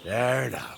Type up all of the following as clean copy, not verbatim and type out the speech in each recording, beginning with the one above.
There now.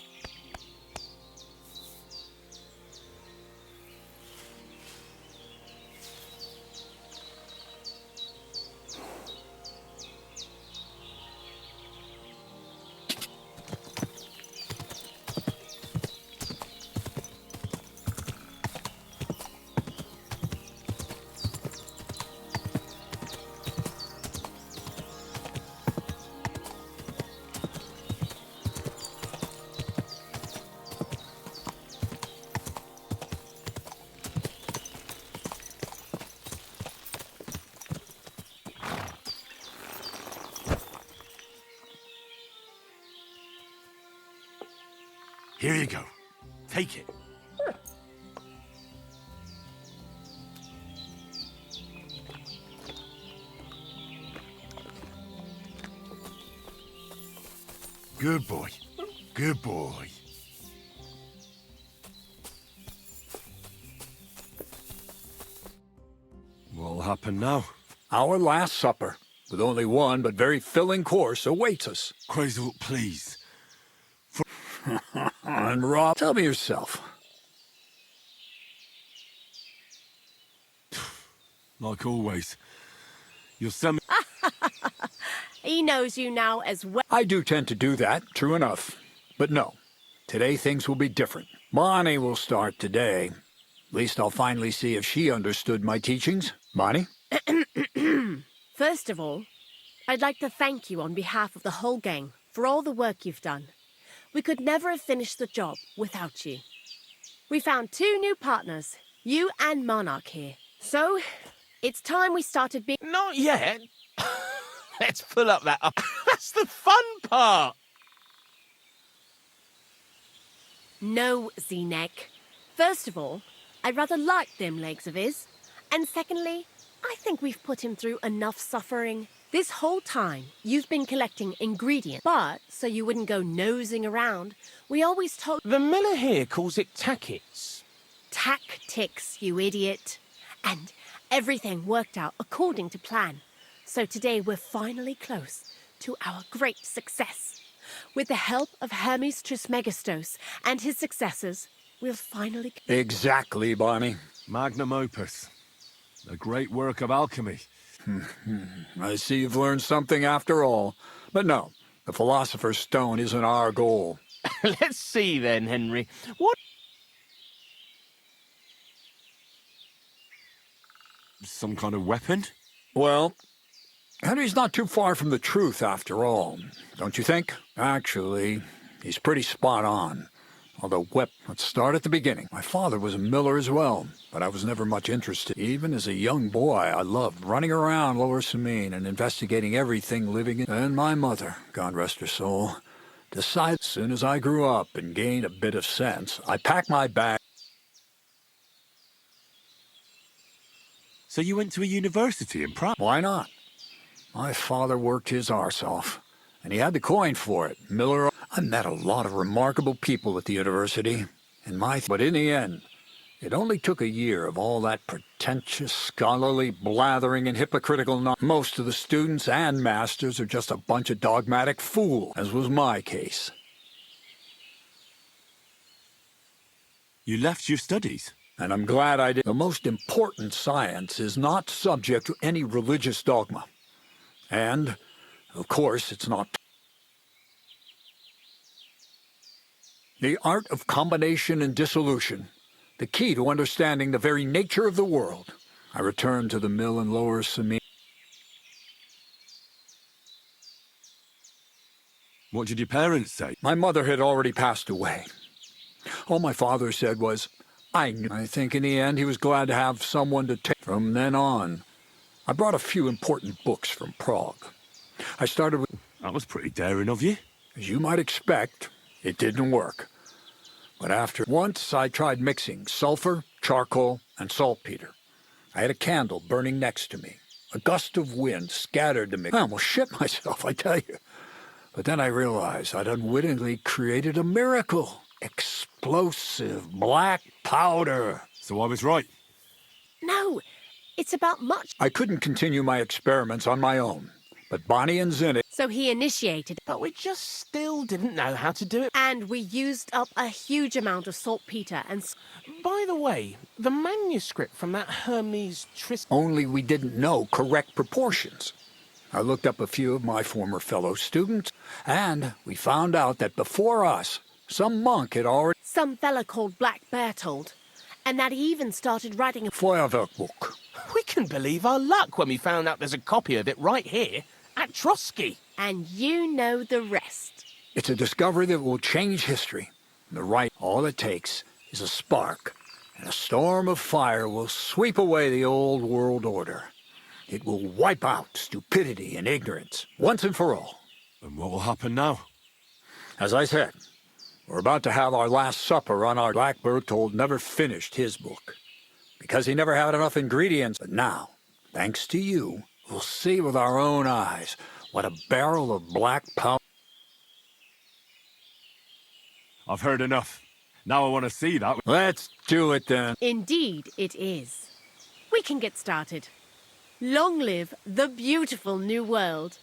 Here you go. Take it. Good boy. Good boy. What'll happen now? Our last supper, with only one but very filling course, awaits us. Quasar, please. And Rob, tell me yourself. Like always. You'll send me... He knows you now as well. I do tend to do that, true enough. But no, today things will be different. Bonnie will start today. At least I'll finally see if she understood my teachings. Bonnie? First of all, I'd like to thank you on behalf of the whole gang for all the work you've done. We could never have finished the job without you. We found 2 new partners, you and Monarch here. So, it's time we started being... Not yet. Let's pull up that... That's the fun part. No, Z-Neck. First of all, I rather like them legs of his. And secondly, I think we've put him through enough suffering. This whole time, you've been collecting ingredients, but so you wouldn't go nosing around, we always told... The miller here calls it tackets. Tactics, you idiot. And everything worked out according to plan. So today we're finally close to our great success. With the help of Hermes Trismegistos and his successors, we'll finally... Exactly, Bonnie. Magnum opus. A great work of alchemy. I see you've learned something after all. But no, the Philosopher's Stone isn't our goal. Let's see then, Henry. What... Some kind of weapon? Well, Henry's not too far from the truth after all, don't you think? Actually, he's pretty spot on. Although, let's start at the beginning. My father was a miller as well, but I was never much interested. Even as a young boy, I loved running around Lower Samine and investigating everything living in... And my mother, God rest her soul, decided as soon as I grew up and gained a bit of sense, I packed my bag. So you went to a university in Prague? Why not? My father worked his arse off, and he had the coin for it. Miller... I met a lot of remarkable people at the university, but in the end, it only took a year of all that pretentious, scholarly blathering and hypocritical Most of the students and masters are just a bunch of dogmatic fools, as was my case. You left your studies? And I'm glad I did. The most important science is not subject to any religious dogma. And, of course, it's not... The art of combination and dissolution, the key to understanding the very nature of the world. I returned to the mill in Lower Samine. What did your parents say? My mother had already passed away. All my father said was, I knew. I think in the end he was glad to have someone to take. From then on, I brought a few important books from Prague. I started with... That was pretty daring of you. As you might expect, it didn't work. But once I tried mixing sulfur, charcoal, and saltpeter. I had a candle burning next to me. A gust of wind scattered the mix. I almost shit myself, I tell you. But then I realized I'd unwittingly created a miracle. Explosive black powder. So I was right. No, it's about much... I couldn't continue my experiments on my own. But Bonnie and Zinni... So he initiated it, But we just still didn't know how to do it. and we used up a huge amount of saltpeter and By the way, the manuscript from that Hermes Tris... Only we didn't know correct proportions. I looked up a few of my former fellow students, and we found out that before us, some monk had already some fella called Black Bertold, and that he even started writing a Feuerwerkbuch. We can believe our luck when we found out there's a copy of it right here at Trotsky. and you know the rest. It's a discovery that will change history. All it takes is a spark, and a storm of fire will sweep away the old world order. It will wipe out stupidity and ignorance, once and for all. And what will happen now? As I said, we're about to have our last supper on our Black Bertold never finished his book, because he never had enough ingredients. But now, thanks to you, we'll see with our own eyes what a barrel of black powder... I've heard enough. Now I want to see that. Let's do it then. Indeed it is. We can get started. Long live the beautiful new world.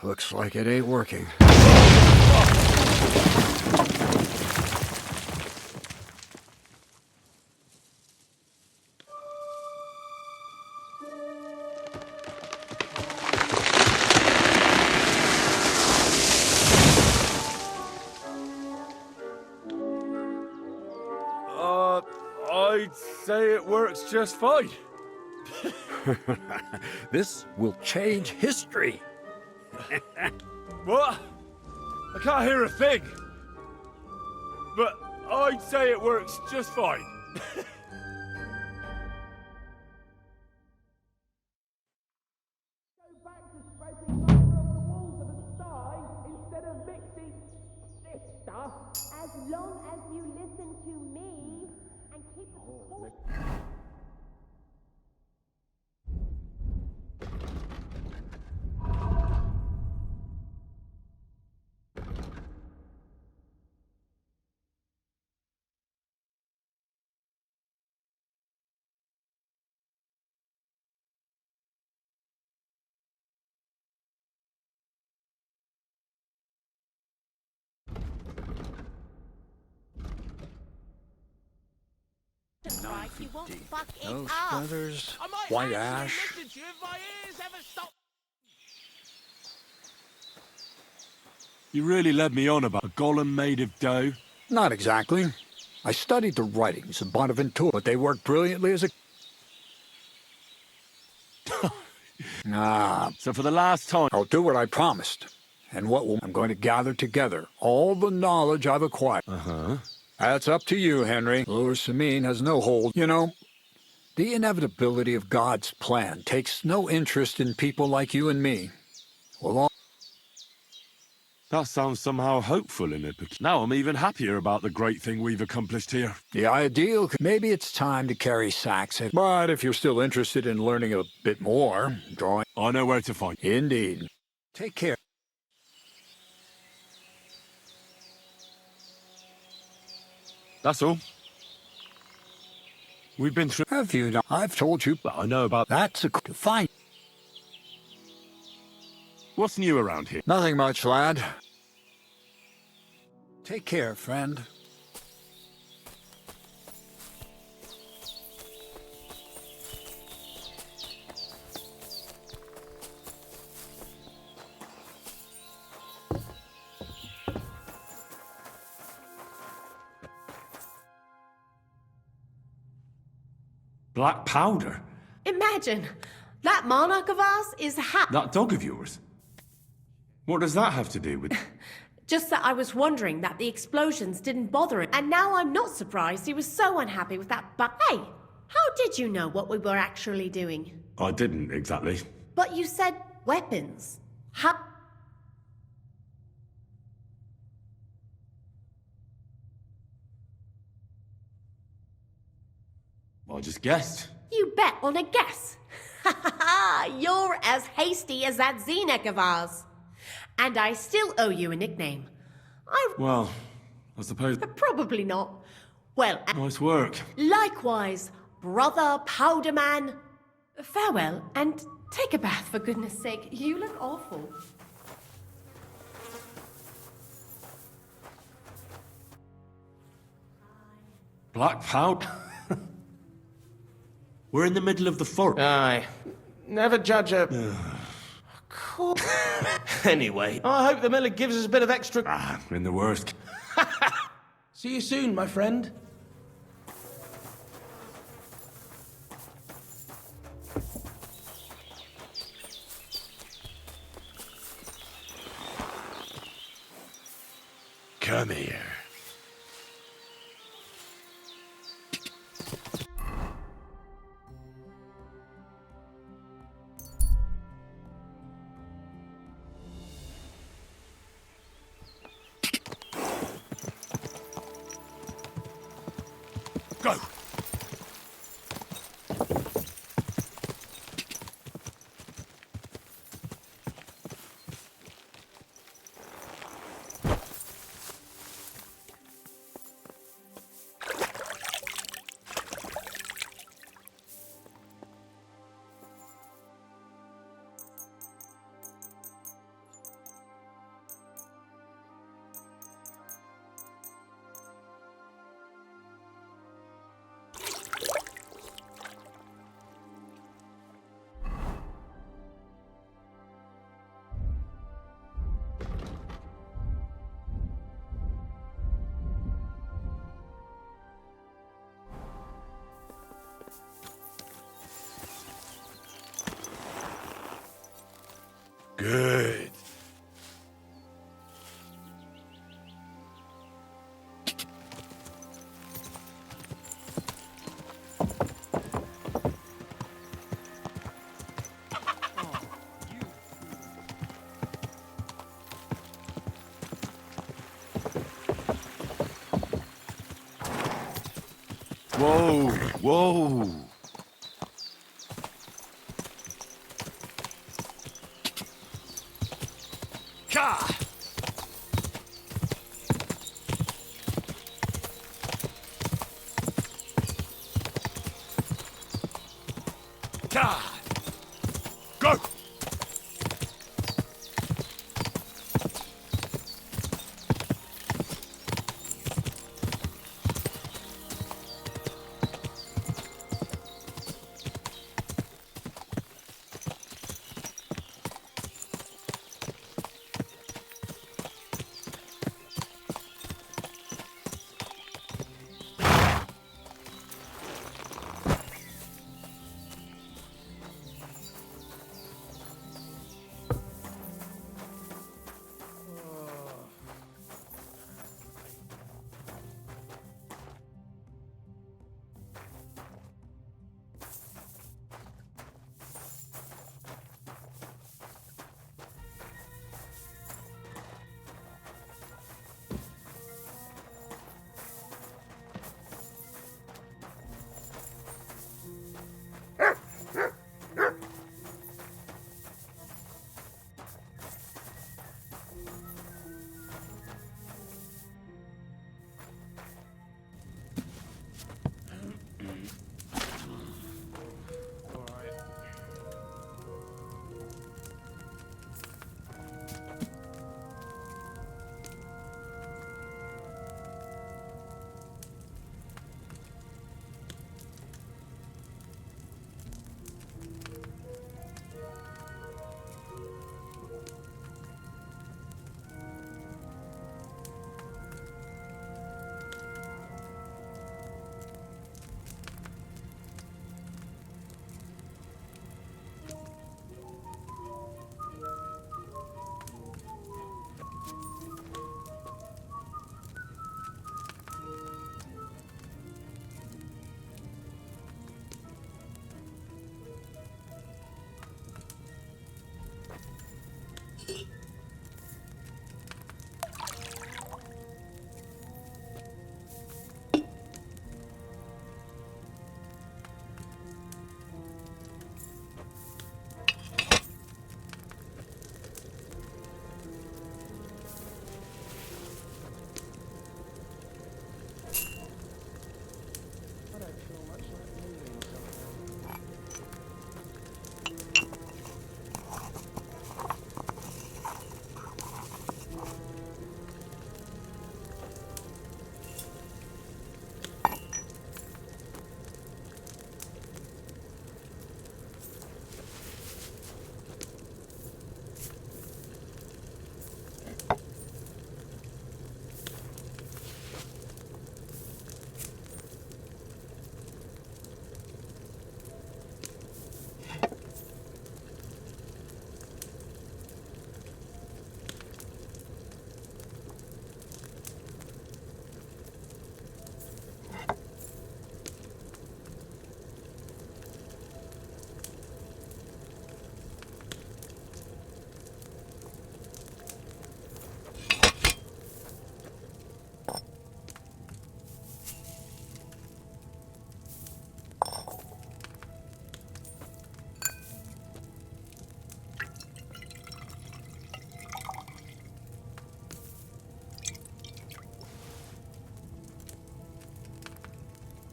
Looks like it ain't working. I'd say it works just fine. This will change history. What? I can't hear a thing. But I'd say it works just fine. As long as you listen to me and keep the proportion. Right, you won't fuck it No up. feathers, I might white actually ash. listen to you if my ears ever stop. You really led me on about a golem made of dough. Not exactly. I studied the writings of Bonaventura, but they worked brilliantly as a... So for the last time... I'll do what I promised. And I'm going to gather together all the knowledge I've acquired. Uh-huh. That's up to you, Henry. Lord Samin has no hold. You know, the inevitability of God's plan takes no interest in people like you and me. Well, That sounds somehow hopeful in it. Now I'm even happier about the great thing we've accomplished here. the ideal... Maybe it's time to carry sacks. But if you're still interested in learning a bit more, drawing... I know where to find you. Indeed. Take care. That's all. We've been through... Have you not? I've told you. But I know about... That's to find. What's new around here? Nothing much, lad. Take care, friend. Black powder? Imagine, that monarch of ours is That dog of yours? What does that have to do with... Just that I was wondering that the explosions didn't bother him, and now I'm not surprised he was so unhappy with that Hey, how did you know what we were actually doing? I didn't, exactly. But you said weapons. How... I just guessed. You bet on a guess. Ha ha ha! You're as hasty as that Z-neck of ours. And I still owe you a nickname. Well, I suppose... Probably not. Well, Nice work. likewise, Brother Powderman. Farewell, and take a bath, for goodness sake. You look awful. Black powder? We're in the middle of the forest. Aye. Never judge a... Cool. Anyway, I hope the miller gives us a bit of extra... In the worst. See you soon, my friend. Come here. Go! Good. Whoa, whoa. Ka! Ka! Go!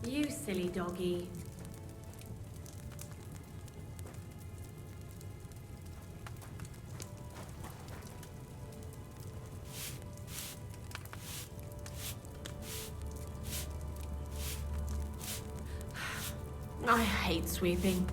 You silly doggy. I hate sweeping.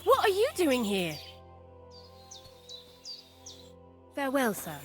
What are you doing here? Farewell, sir.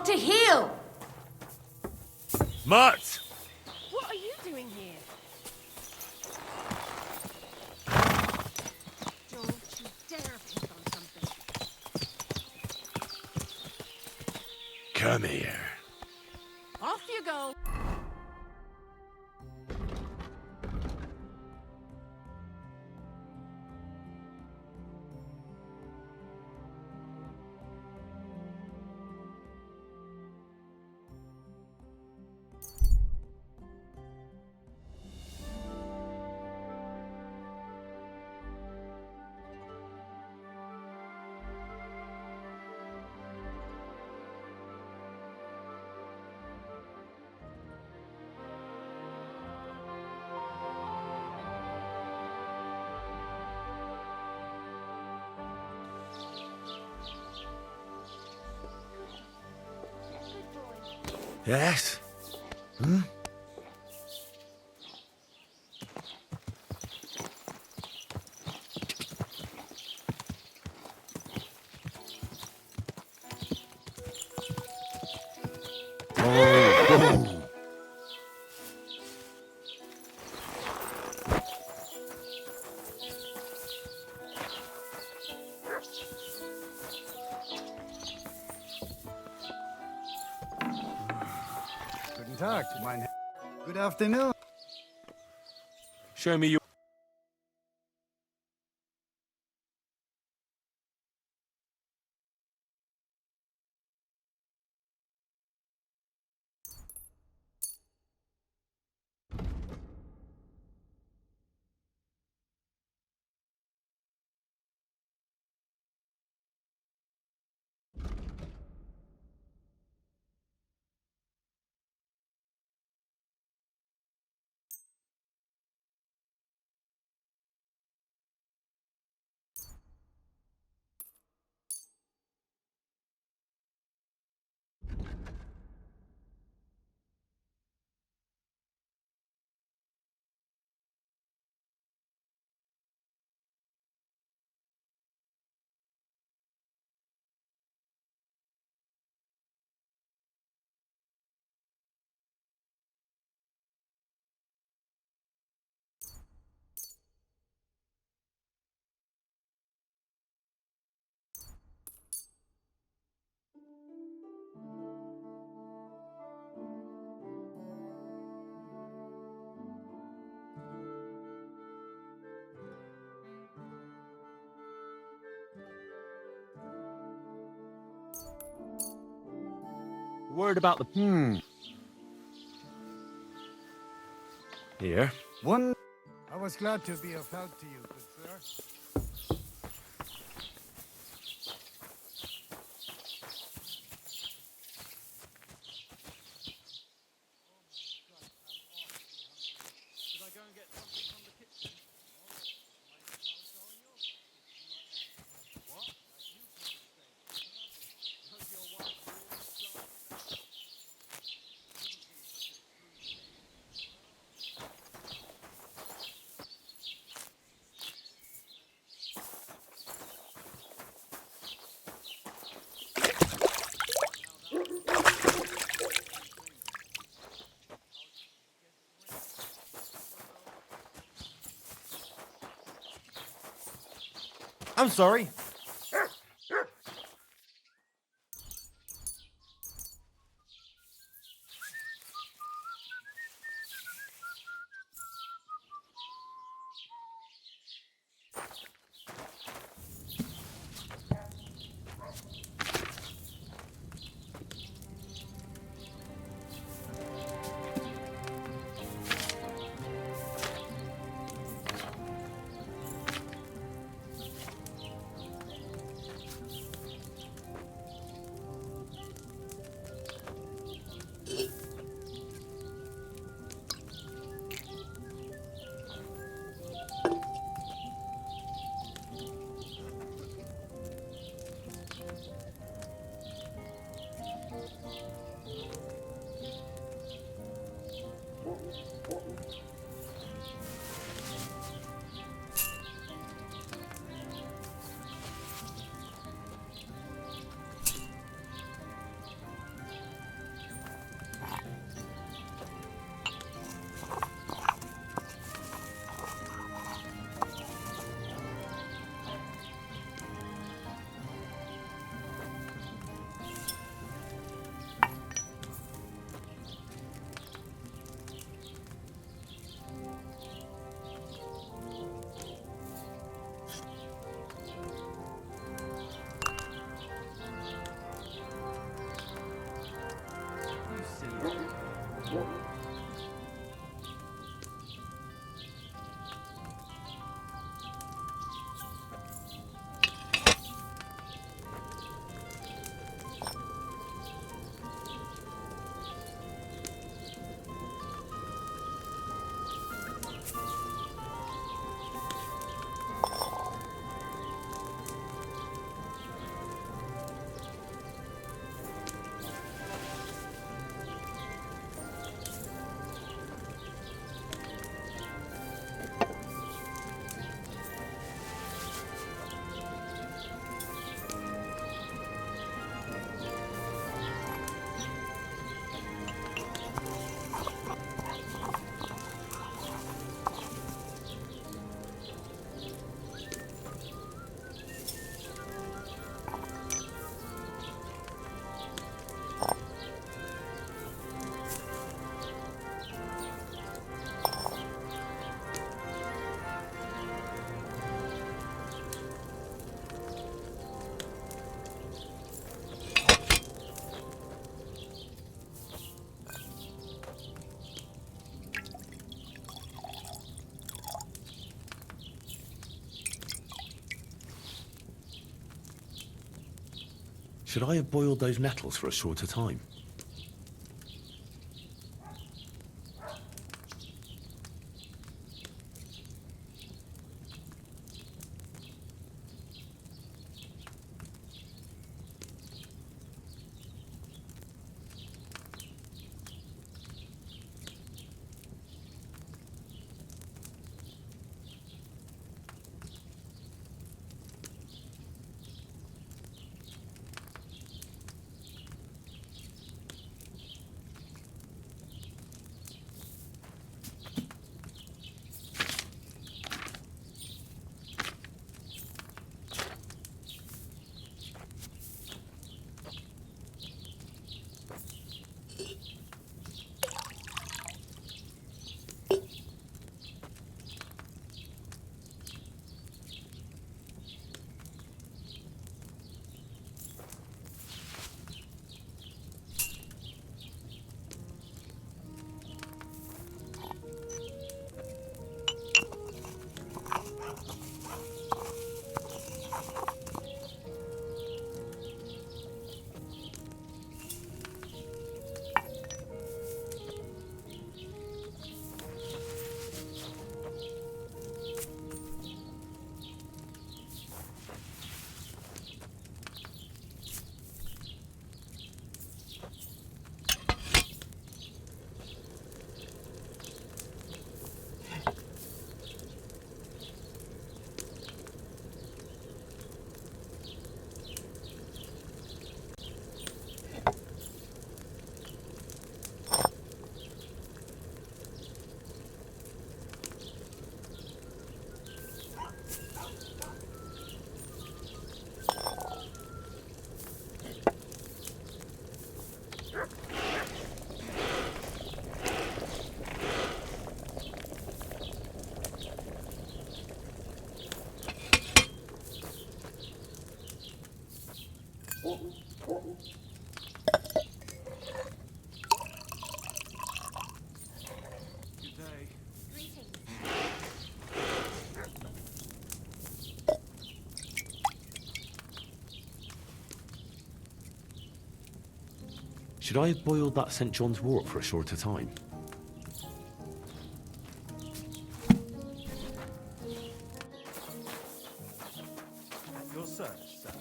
to heal! Mutt! What are you doing here? Don't you dare pick on something. Come here. Off you go. Yes? Hmm? Oh. Guten Tag, mein. Good afternoon. Show me your... Worried about the... Here. One. I was glad to be of help to you, good sir. I'm sorry. Should I have boiled those nettles for a shorter time? Should I have boiled that St. John's wort for a shorter time? Your service, sir.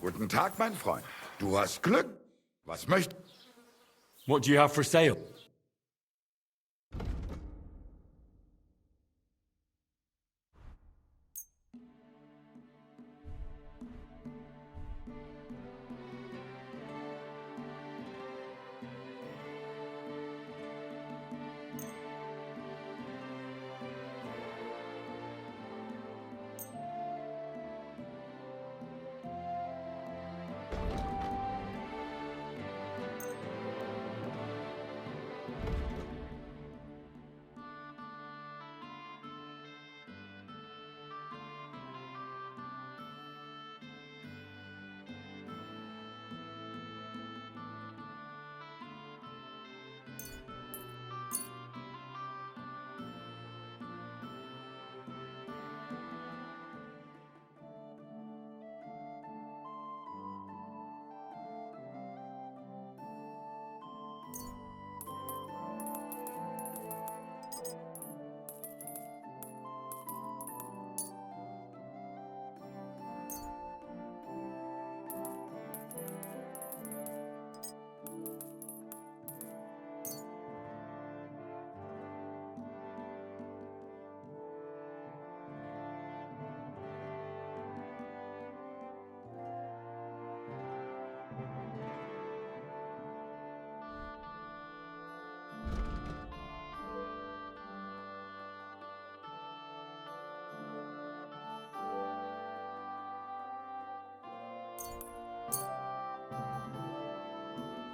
Guten Tag, mein Freund. Du hast Glück. Was möchtest du? What do you have for sale?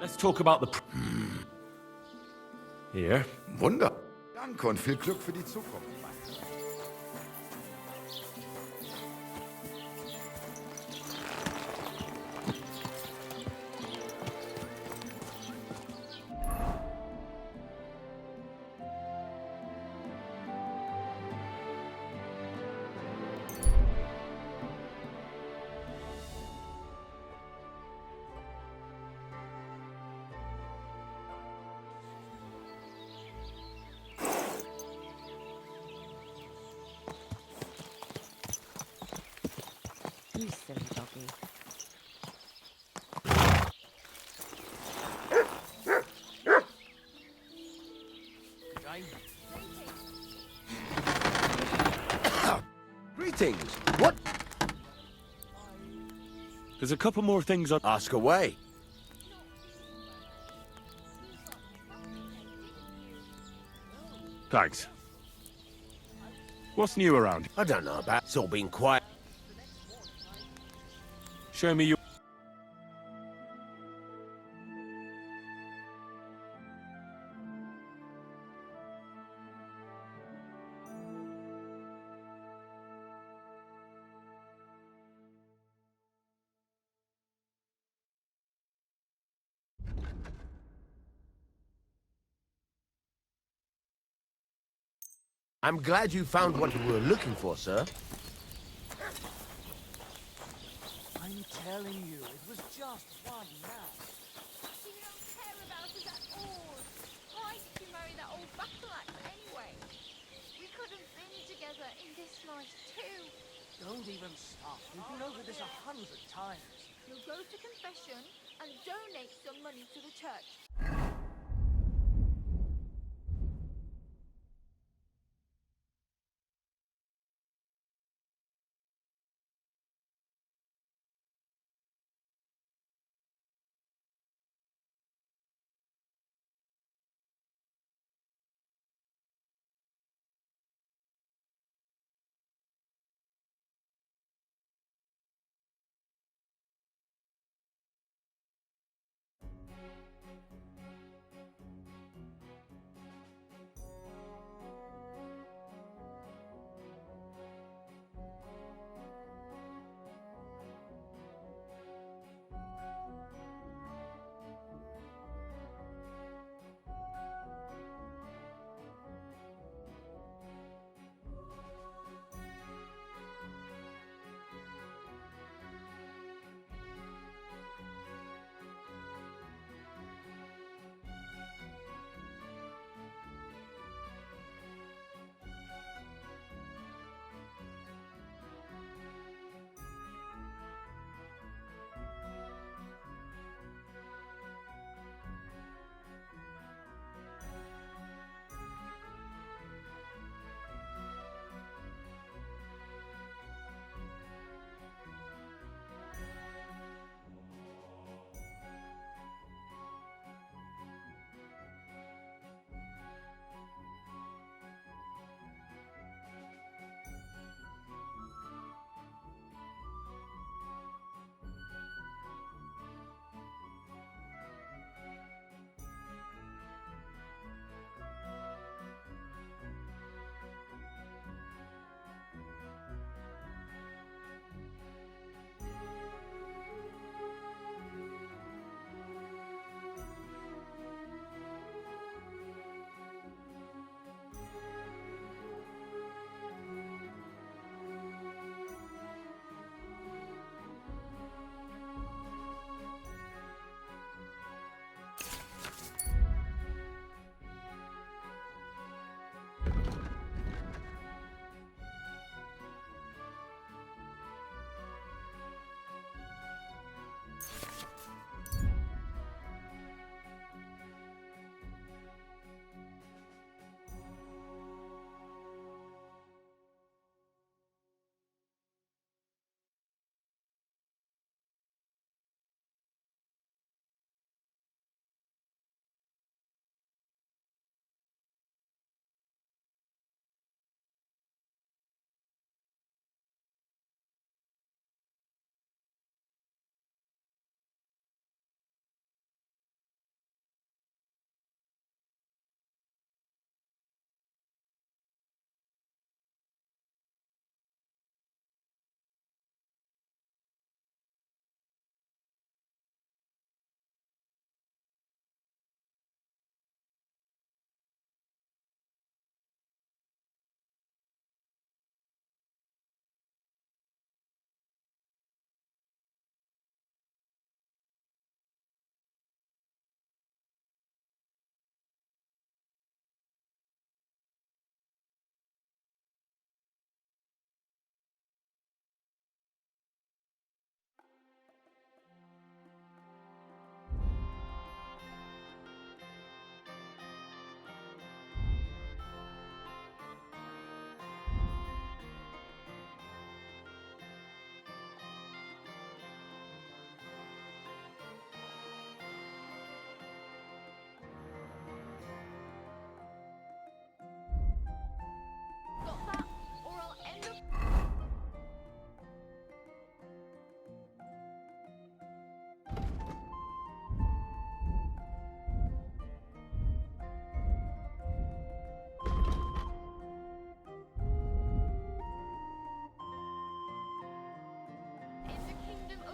Let's talk about the... Here. Wunder. Danke und viel Glück für die Zukunft. You silly doggy. Greetings. What? There's a couple more things I... Ask away. Thanks. What's new around? I don't know about. It's all been quiet. Show me your... I'm glad you found what you were looking for, sir. I'm telling you, it was just one man. You don't care about us at all. Why did you marry that old battle axe anyway? We could have been together in this life too. Don't even stop. We've been over this 100 times. You'll go to confession and donate some money to the church.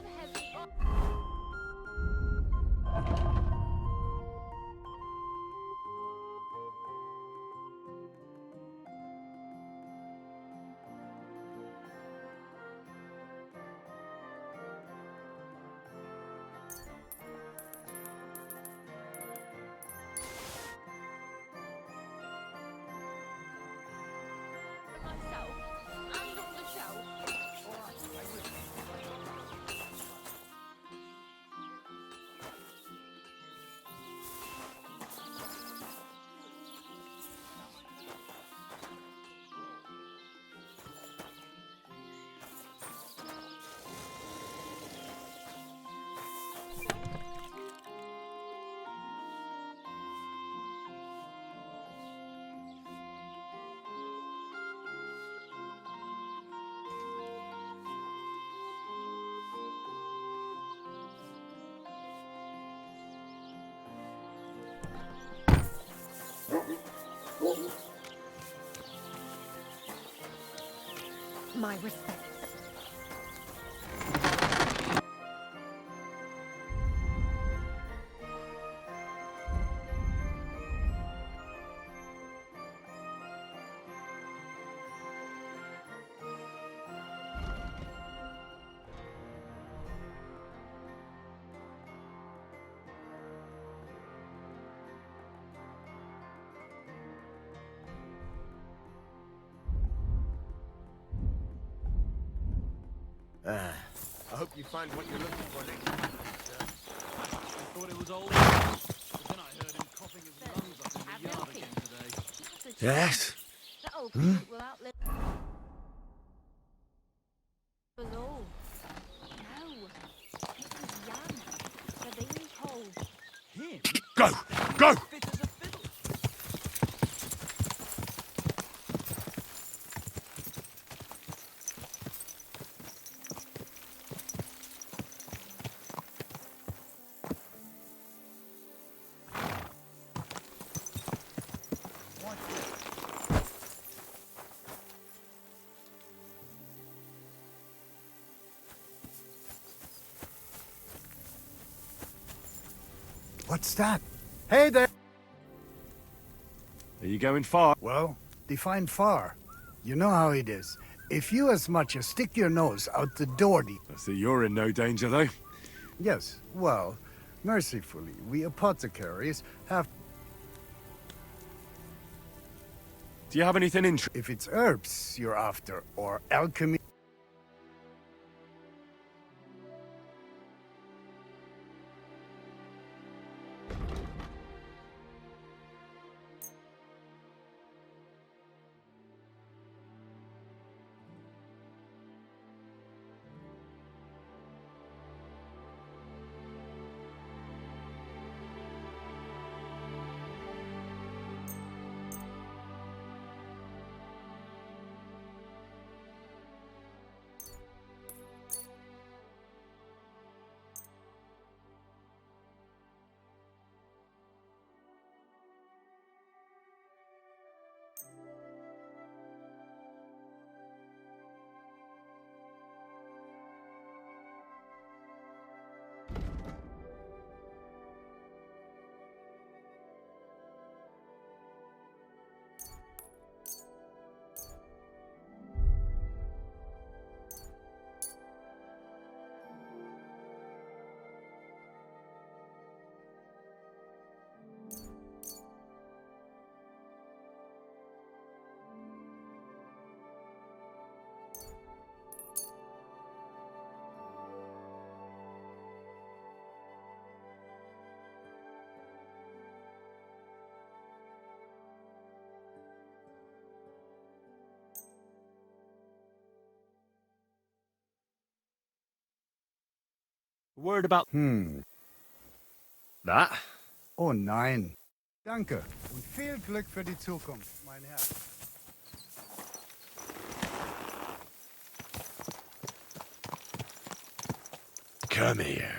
I'm heavy. Oh. Myself and on the shelf. My respect. I hope you find what you're looking for next time. I thought it was old, but then I heard him coughing his lungs up in the yard again today. Yes? That old coot will outlive us all. No, this is young. They're being told. Him? Go! Go! Fit as a fiddle. What's that? Hey there! Are you going far? Well, define far. You know how it is. If you as much as stick your nose out the door, I see you're in no danger, though. Yes, well, mercifully, we apothecaries have... Do you have anything interesting? If it's herbs you're after, or alchemy... Word about that? Oh nein. Danke und viel Glück für die Zukunft, mein Herr. Come here.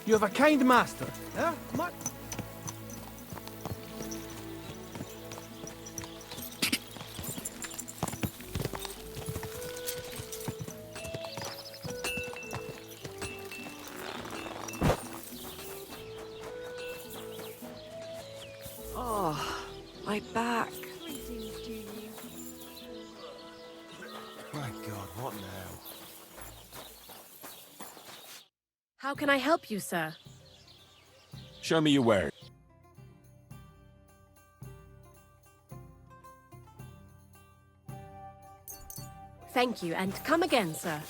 You have a kind master. Huh? Oh, my back. Greetings to you. My God, what now? How can I help you, sir? Show me your wares. Thank you, and come again, sir.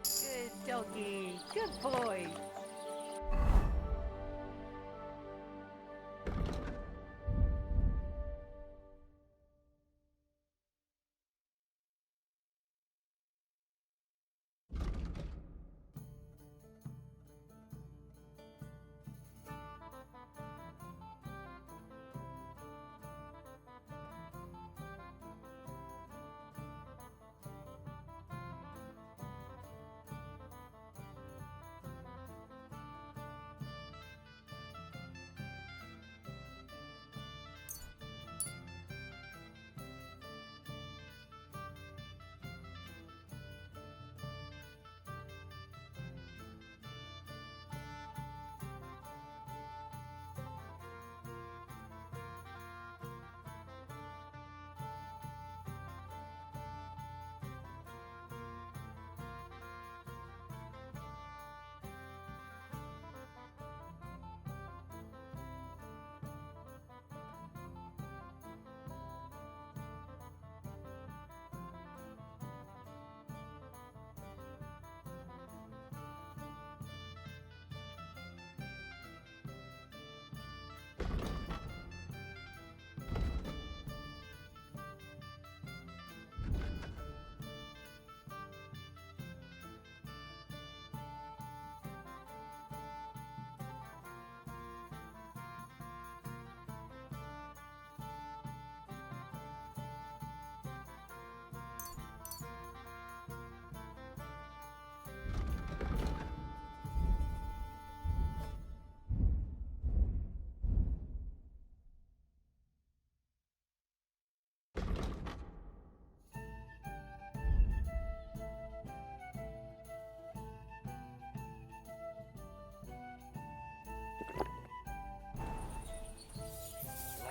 Good doggy. Good boy.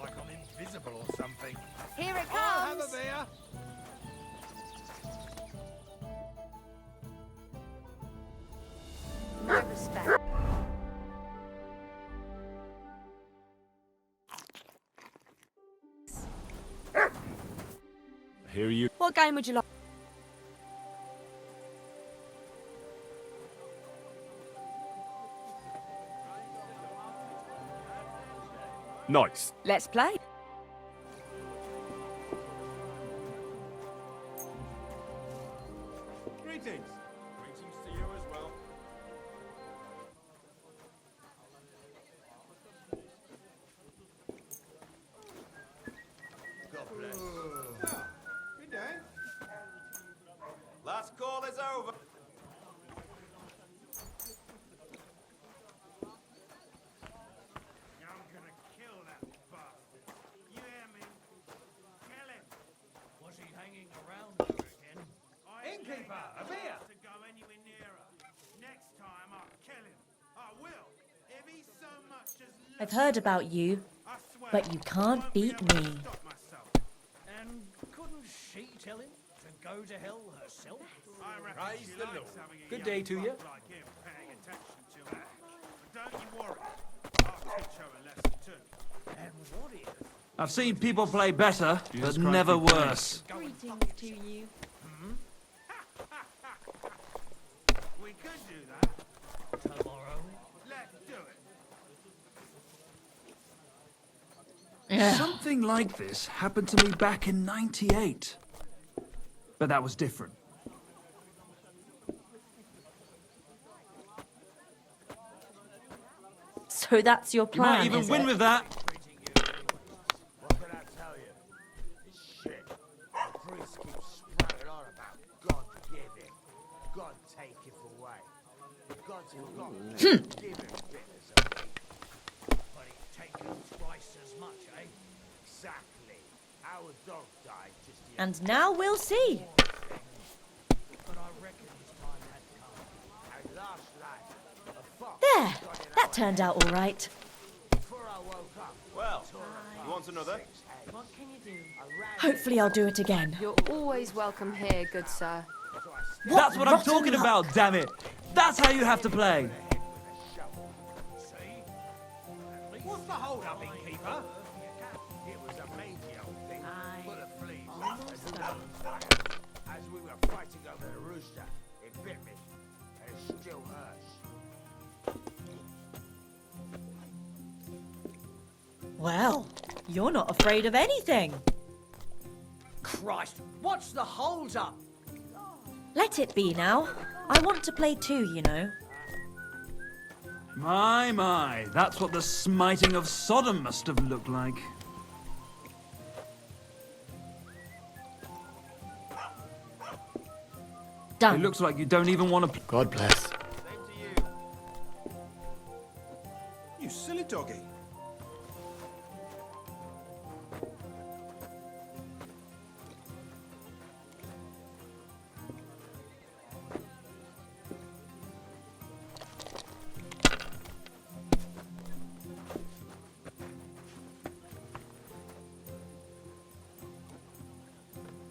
Like I'm invisible or something. Here it I'll have comes. a beer. No respect. Here you. What game would you like? Nice. Let's play. Greetings. Greetings to you as well. God bless. Good day. Last call is over. I'm gonna kill that bastard. You hear me? Kill him. Was he hanging around there again? Innkeeper, a beer. To go anywhere near her. Next time I'll kill him. I will. If he so much as I've heard about you, I swear, but you can't won't be beat able to me. stop myself. And couldn't she tell him to go to hell herself? I reckon Praise she the likes Lord. having a Good young day to you. buck like him paying attention to her. But don't you worry. I'll teach her a lesson too. And what is? I've seen people play better, but Christ, never you worse. Greetings to you. We could do that. Tomorrow? Let's do it. Something like this happened to me back in '98. but that was different. So that's your You might plan, even is win it? with that. What can I tell you? Shit. The priest keeps spouting on about God giving, God taketh away. God's forgotten that giving bit is a bit. But he's taken twice as much, eh? Exactly. Our dog died just the And now we'll see. But I reckon his time had come. And last night, a fox There. got in That our turned head. out all right. Before I woke up, Well, you want another? What can you do? Hopefully I'll do it again. You're always welcome here, good sir. That's what I'm rotten talking luck. about, damn it. That's how you have to play. What's the hold up, innkeeper? it was a mangy old thing, full of fleas. almost And done. as we were fighting over the rooster, it bit me, and it still hurts. Well, you're not afraid of anything. Christ, what's the hold up? Let it be now. I want to play too, you know. My, that's what the smiting of Sodom must have looked like. Done. It looks like you don't even want to... God bless. Same to you. You silly doggy.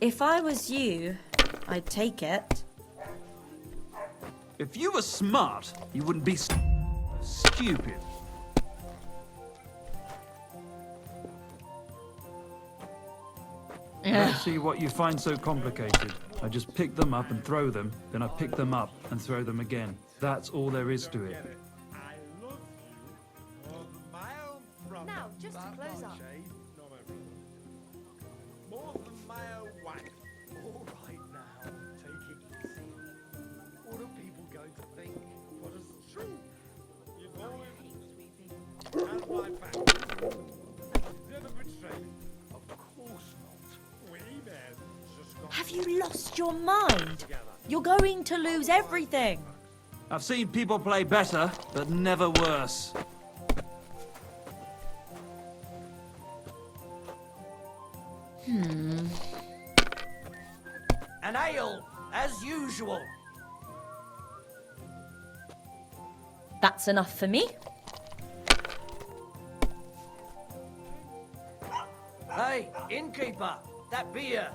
If I was you, I'd take it. If you were smart, you wouldn't be stupid. Let's see what you find so complicated. I just pick them up and throw them, then I pick them up and throw them again. That's all there is to it. I love you. On my own front. Now, just to close up. Not my brother. More than my own wife. All right now, take it easy. What are people going to think? What is true? You've always had my back. Never betrayed. Of course not. We men just got Have you lost your mind? You're going to lose everything. I've seen people play better, but never worse. An ale, as usual. That's enough for me. Hey, innkeeper, that beer.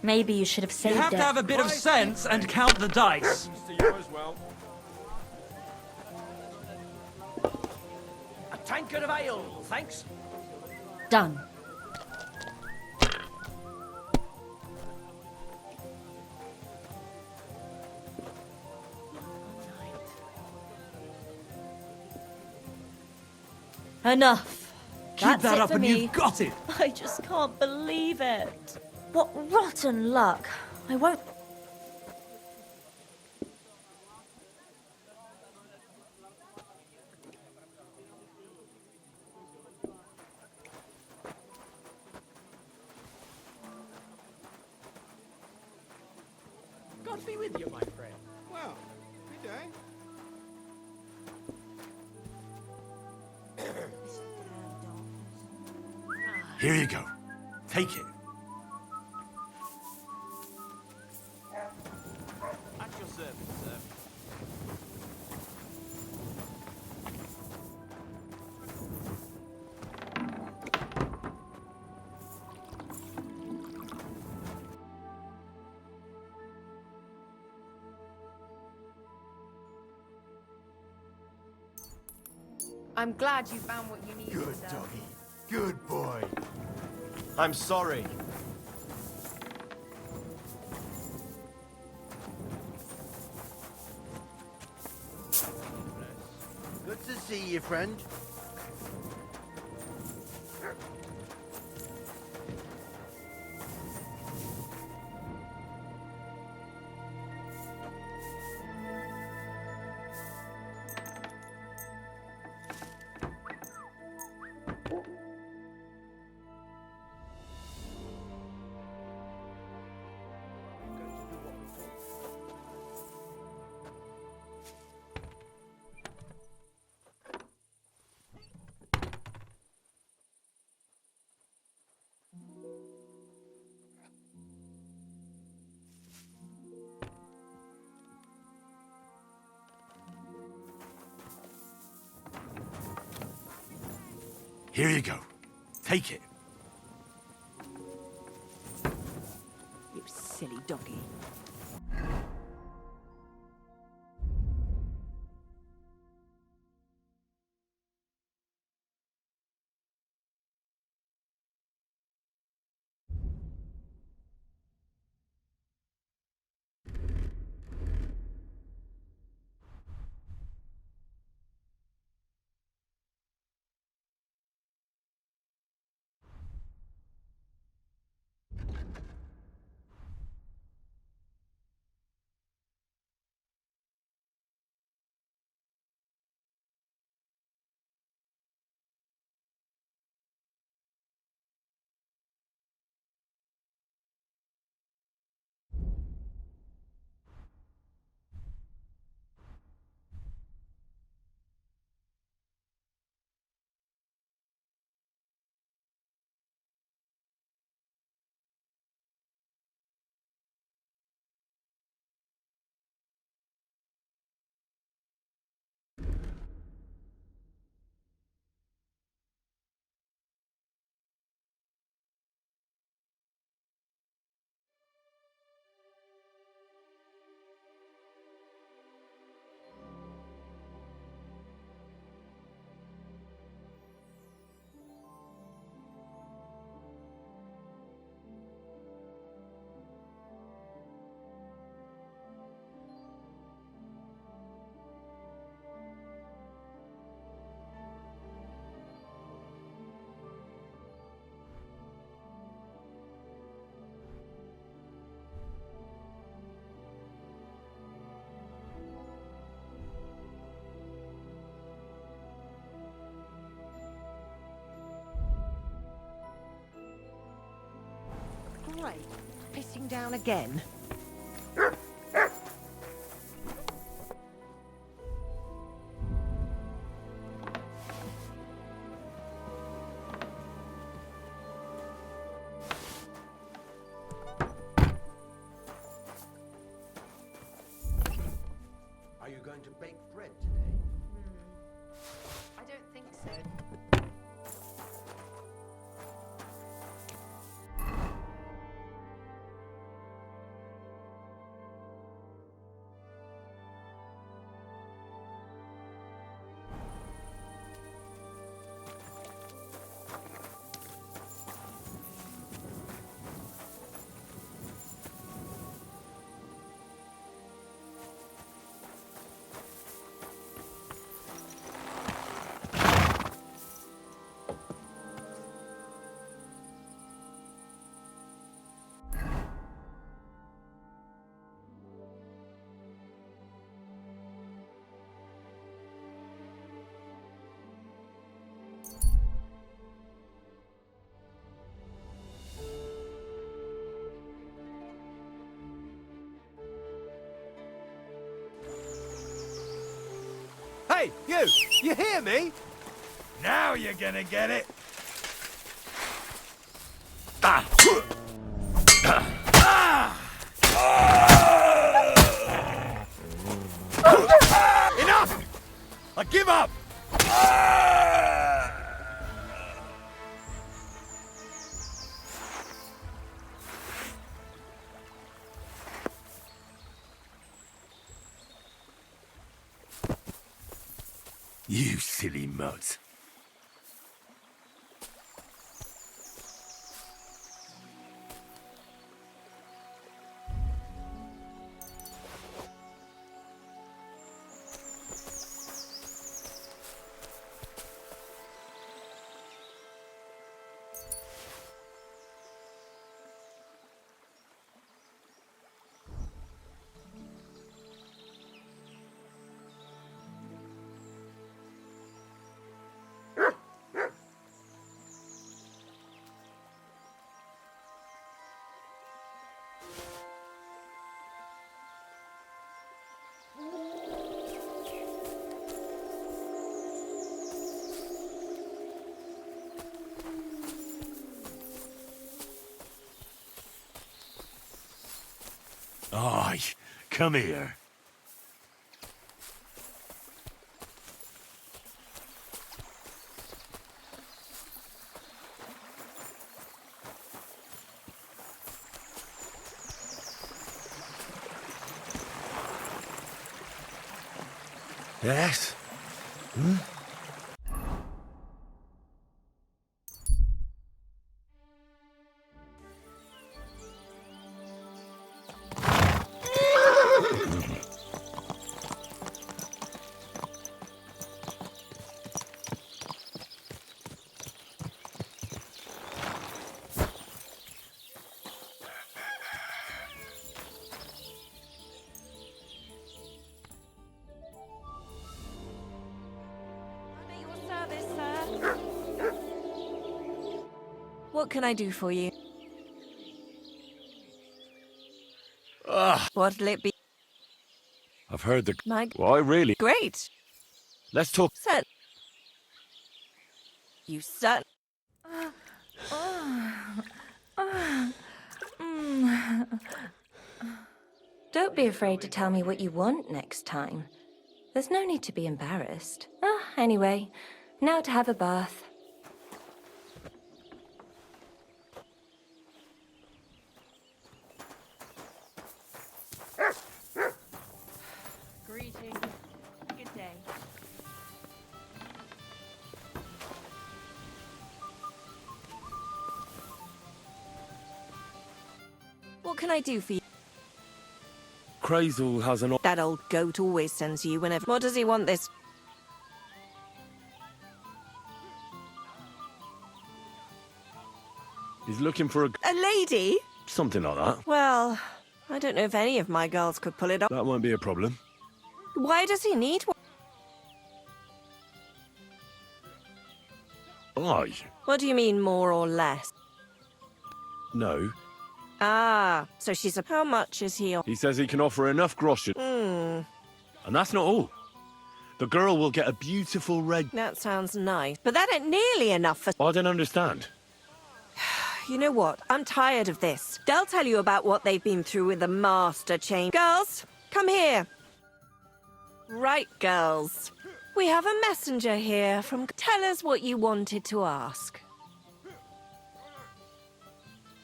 Maybe you should have You saved have it. to have a bit of sense and count the dice. to you as well. A tankard of ale, thanks. Done. Keep Enough. That's that it up for and me. you've got it. I just can't believe it. What rotten luck. I won't... God be with you, my friend. Well, good day. Here you go. Take it. At your service, sir. I'm glad you found what you needed, Good sir. doggy. Good boy. I'm sorry. to see you, friend. Here you go. Take it. You silly doggy. Great. Pissing down again. Are you going to bake bread today? I don't think so. Hey, you! You hear me? Now you're gonna get it! Enough! I give up! You silly mutt. Aye, come here. Yes? Hmm? What can I do for you? What'll it be? I've heard the... Mike? Why, really? Great. Let's talk... Set. You set. Don't be afraid to tell me what you want next time. There's no need to be embarrassed. Anyway, now to have a bath. Greetings. Good day. What can I do for you? Crazel has an... That old goat always sends you whenever... What does he want this? He's looking for a... A lady? Something like that. Well, I don't know if any of my girls could pull it off. That won't be a problem. Why does he need one? Aye. What do you mean, more or less? No. Ah, so she's a... How much is he on? He says he can offer enough groschen. And that's not all. The girl will get a beautiful red... That sounds nice. But that ain't nearly enough for... I don't understand. You know what? I'm tired of this. They'll tell you about what they've been through with the master chain. Girls, come here. Right, girls. We have a messenger here from... Tell us what you wanted to ask.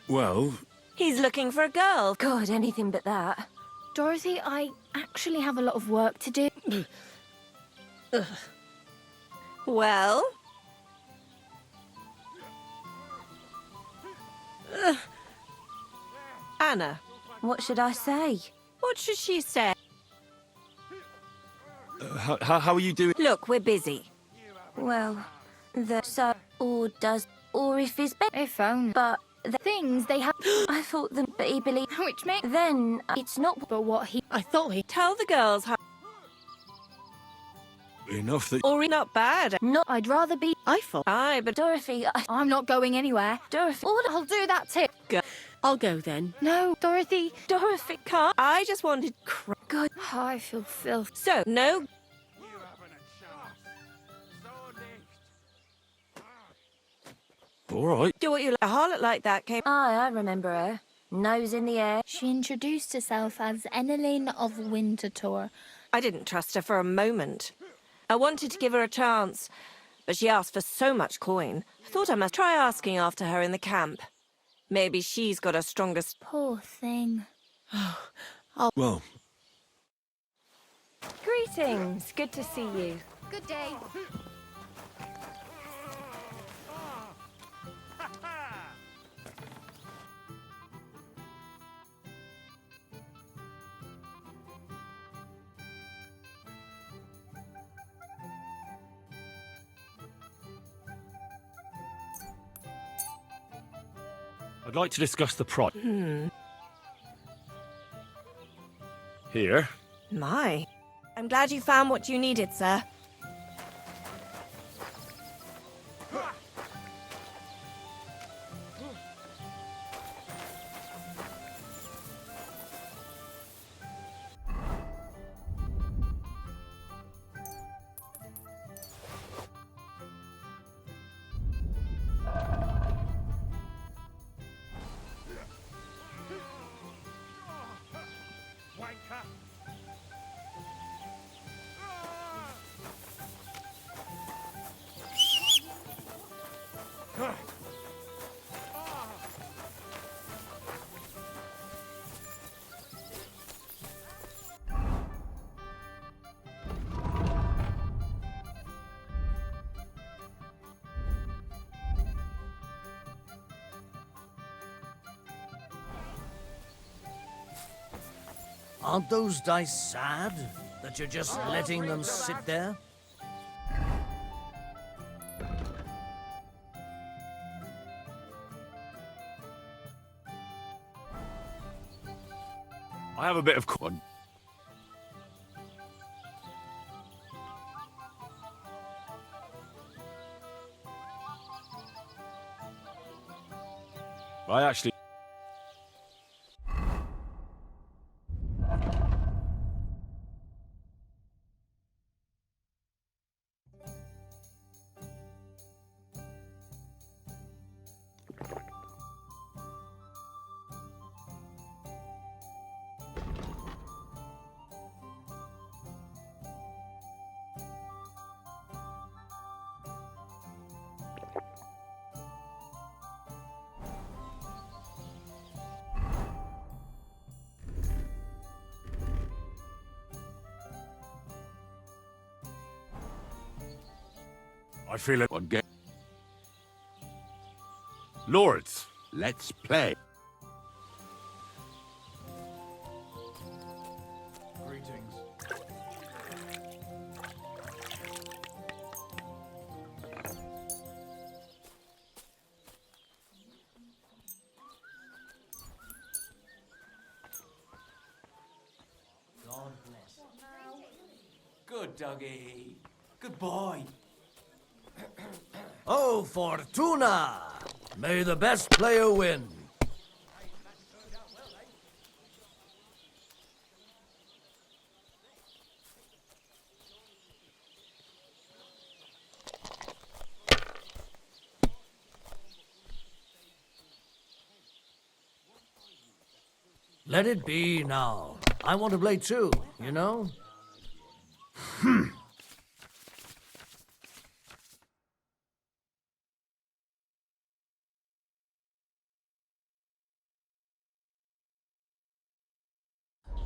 Well... He's looking for a girl. God, anything but that. Dorothy, I actually have a lot of work to do. Well? Anna. What should I say? What should she say? How are you doing? Look, we're busy. Well, or if he's better. If only. But The things they have. I thought them, but he believed. Which makes. Then it's not. But what he. I thought he. Tell the girls how. Enough that... Or not bad. No, I'd rather be. Eiffel. Aye, but Dorothy, I'm not going anywhere. Dorothy. I'll do that too. I'll go then. No, Dorothy. Dorothy can't. I just wanted. God. Oh, I feel filthy. So, no. All right. Do what you like. A harlot like that came. Aye, I remember her. Nose in the air. She introduced herself as Emmeline of Winterthur. I didn't trust her for a moment. I wanted to give her a chance, but she asked for so much coin. I thought I must try asking after her in the camp. Maybe she's got a strongest... Poor thing. Well... Greetings. Good to see you. Good day. I'd like to discuss the price. Here. My. I'm glad you found what you needed, sir. Aren't those dice sad that you're just letting them sit there? I have a bit of corn. I actually... I feel it. One game. Lords, let's play. Greetings. God bless. Good doggy. Good boy. Oh, Fortuna! May the best player win. Let it be now. I want to play too, you know?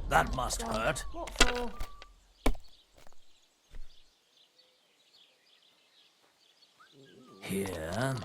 That must hurt. What for? Here.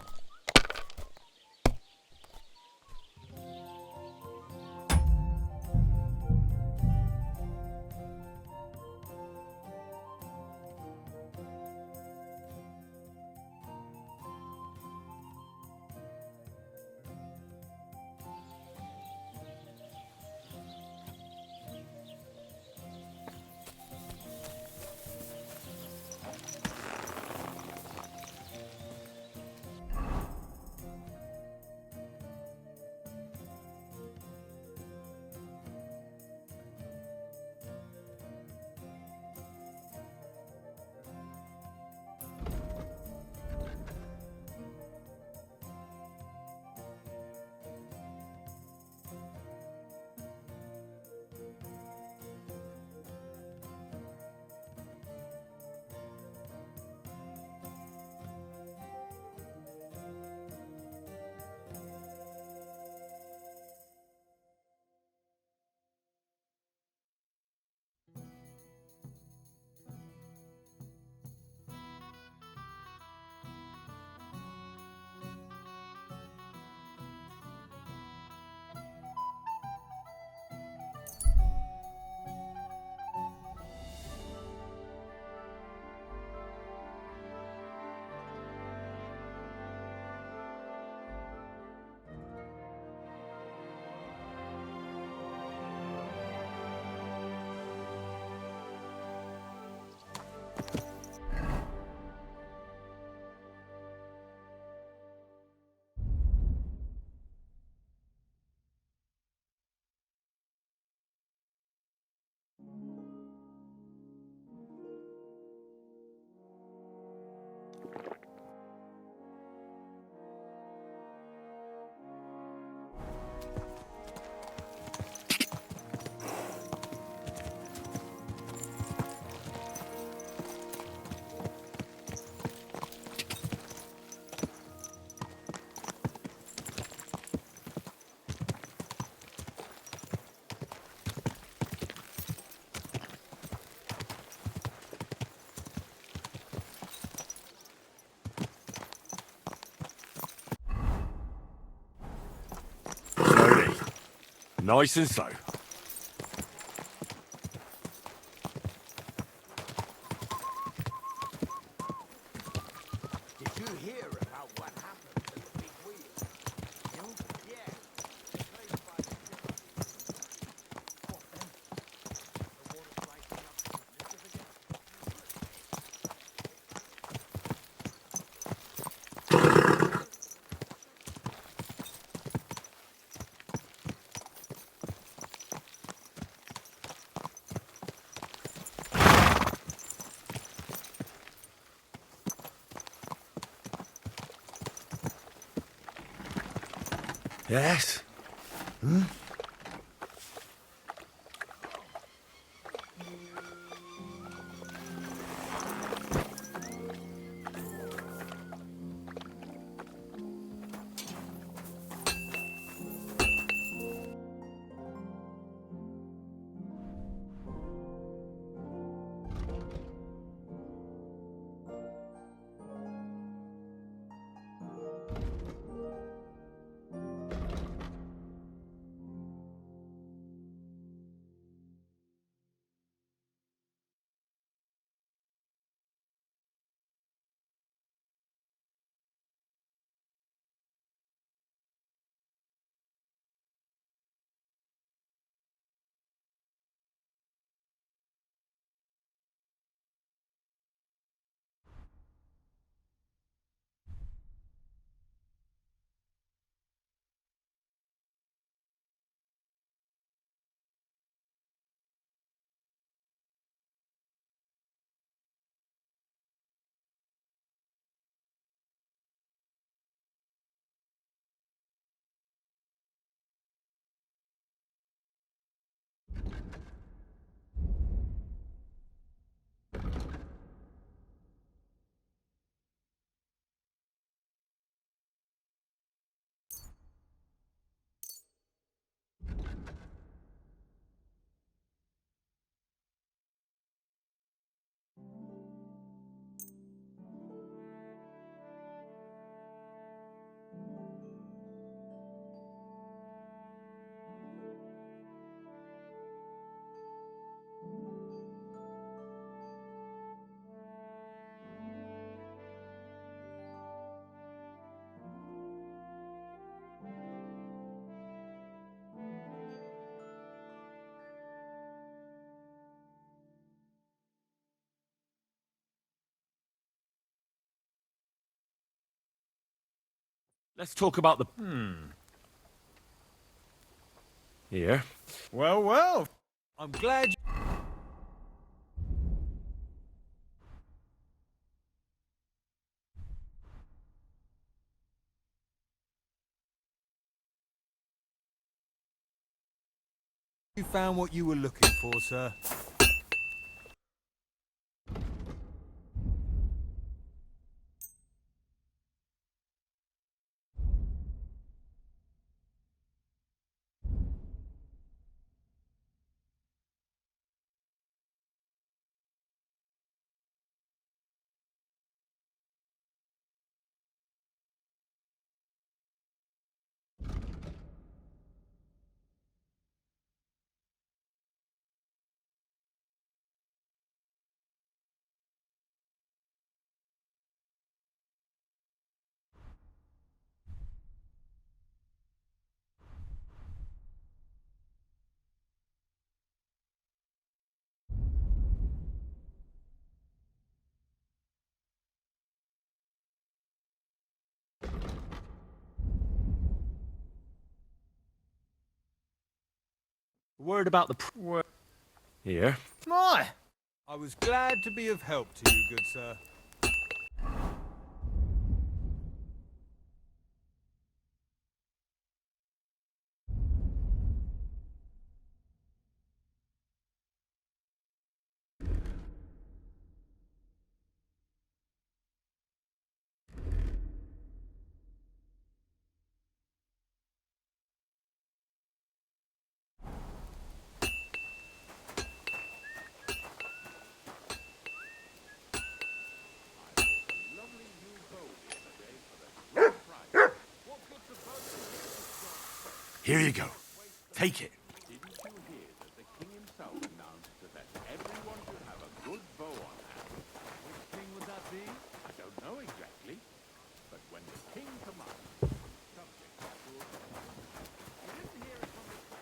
Nice and so. Did you hear about what happened to the big wheel? No? Yeah. Played by the What then? The water breaking up in the liquor again? Yes? Let's talk about the... Here. Well, well. I'm glad you found what you were looking for, sir. Word about the... Here. My! I was glad to be of help to you, good sir. Here you go. Take it. Didn't you hear that the king himself announced that everyone should have a good bow on hand? Which king would that be? I don't know exactly. But when the king commands, subjects have to obey. You didn't hear it from the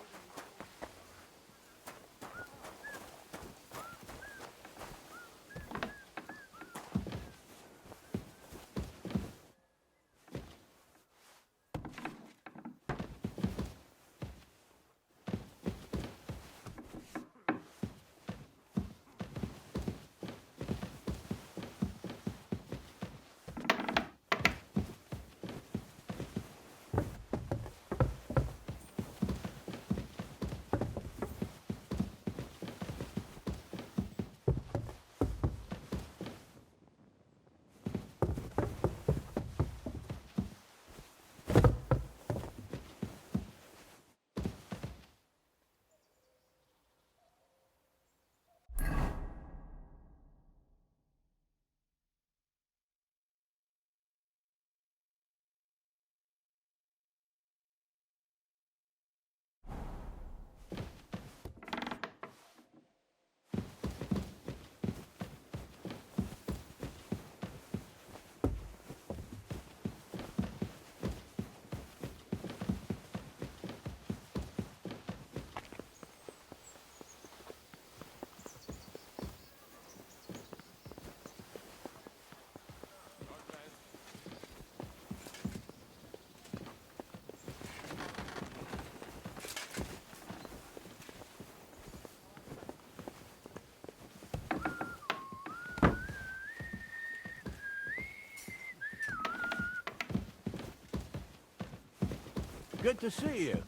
Good to see you.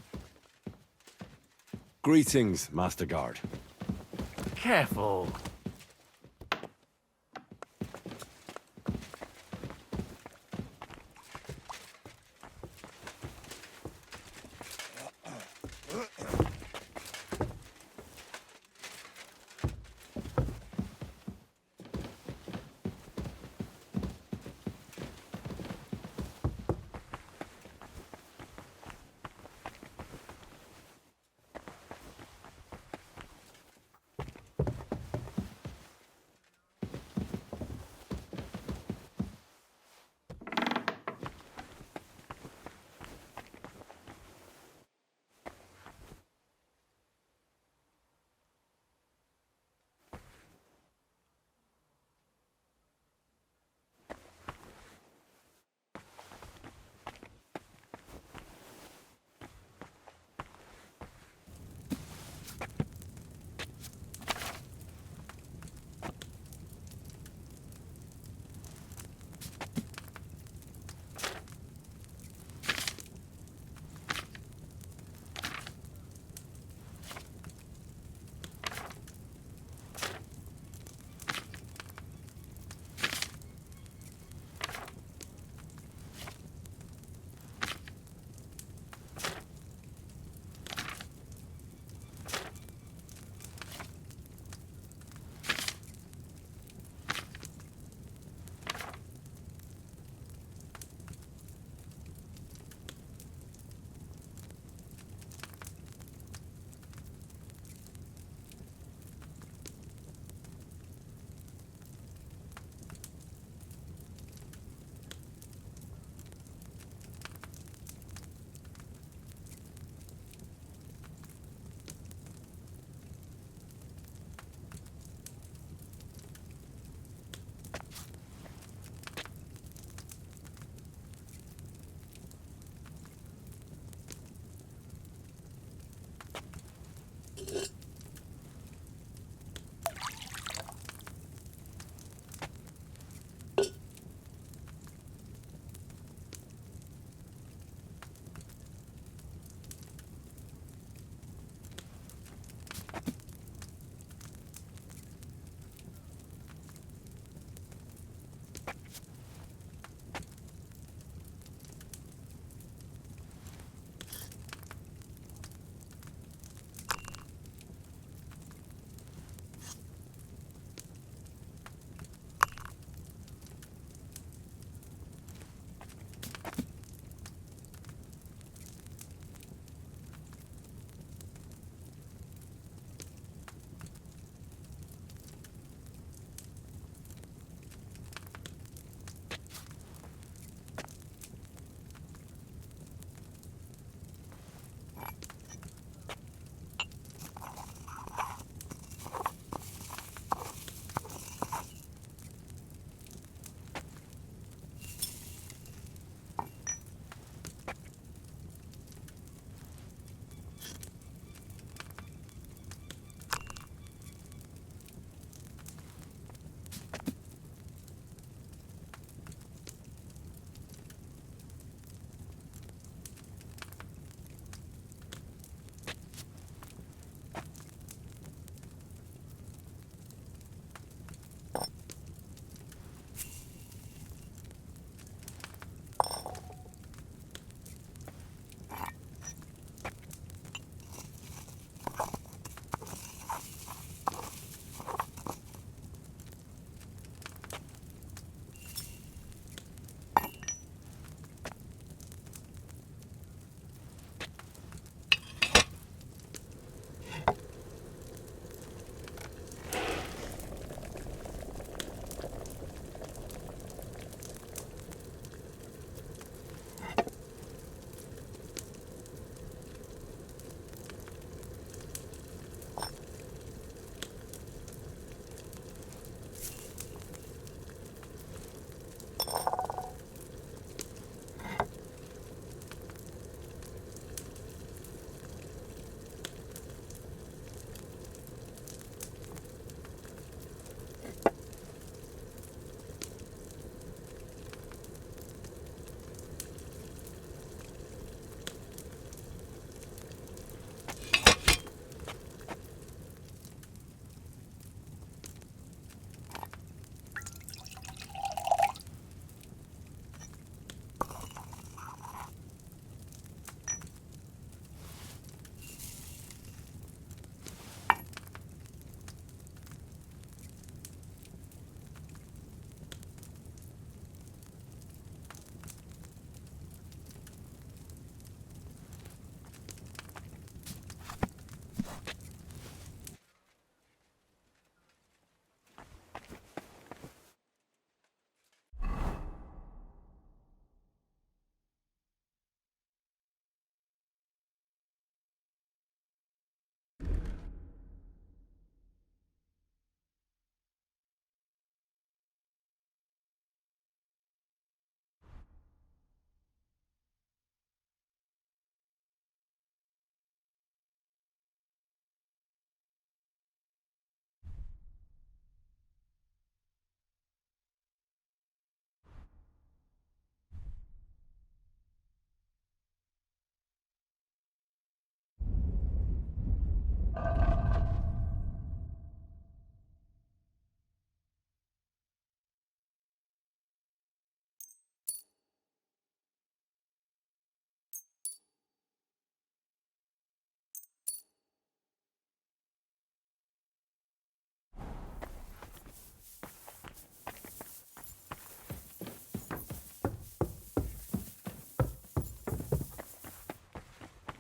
Greetings, Master Guard. Careful.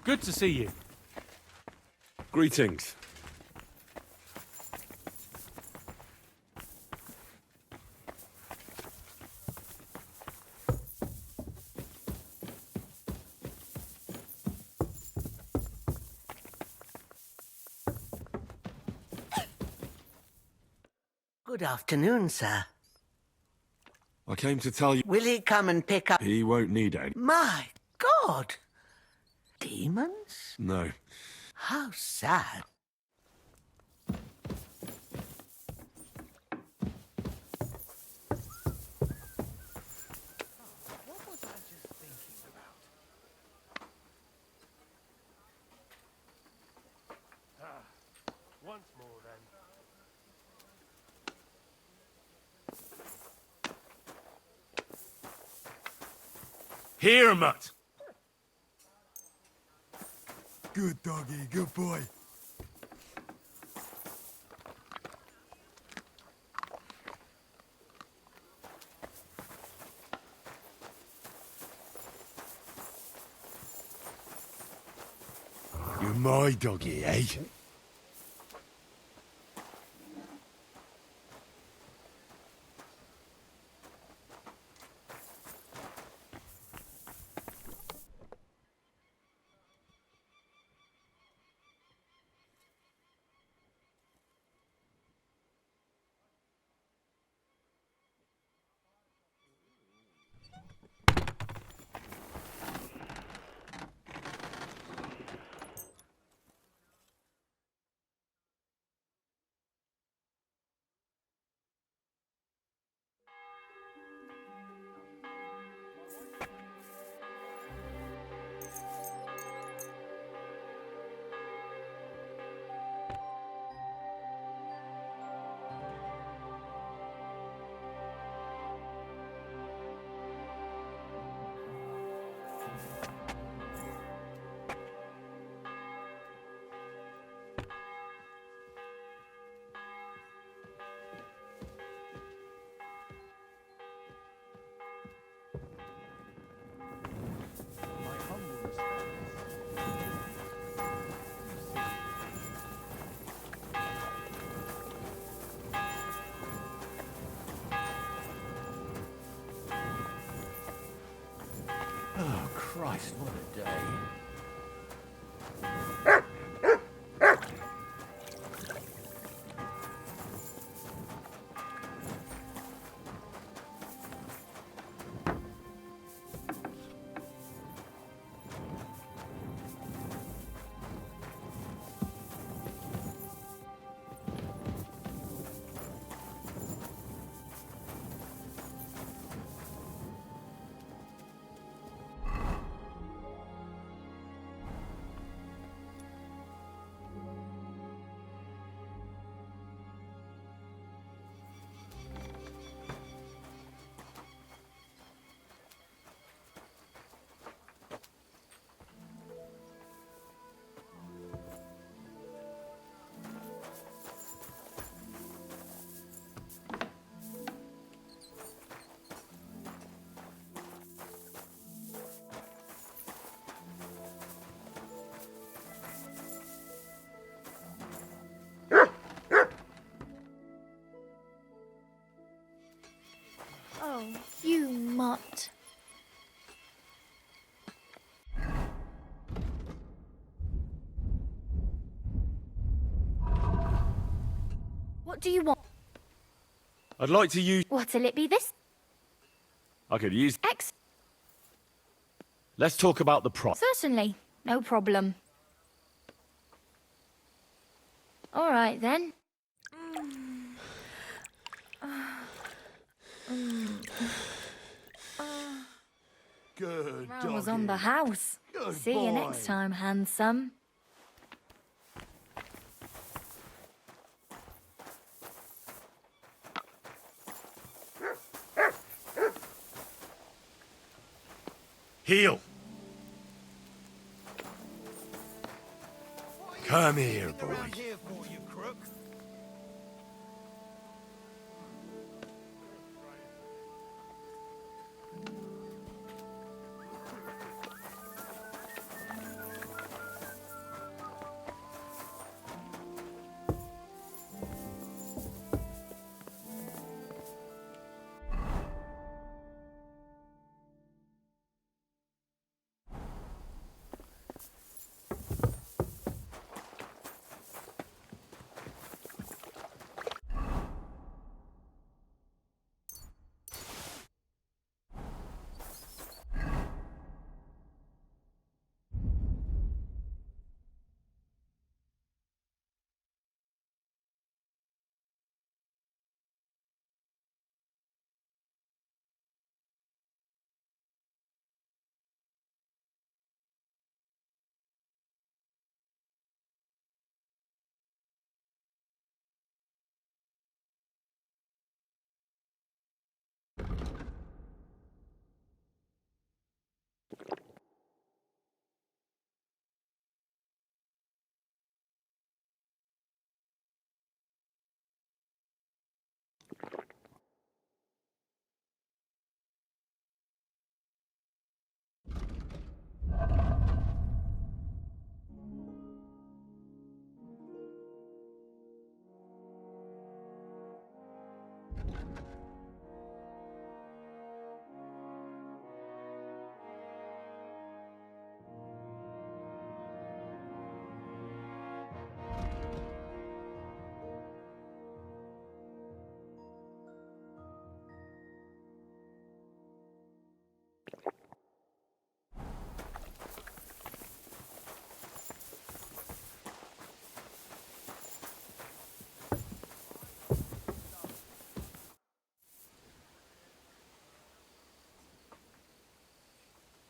Good to see you. Greetings. Good afternoon, sir. I came to tell you... Will he come and pick up... He won't need any. My God! Demons? No. How sad. What was I just thinking about? Once more then. Here, mutt! Good doggy, good boy. You're my doggy, eh? Oh, Christ, what a day. Oh, you mutt. What do you want? I'd like to use... What'll it be this? I could use... X. Let's talk about the price. Certainly. No problem. All right, then. Good I was on the house. Good See you next boy. time, handsome. Heel. Come here, boy. Around here for you, crook.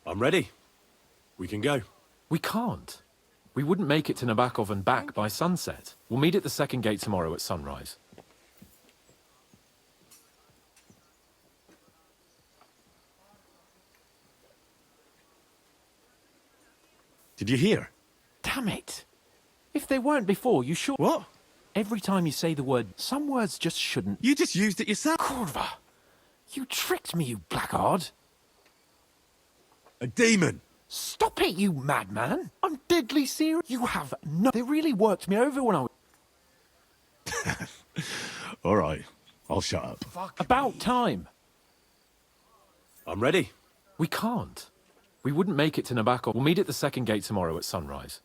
I'm ready. We can go. We can't. We wouldn't make it to Nabokov and back by sunset. We'll meet at the second gate tomorrow at sunrise. Did you hear? Damn it! If they weren't before, you sure... What? Every time you say the word, some words just shouldn't... You just used it yourself. Kurva! You tricked me, you blackguard! A demon! Stop it, you madman! I'm deadly serious. You have no... They really worked me over when I was... All right, I'll shut up. About time! I'm ready. We can't. We wouldn't make it to Nabokov. We'll meet at the second gate tomorrow at sunrise.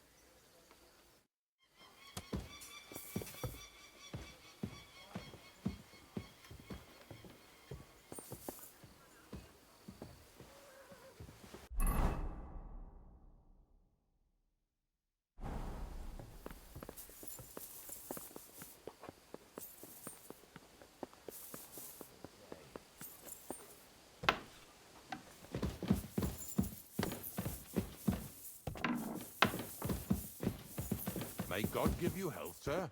May God give you health, sir.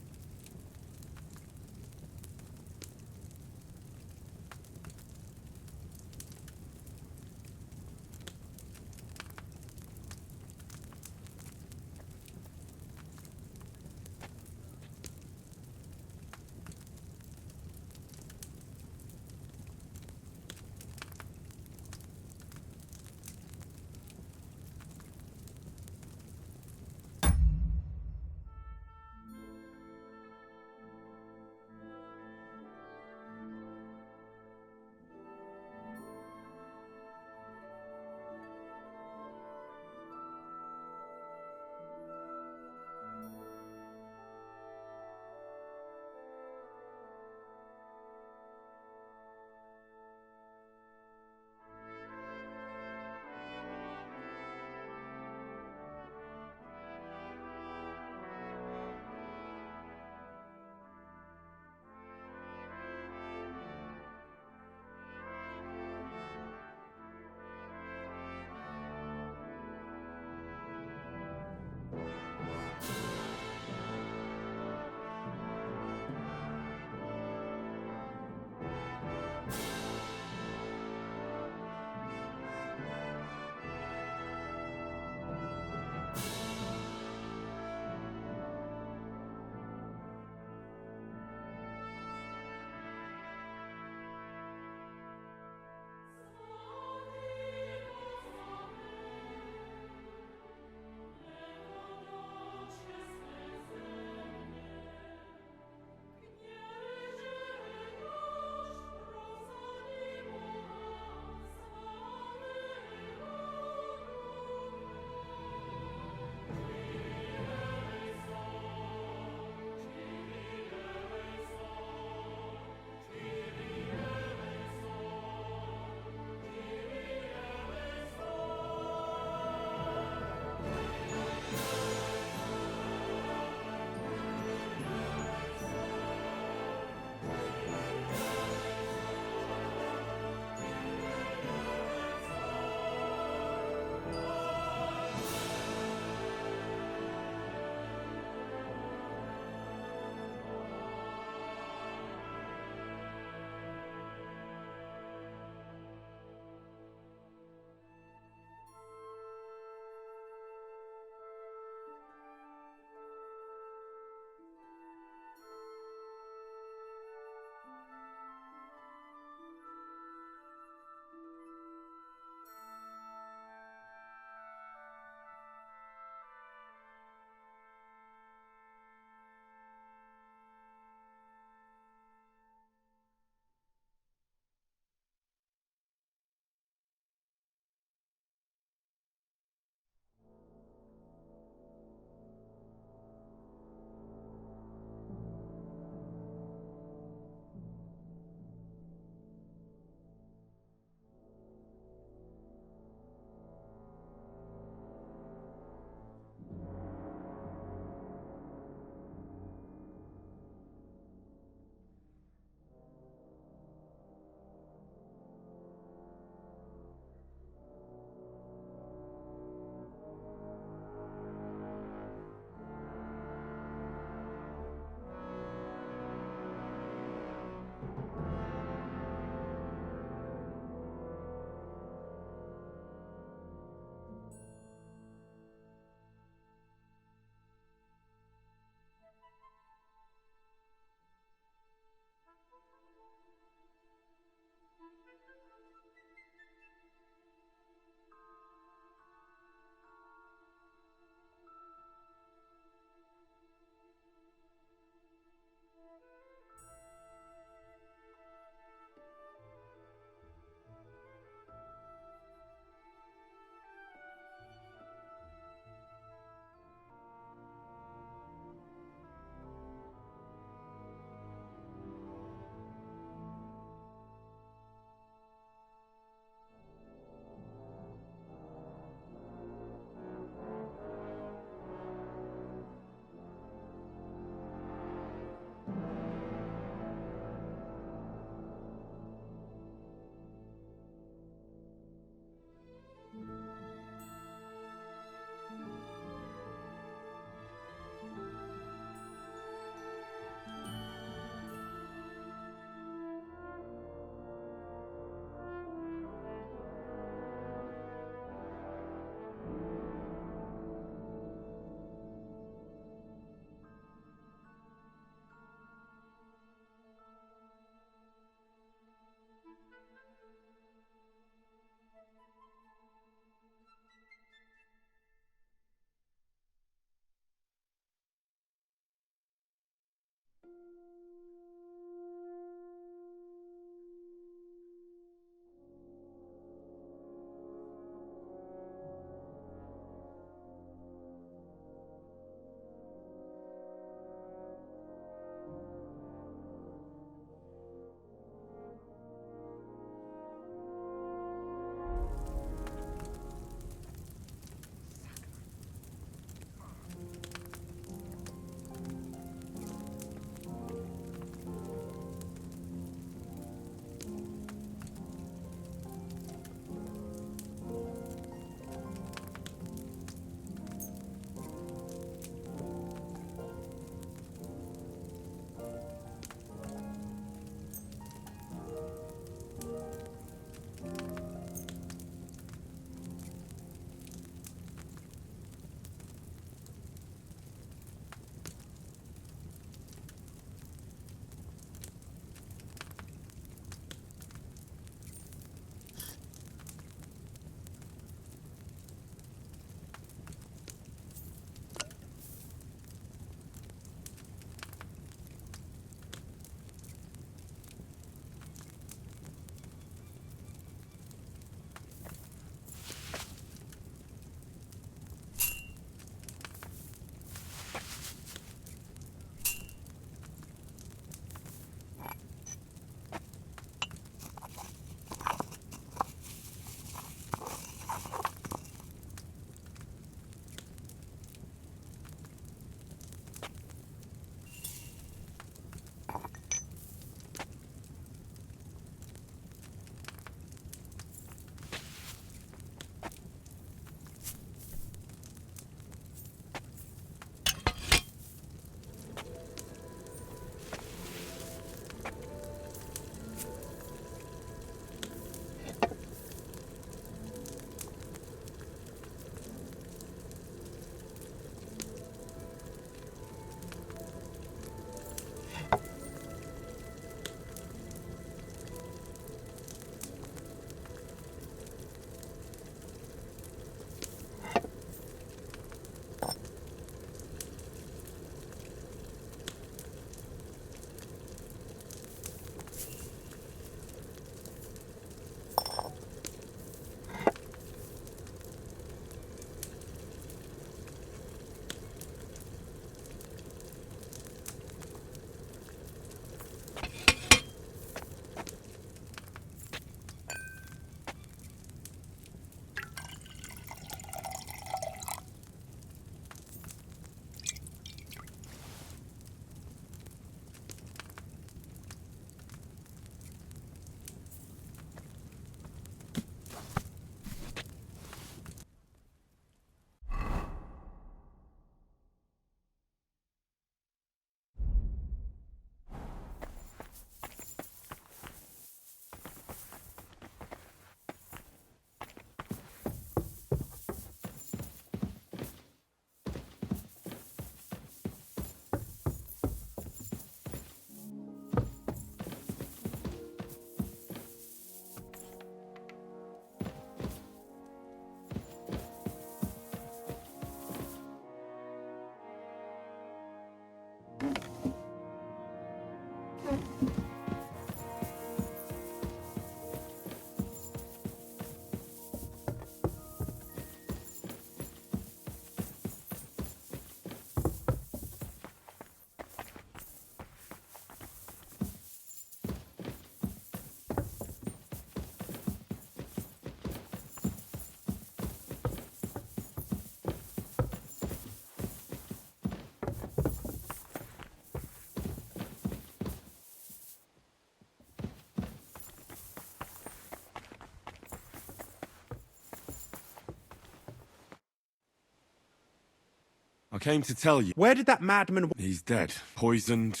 I came to tell you. Where did that madman... He's dead. Poisoned.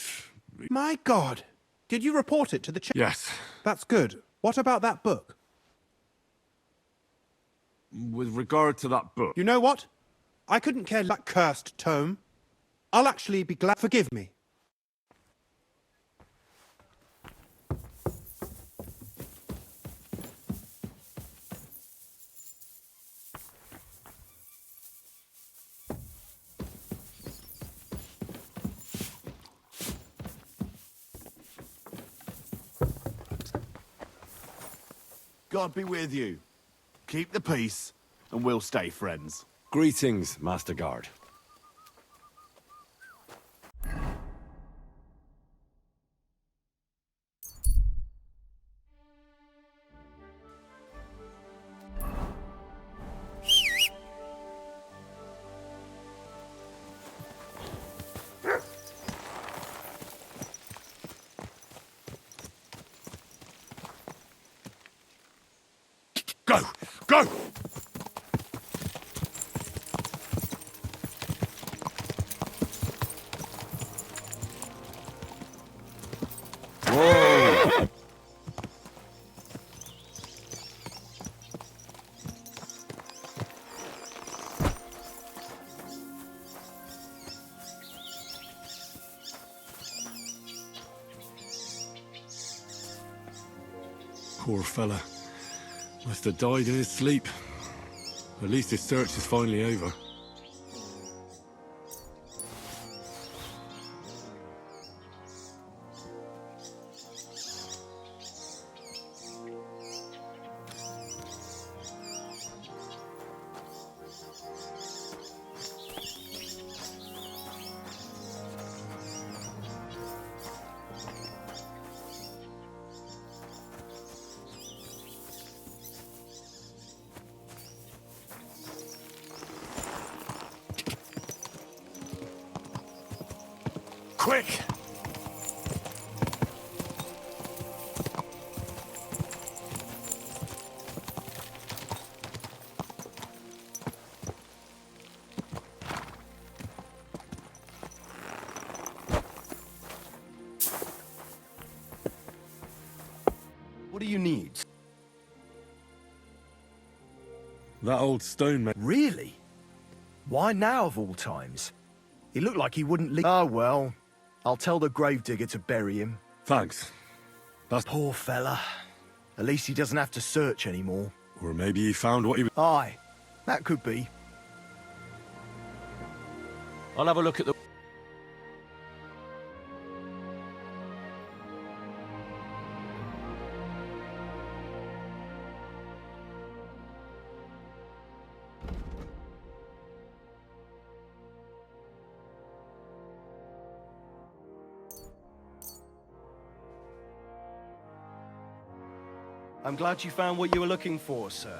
My God. Did you report it to the... Yes. That's good. What about that book? With regard to that book... You know what? I couldn't care that cursed tome. I'll actually be glad... Forgive me. God be with you. Keep the peace, and we'll stay friends. Greetings, Master Guard. Go! Go! Whoa! Poor fella. Must have died in his sleep. At least his search is finally over. Quick! What do you need? That old stone man. Really? Why now of all times? He looked like he wouldn't leave. Oh, well. I'll tell the gravedigger to bury him. Thanks. That's... Poor fella. At least he doesn't have to search anymore. Or maybe he found what he was... Aye, that could be. I'll have a look at the... I'm glad you found what you were looking for, sir.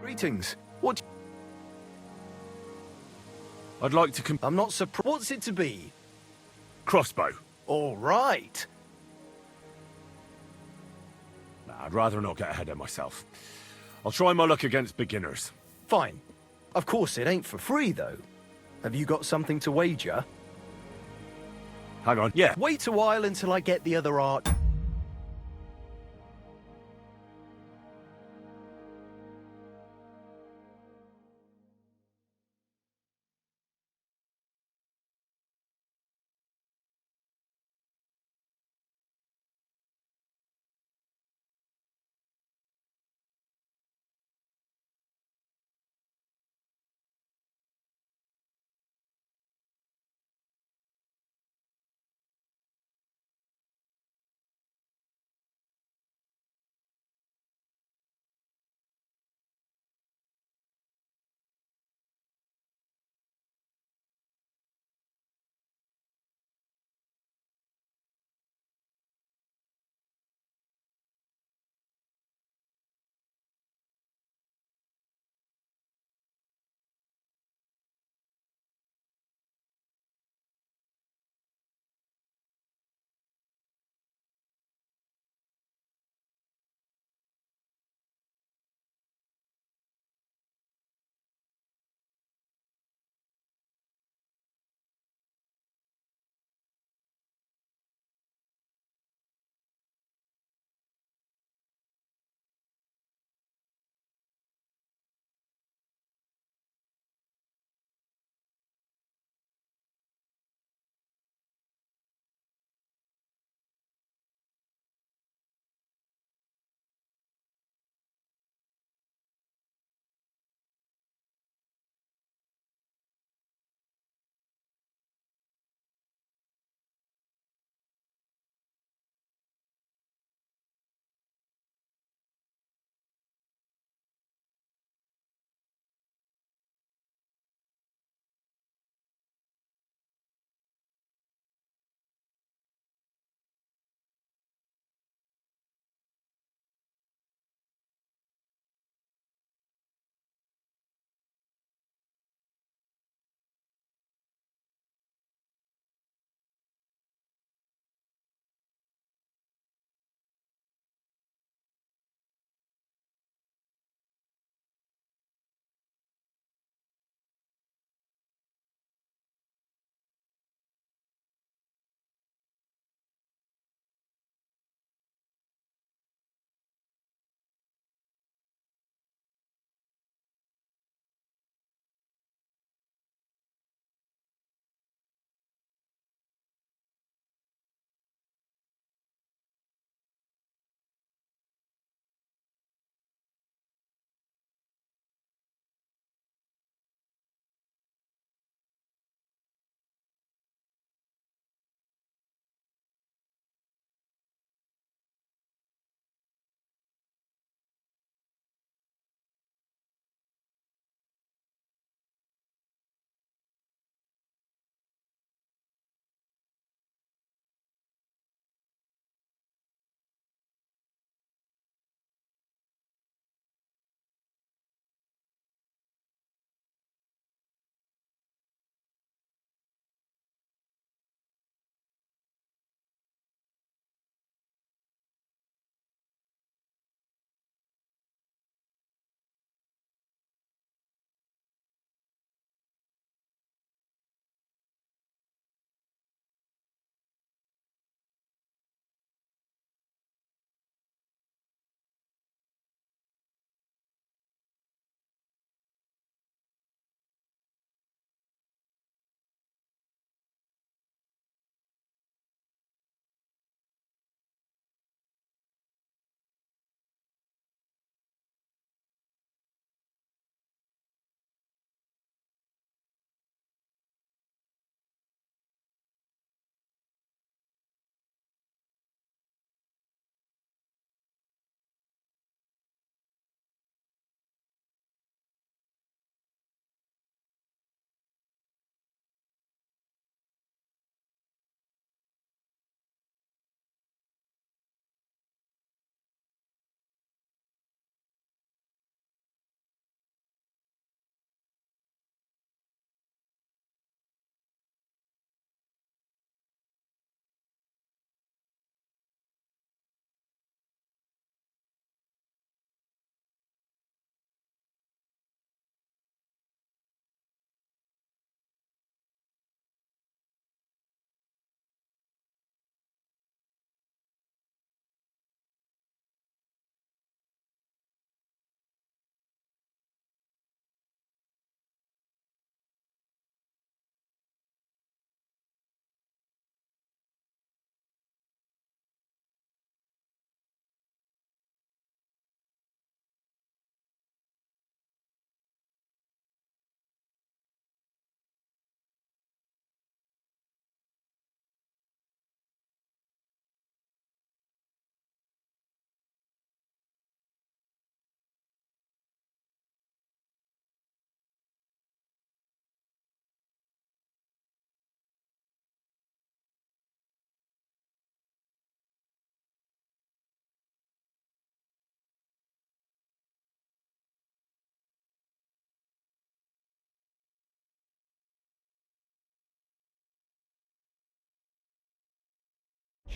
Greetings. What? I'd like to I'm not surprised. What's it to be? crossbow. All right. Nah, I'd rather not get ahead of myself. I'll try my luck against beginners. Fine. Of course, it ain't for free, though. Have you got something to wager? Hang on, yeah. Wait a while until I get the other art.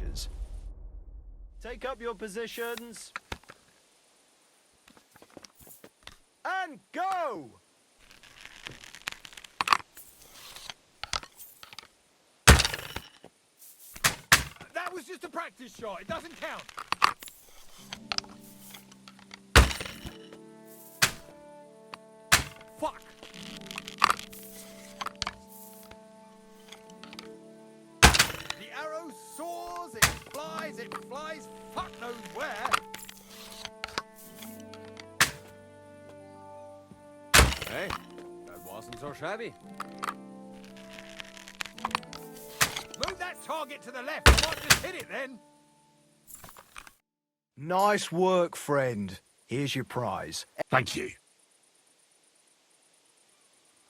archers. Take up your positions. And go! That was just a practice shot. It doesn't count. Fuck. The arrow soars, it flies, fuck knows where. Hey, that wasn't so shabby. Move that target to the left. I might just hit it then. Nice work, friend. Here's your prize. Thank you.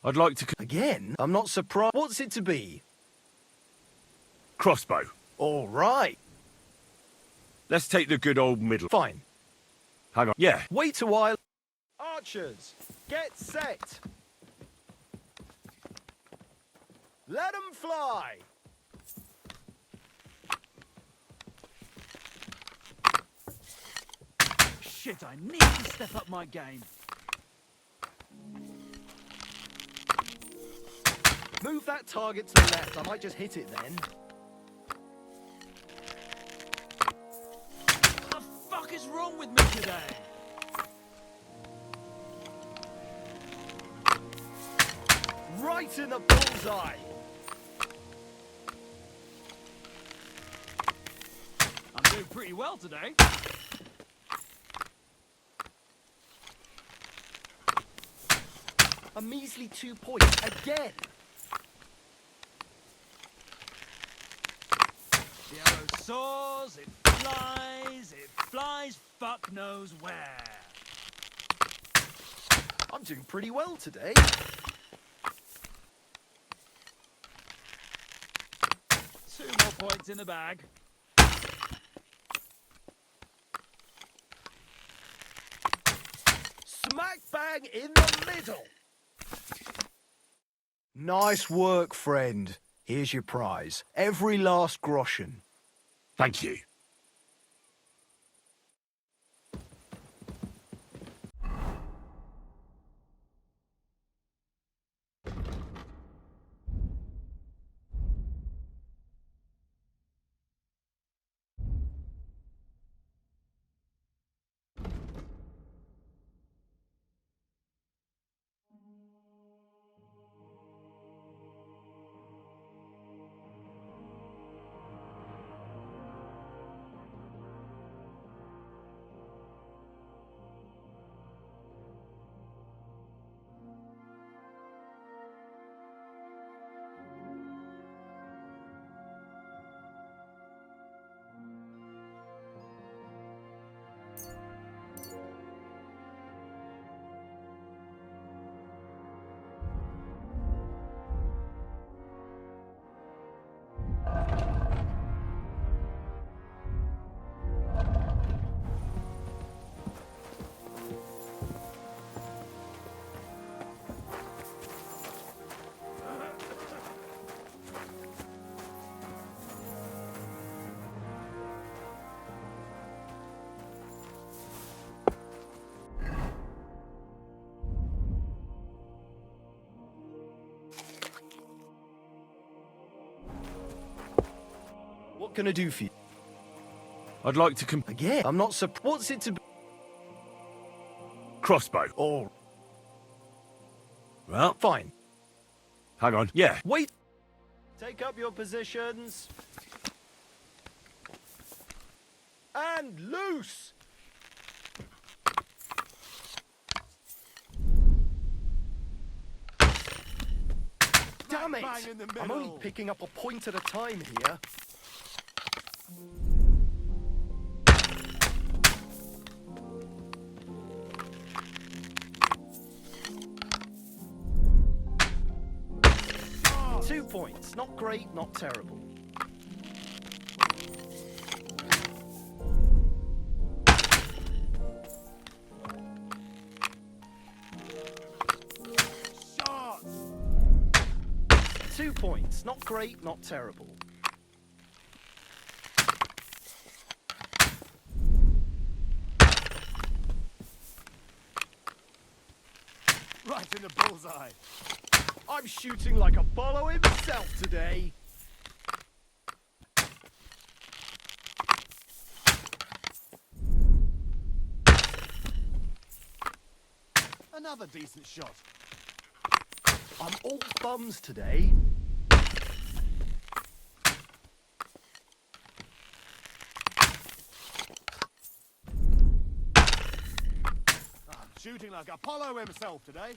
I'd like to... Again? I'm not surprised. What's it to be? Crossbow. All right. Let's take the good old middle. Fine. Hang on. Yeah. Wait a while. Archers, get set. Let 'em fly. Shit, I need to step up my game. Move that target to the left. I might just hit it then. What the fuck is wrong with me today? Right in the bullseye. I'm doing pretty well today. A measly 2 points again. The arrow soars, it flies, fuck knows where. I'm doing pretty well today. Two more points in the bag. Smack bang in the middle. Nice work, friend. Here's your prize. Every last groschen. Thank you. What can I do for you? I'd like to Again, I'm not surprised. What's it to be? Crossbow. Oh. Well, fine. Hang on. Yeah. Wait. Take up your positions. And loose. Damn it! I'm only picking up a point at a time here. Oh, 2 points. Not great, not terrible. Shots! 2 points. Not great, not terrible. Right in the bullseye. I'm shooting like Apollo himself today. Another decent shot. I'm all thumbs today. I'm shooting like Apollo himself today.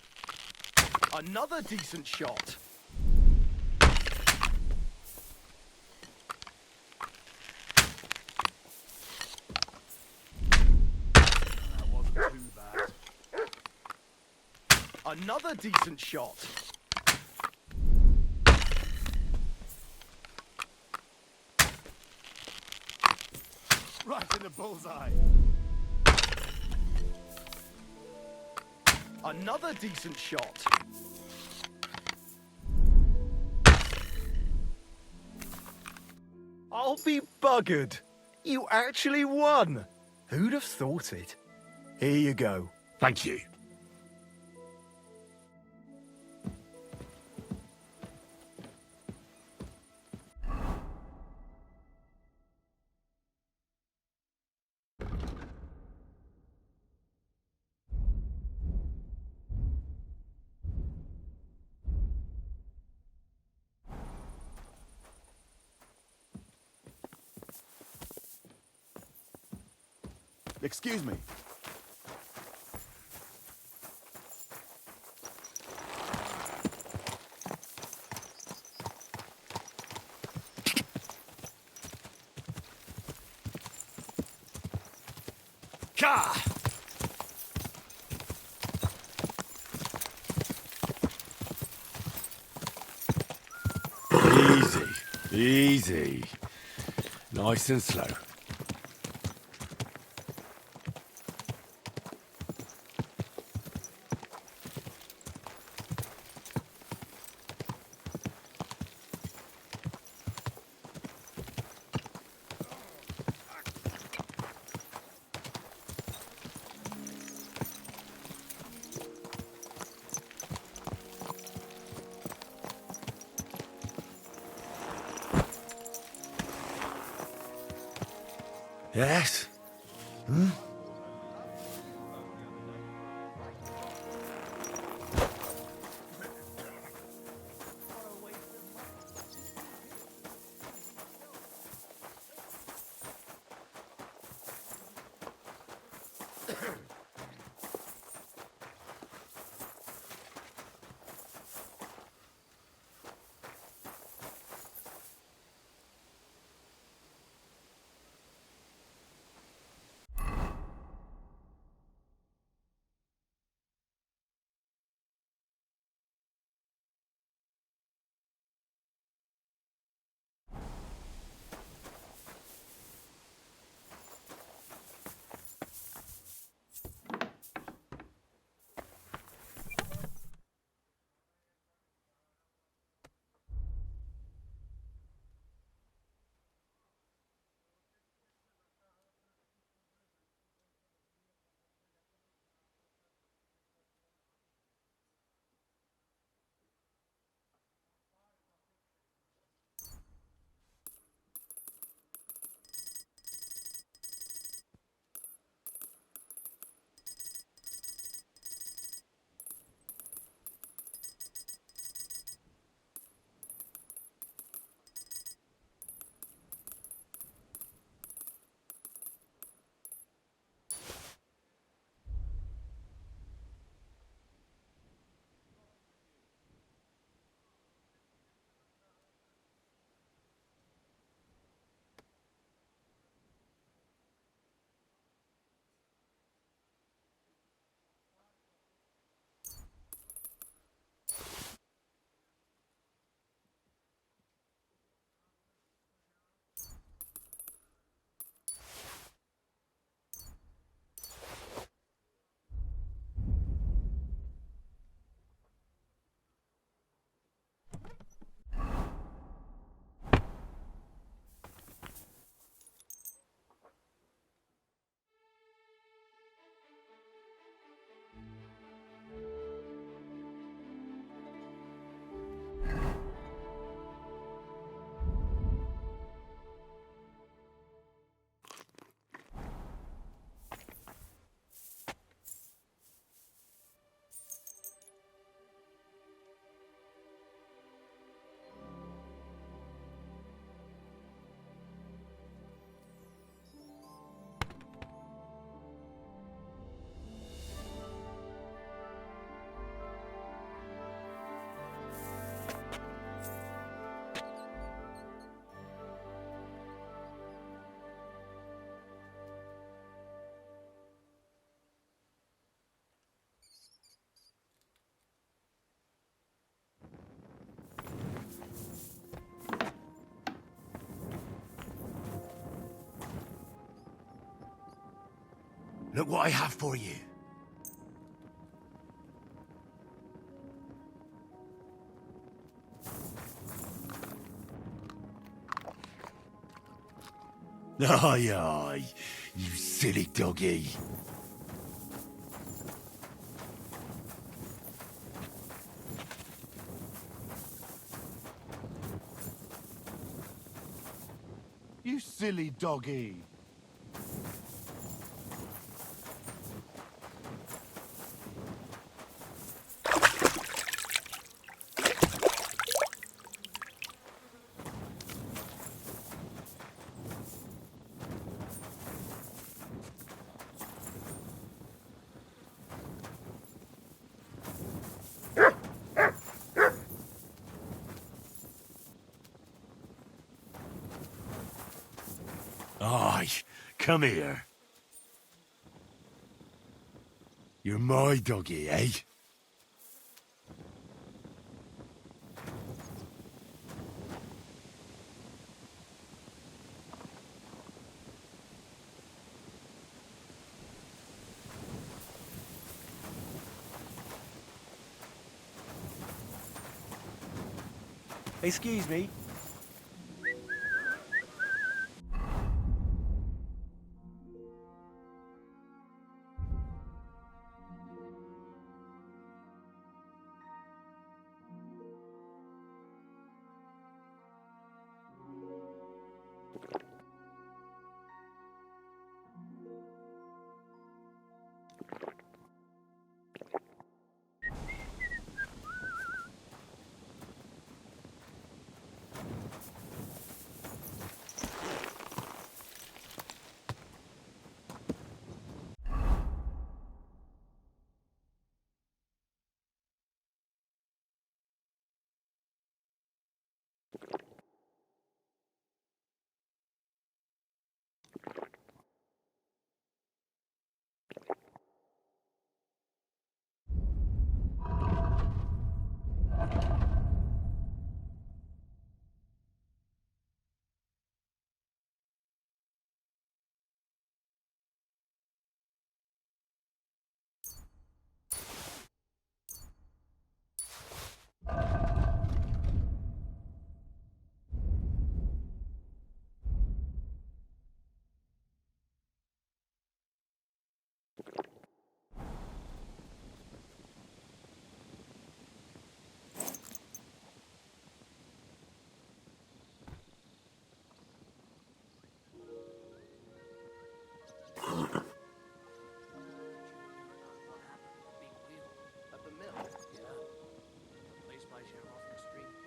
Another decent shot. That wasn't too bad. Another decent shot. Right in the bullseye. Another decent shot. I'll be buggered. You actually won. Who'd have thought it? Here you go. Thank you. Excuse me. Ka! Easy, easy. Nice and slow. Yes? Hmm? Look what I have for you. Aye, aye, you silly doggy. You silly doggy. Aye, come here. You're my doggy, eh? Excuse me.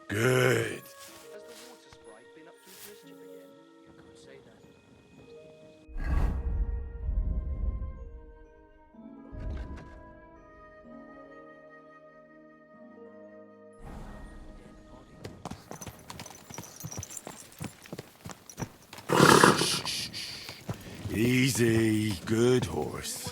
Good. Has the water sprite been up to his mischief again? You could say that. Easy, good horse.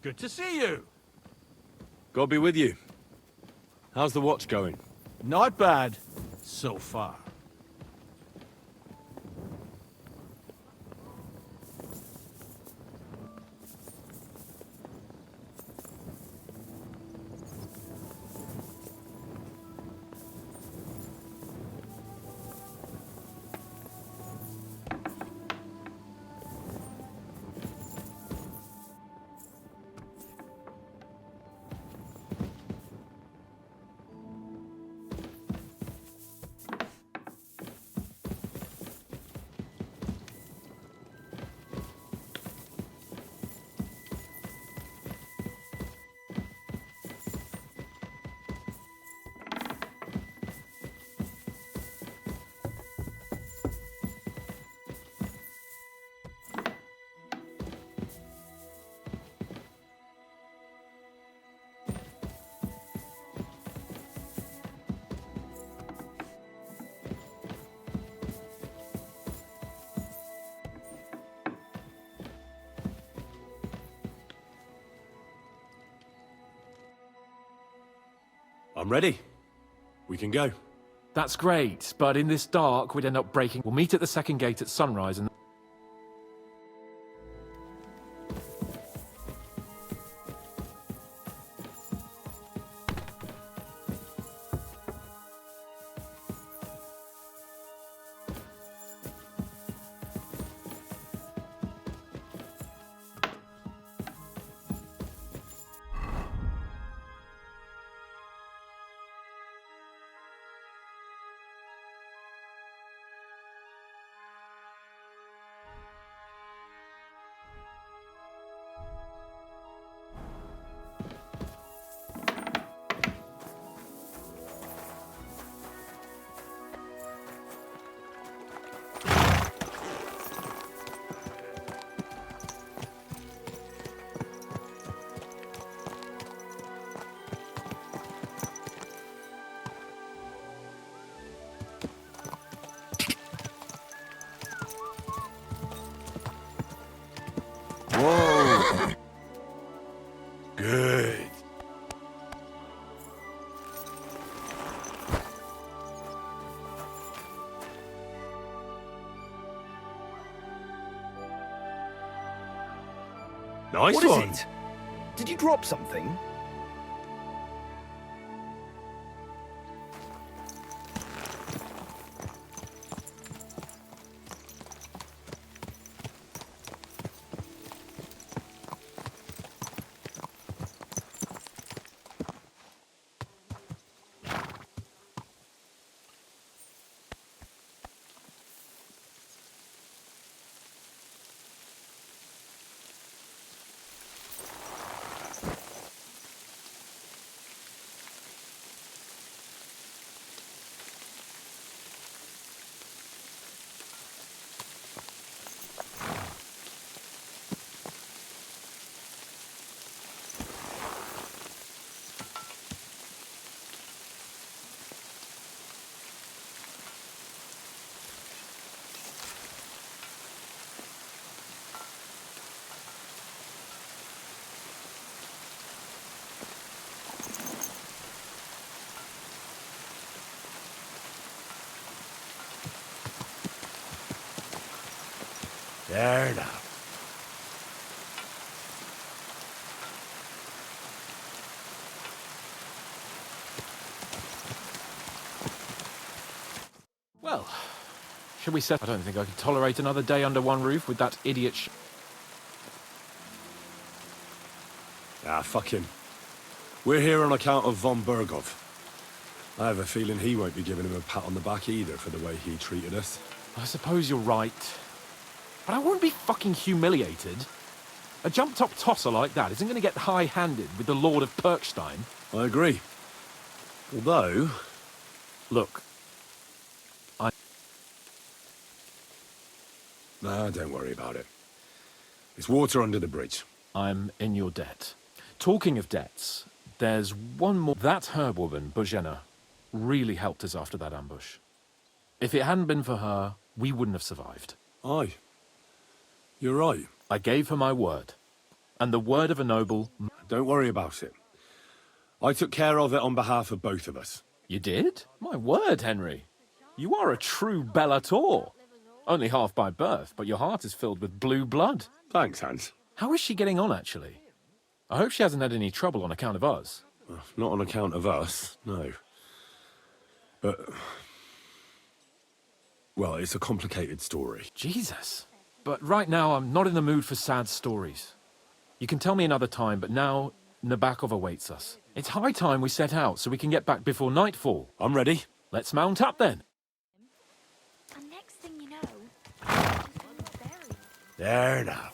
Good to see you. God be with you. How's the watch going? Not bad, so far. I'm ready. We can go. That's great, but in this dark, we'd end up breaking. We'll meet at the second gate at sunrise and... Whoa! Good. Nice What one. is it? Did you drop something? There now. Well, should we set... I don't think I could tolerate another day under one roof with that idiot Ah, fuck him. We're here on account of von Bergov. I have a feeling he won't be giving him a pat on the back either for the way he treated us. I suppose you're right. But I won't be fucking humiliated. A jump-top tosser like that isn't going to get high-handed with the Lord of Perkstein. I agree. Although... Look, Nah, don't worry about it. It's water under the bridge. I'm in your debt. Talking of debts, there's one more. That herb woman, Bozhena, really helped us after that ambush. If it hadn't been for her, we wouldn't have survived. Aye. You're right. I gave her my word. And the word of a noble... Don't worry about it. I took care of it on behalf of both of us. You did? My word, Henry. You are a true Bellator. Only half by birth, but your heart is filled with blue blood. Thanks, Hans. How is she getting on, actually? I hope she hasn't had any trouble on account of us. Not on account of us, no. But... well, it's a complicated story. Jesus. But right now, I'm not in the mood for sad stories. You can tell me another time, but now Nabokov awaits us. It's high time we set out so we can get back before nightfall. I'm ready. Let's mount up then. And next thing you know, he's buried. There now.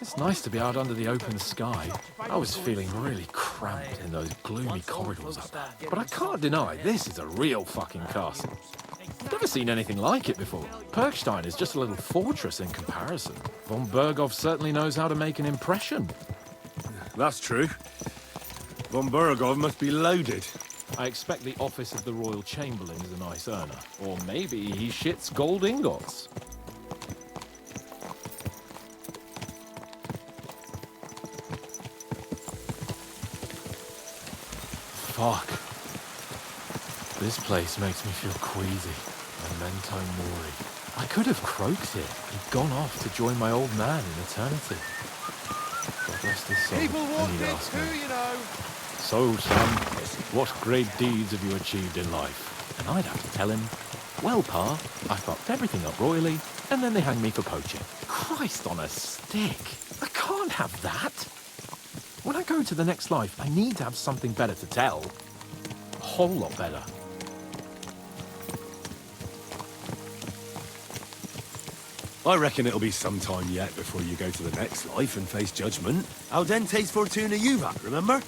It's nice to be out under the open sky. I was feeling really cramped in those gloomy corridors up there. But I can't deny, this is a real fucking castle. I've never seen anything like it before. Perkstein is just a little fortress in comparison. Von Bergov certainly knows how to make an impression. That's true. Von Bergov must be loaded. I expect the office of the Royal Chamberlain is a nice earner. Or maybe he shits gold ingots. Fuck. This place makes me feel queasy. Memento mori. I could have croaked it and gone off to join my old man in eternity. God rest his soul. People walk I need to in ask too, him. you know. So, son, what great deeds have you achieved in life? And I'd have to tell him, well, Pa, I fucked everything up royally, and then they hang me for poaching. Christ on a stick. I can't have that. When I go to the next life, I need to have something better to tell. A whole lot better. I reckon it'll be some time yet before you go to the next life and face judgment. Al dente's fortuna juvat, remember?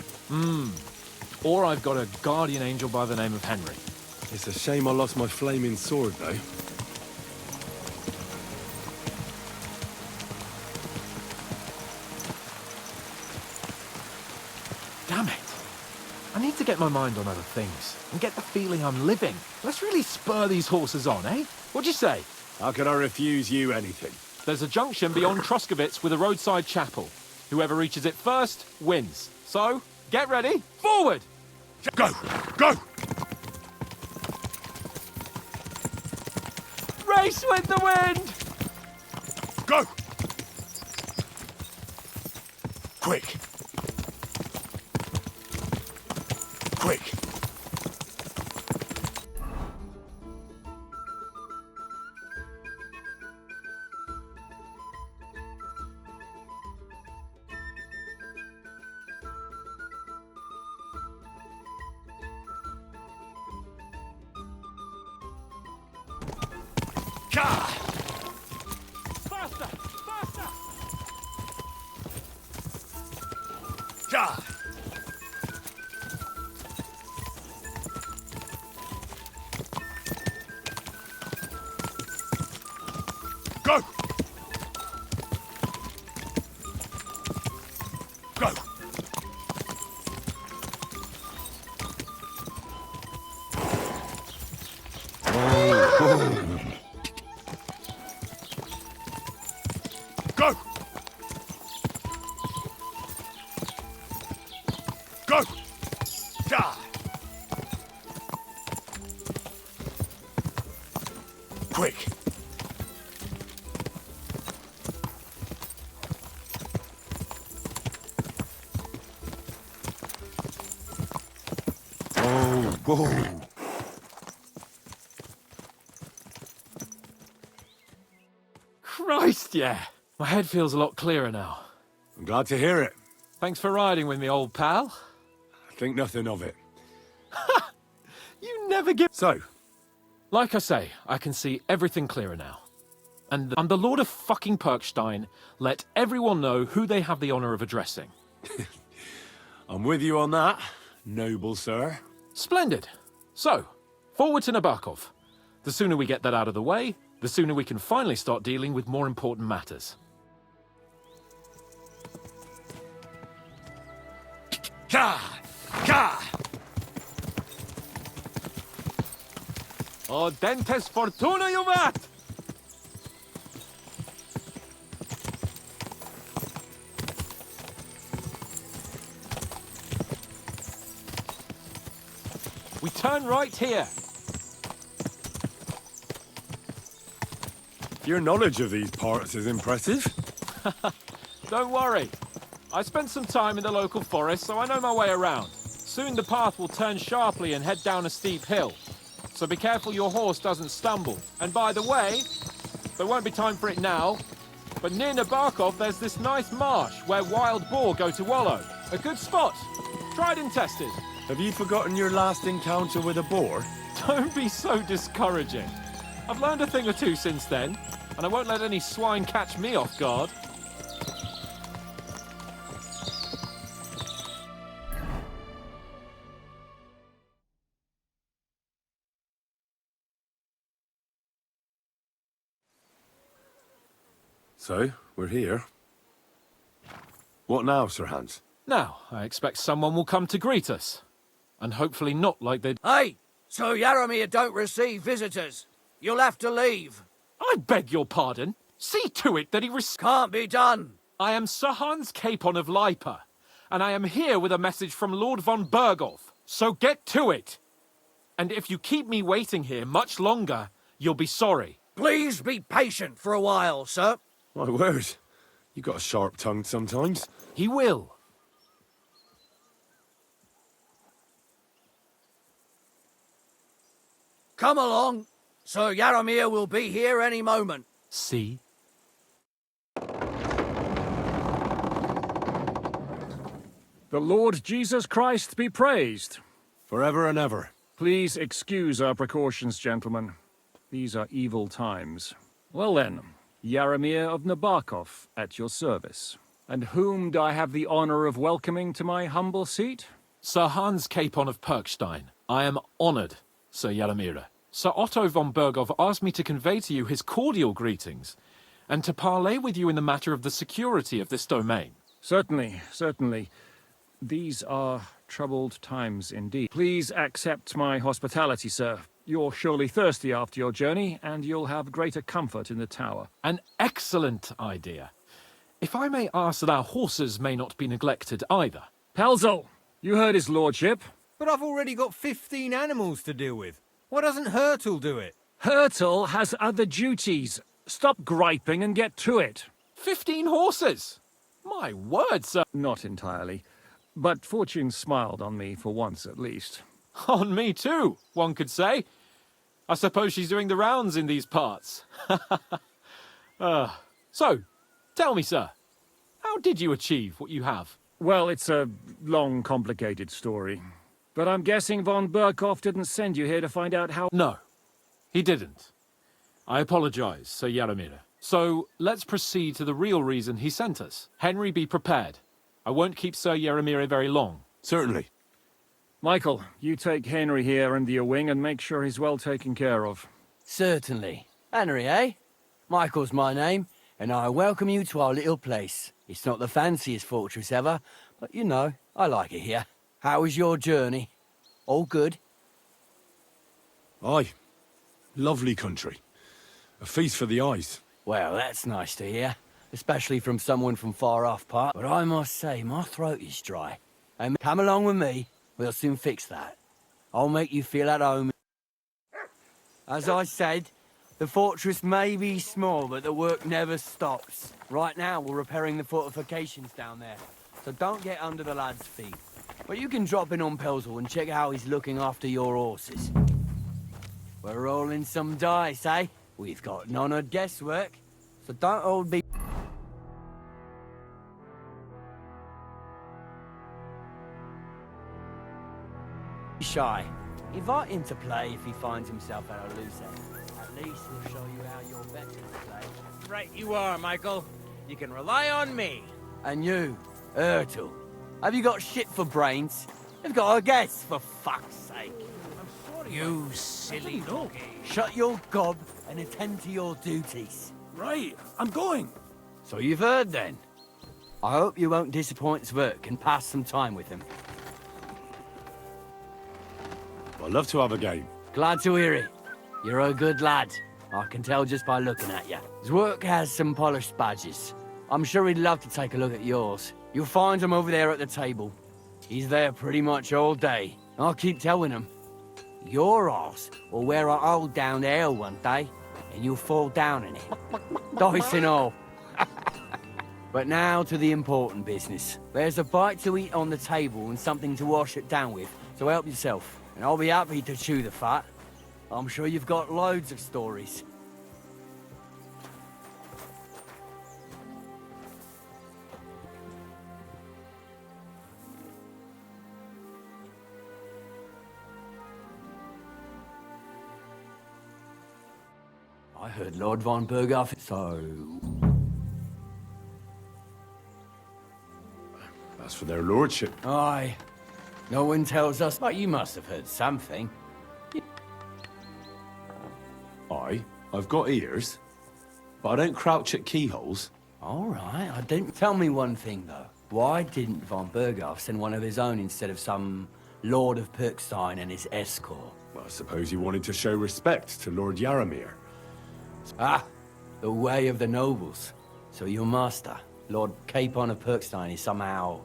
Or I've got a guardian angel by the name of Henry. It's a shame I lost my flaming sword, though. Damn it. I need to get my mind on other things and get the feeling I'm living. Let's really spur these horses on, eh? What'd you say? How could I refuse you anything? There's a junction beyond Truscovitz with a roadside chapel. Whoever reaches it first wins. So, get ready. Forward! Go! Go! Race with the wind! Go! Quick! Quick! Faster! Faster! Ja! Go! Go! Go! Go! Ja! Quick! Whoa! Christ, yeah. My head feels a lot clearer now. I'm glad to hear it. Thanks for riding with me, old pal. Think nothing of it. You never give... So? Like I say, I can see everything clearer now. And I'm the Lord of fucking Perkstein. Let everyone know who they have the honor of addressing. I'm with you on that, noble sir. Splendid. So, forward to Nabokov. The sooner we get that out of the way, the sooner we can finally start dealing with more important matters. Ka! Ka! O dentes fortuna juvat! We turn right here. Your knowledge of these parts is impressive. Don't worry. I spent some time in the local forest, so I know my way around. Soon the path will turn sharply and head down a steep hill. So be careful your horse doesn't stumble. And by the way, there won't be time for it now, but near Nabokov there's this nice marsh where wild boar go to wallow. A good spot. Tried and tested. Have you forgotten your last encounter with a boar? Don't be so discouraging. I've learned a thing or two since then, and I won't let any swine catch me off guard. So, we're here. What now, Sir Hans? Now, I expect someone will come to greet us. And hopefully not like they... Hey! So Yaramir don't receive visitors. You'll have to leave. I beg your pardon. See to it that he Can't be done. I am Sir Hans Capon of Lipa, and I am here with a message from Lord von Berghoff. So get to it. And if you keep me waiting here much longer, you'll be sorry. Please be patient for a while, sir. My word. You got a sharp tongue sometimes. He will. Come along. Sir Yaramir will be here any moment. See? The Lord Jesus Christ be praised. Forever and ever. Please excuse our precautions, gentlemen. These are evil times. Well then, Yaramir of Nabokov at your service. And whom do I have the honor of welcoming to my humble seat? Sir Hans Capon of Perkstein. I am honoured, Sir Yaramir. Sir Otto von Berghoff asked me to convey to you his cordial greetings, and to parley with you in the matter of the security of this domain. Certainly, certainly. These are troubled times indeed. Please accept my hospitality, sir. You're surely thirsty after your journey, and you'll have greater comfort in the tower. An excellent idea. If I may ask that our horses may not be neglected either. Pelzel, you heard his lordship. But I've already got 15 animals to deal with. Why doesn't Hurtle do it? Hurtle has other duties. Stop griping and get to it. 15 horses? My word, sir. Not entirely. But fortune smiled on me for once at least. On me too, one could say. I suppose she's doing the rounds in these parts. So, tell me, sir, how did you achieve what you have? Well, it's a long, complicated story. But I'm guessing von Berghoff didn't send you here to find out how— No, he didn't. I apologize, Sir Yaramir. So, let's proceed to the real reason he sent us. Henry, be prepared. I won't keep Sir Yaramir very long. Certainly. Michael, you take Henry here under your wing and make sure he's well taken care of. Certainly. Henry, eh? Michael's my name, and I welcome you to our little place. It's not the fanciest fortress ever, but you know, I like it here. How was your journey? All good? Aye. Lovely country. A feast for the eyes. Well, that's nice to hear, especially from someone from far off part. But I must say, my throat is dry. And come along with me, we'll soon fix that. I'll make you feel at home. As I said, the fortress may be small, but the work never stops. Right now, we're repairing the fortifications down there, so don't get under the lad's feet. But you can drop in on Pelzel and check how he's looking after your horses. We're rolling some dice, eh? We've got none of guesswork, so don't all be shy. Invite him to play if he finds himself at a loose end. At least he'll show you how you're better to play. Right you are, Michael. You can rely on me. And you, Ertul, have you got shit for brains? You've got a guess, for fuck's sake. You silly doggy. Shut your gob and attend to your duties. Right, I'm going. So you've heard then. I hope you won't disappoint Svert and pass some time with him. I'd love to have a game. Glad to hear it. You're a good lad. I can tell just by looking at you. Zwerk has some polished badges. I'm sure he'd love to take a look at yours. You'll find him over there at the table. He's there pretty much all day. I'll keep telling him. Your arse will wear a hole down there one day, and you'll fall down in it. Dice and all. But now to the important business. There's a bite to eat on the table and something to wash it down with, so help yourself. And I'll be happy to chew the fat. I'm sure you've got loads of stories. I heard Lord von Berghoff, so... That's for their lordship. Aye. No one tells us, but you must have heard something. Aye, I've got ears, but I don't crouch at keyholes. All right, I didn't. Tell me one thing, though. Why didn't von Berghoff send one of his own instead of some Lord of Perkstein and his escort. Well, I suppose you wanted to show respect to Lord Yaramir. Ah, the way of the nobles. So your master, Lord Capon of Perkstein, is somehow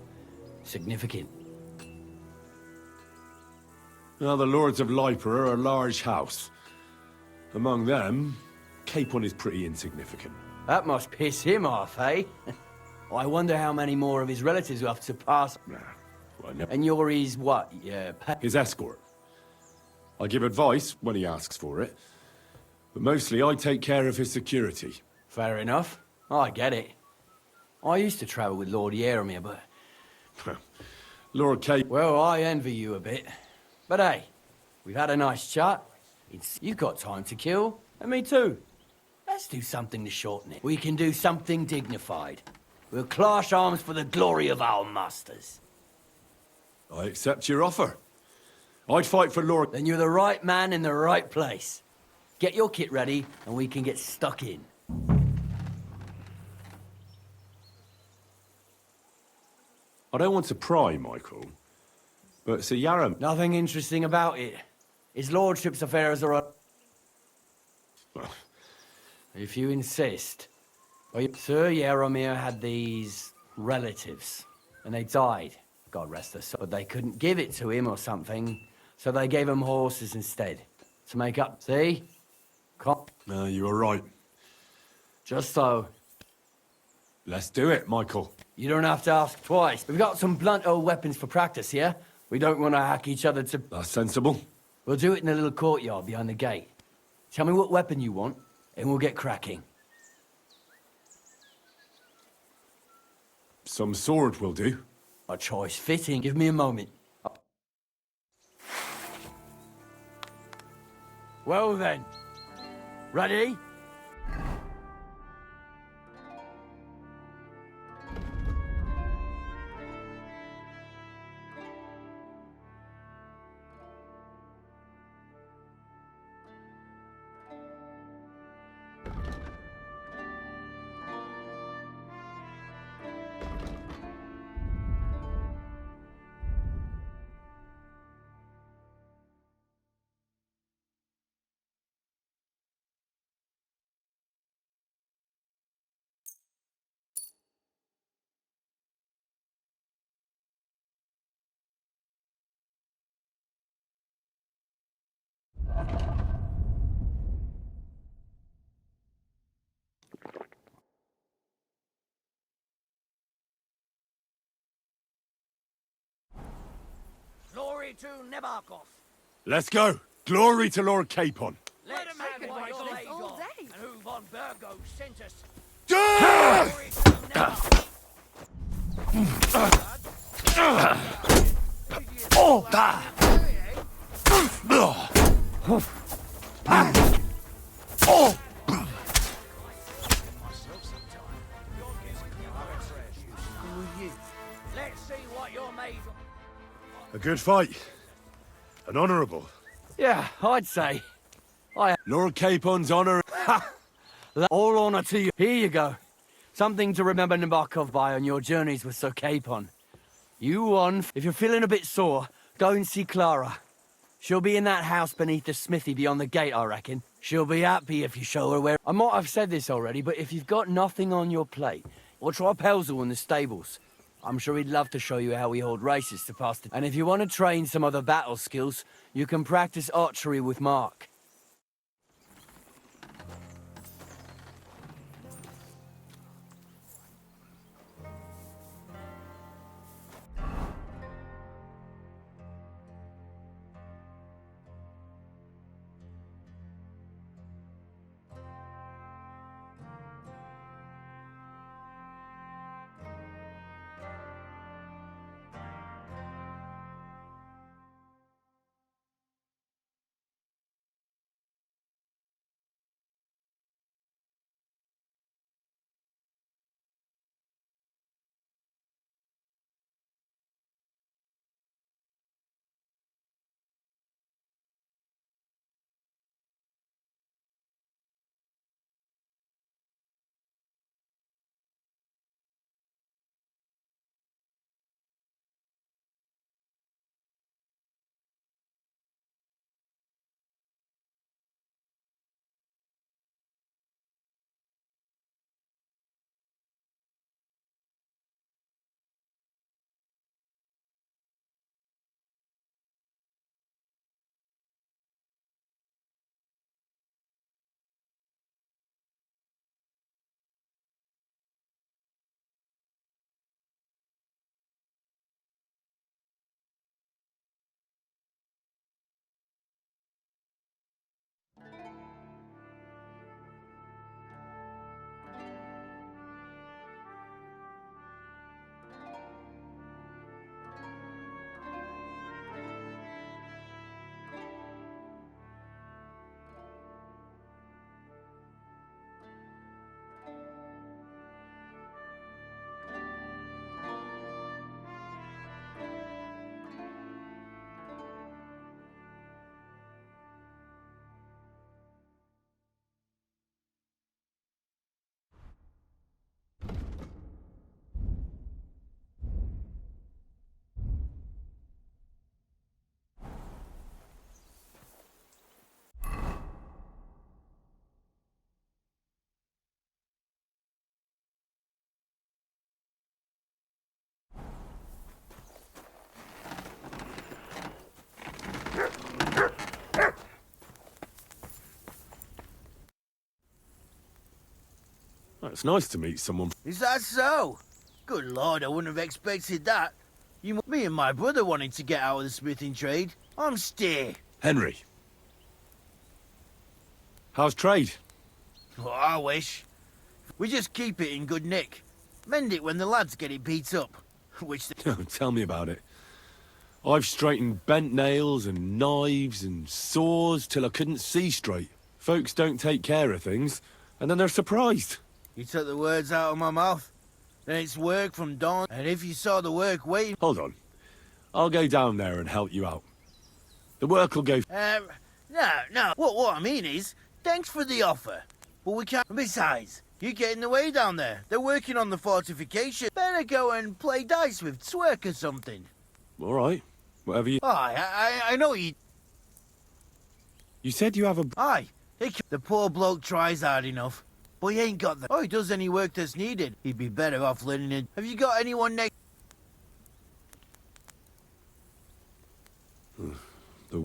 significant. Now, the Lords of Liper are a large house. Among them, Capon is pretty insignificant. That must piss him off, eh? I wonder how many more of his relatives will have to pass. Nah, well, no. And you're his what? Yeah, his escort. I give advice when he asks for it, but mostly I take care of his security. Fair enough. I get it. I used to travel with Lord Yaramir, but... Lord Capon... Well, I envy you a bit. But hey, we've had a nice chat. You've got time to kill, and me too. Let's do something to shorten it. We can do something dignified. We'll clash arms for the glory of our masters. I accept your offer. I'd fight for Lord... Then you're the right man in the right place. Get your kit ready, and we can get stuck in. I don't want to pry, Michael, but Sir Yaram... Nothing interesting about it. His lordship's affairs are... If you insist. Well, Sir Yaramir had these relatives, and they died, God rest their soul. But they couldn't give it to him or something, so they gave him horses instead. To make up, see? No, you were right. Just so. Let's do it, Michael. You don't have to ask twice. We've got some blunt old weapons for practice here. We don't want to hack each other to... That's sensible. We'll do it in a little courtyard behind the gate. Tell me what weapon you want, and we'll get cracking. Some sword will do. A choice fitting. Give me a moment. Well then. Ready? Glory to Nebakov. Let's go. Glory to Lord Capon. Let's have what you're made of, and who von Burgo sent us. Let's see what you're made of. A good fight. An honourable. Yeah, I'd say. Lord Capon's honour... All honour to you. Here you go. Something to remember Nabokov by on your journeys with Sir Capon. You won. If you're feeling a bit sore, go and see Clara. She'll be in that house beneath the smithy beyond the gate, I reckon. She'll be happy if you show her where... I might have said this already, but if you've got nothing on your plate, or try Pelzel in the stables. I'm sure he'd love to show you how we hold races to pass the... And if you want to train some other battle skills, you can practice archery with Mark. It's nice to meet someone. Is that so? Good lord, I wouldn't have expected that. Me and my brother wanted to get out of the smithing trade. I'm steer. Henry. How's trade? Well, I wish. We just keep it in good nick. Mend it when the lads get it beat up. Which Tell me about it. I've straightened bent nails and knives and saws till I couldn't see straight. Folks don't take care of things, and then they're surprised. You took the words out of my mouth. Then it's work from dawn, and if you saw the work waiting... Hold on. I'll go down there and help you out. The work will go... No. What I mean is, thanks for the offer. But we can't... Besides, you get in the way down there. They're working on the fortification. Better go and play dice with Twerk or something. All right. Whatever you... I know you... You said you have a... Aye. The poor bloke tries hard enough. But he ain't got the... Oh, he does any work that's needed. He'd be better off learning it. Have you got anyone next...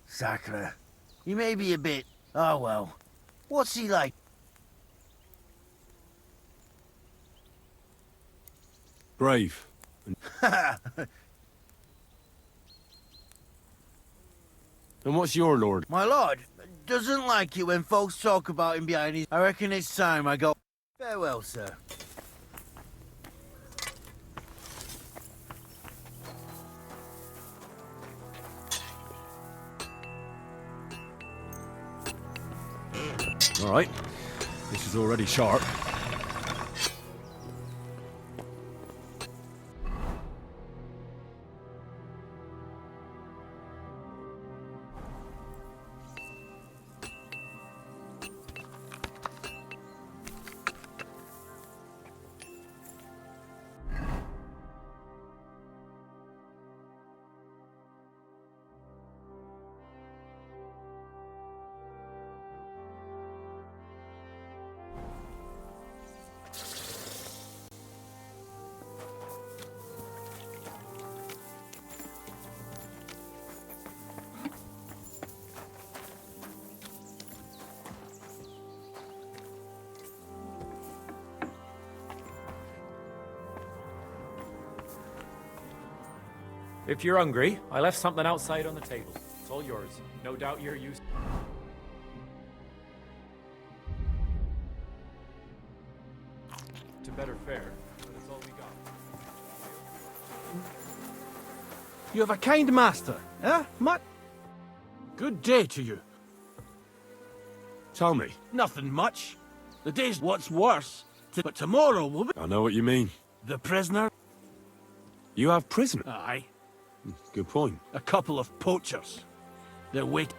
Sacre. He may be a bit... Oh, well. What's he like? Brave. And what's your lord? My lord doesn't like it when folks talk about him behind his... I reckon it's time I go... Farewell, sir. All right. This is already sharp. If you're hungry, I left something outside on the table. It's all yours. No doubt you're used to better fare, but it's all we got. You have a kind master, eh, Mutt? Good day to you. Tell me. Nothing much. The day's what's worse, but tomorrow will be... I know what you mean. The prisoner? You have prisoner? Aye. Good point. A couple of poachers. They're waiting.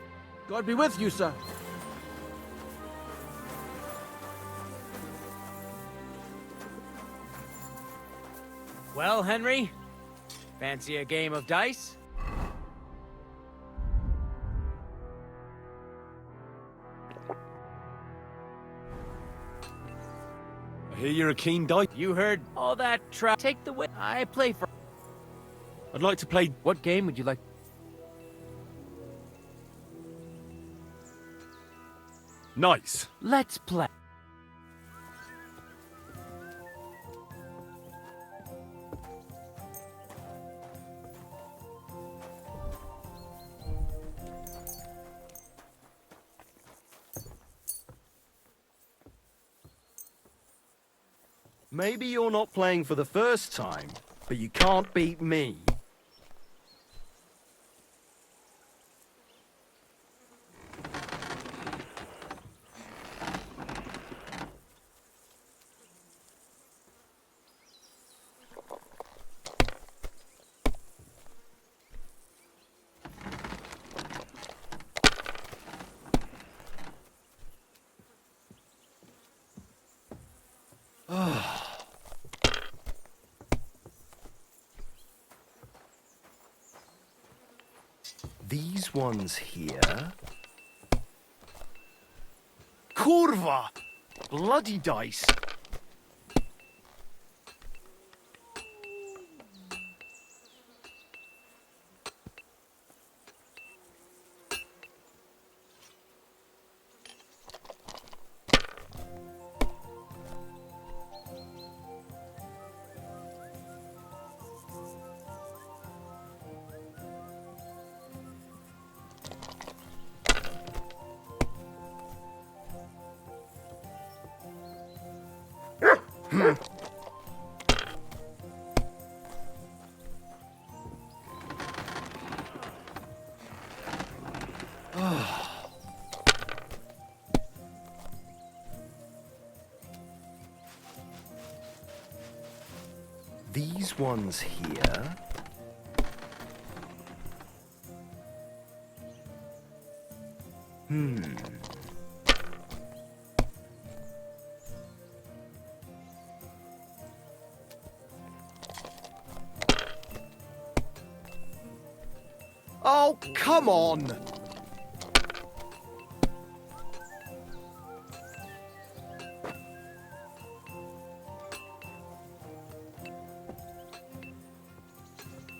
God be with you, sir. Well, Henry, fancy a game of dice? I hear you're a keen dice. You heard all that trap. Take the win. I play for... I'd like to play... What game would you like? Nice. Let's play. Maybe you're not playing for the first time, but you can't beat me. These ones here... Kurva! Bloody dice! these ones here. Oh, come on!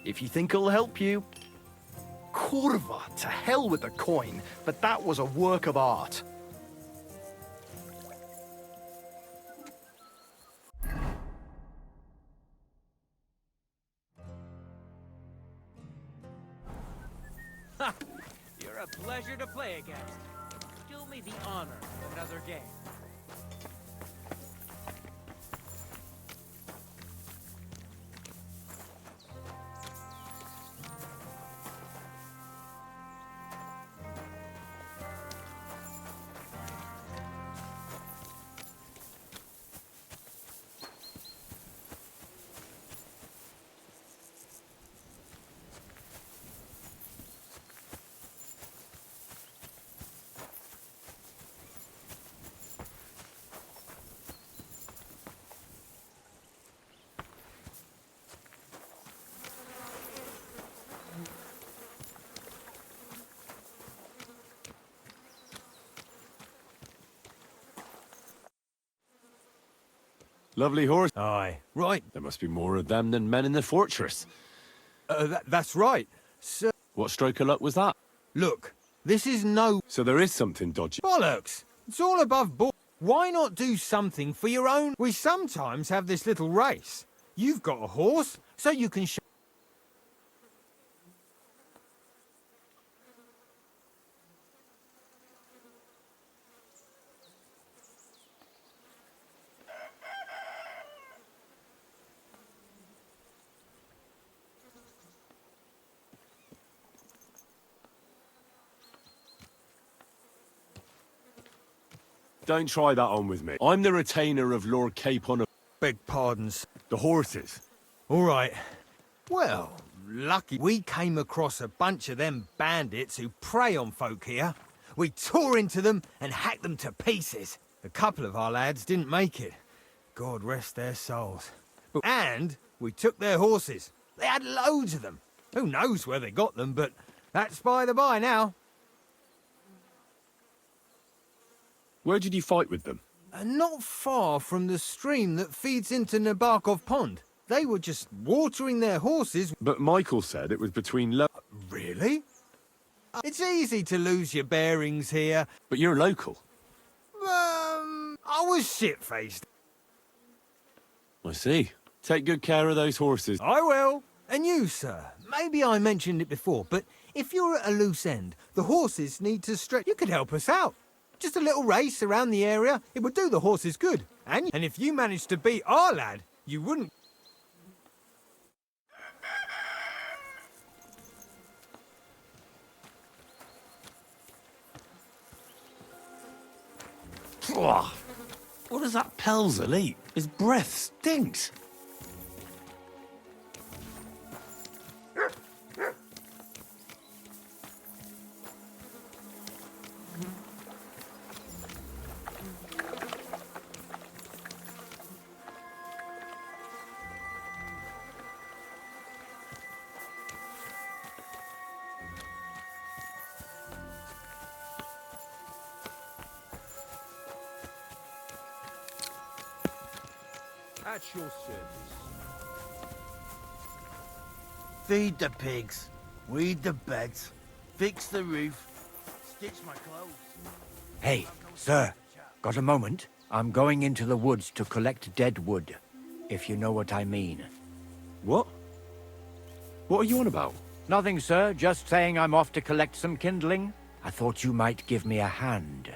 If you think it'll help you. Kurva, to hell with the coin, but that was a work of art. You're a pleasure to play against. Do me the honor of another game. Lovely horse. Aye. Right. There must be more of them than men in the fortress. That's right. Sir. What stroke of luck was that? Look, this is no... So there is something dodgy. Bollocks! It's all above board. Why not do something for your own? We sometimes have this little race. You've got a horse, so you can show... Don't try that on with me. I'm the retainer of Lord Capon of... Beg pardons. The horses. All right. Well, lucky we came across a bunch of them bandits who prey on folk here. We tore into them and hacked them to pieces. A couple of our lads didn't make it. God rest their souls. And we took their horses. They had loads of them. Who knows where they got them, but that's by the by now. Where did you fight with them? Not far from the stream that feeds into Nabokov Pond. They were just watering their horses. But Michael said it was between Really? It's easy to lose your bearings here. But you're local. I was shit-faced. I see. Take good care of those horses. I will. And you, sir. Maybe I mentioned it before, but if you're at a loose end, the horses need to stretch. You could help us out. Just a little race around the area. It would do the horses good. And if you managed to beat our lad, you wouldn't... What does that Pelzel eat? His breath stinks. At your service. Feed the pigs, weed the beds, fix the roof, stitch my clothes. Hey, sir, got a moment? I'm going into the woods to collect dead wood, if you know what I mean. What? What are you on about? Nothing, sir, just saying I'm off to collect some kindling. I thought you might give me a hand.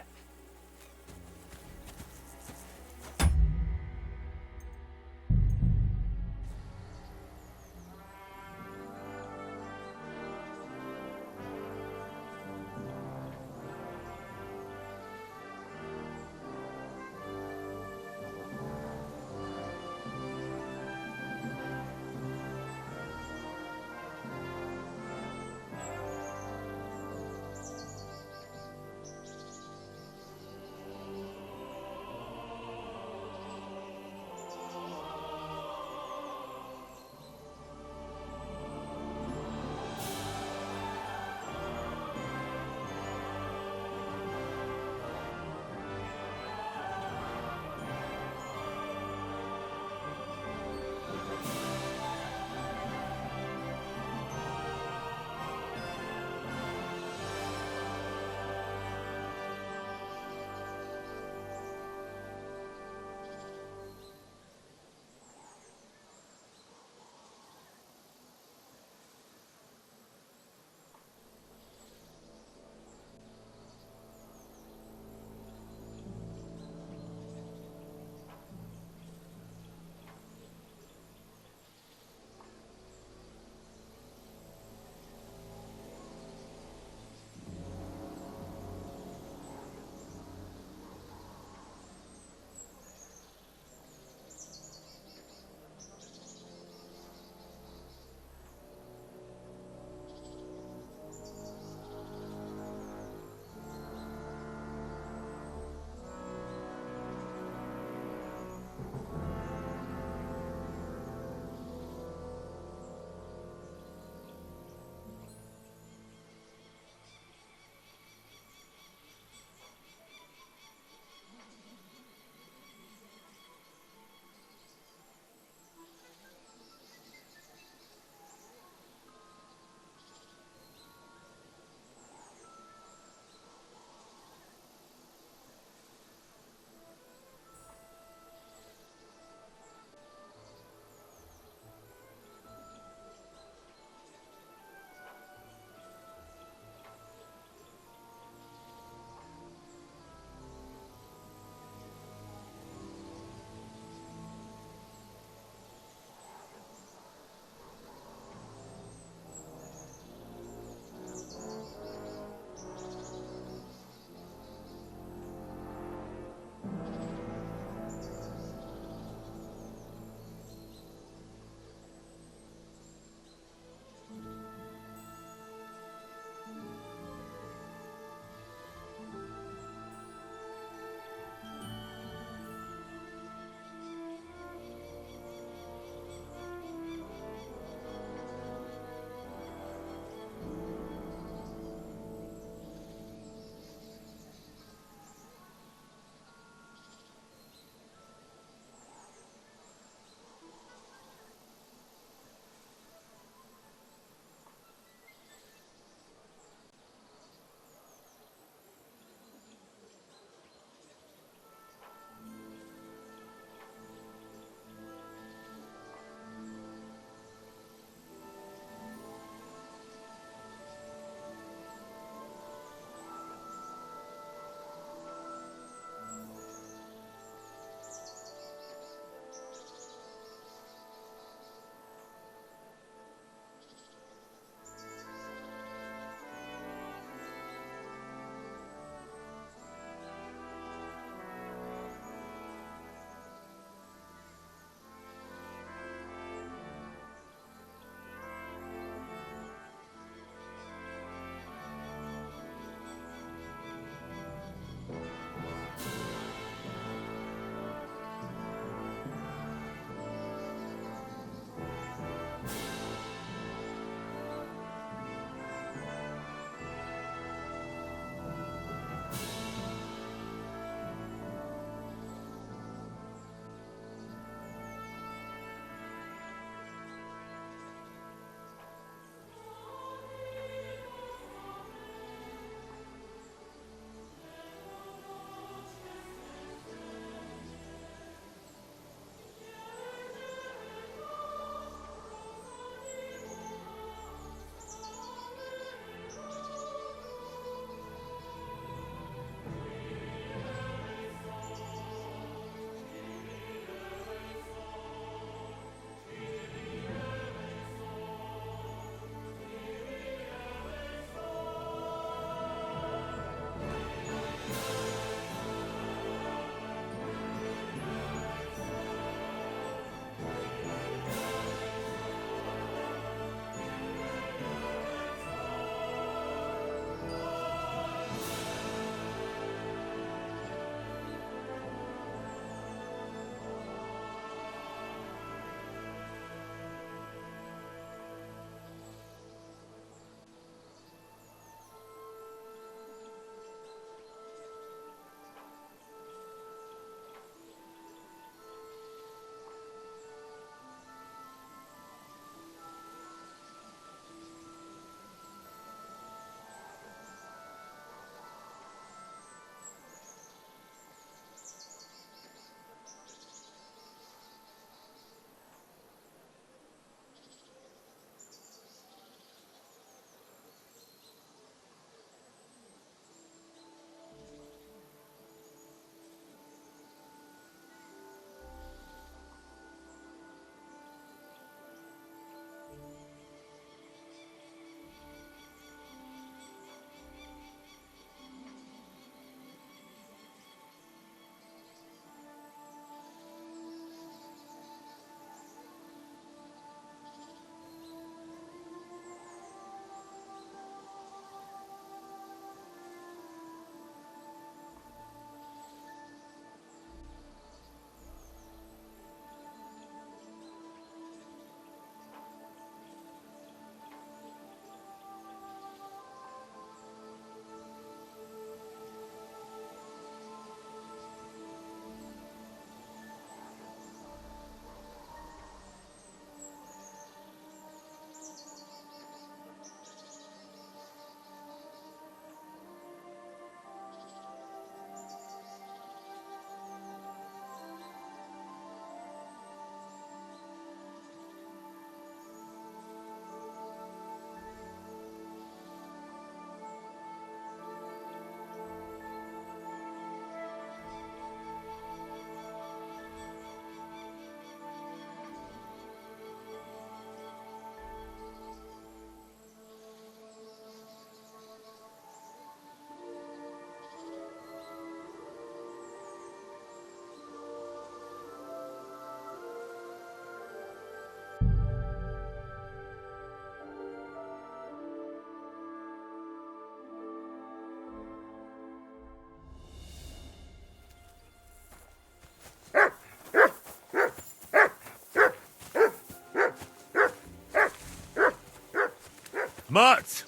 Smart!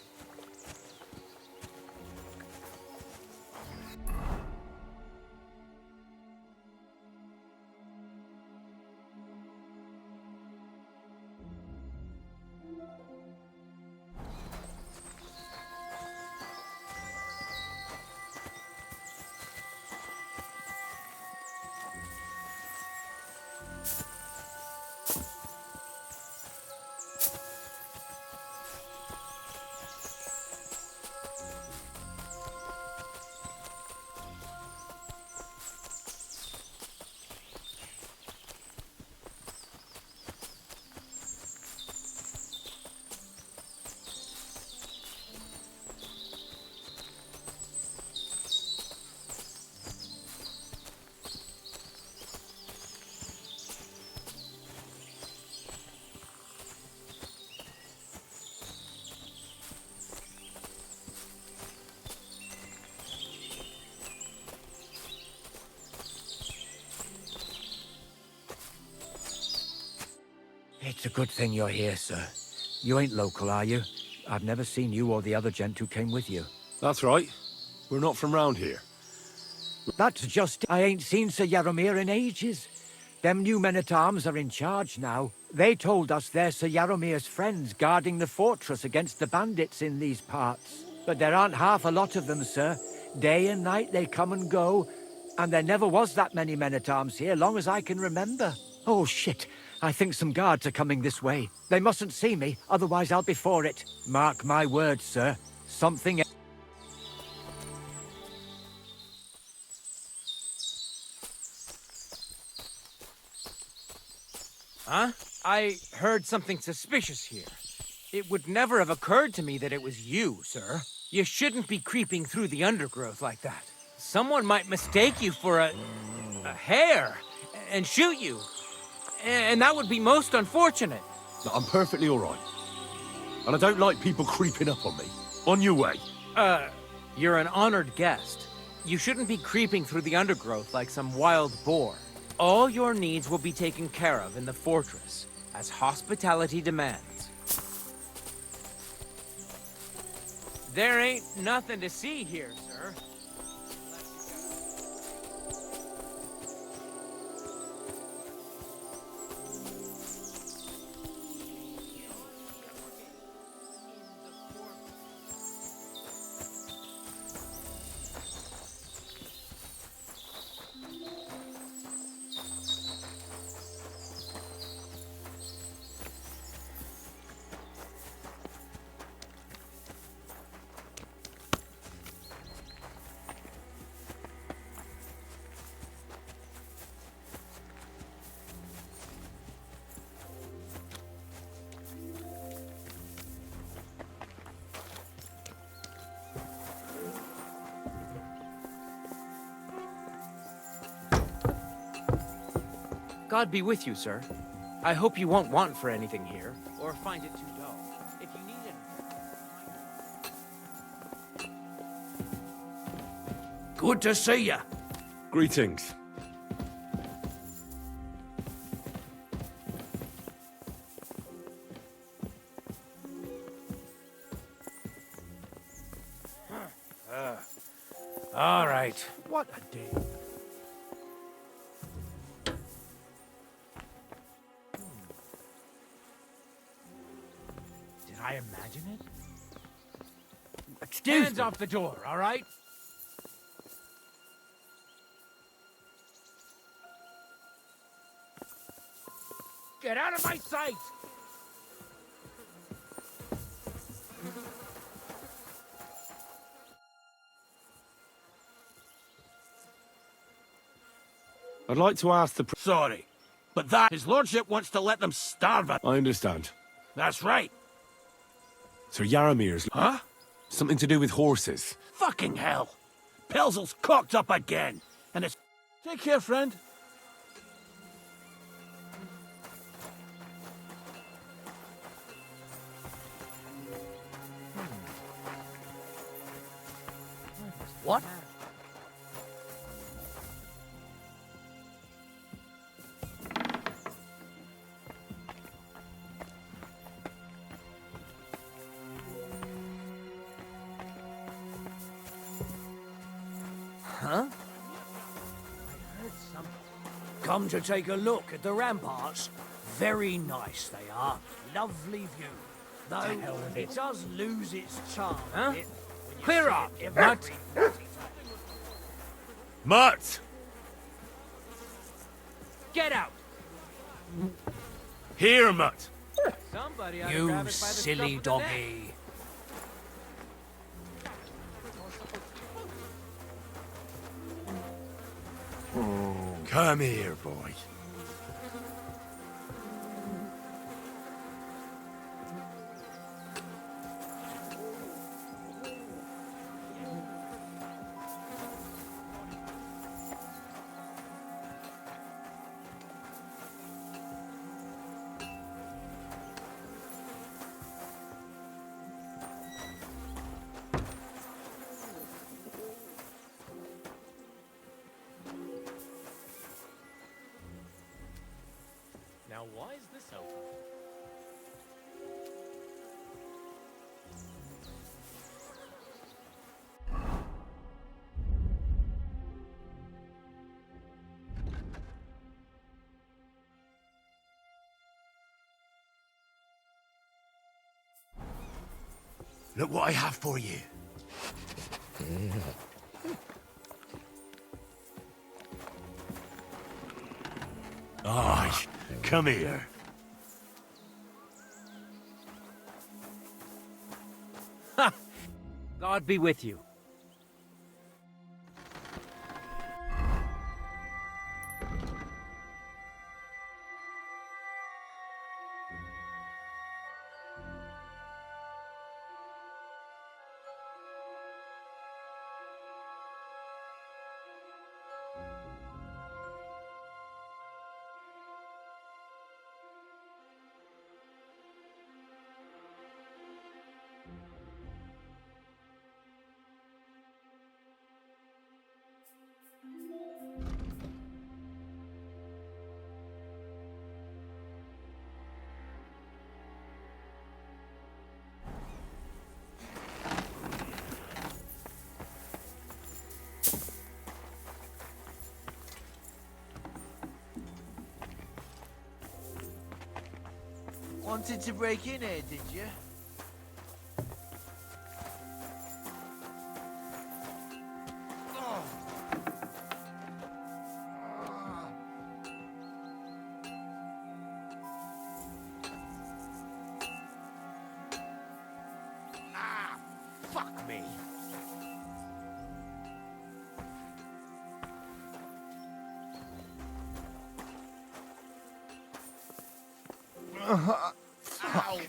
It's a good thing you're here, sir. You ain't local, are you? I've never seen you or the other gent who came with you. That's right. We're not from round here. That's just... I ain't seen Sir Yaromir in ages. Them new men-at-arms are in charge now. They told us they're Sir Yaromir's friends guarding the fortress against the bandits in these parts. But there aren't half a lot of them, sir. Day and night they come and go, and there never was that many men-at-arms here, long as I can remember. Oh, shit. I think some guards are coming this way. They mustn't see me, otherwise I'll be for it. Mark my words, sir. Something... Huh? I heard something suspicious here. It would never have occurred to me that it was you, sir. You shouldn't be creeping through the undergrowth like that. Someone might mistake you for a hare and shoot you. And that would be most unfortunate. I'm perfectly all right. And I don't like people creeping up on me. On your way. You're an honored guest. You shouldn't be creeping through the undergrowth like some wild boar. All your needs will be taken care of in the fortress, as hospitality demands. There ain't nothing to see here, sir. God be with you, sir. I hope you won't want for anything here, or find it too dull. If you need anything... Good to see ya. Greetings. All right. What a day. Did I imagine it? Excuse Hands me. off the door, all right? Get out of my sight! I'd like to ask the... Sorry, but that his lordship wants to let them starve us. I understand. That's right. Sir Yaromir's... Huh? Something to do with horses. Fucking hell! Pelzel's cocked up again, and it's... Take care, friend. What? Huh? Come to take a look at the ramparts. Very nice they are. Lovely view. Though it does lose its charm a bit when you Clear see up, it Mutt. Mutt! Get out! Here, Mutt! Somebody ought to You grab it by the silly scruff of the neck. doggy. Come here, boy. Now, why is this open? Look what I have for you. Aye, come here. God be with you. Wanted to break in here, did you? Fuck me. Fuck.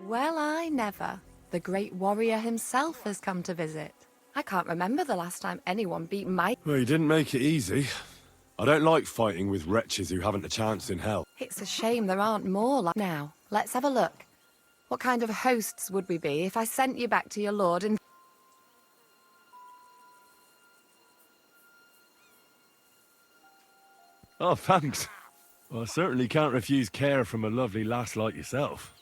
Well, I never. The great warrior himself has come to visit. I can't remember the last time anyone beat my... Well, you didn't make it easy. I don't like fighting with wretches who haven't a chance in hell. It's a shame there aren't more like... Now, let's have a look. What kind of hosts would we be if I sent you back to your lord and... Oh, thanks. Well, I certainly can't refuse care from a lovely lass like yourself.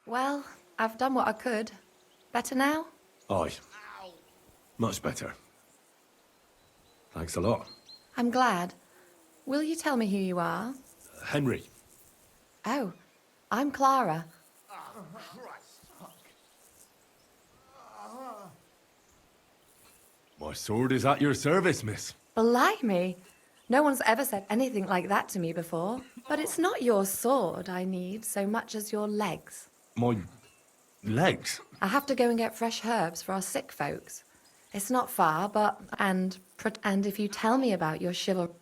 Well, I've done what I could. Better now? Aye. Much better. Thanks a lot. I'm glad. Will you tell me who you are? Henry. Oh, I'm Clara. My sword is at your service, miss. Blimey! No one's ever said anything like that to me before. But it's not your sword I need so much as your legs. My legs? I have to go and get fresh herbs for our sick folks. It's not far, but... And if you tell me about your chivalry...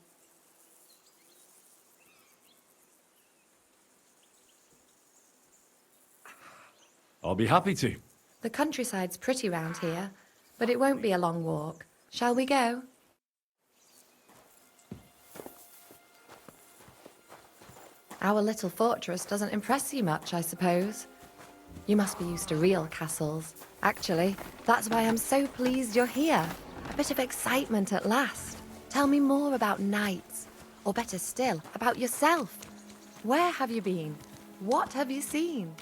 I'll be happy to. The countryside's pretty round here, but it won't be a long walk. Shall we go? Our little fortress doesn't impress you much, I suppose. You must be used to real castles. Actually, that's why I'm so pleased you're here. A bit of excitement at last. Tell me more about knights. Or better still, about yourself. Where have you been? What have you seen?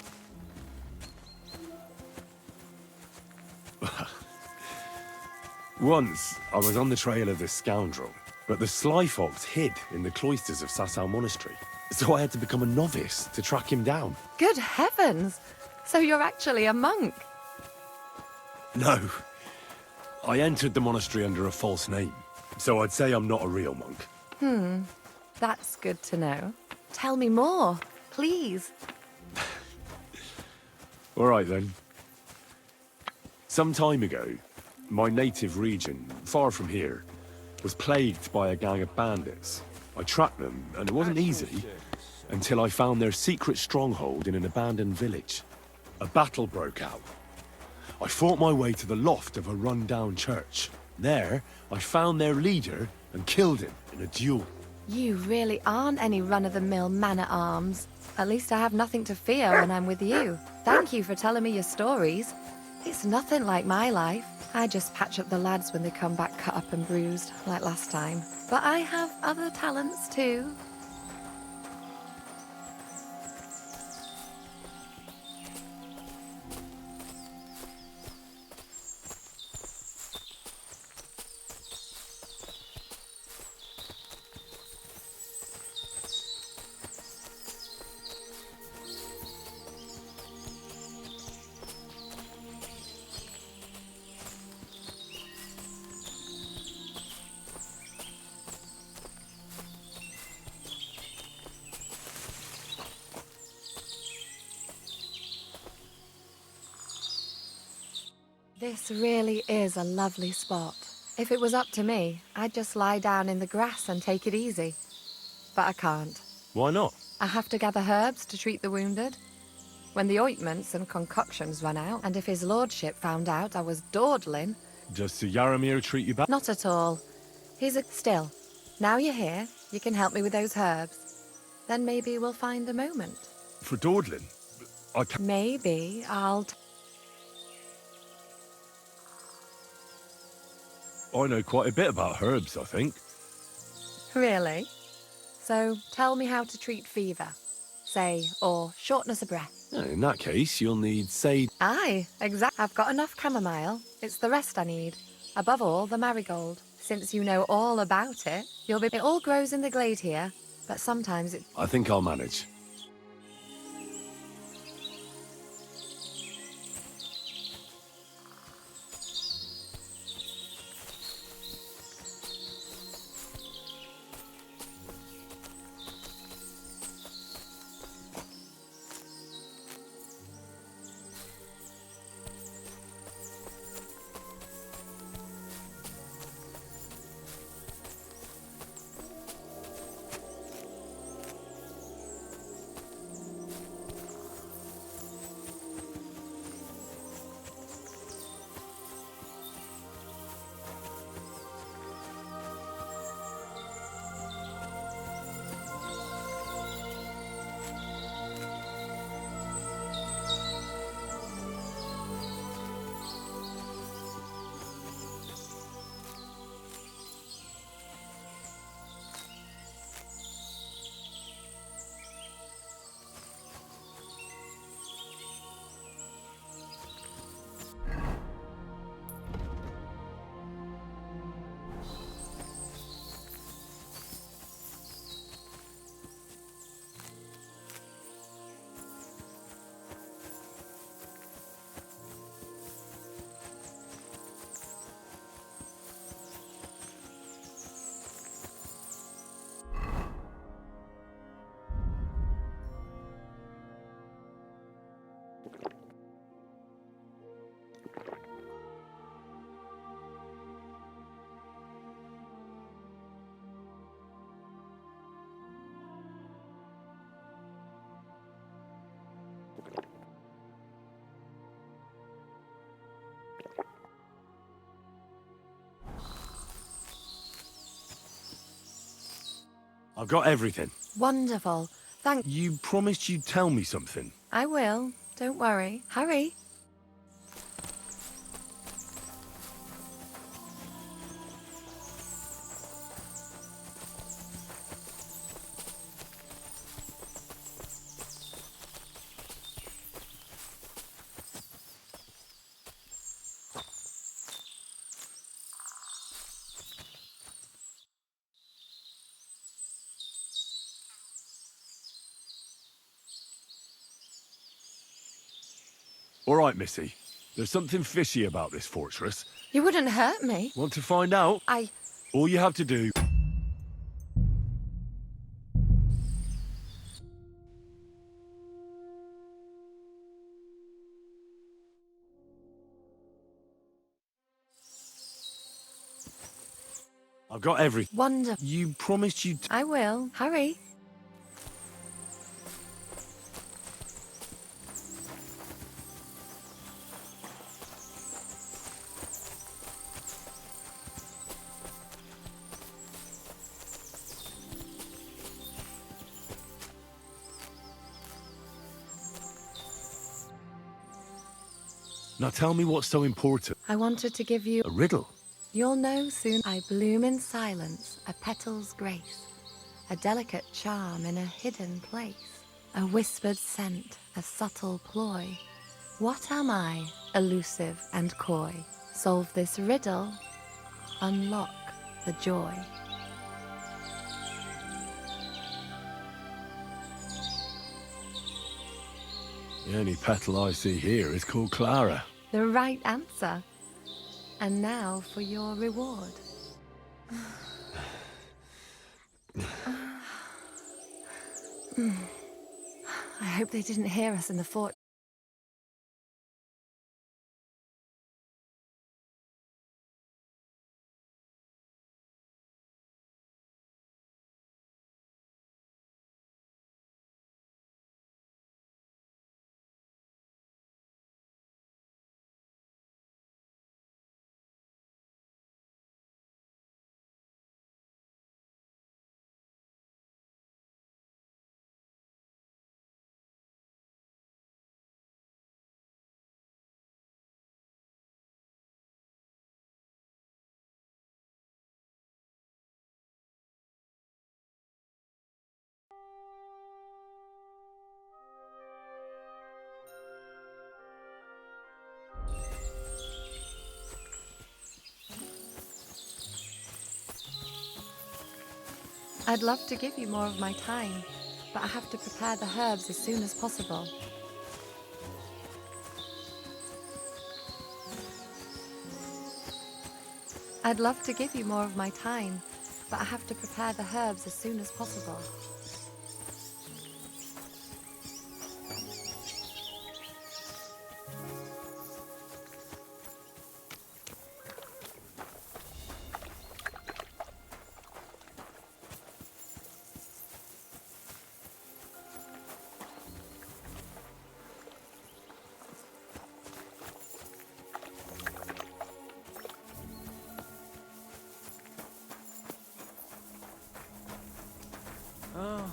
Once, I was on the trail of this scoundrel, but the sly fox hid in the cloisters of Sasau Monastery. So I had to become a novice to track him down. Good heavens! So you're actually a monk? No. I entered the monastery under a false name, so I'd say I'm not a real monk. That's good to know. Tell me more, please. All right, then. Some time ago, my native region, far from here, was plagued by a gang of bandits. I tracked them, and it wasn't easy, until I found their secret stronghold in an abandoned village. A battle broke out. I fought my way to the loft of a run-down church. There, I found their leader and killed him in a duel. You really aren't any run-of-the-mill man-at-arms. At least I have nothing to fear when I'm with you. Thank you for telling me your stories. It's nothing like my life. I just patch up the lads when they come back cut up and bruised, like last time. But I have other talents too. This really is a lovely spot. If it was up to me, I'd just lie down in the grass and take it easy. But I can't. Why not? I have to gather herbs to treat the wounded. When the ointments and concoctions run out, and if his lordship found out I was dawdling... Does Sir Yaramir treat you back? Not at all. He's still. Now you're here, you can help me with those herbs. Then maybe we'll find a moment. For dawdling? I can't... Maybe I'll... I know quite a bit about herbs, I think. Really? So tell me how to treat fever, say, or shortness of breath. In that case, you'll need sage. Aye, exact. I've got enough chamomile. It's the rest I need. Above all, the marigold. Since you know all about it, you'll be... It all grows in the glade here, but sometimes it... I think I'll manage. I've got everything. Wonderful. Thank... You promised you'd tell me something. I will. Don't worry. Hurry. All right, Missy. There's something fishy about this fortress. You wouldn't hurt me. Want to find out? All you have to do... I've got everything. Wonderful. You promised you'd... I will. Hurry. Now tell me what's so important. I wanted to give you... A riddle? You'll know soon. I bloom in silence, a petal's grace, a delicate charm in a hidden place, a whispered scent, a subtle ploy. What am I, elusive and coy? Solve this riddle, unlock the joy. The only petal I see here is called Clara. The right answer. And now for your reward. I hope they didn't hear us in the fort. I'd love to give you more of my time, but I have to prepare the herbs as soon as possible. I'd love to give you more of my time, but I have to prepare the herbs as soon as possible.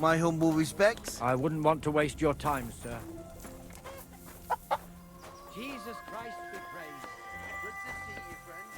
My humble respects. I wouldn't want to waste your time, sir. Jesus Christ be praised. Good to see you, friend.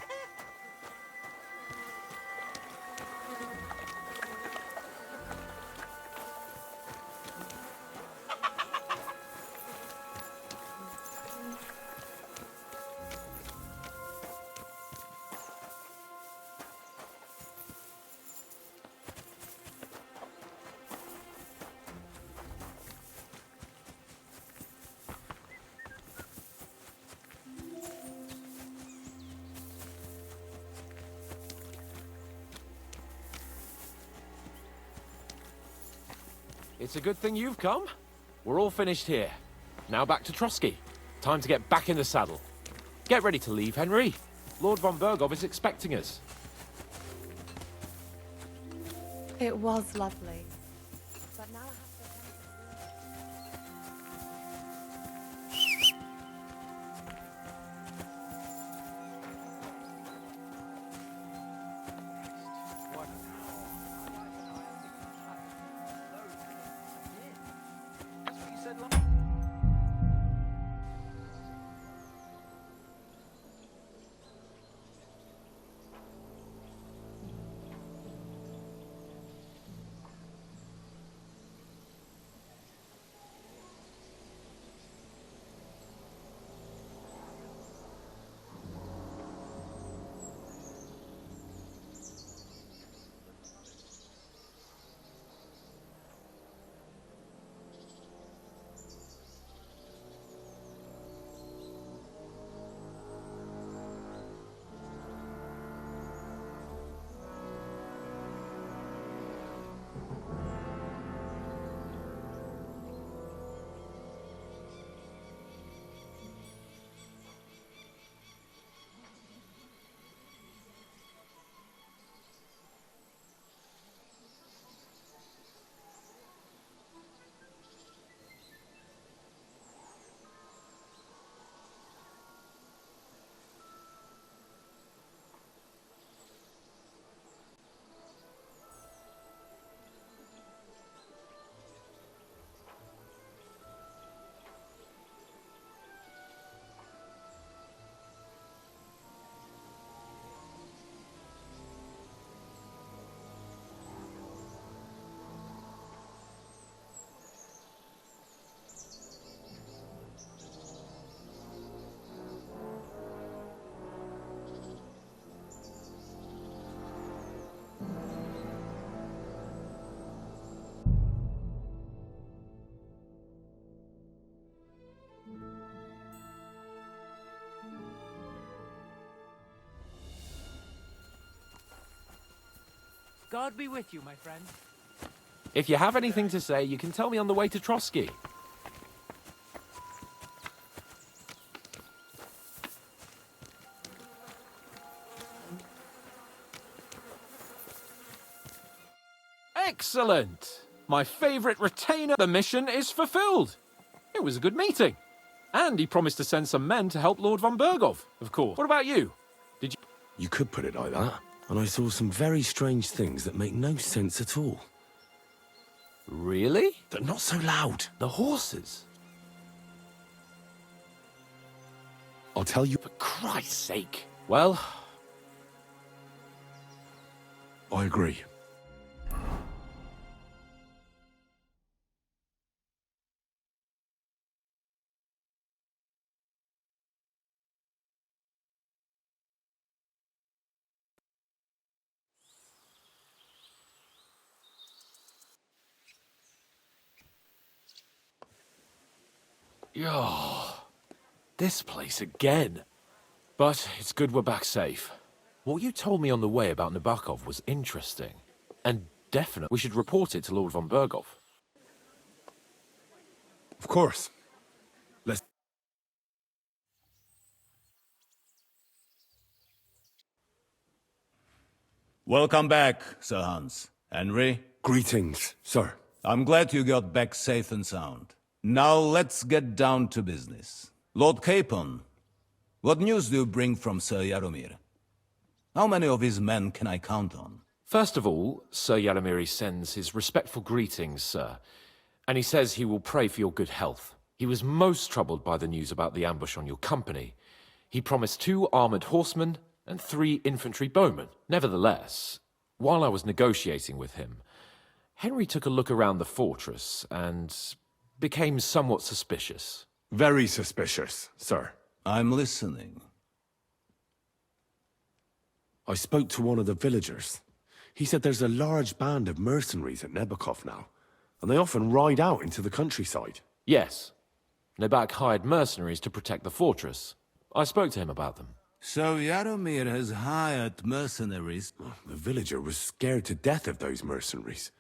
It's a good thing you've come. We're all finished here. Now back to Trotsky. Time to get back in the saddle. Get ready to leave, Henry. Lord von Bergov is expecting us. It was lovely. But now I have to... God be with you, my friend. If you have anything to say, you can tell me on the way to Trotsky. Excellent! My favorite retainer. The mission is fulfilled. It was a good meeting. And he promised to send some men to help Lord von Bergov, of course. What about you? Did you... You could put it like that. And I saw some very strange things that make no sense at all. Really? But not so loud. The horses? I'll tell you... For Christ's sake. Well... I agree. Yo, this place again. But it's good we're back safe. What you told me on the way about Nabokov was interesting. And definite. We should report it to Lord von Bergov. Of course. Let's... Welcome back, Sir Hans. Henry? Greetings, sir. I'm glad you got back safe and sound. Now let's get down to business. Lord Capon, what news do you bring from Sir Jaromir? How many of his men can I count on? First of all, Sir Jaromir sends his respectful greetings, sir. And he says he will pray for your good health. He was most troubled by the news about the ambush on your company. He promised 2 armored horsemen and 3 infantry bowmen. Nevertheless, while I was negotiating with him, Henry took a look around the fortress and became somewhat suspicious. Very suspicious, sir. I'm listening. I spoke to one of the villagers. He said there's a large band of mercenaries at Nebokov now, and they often ride out into the countryside. Yes. Nebak hired mercenaries to protect the fortress. I spoke to him about them. So Jaromir has hired mercenaries? The villager was scared to death of those mercenaries.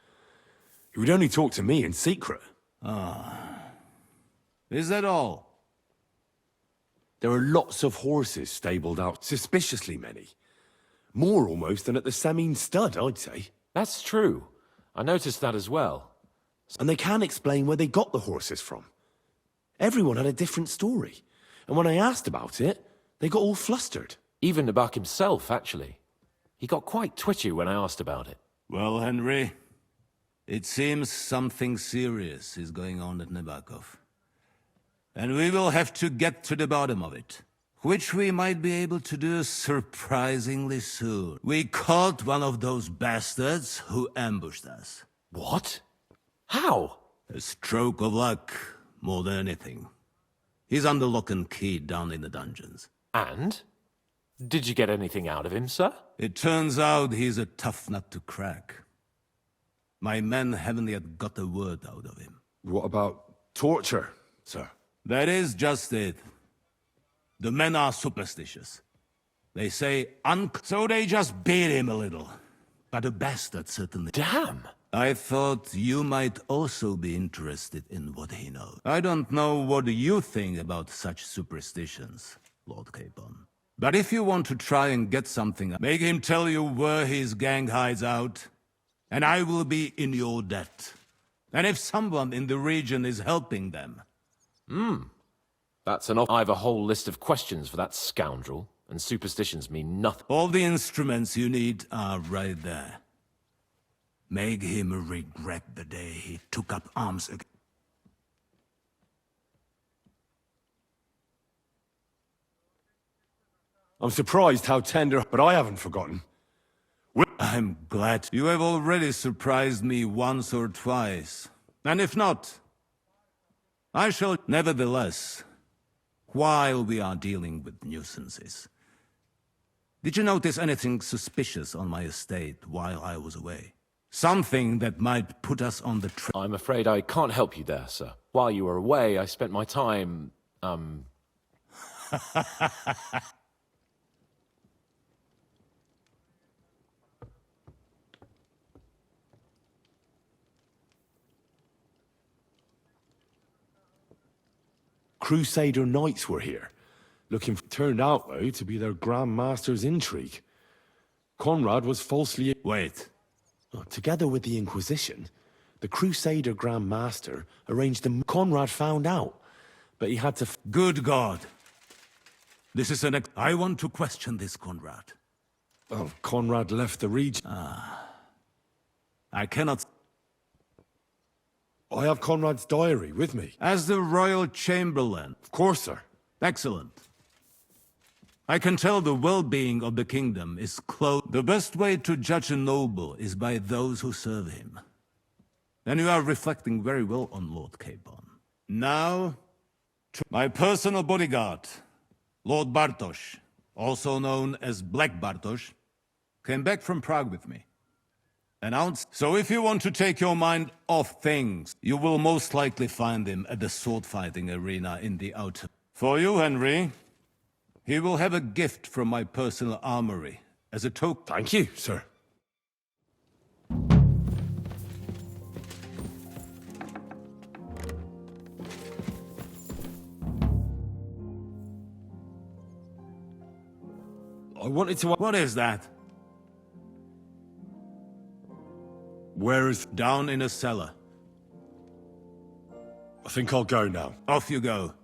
He would only talk to me in secret. Ah. Is that all? There are lots of horses stabled out, suspiciously many. More almost than at the Semine stud, I'd say. That's true. I noticed that as well. And they can't explain where they got the horses from. Everyone had a different story. And when I asked about it, they got all flustered. Even Nebak himself, actually. He got quite twitchy when I asked about it. Well, Henry, it seems something serious is going on at Nebakov. And we will have to get to the bottom of it. Which we might be able to do surprisingly soon. We caught one of those bastards who ambushed us. What? How? A stroke of luck, more than anything. He's under lock and key down in the dungeons. And? Did you get anything out of him, sir? It turns out he's a tough nut to crack. My men haven't yet got a word out of him. What about torture, sir? That is just it. The men are superstitious. They say so they just beat him a little. But a bastard certainly. Damn! I thought you might also be interested in what he knows. I don't know what you think about such superstitions, Lord Capon. But if you want to try and get something, make him tell you where his gang hides out, and I will be in your debt. And if someone in the region is helping them... That's enough. I have a whole list of questions for that scoundrel, and superstitions mean nothing. All the instruments you need are right there. Make him regret the day he took up arms again. I'm surprised how tender, but I haven't forgotten. I'm glad you have already surprised me once or twice. And if not, I shall nevertheless, while we are dealing with nuisances. Did you notice anything suspicious on my estate while I was away? Something that might put us on the track. I'm afraid I can't help you there, sir. While you were away, I spent my time, Crusader knights were here. Turned out, though, to be their Grand Master's intrigue. Conrad was falsely... Wait. Together with the Inquisition, the Crusader Grand Master arranged the... Conrad found out, but he had to... Good God. This is an... I want to question this, Conrad. Oh, Conrad left the region. I cannot... I have Conrad's diary with me. As the Royal Chamberlain. Of course, sir. Excellent. I can tell the well-being of the kingdom is close. The best way to judge a noble is by those who serve him. And you are reflecting very well on Lord Capon. Now, my personal bodyguard, Lord Bartosz, also known as Black Bartosz, came back from Prague with me. Announced. So if you want to take your mind off things, you will most likely find him at the sword-fighting arena in the outer. For you, Henry, he will have a gift from my personal armory as a token. Thank you, sir. I wanted to... What is that? Where is... Down in a cellar. I think I'll go now. Off you go.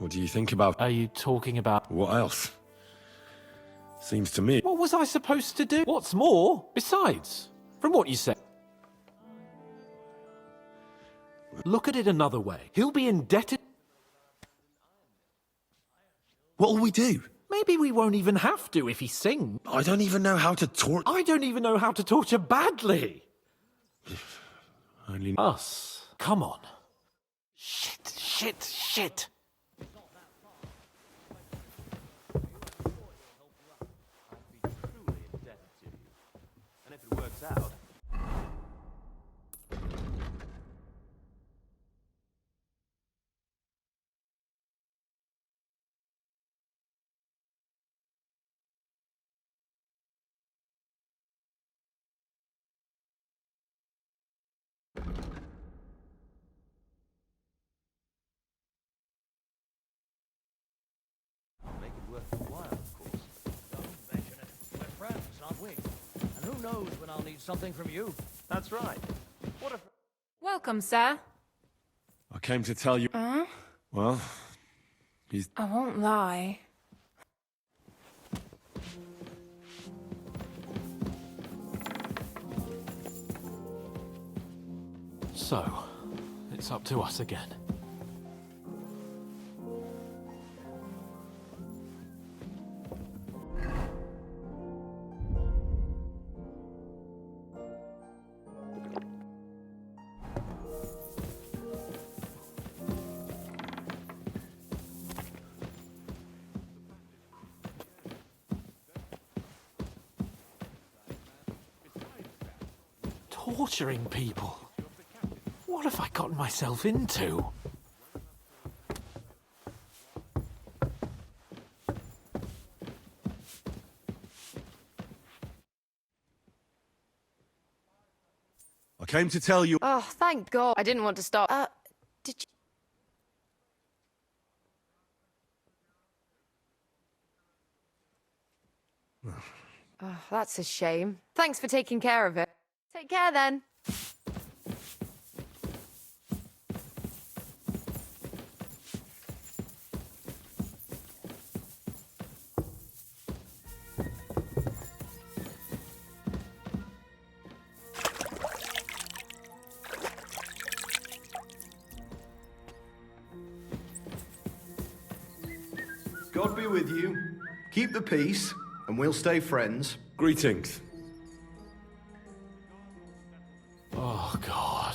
What do you think about... Are you talking about... What else? Seems to me... What was I supposed to do? What's more? Besides, from what you said... Look at it another way. He'll be indebted... What'll we do? Maybe we won't even have to if he sings. I don't even know how to torture... I don't even know how to torture badly. Only... Us. Come on. Shit. Out. Make it worth your while, of course. Don't mention it. We're friends, aren't we? And who knows when I'll need something from you. That's right. What if... Welcome, sir. I came to tell you... Well, he's... I won't lie. So, it's up to us again. Torturing people. What have I gotten myself into? I came to tell you... Oh, thank God. I didn't want to stop. Did you... Oh, that's a shame. Thanks for taking care of it. Take care, then. God be with you. Keep the peace, and we'll stay friends. Greetings. Oh, God.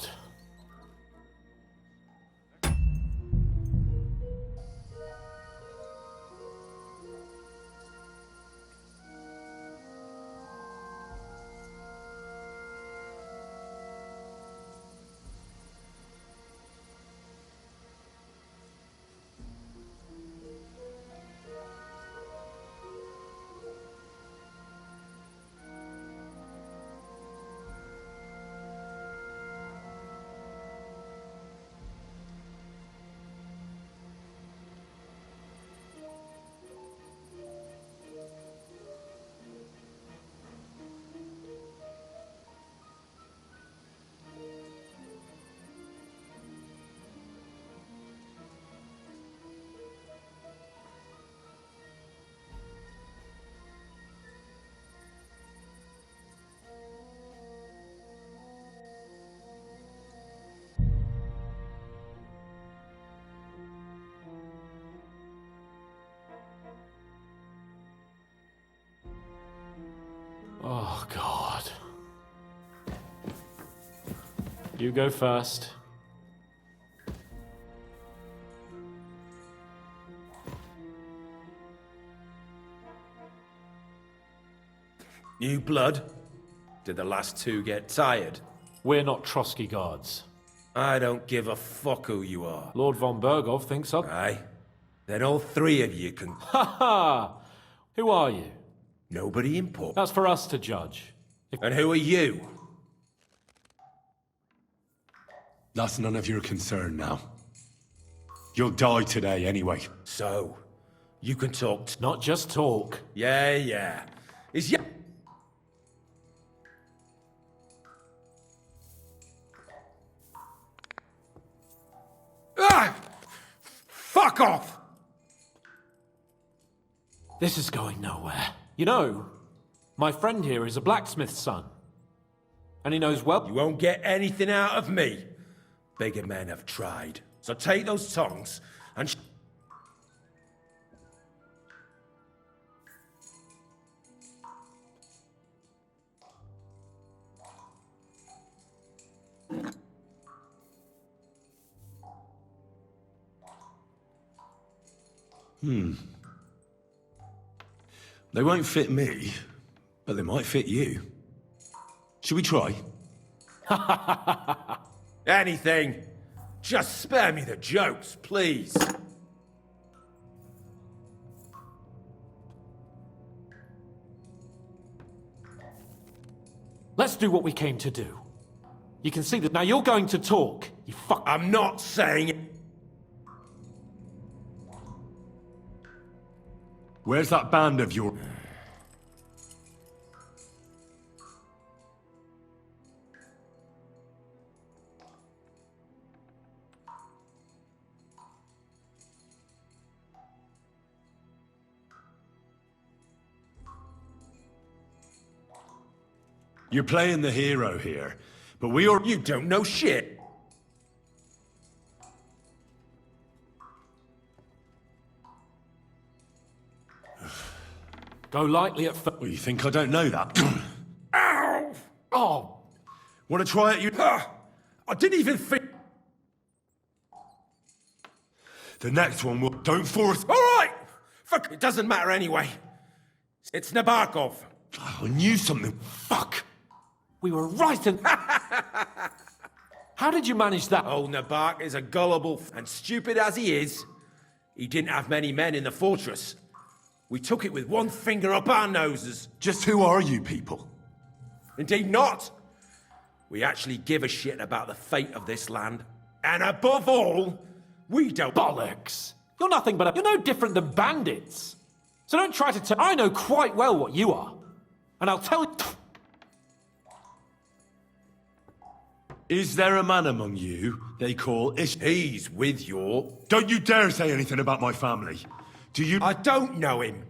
Oh, God. You go first. New blood? Did the last two get tired? We're not Trotsky guards. I don't give a fuck who you are. Lord von Berghoff thinks so. Aye. Then all three of you can... Ha ha! Who are you? Nobody important. That's for us to judge. And who are you? That's none of your concern now. You'll die today anyway. So, you can talk... Not just talk. Yeah. Is ya... Ah! Fuck off! This is going nowhere. You know, my friend here is a blacksmith's son. And he knows well... You won't get anything out of me. Bigger men have tried. So take those tongs and... They won't fit me, but they might fit you. Should we try? Anything. Just spare me the jokes, please. Let's do what we came to do. You can see that now you're going to talk. You fuck... I'm not saying it. Where's that band of yours? You're playing the hero here, but we are... You don't know shit. Go lightly at first. Well, you think I don't know that? Ow! Oh! Want to try it, you... I didn't even think... The next one will... Don't force... All right! Fuck, it doesn't matter anyway. It's Nabokov. I knew something. Fuck! We were right in... How did you manage that? Old Nabok is a gullible... And stupid as he is, he didn't have many men in the fortress. We took it with one finger up our noses. Just who are you people? Indeed not. We actually give a shit about the fate of this land. And above all, we don't... Bollocks! You're nothing but a... You're no different than bandits. So don't try to tell... I know quite well what you are. And I'll tell you... Is there a man among you they call Ish... He's with your... Don't you dare say anything about my family. Do you... I don't know him.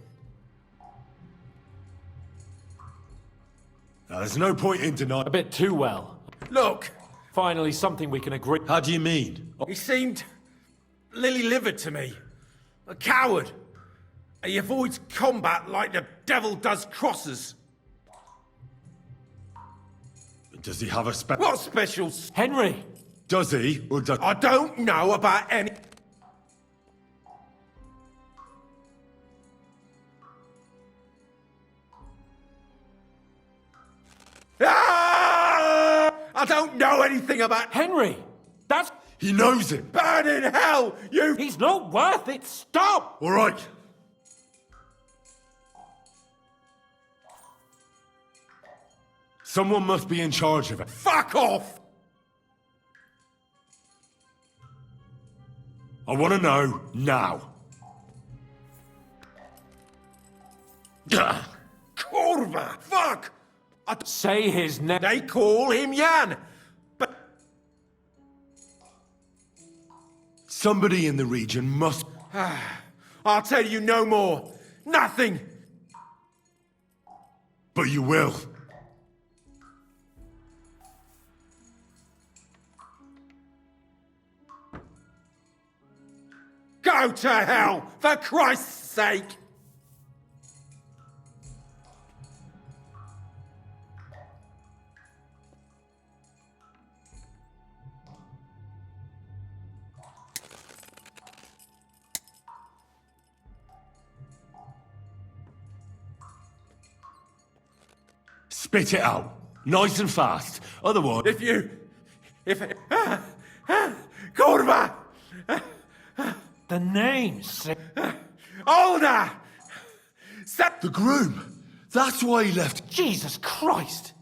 Now, there's no point in denying... A bit too well. Look. Finally, something we can agree... How do you mean? He seemed... lily-livered to me. A coward. He avoids combat like the devil does crosses. Does he have a What special... Henry! Does he, or does... I don't know about any... Ah! I don't know anything about... Henry! That's... He knows him! Burn in hell, you... He's not worth it! Stop! All right. Someone must be in charge of it. Fuck off! I want to know now. Kurva! Fuck! Say his name. They call him Jan. But... Somebody in the region must... I'll tell you no more. Nothing. But you will. Go to hell, for Christ's sake! Spit it out. Nice and fast. Otherwise... Kurva! The names. Older! The groom! That's why he left. Jesus Christ!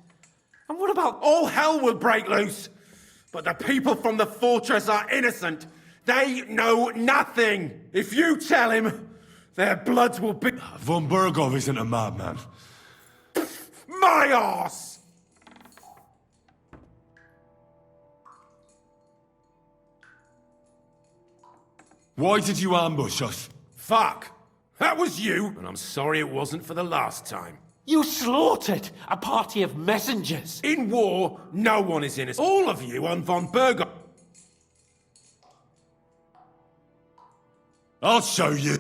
And what about... All hell will break loose! But the people from the fortress are innocent. They know nothing. If you tell him, their bloods will be... Von Bergov isn't a madman. My arse! Why did you ambush us? Fuck! That was you, and I'm sorry it wasn't for the last time. You slaughtered a party of messengers. In war, no one is innocent. All of you on von Bergov. I'll show you.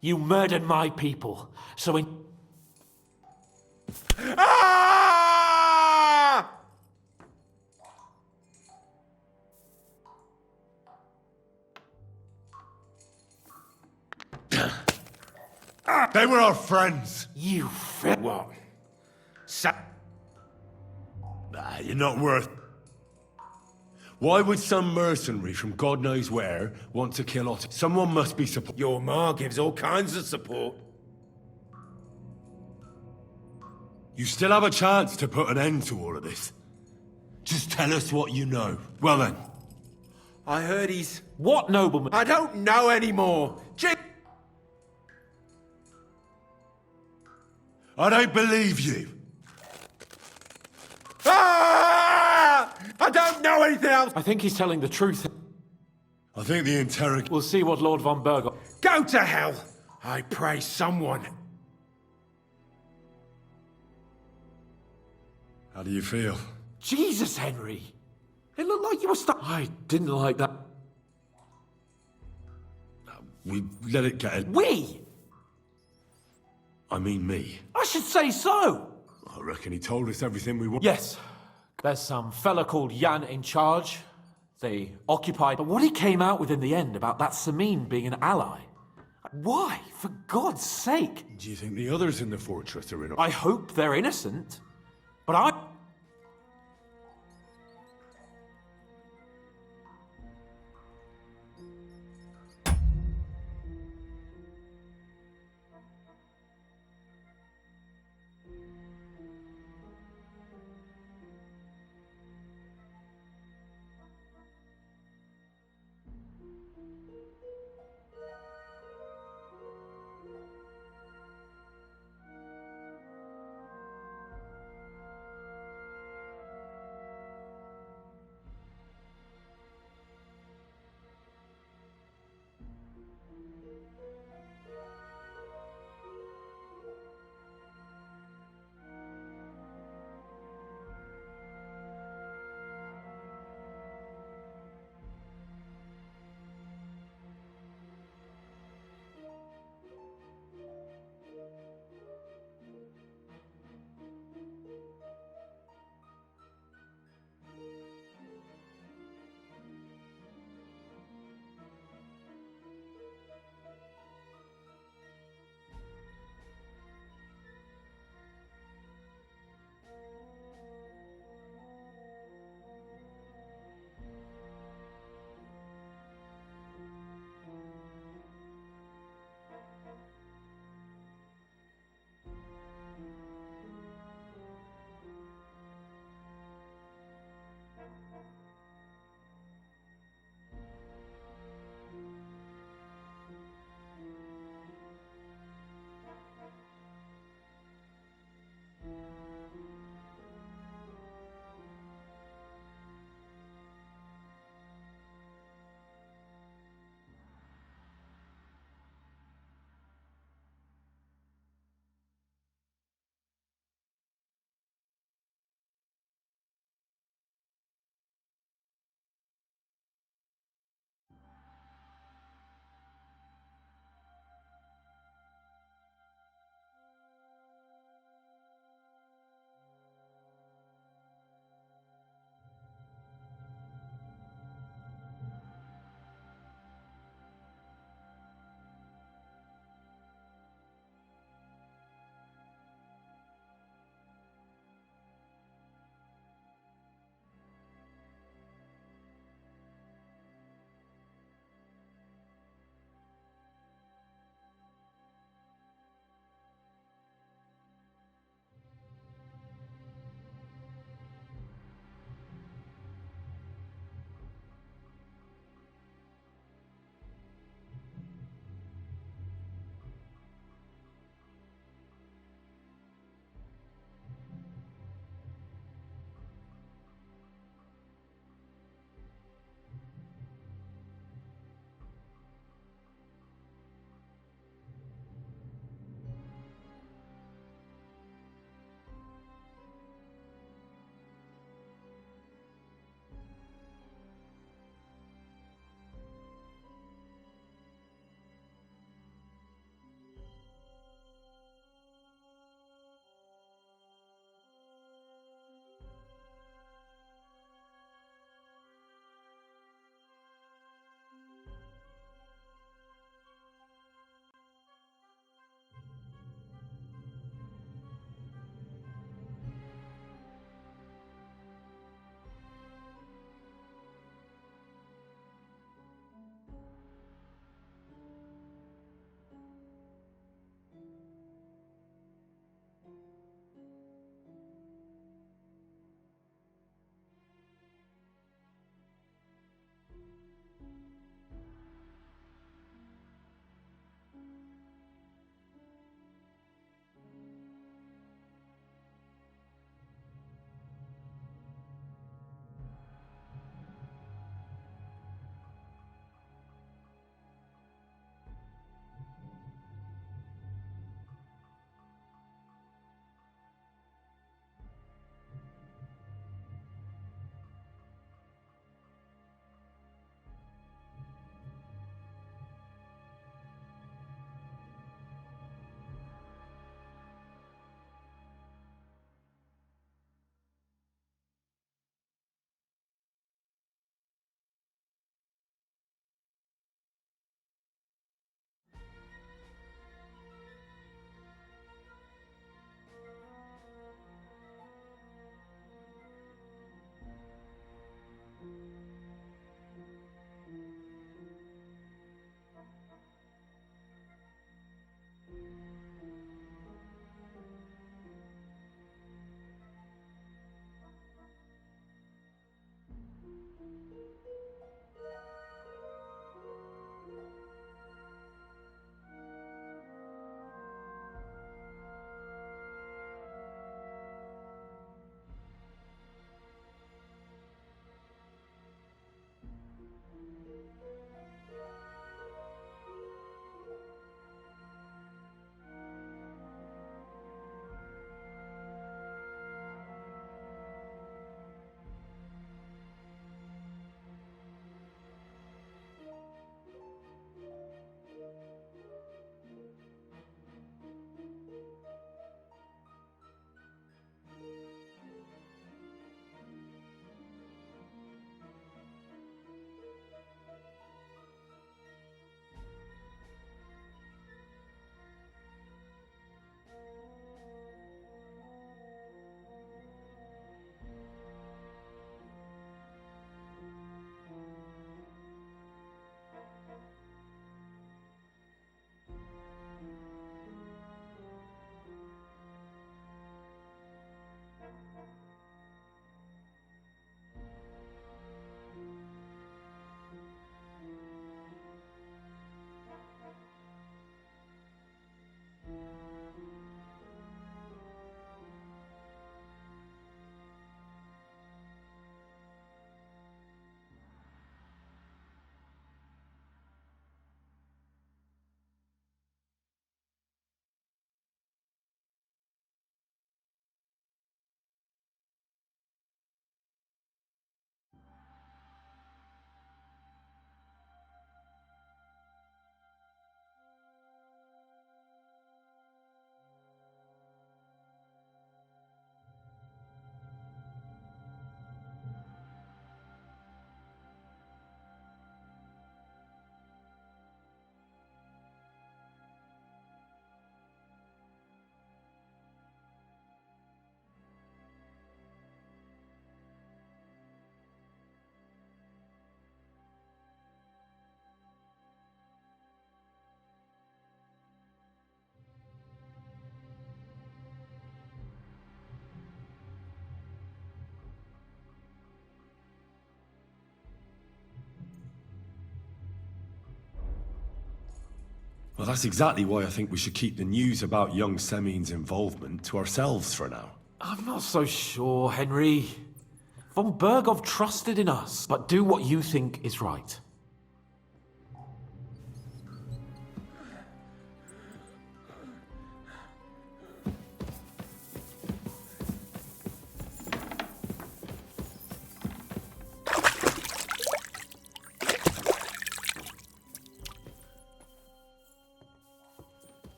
You murdered my people, so in... Ah! They were our friends. You What? Nah, you're not worth... Why would some mercenary from God knows where want to kill Otto? Someone must be support. Your ma gives all kinds of support. You still have a chance to put an end to all of this. Just tell us what you know. Well then. I heard he's... What nobleman? I don't know anymore. I don't believe you. Ah! I don't know anything else. I think he's telling the truth. I think the interrogation... We'll see what Lord von Bergov... Go to hell! I pray someone. How do you feel? Jesus, Henry! It looked like you were stuck. I didn't like that. We let it get... We? I mean me. I should say so! I reckon he told us everything we want. Yes. There's some fella called Jan in charge. They occupied... But what he came out with in the end about that Samin being an ally... Why? For God's sake! Do you think the others in the fortress are in... I hope they're innocent. But I... Well, that's exactly why I think we should keep the news about young Semin's involvement to ourselves for now. I'm not so sure, Henry. Von Bergov trusted in us, but do what you think is right.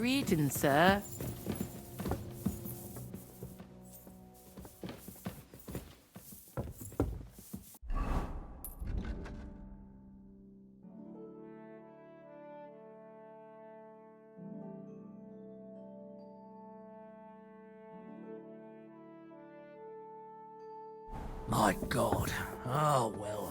Greetings, sir. My God. Oh, well.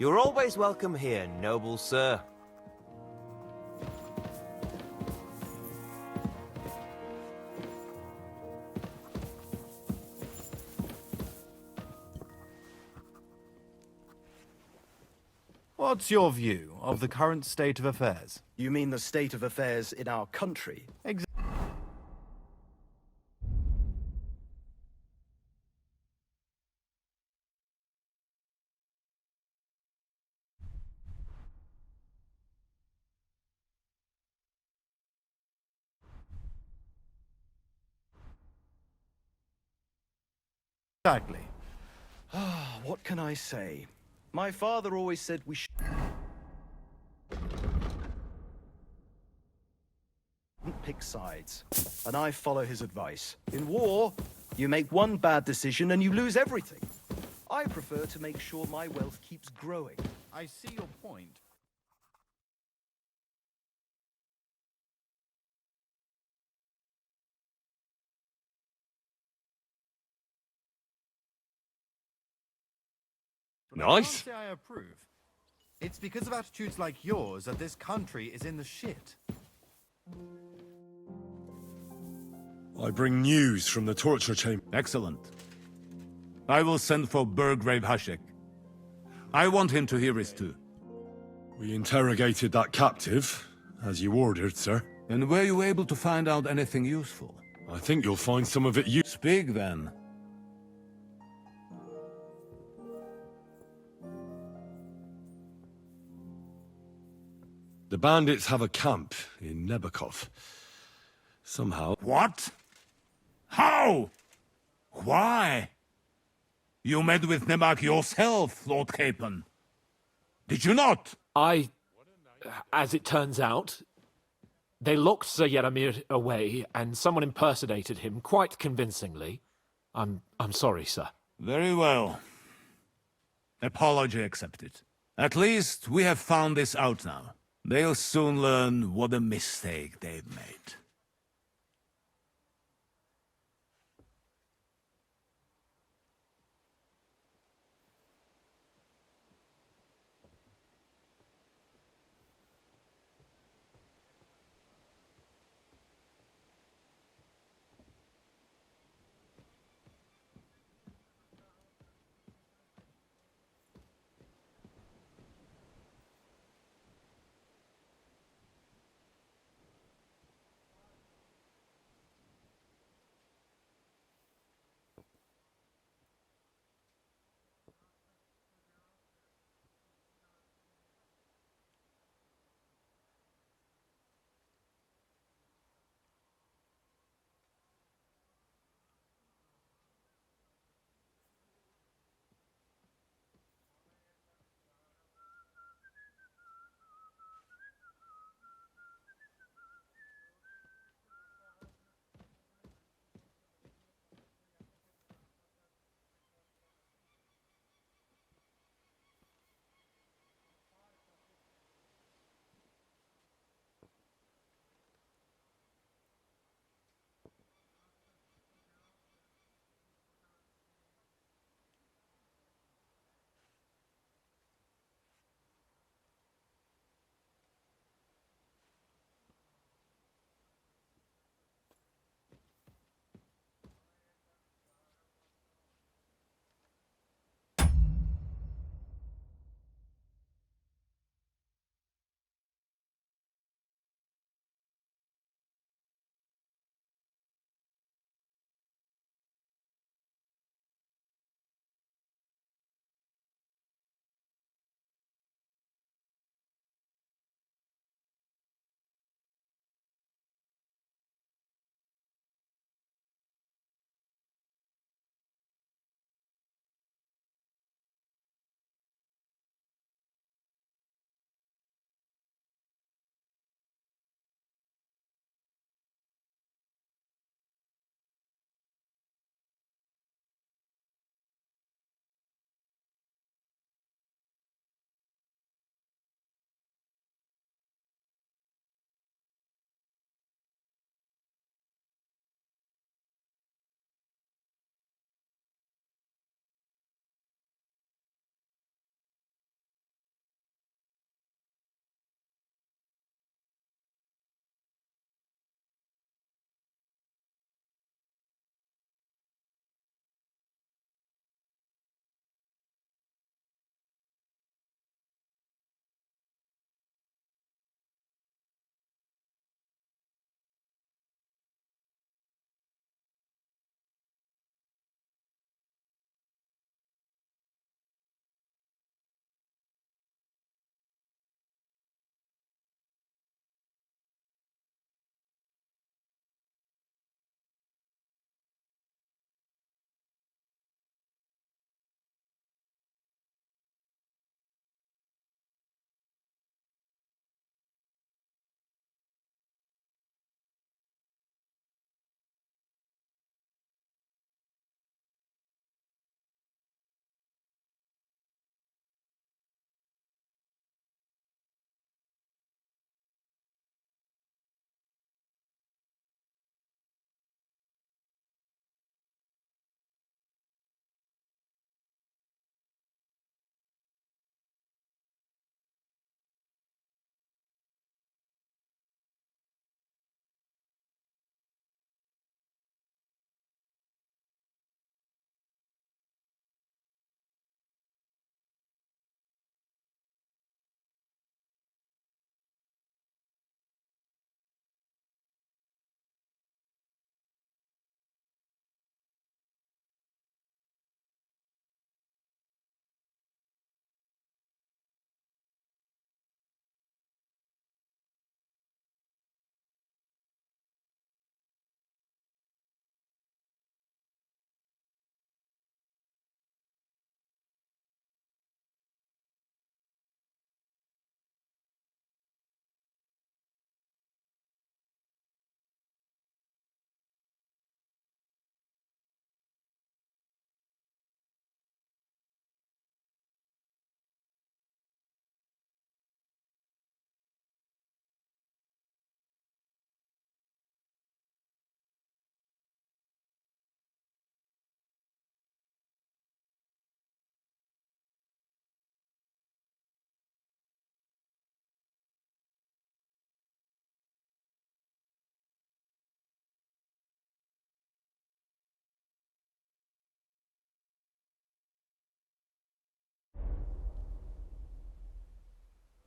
You're always welcome here, noble sir. What's your view of the current state of affairs? You mean the state of affairs in our country? Exactly. What can I say? My father always said we shouldn't pick sides, and I follow his advice. In war, you make one bad decision and you lose everything. I prefer to make sure my wealth keeps growing. I see your point. But I can't Nice. say I approve. It's because of attitudes like yours that this country is in the shit. I bring news from the torture chamber. Excellent. I will send for Burgrave Hashek. I want him to hear it too. We interrogated that captive, as you ordered, sir. And were you able to find out anything useful? I think you'll find some of it Speak then. The bandits have a camp in Nebakov. Somehow... What? How? Why? You met with Nebak yourself, Lord Capon. Did you not? As it turns out, they locked Sir Yaramir away, and someone impersonated him quite convincingly. I'm sorry, sir. Very well. Apology accepted. At least we have found this out now. They'll soon learn what a mistake they've made.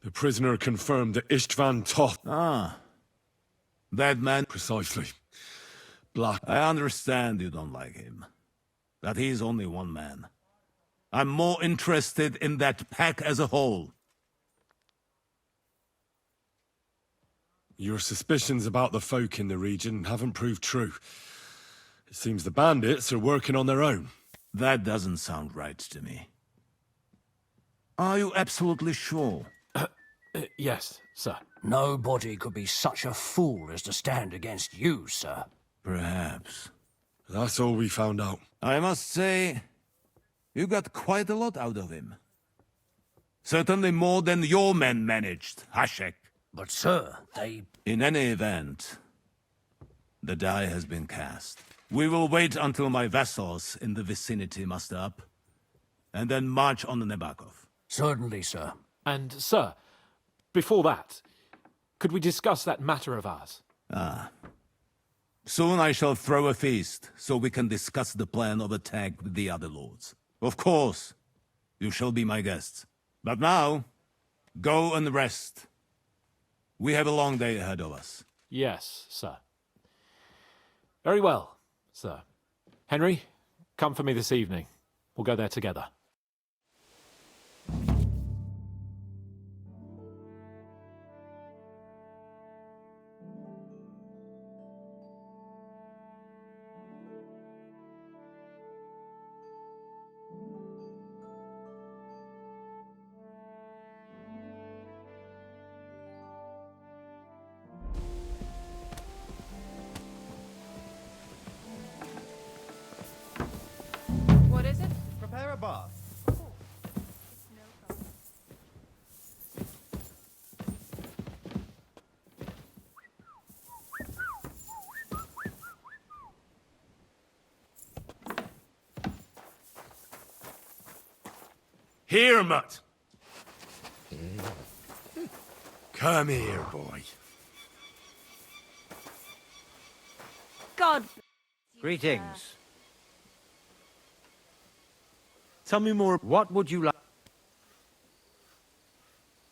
The prisoner confirmed that Istvan Toth... Ah. That man... Precisely. Black... I understand you don't like him. That he's only one man. I'm more interested in that pack as a whole. Your suspicions about the folk in the region haven't proved true. It seems the bandits are working on their own. That doesn't sound right to me. Are you absolutely sure? Yes, sir. Nobody could be such a fool as to stand against you, sir. Perhaps. That's all we found out. I must say, you got quite a lot out of him. Certainly more than your men managed, Hashek. But, sir, they... In any event, the die has been cast. We will wait until my vassals in the vicinity muster up, and then march on Nebakov. Certainly, sir. And, sir, before that, could we discuss that matter of ours? Ah. Soon I shall throw a feast, so we can discuss the plan of attack with the other lords. Of course, you shall be my guests. But now, go and rest. We have a long day ahead of us. Yes, sir. Very well, sir. Henry, come for me this evening. We'll go there together. What is it? Prepare a bath. Here, Mutt! Come here, boy. God. Greetings. Tell me more. What would you like?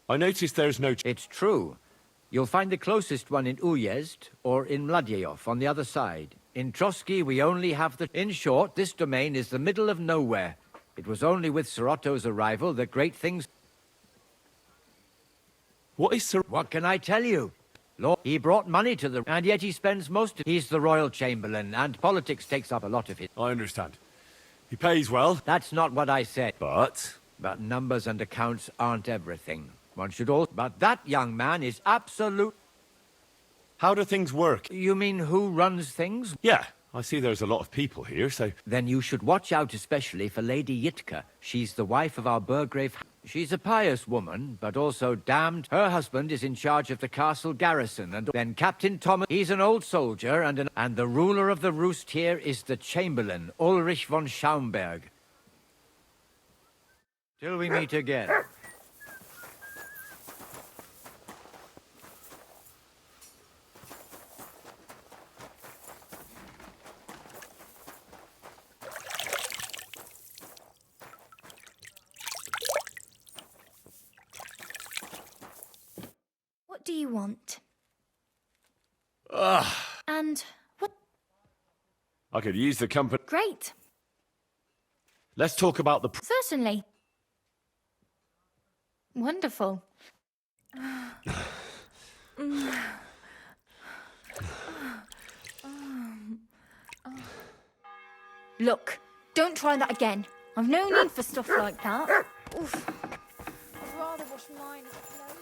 I noticed there's no... It's true. You'll find the closest one in Uyezd or in Mladyeyov on the other side. In Trotsky, we only have the... In short, this domain is the middle of nowhere. It was only with Soroto's arrival that great things... What is Sir... What can I tell you? Lord, he brought money to the... And yet he spends most of... He's the royal chamberlain, and politics takes up a lot of it. I understand. He pays well. That's not what I said. But... But numbers and accounts aren't everything. One should all... But that young man is absolute... How do things work? You mean who runs things? Yeah, I see there's a lot of people here, so... Then you should watch out especially for Lady Yitka. She's the wife of our Burgrave... She's a pious woman, but also damned. Her husband is in charge of the castle garrison, and then Captain Thomas... He's an old soldier, and the ruler of the roost here is the chamberlain, Ulrich von Schaumburg. Till we meet again. What do you want? Ugh. And what? I could use the company. Great. Let's talk about the... Certainly. Wonderful. Look, don't try that again. I've no need for stuff like that. Oof. I'd rather wash mine as a clothes.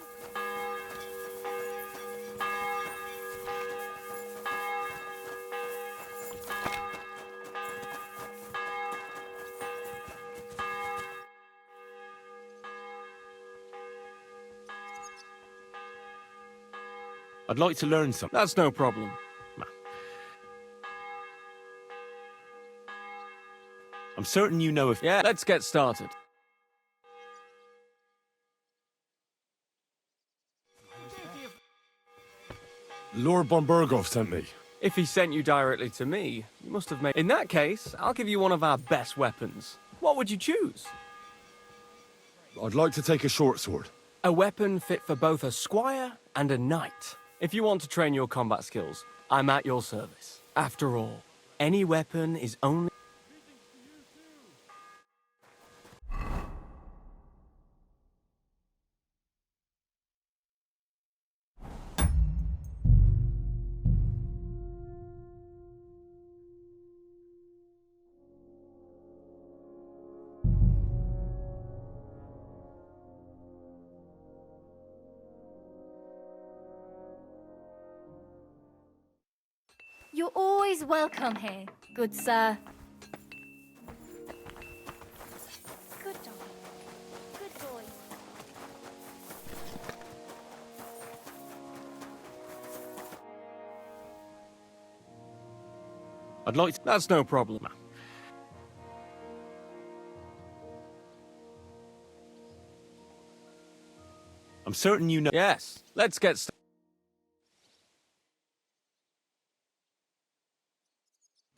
I'd like to learn something. That's no problem. I'm certain you know if... Yeah, let's get started. Lord Bombergov sent me. If he sent you directly to me, you must have made... In that case, I'll give you one of our best weapons. What would you choose? I'd like to take a short sword. A weapon fit for both a squire and a knight. If you want to train your combat skills, I'm at your service. After all, any weapon is only... You're always welcome here, good sir. Good dog. Good boy. I'd like to... That's no problem. I'm certain you know... Yes, let's get started.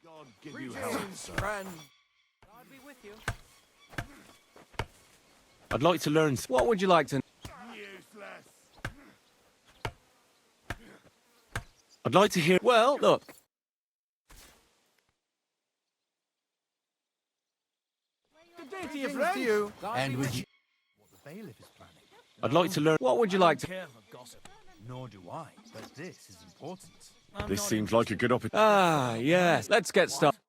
God give you help, sir. Friend. God be with you. I'd like to learn... What would you like to... Useless. I'd like to hear... Well, look. Good day to you, friend. And would you... What the bailiff is planning. I'd like to learn... What would you like to... Care for gossip. Nor do I, but this is important. This seems like a good opportunity. Ah, yes. Let's get started.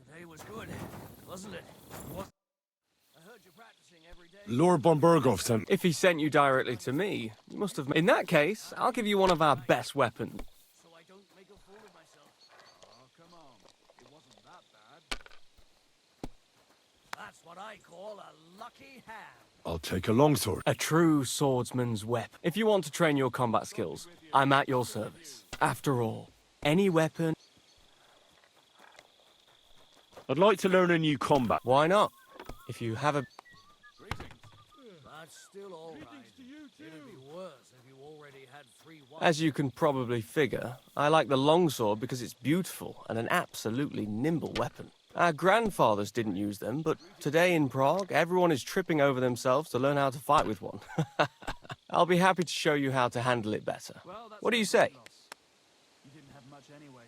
Today was good, wasn't it? I heard you practicing every day. Lord Bombergov sent... If he sent you directly to me, you must have... In that case, I'll give you one of our best weapons. So I don't make a fool of myself. Oh, come on. It wasn't that bad. That's what I call a lucky hand. I'll take a longsword. A true swordsman's weapon. If you want to train your combat skills, I'm at your service. After all, any weapon... I'd like to learn a new combat. Why not? If you have a... That's still all right. It'd be worse if you already had 3 wives. As you can probably figure, I like the longsword because it's beautiful and an absolutely nimble weapon. Our grandfathers didn't use them, but today in Prague, everyone is tripping over themselves to learn how to fight with one. I'll be happy to show you how to handle it better. What do you say? You didn't have much anyway.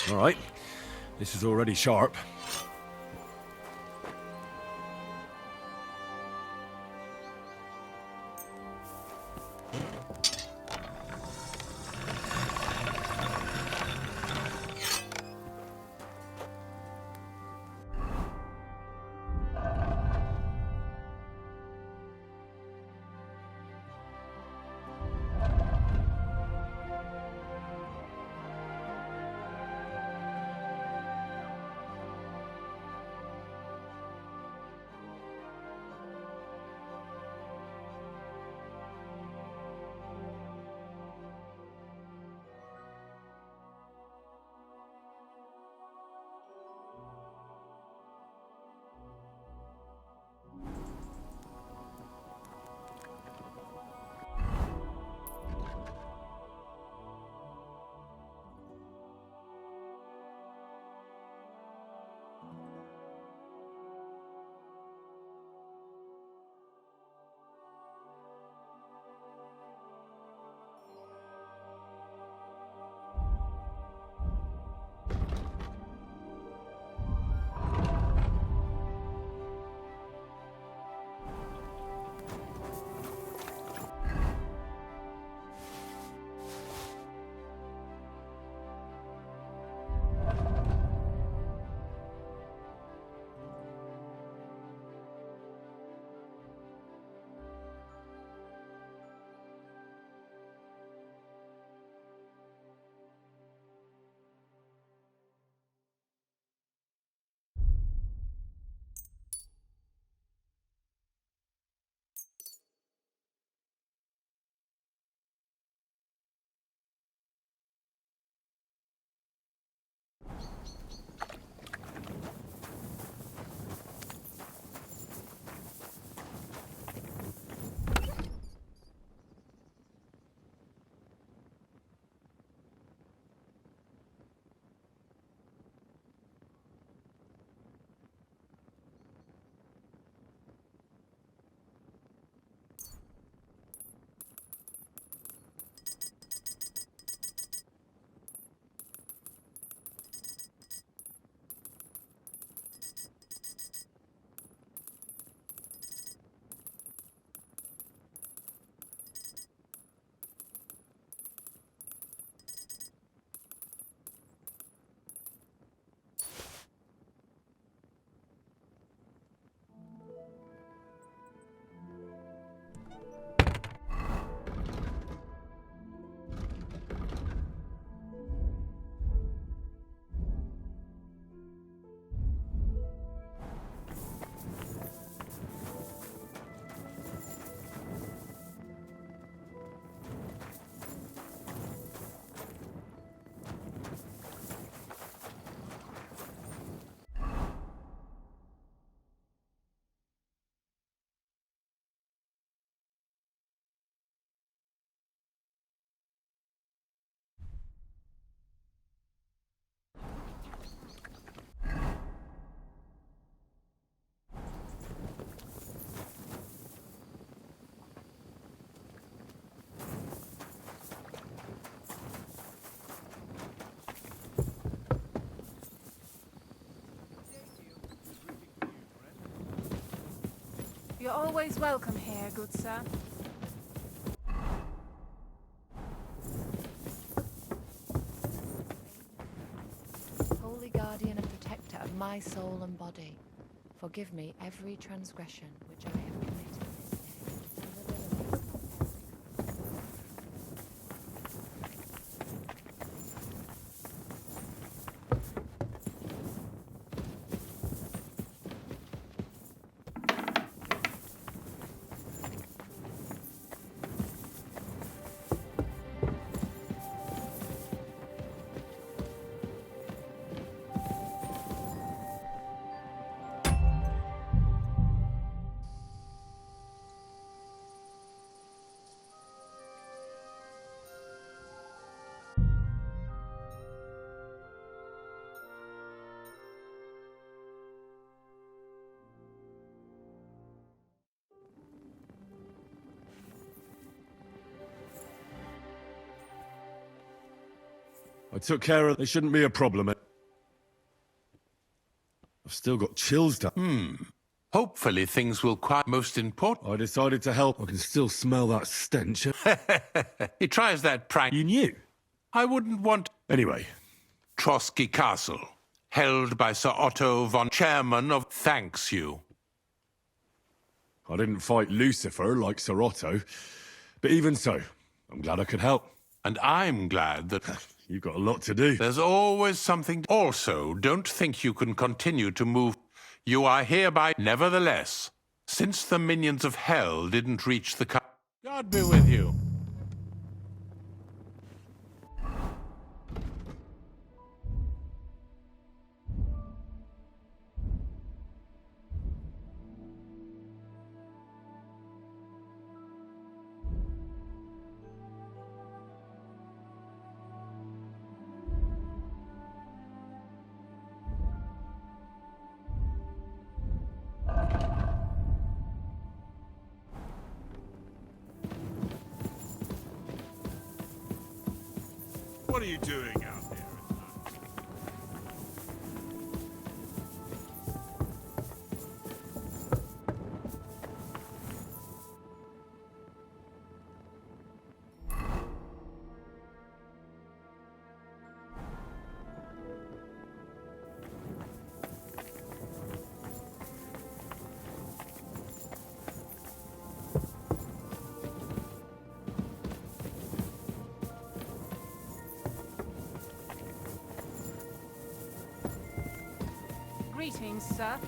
All right. This is already sharp. You're always welcome here, good sir. Holy guardian and protector of my soul and body, forgive me every transgression which I have committed this day. I took care of... They shouldn't be a problem. I've still got chills down. Hopefully things will quiet. Most important. I decided to help. I can still smell that stench. He tries that prank. You knew? I wouldn't want... Anyway. Trotsky Castle, held by Sir Otto von Chairman of... Thanks you. I didn't fight Lucifer like Sir Otto. But even so, I'm glad I could help. And I'm glad that... You've got a lot to do. There's always something... Also, don't think you can continue to move. You are hereby... Nevertheless, since the minions of hell didn't reach the... God be with you. What are you doing out there? Greetings, sir.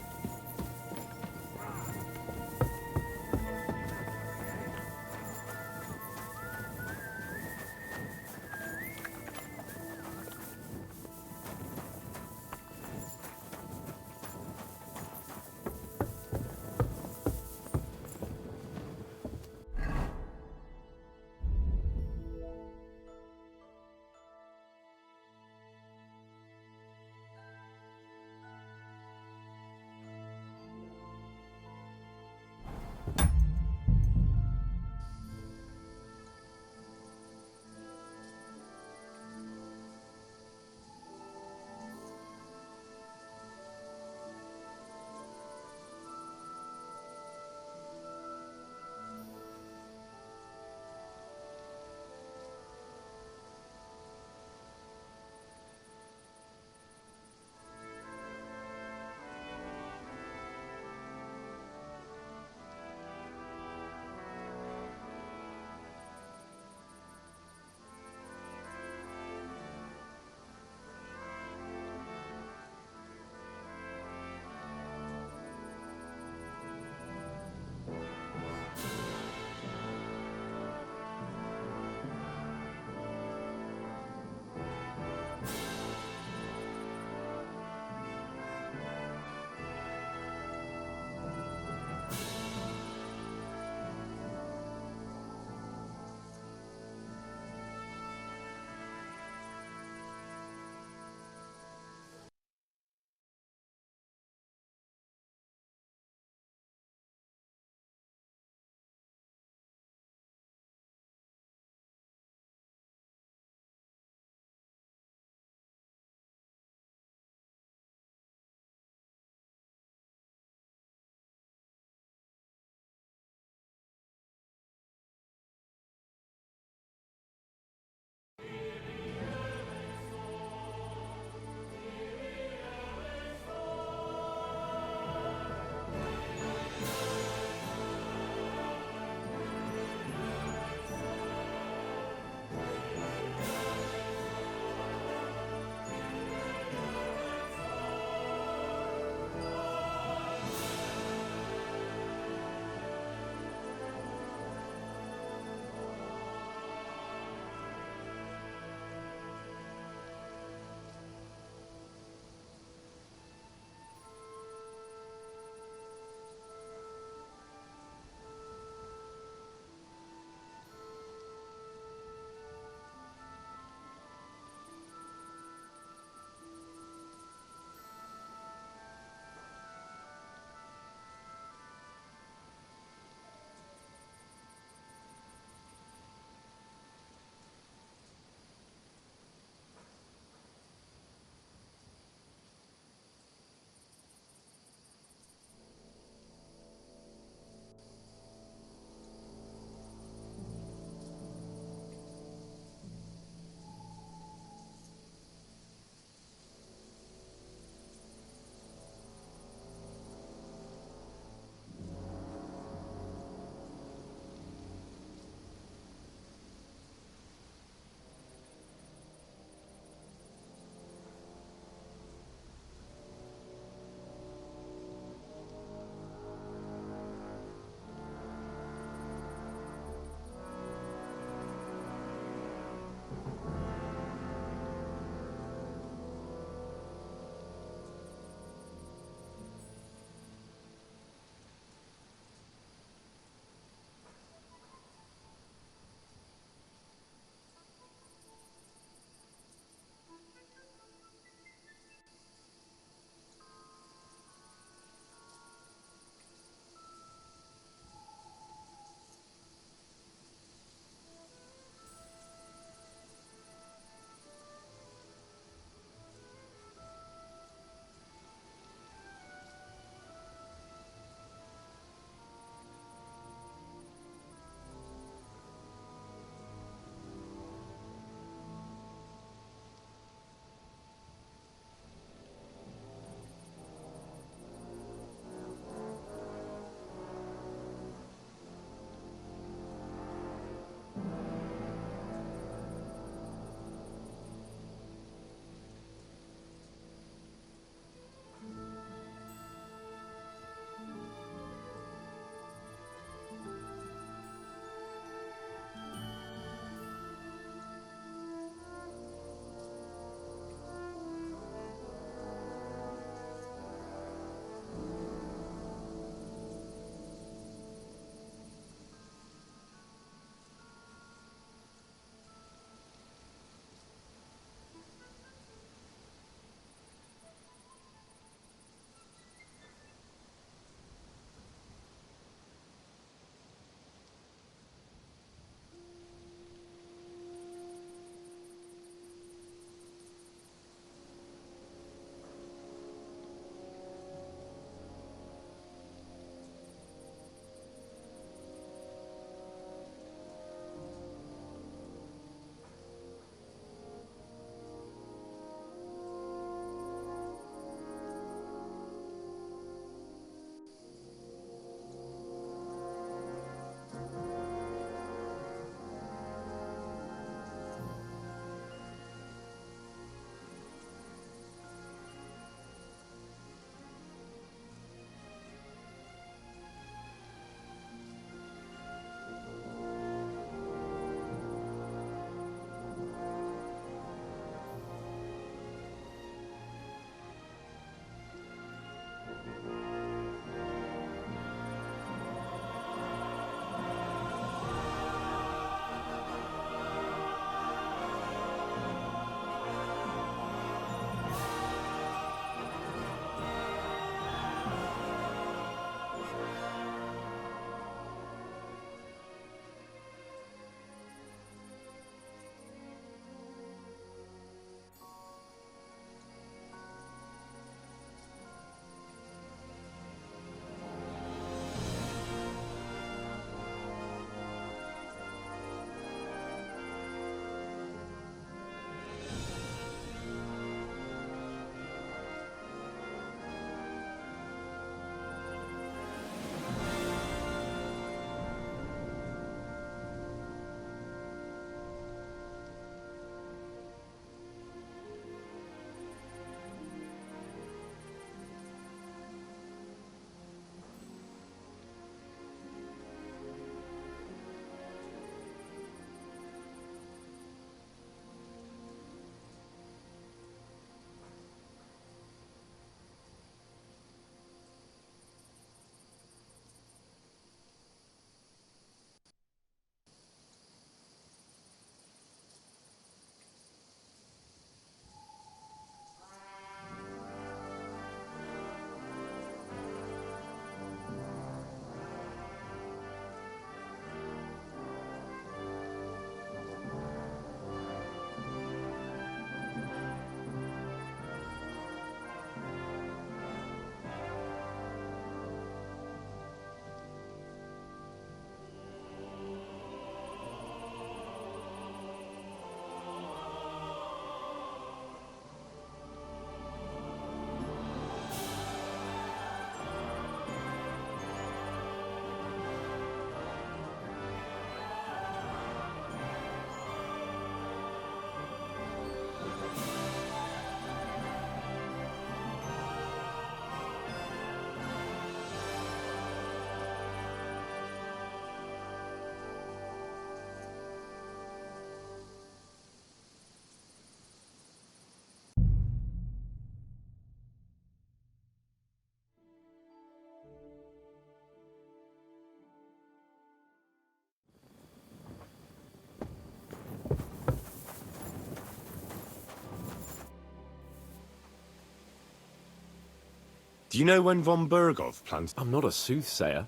Do you know when von Bergov plans... I'm not a soothsayer.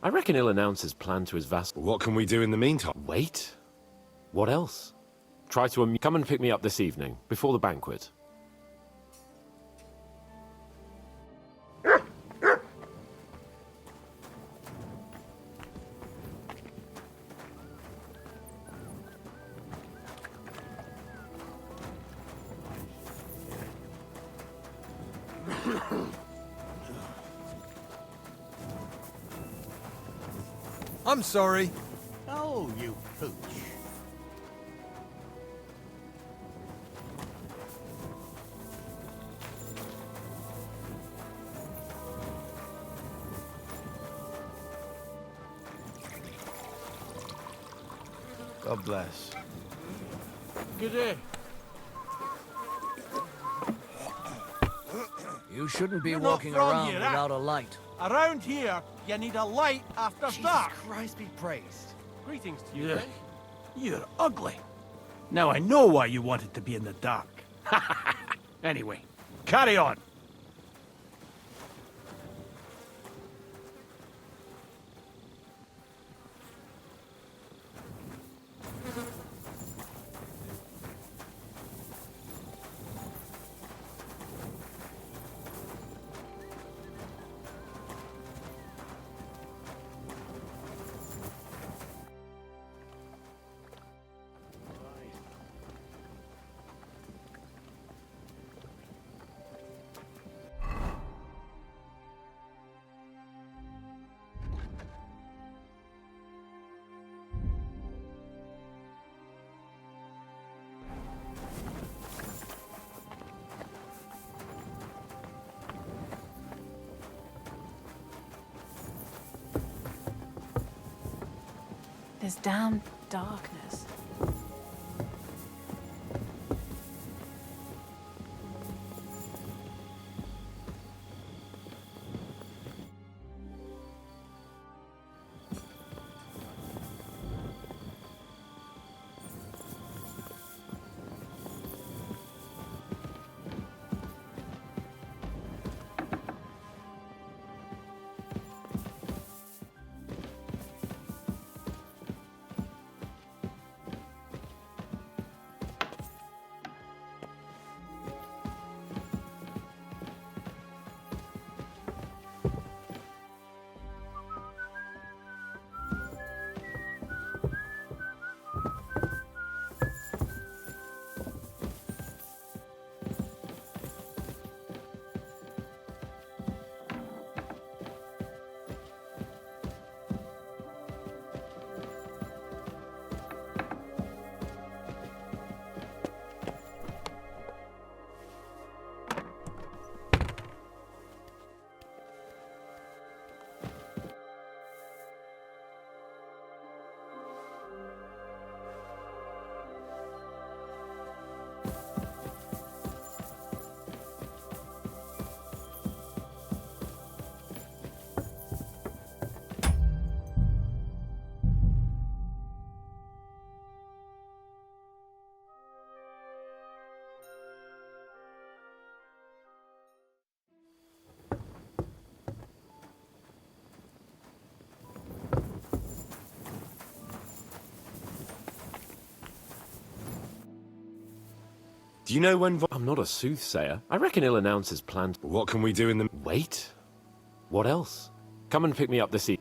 I reckon he'll announce his plan to his vassal. What can we do in the meantime? Wait? What else? Try to come and pick me up this evening, before the banquet. I'm sorry. Oh, you pooch. God bless. Good day. You shouldn't be You're not walking from around here, without a light. Around here, you need a light after dark. Christ be praised. Greetings to you, Yeah. Ray. You're ugly. Now I know why you wanted to be in the dark. Anyway, carry on. This damn darkness. Do you know when von... I'm not a soothsayer. I reckon he'll announce his plan. What can we do in the... Wait? What else? Come and pick me up this evening.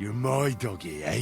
You're my doggy, eh?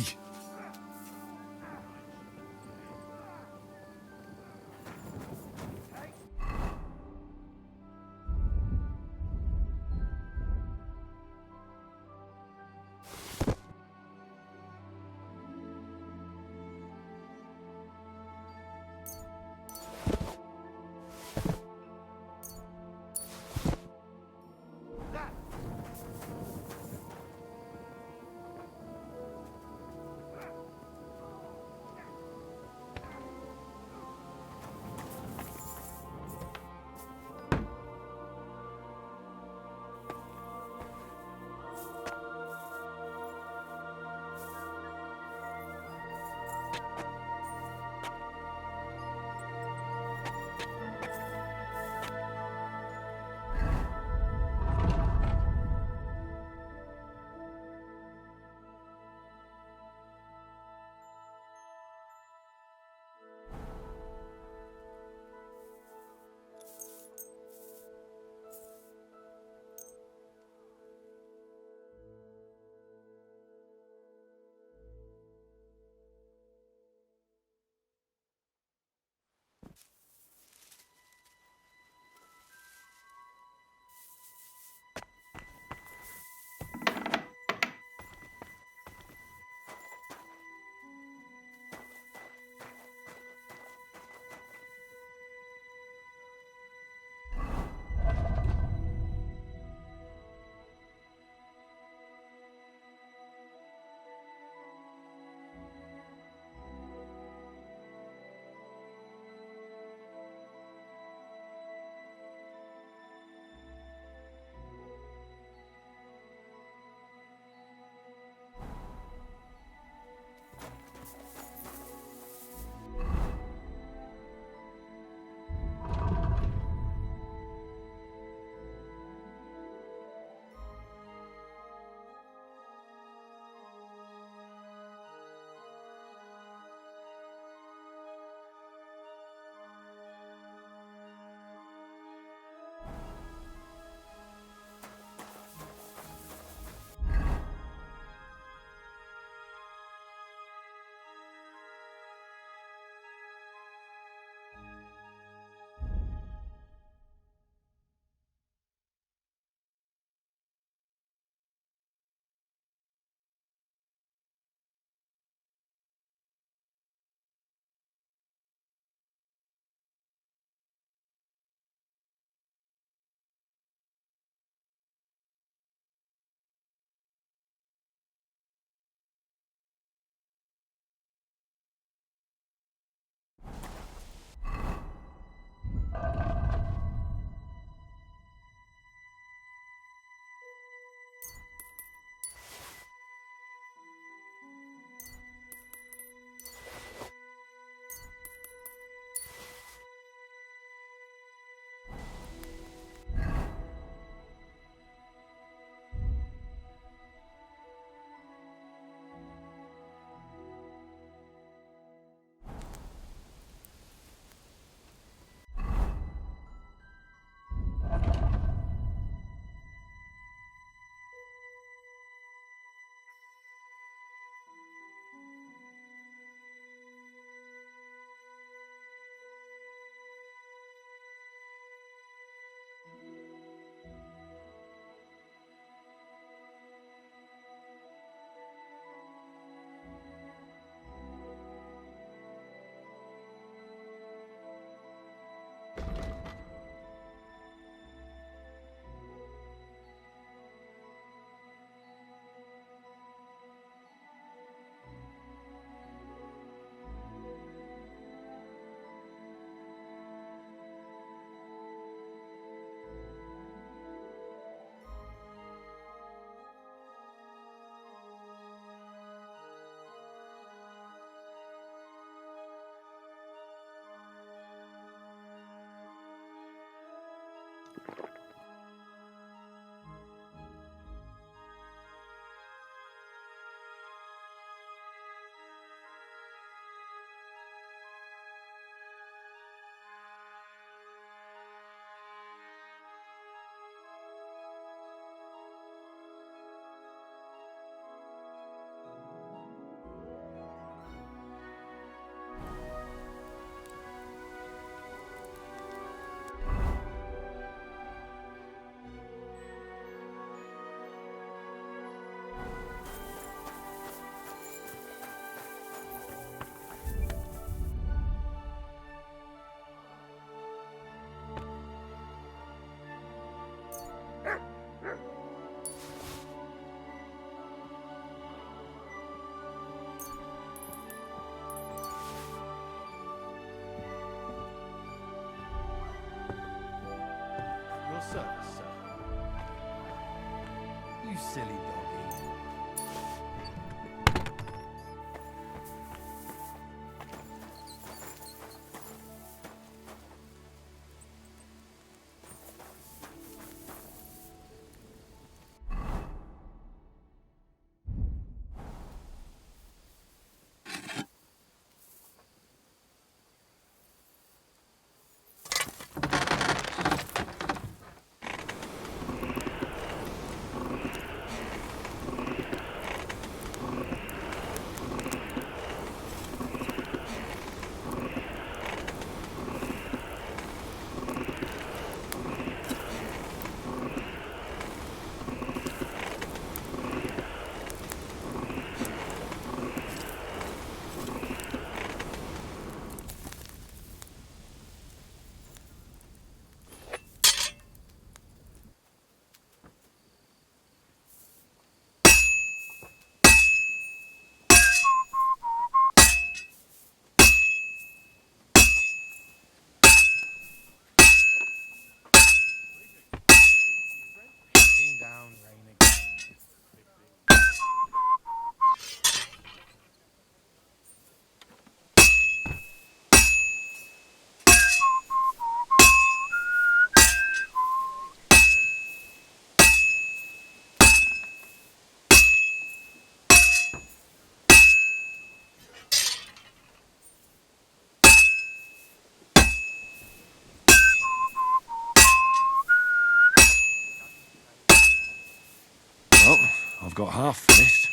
service, sir. You silly doggy. Down, rain again. Well, I've got half finished.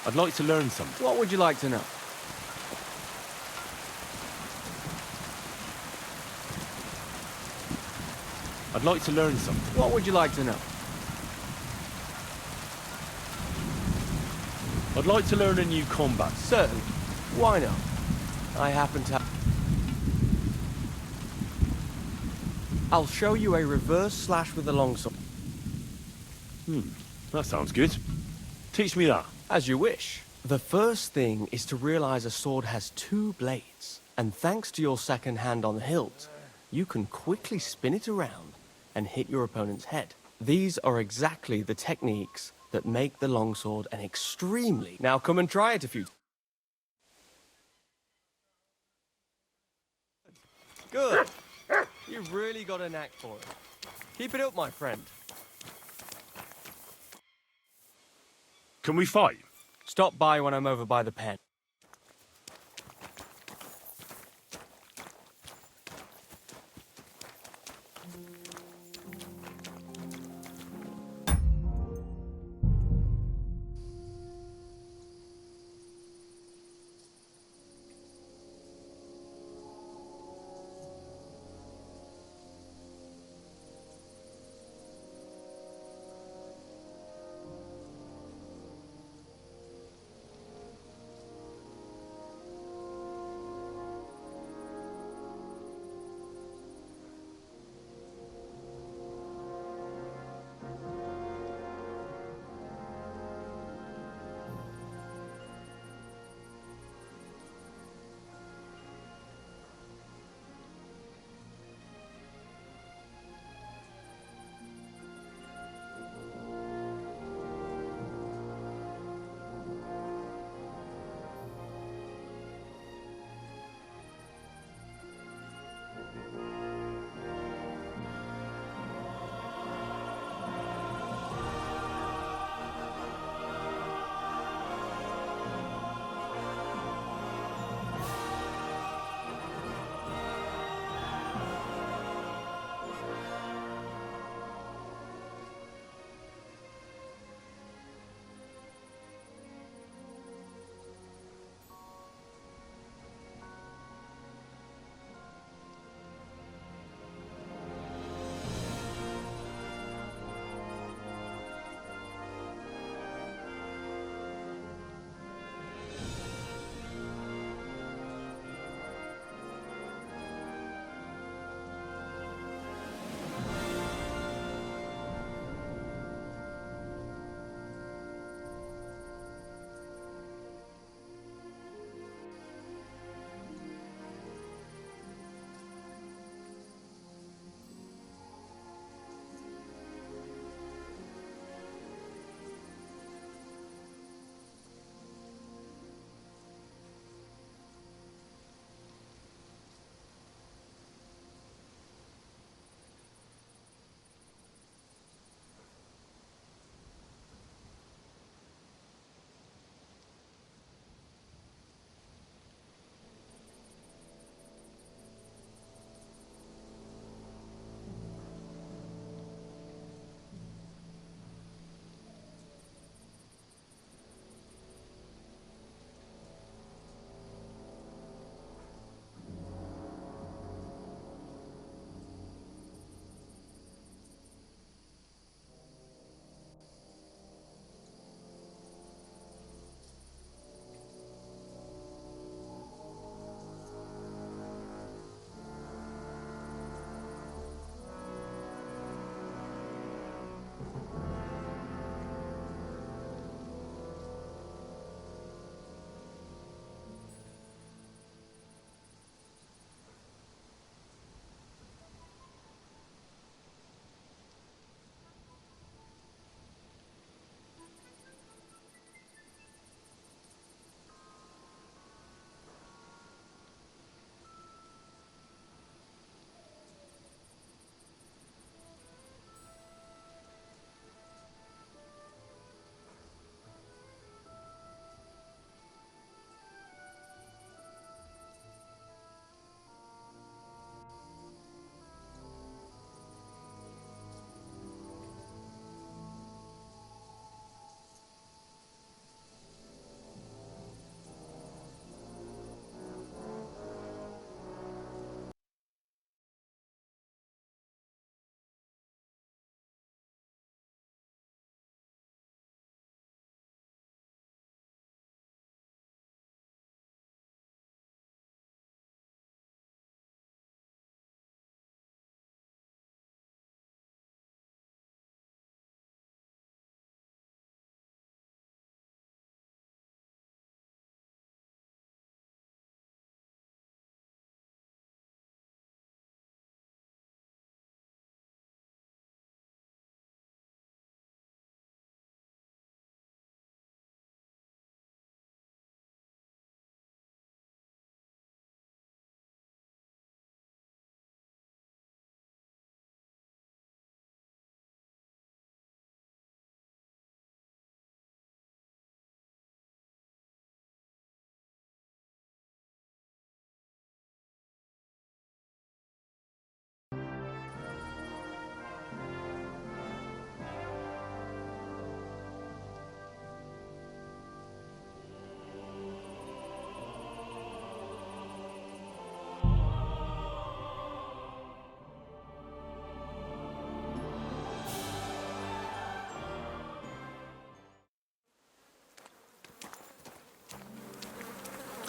I'd like to learn something. What would you like to know? I'd like to learn something. What would you like to know? I'd like to learn a new combat. Certainly. Why not? I happen to have... I'll show you a reverse slash with the longsword. That sounds good. Teach me that. As you wish. The first thing is to realize a sword has 2 blades, and thanks to your second hand on the hilt, you can quickly spin it around and hit your opponent's head. These are exactly the techniques that make the longsword an extremely... Now come and try it a few... Good. You've really got a knack for it. Keep it up, my friend. Can we fight? Stop by when I'm over by the pen.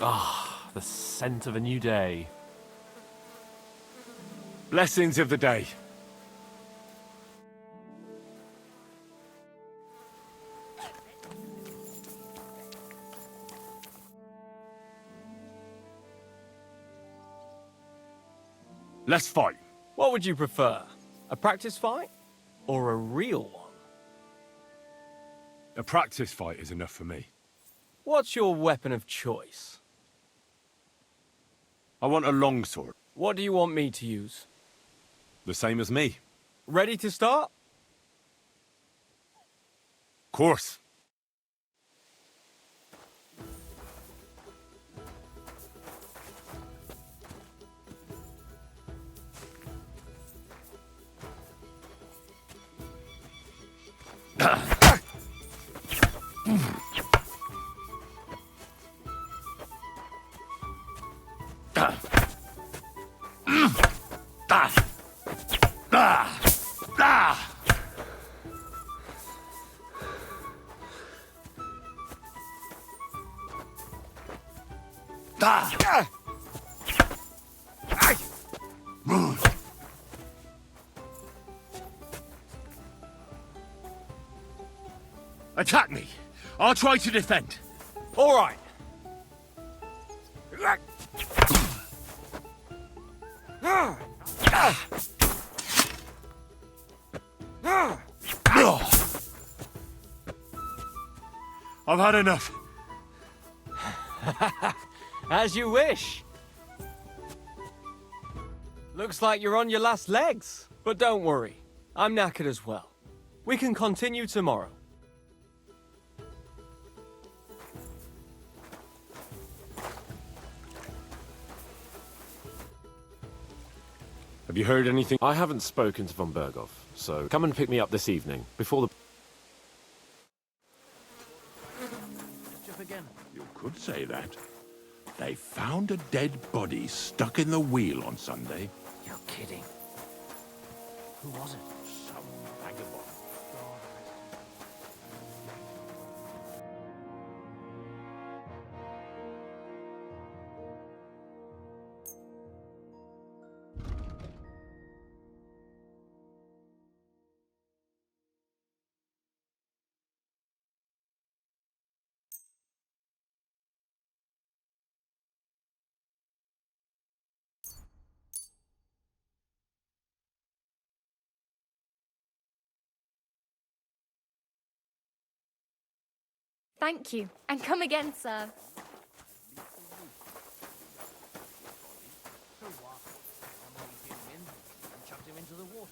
Ah, the scent of a new day. Blessings of the day. Let's fight. What would you prefer? A practice fight? Or a real one? A practice fight is enough for me. What's your weapon of choice? I want a longsword. What do you want me to use? The same as me. Ready to start? Course. Attack me. I'll try to defend. All right. I've had enough. As you wish. Looks like you're on your last legs. But don't worry, I'm knackered as well. We can continue tomorrow. Have you heard anything? I haven't spoken to von Berghoff, so come and pick me up this evening, before the... You could say that. They found a dead body stuck in the wheel on Sunday. You're kidding. Who was it? Some vagabond. Thank you, and come again, sir. Chucked him into the water.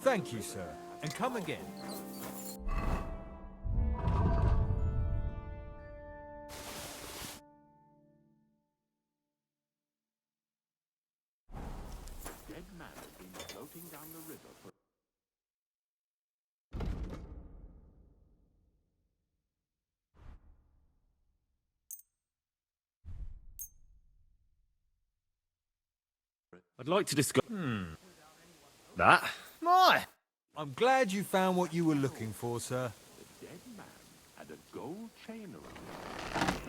Thank you, sir. And come again. Dead man has been floating down the river for... I'd like to discuss... That? My! I'm glad you found what you were looking for, sir. The dead man had a gold chain around him.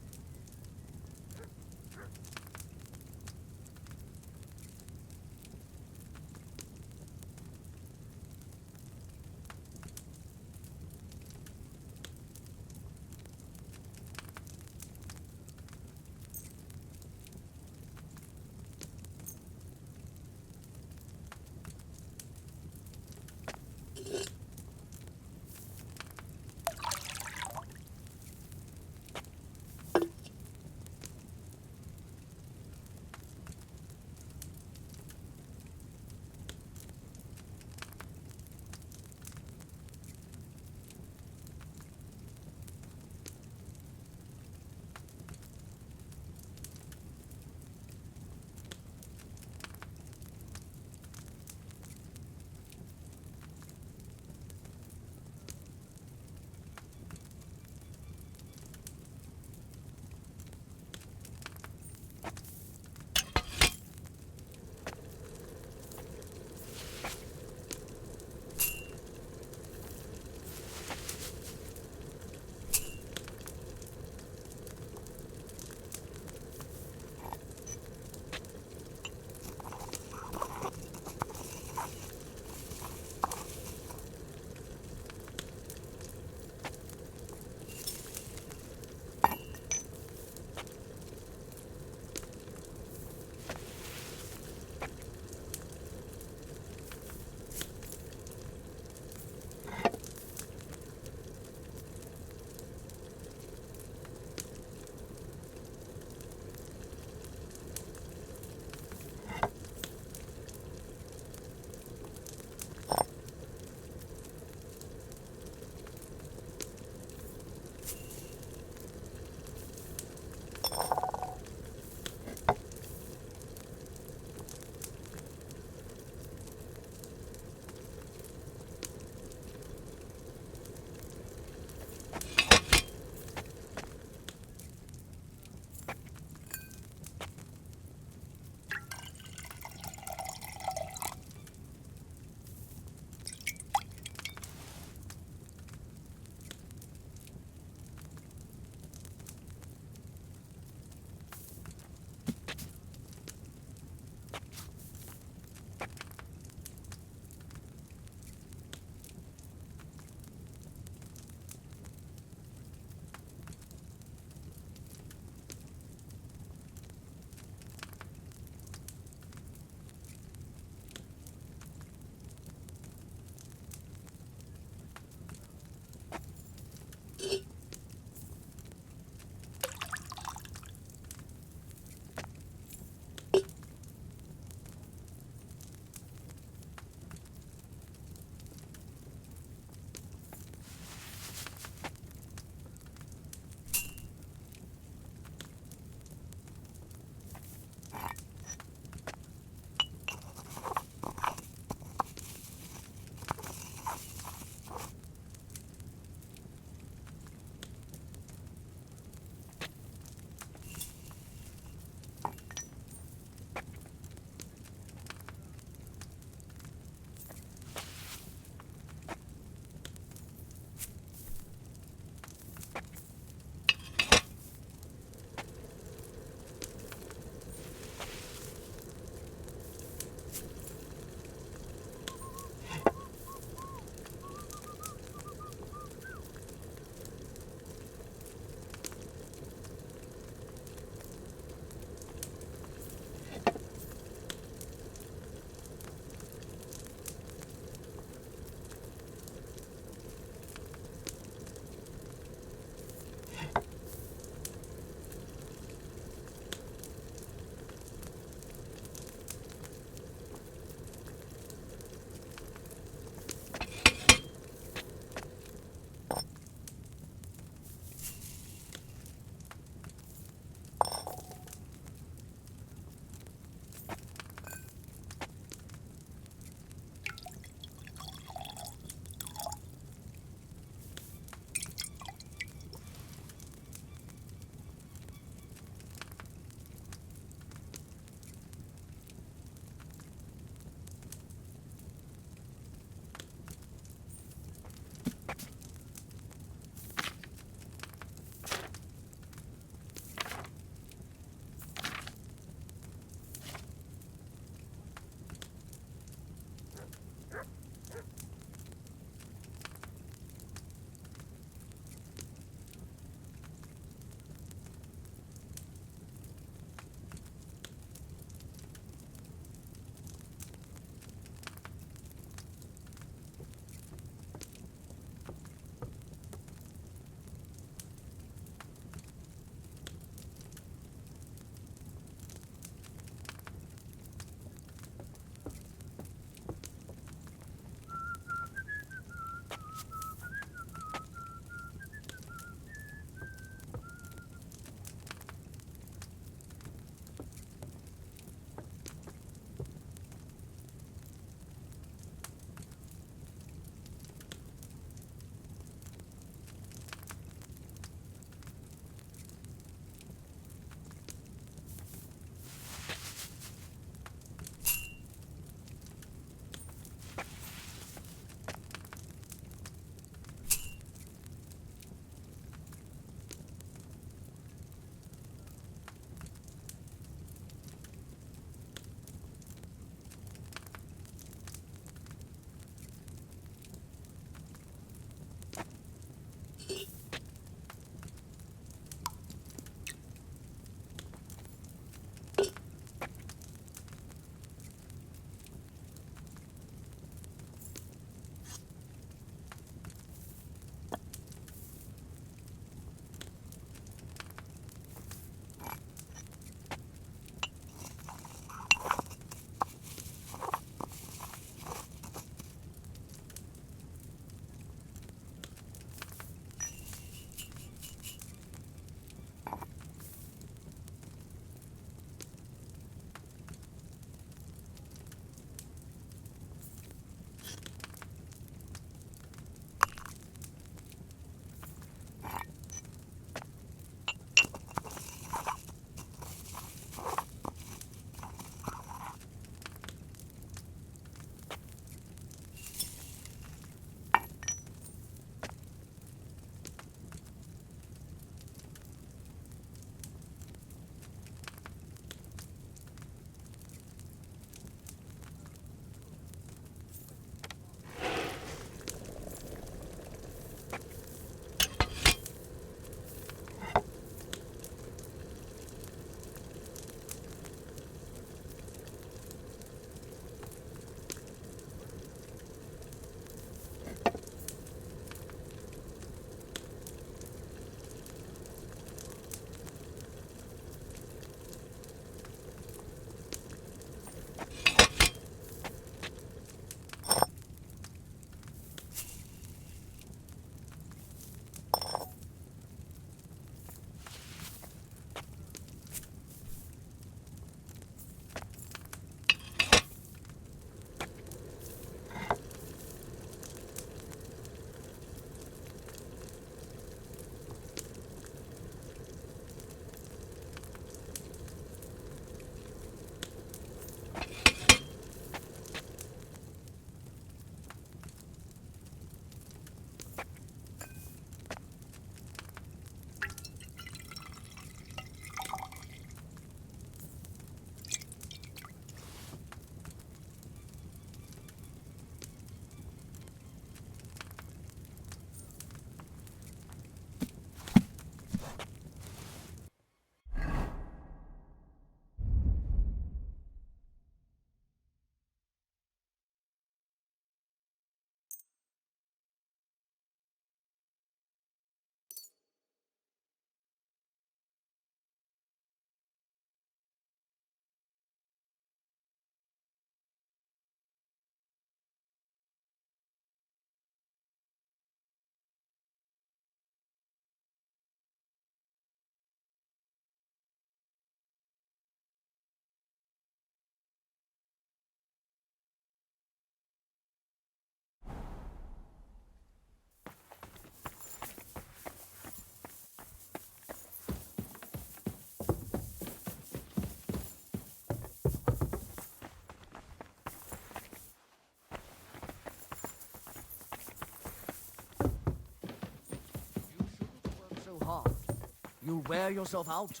You'll wear yourself out.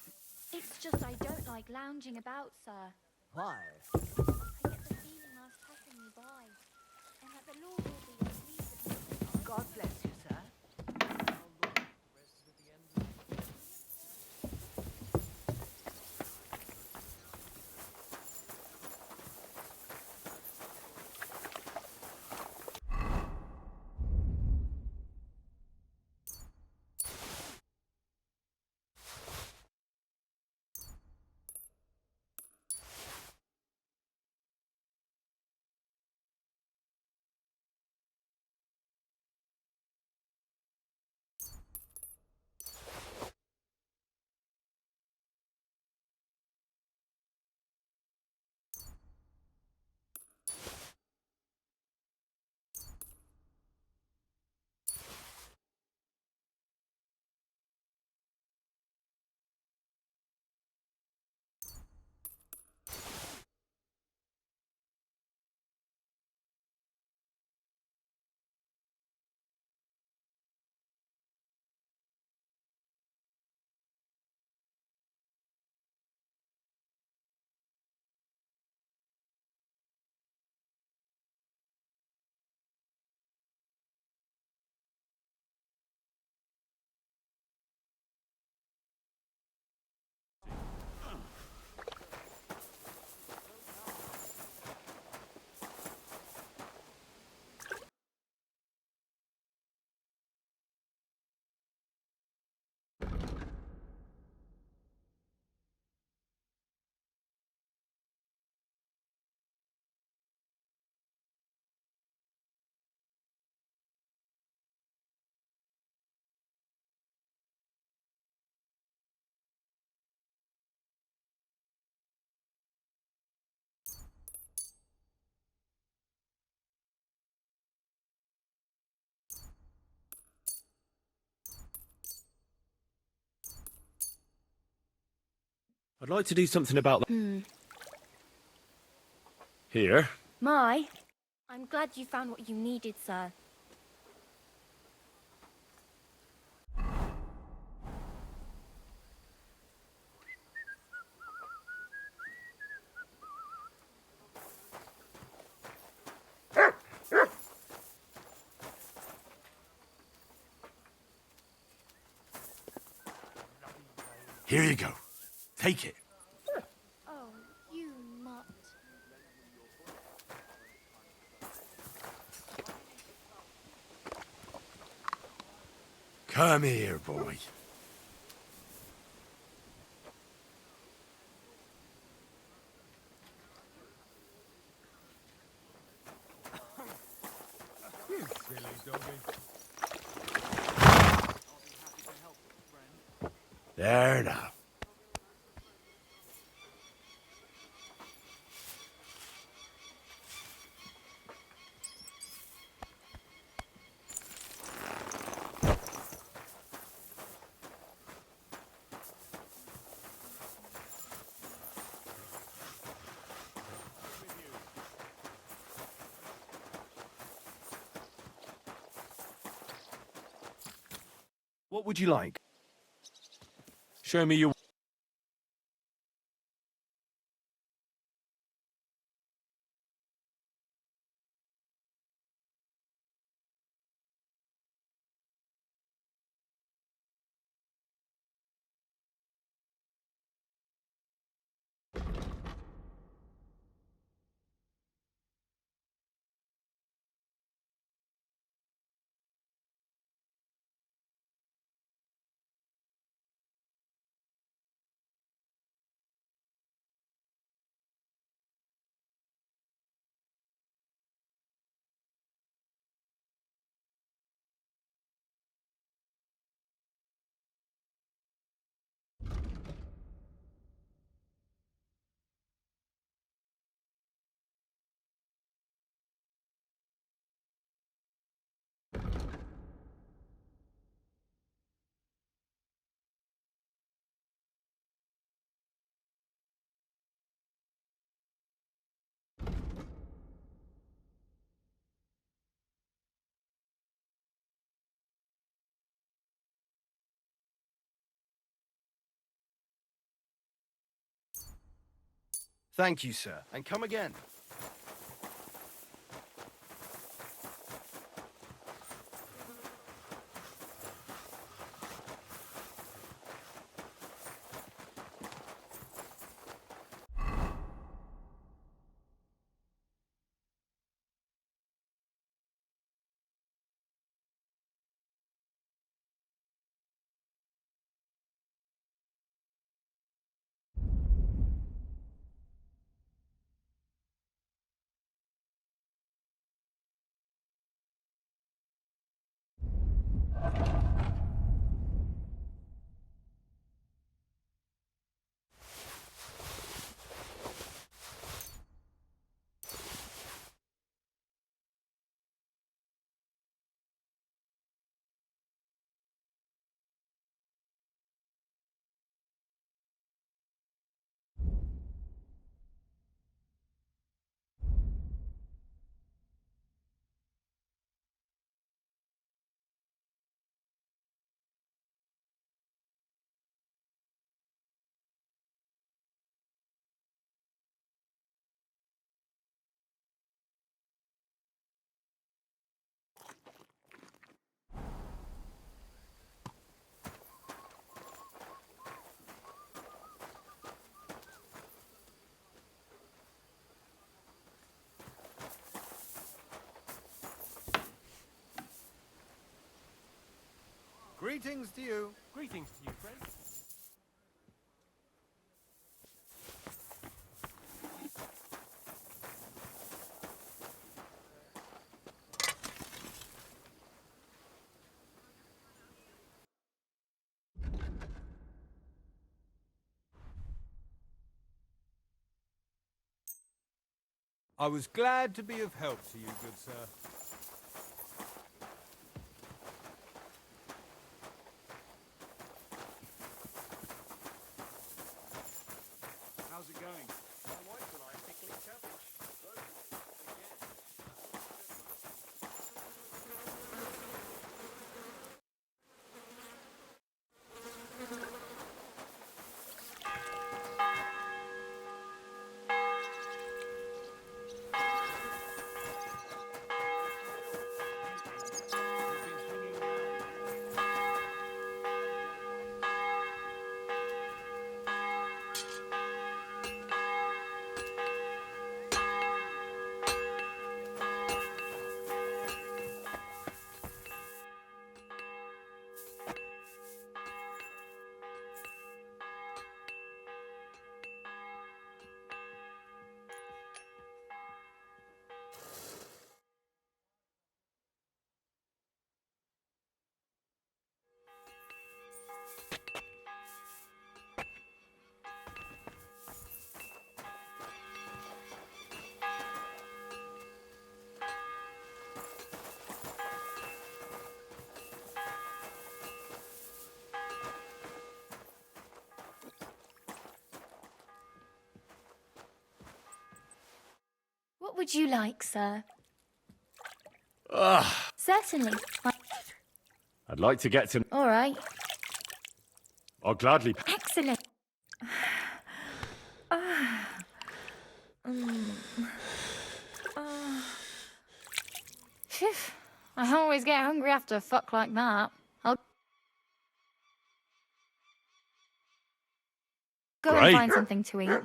It's just I don't like lounging about, sir. Why? I get the feeling I was passing you by, and that the Lord will be pleased with me. God bless you, sir. I'd like to do something about that. Here. My, I'm glad you found what you needed, sir. Here you go. Take it. Oh, you mutt. Come here, boy. You silly doggy. There now. What would you like? Show me your... Thank you, sir, and come again. Greetings to you. Greetings to you, friend. I was glad to be of help to you, good sir. How's it going? My wife and I are pickling cabbage. What would you like, sir? Ugh. Certainly. I'd like to get to... All right. I'll gladly... Excellent. Phew. I always get hungry after a fuck like that. I'll go and Great. find something to eat.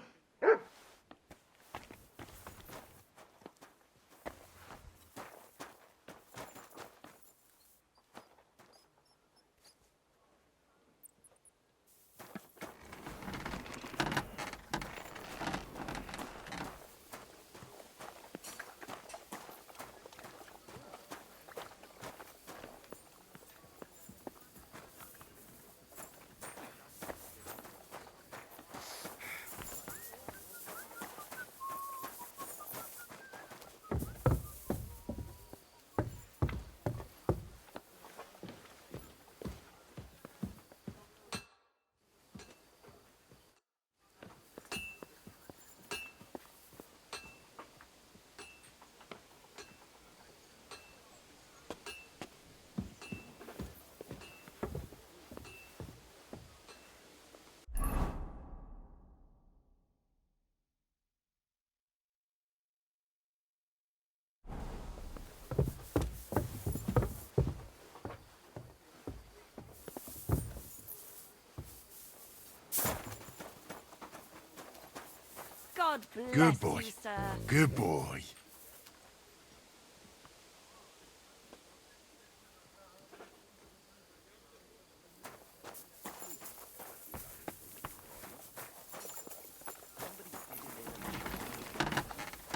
God bless Good boy. you, sir. Good boy.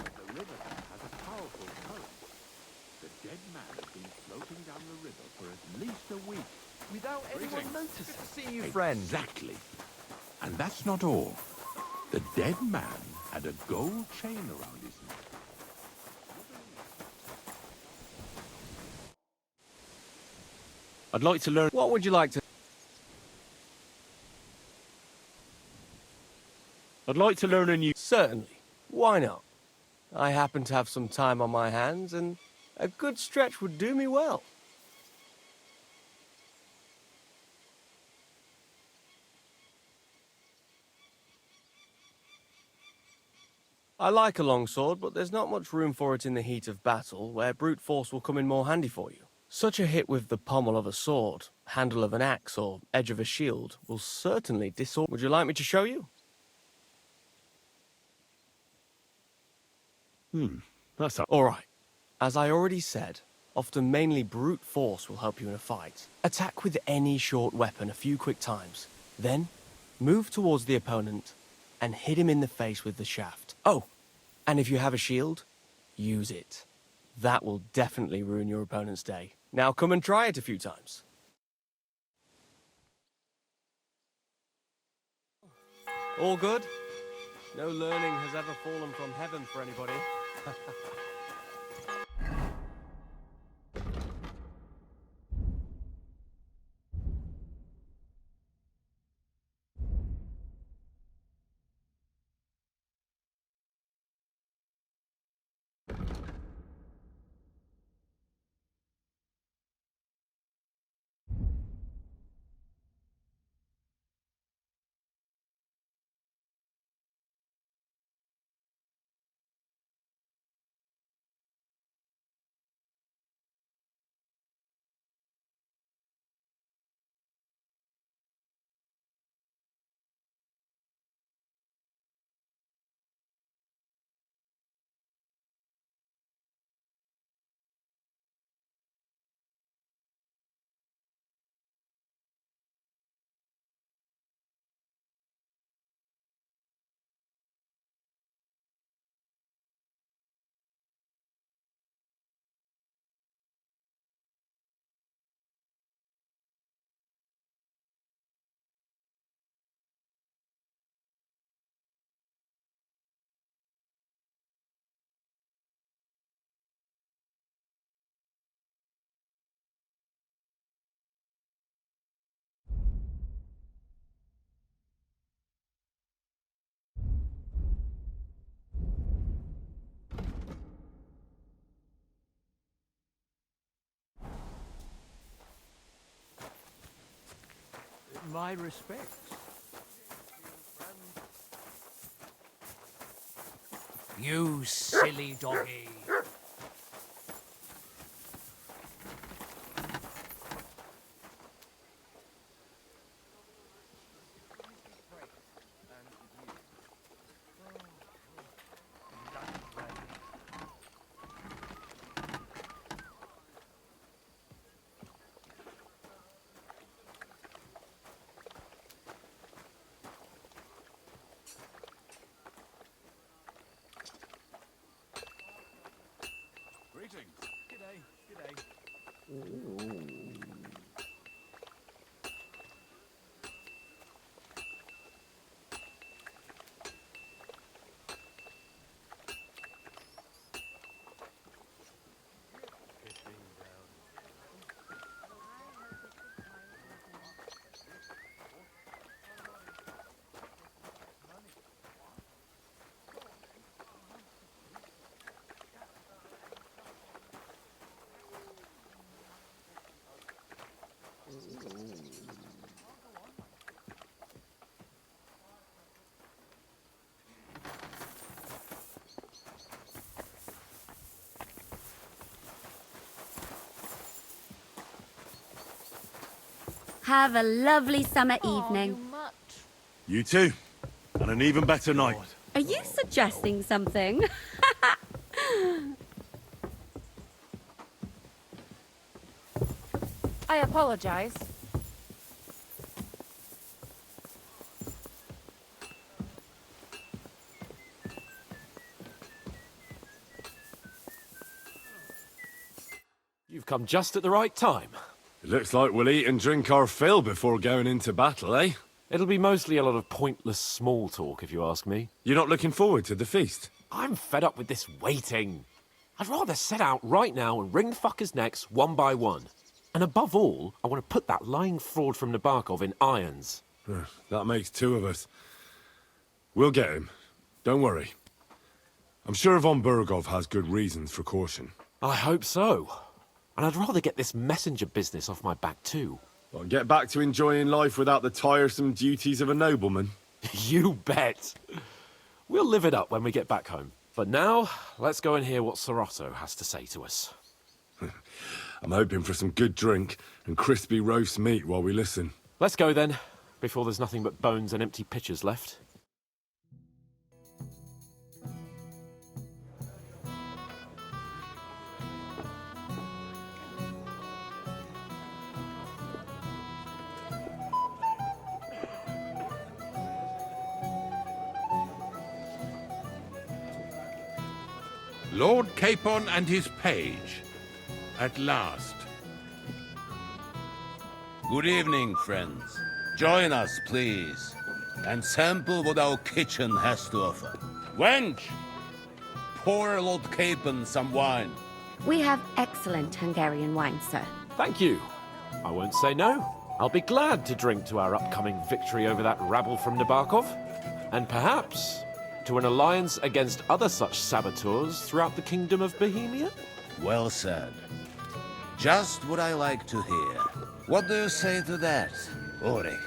The river has a powerful current. The dead man has been floating down the river for at least a week. Without anyone noticing. Good to see you, friend. Exactly. And that's not all. The dead man had a gold chain around his neck. I'd like to learn... What would you like to... I'd like to learn a new... Certainly. Why not? I happen to have some time on my hands, and a good stretch would do me well. I like a longsword, but there's not much room for it in the heat of battle, where brute force will come in more handy for you. Such a hit with the pommel of a sword, handle of an axe, or edge of a shield will certainly disorder. Would you like me to show you? That's all right. As I already said, often mainly brute force will help you in a fight. Attack with any short weapon a few quick times. Then, move towards the opponent and hit him in the face with the shaft. Oh, and if you have a shield, use it. That will definitely ruin your opponent's day. Now come and try it a few times. All good? No learning has ever fallen from heaven for anybody. My respects. You silly doggy. Have a lovely summer evening. You too. And an even better night. Are you suggesting something? I apologize. You've come just at the right time. It looks like we'll eat and drink our fill before going into battle, eh? It'll be mostly a lot of pointless small talk, if you ask me. You're not looking forward to the feast? I'm fed up with this waiting. I'd rather set out right now and wring fuckers' necks one by one. And above all, I want to put that lying fraud from Nabokov in irons. That makes two of us. We'll get him. Don't worry. I'm sure Von Burgov has good reasons for caution. I hope so. And I'd rather get this messenger business off my back too. Well, get back to enjoying life without the tiresome duties of a nobleman. You bet. We'll live it up when we get back home. But now, let's go and hear what Sorotto has to say to us. I'm hoping for some good drink and crispy roast meat while we listen. Let's go then, before there's nothing but bones and empty pitchers left. Lord Capon and his page. At last. Good evening, friends. Join us, please, and sample what our kitchen has to offer. Wench, pour Lord Capon some wine. We have excellent Hungarian wine, sir. Thank you. I won't say no. I'll be glad to drink to our upcoming victory over that rabble from Nabokov. And perhaps to an alliance against other such saboteurs throughout the kingdom of Bohemia? Well said. Just what I like to hear. What do you say to that, Ulrich?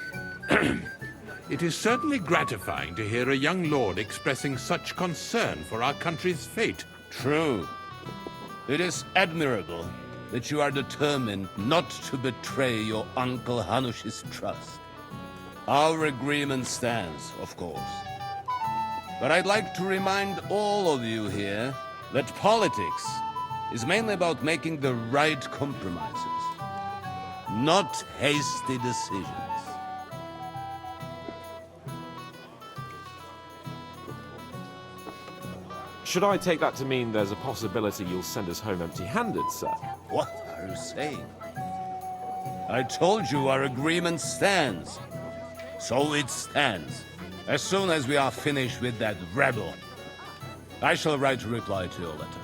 It is certainly gratifying to hear a young lord expressing such concern for our country's fate. True. It is admirable that you are determined not to betray your Uncle Hanush's trust. Our agreement stands, of course. But I'd like to remind all of you here that politics is mainly about making the right compromises, not hasty decisions. Should I take that to mean there's a possibility you'll send us home empty-handed, sir? What are you saying? I told you our agreement stands. So it stands. As soon as we are finished with that rebel, I shall write a reply to your letter.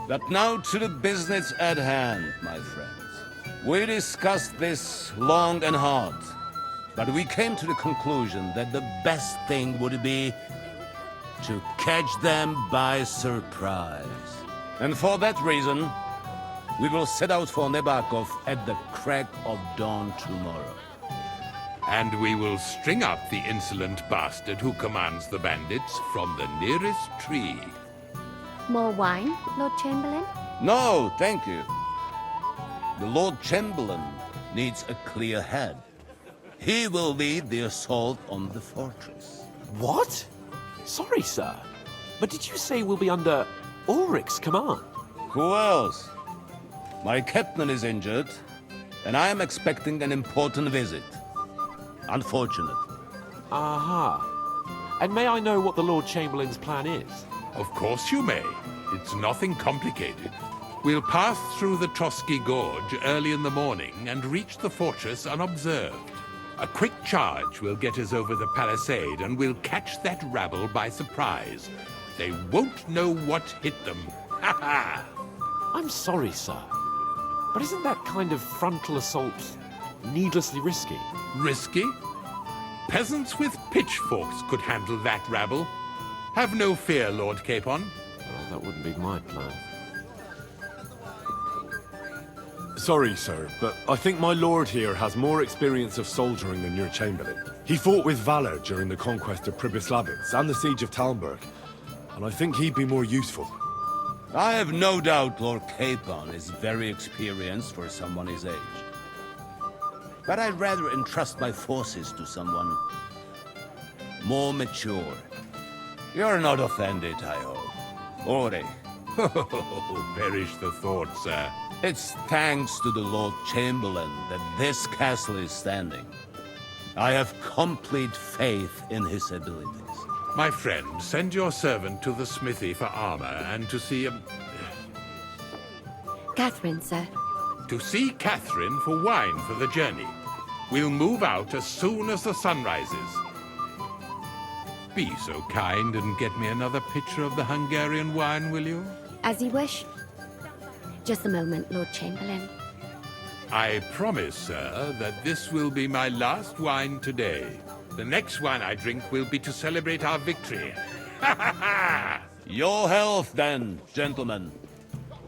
But now to the business at hand, my friends. We discussed this long and hard, but we came to the conclusion that the best thing would be to catch them by surprise. And for that reason, we will set out for Nabokov at the crack of dawn tomorrow. And we will string up the insolent bastard who commands the bandits from the nearest tree. More wine, Lord Chamberlain? No, thank you. The Lord Chamberlain needs a clear head. He will lead the assault on the fortress. What? Sorry, sir. But did you say we'll be under Ulrich's command? Who else? My captain is injured, and I am expecting an important visit. Unfortunate. Aha. And may I know what the Lord Chamberlain's plan is? Of course you may. It's nothing complicated. We'll pass through the Trotsky Gorge early in the morning and reach the fortress unobserved. A quick charge will get us over the palisade and we'll catch that rabble by surprise. They won't know what hit them. Ha ha! I'm sorry, sir. But isn't that kind of frontal assault needlessly risky? Risky? Peasants with pitchforks could handle that rabble. Have no fear, Lord Capon. Well, that wouldn't be my plan. Sorry, sir, but I think my lord here has more experience of soldiering than your chamberlain. He fought with valor during the conquest of Pribyslavitz and the siege of Talmberg, and I think he'd be more useful. I have no doubt Lord Capon is very experienced for someone his age. But I'd rather entrust my forces to someone more mature. You're not offended, I hope. Ori. Perish the thought, sir. It's thanks to the Lord Chamberlain that this castle is standing. I have complete faith in his abilities. My friend, send your servant to the smithy for armor and to see Catherine, sir. To see Catherine for wine for the journey. We'll move out as soon as the sun rises. Be so kind and get me another pitcher of the Hungarian wine, will you? As you wish. Just a moment, Lord Chamberlain. I promise, sir, that this will be my last wine today. The next wine I drink will be to celebrate our victory. Your health, then, gentlemen.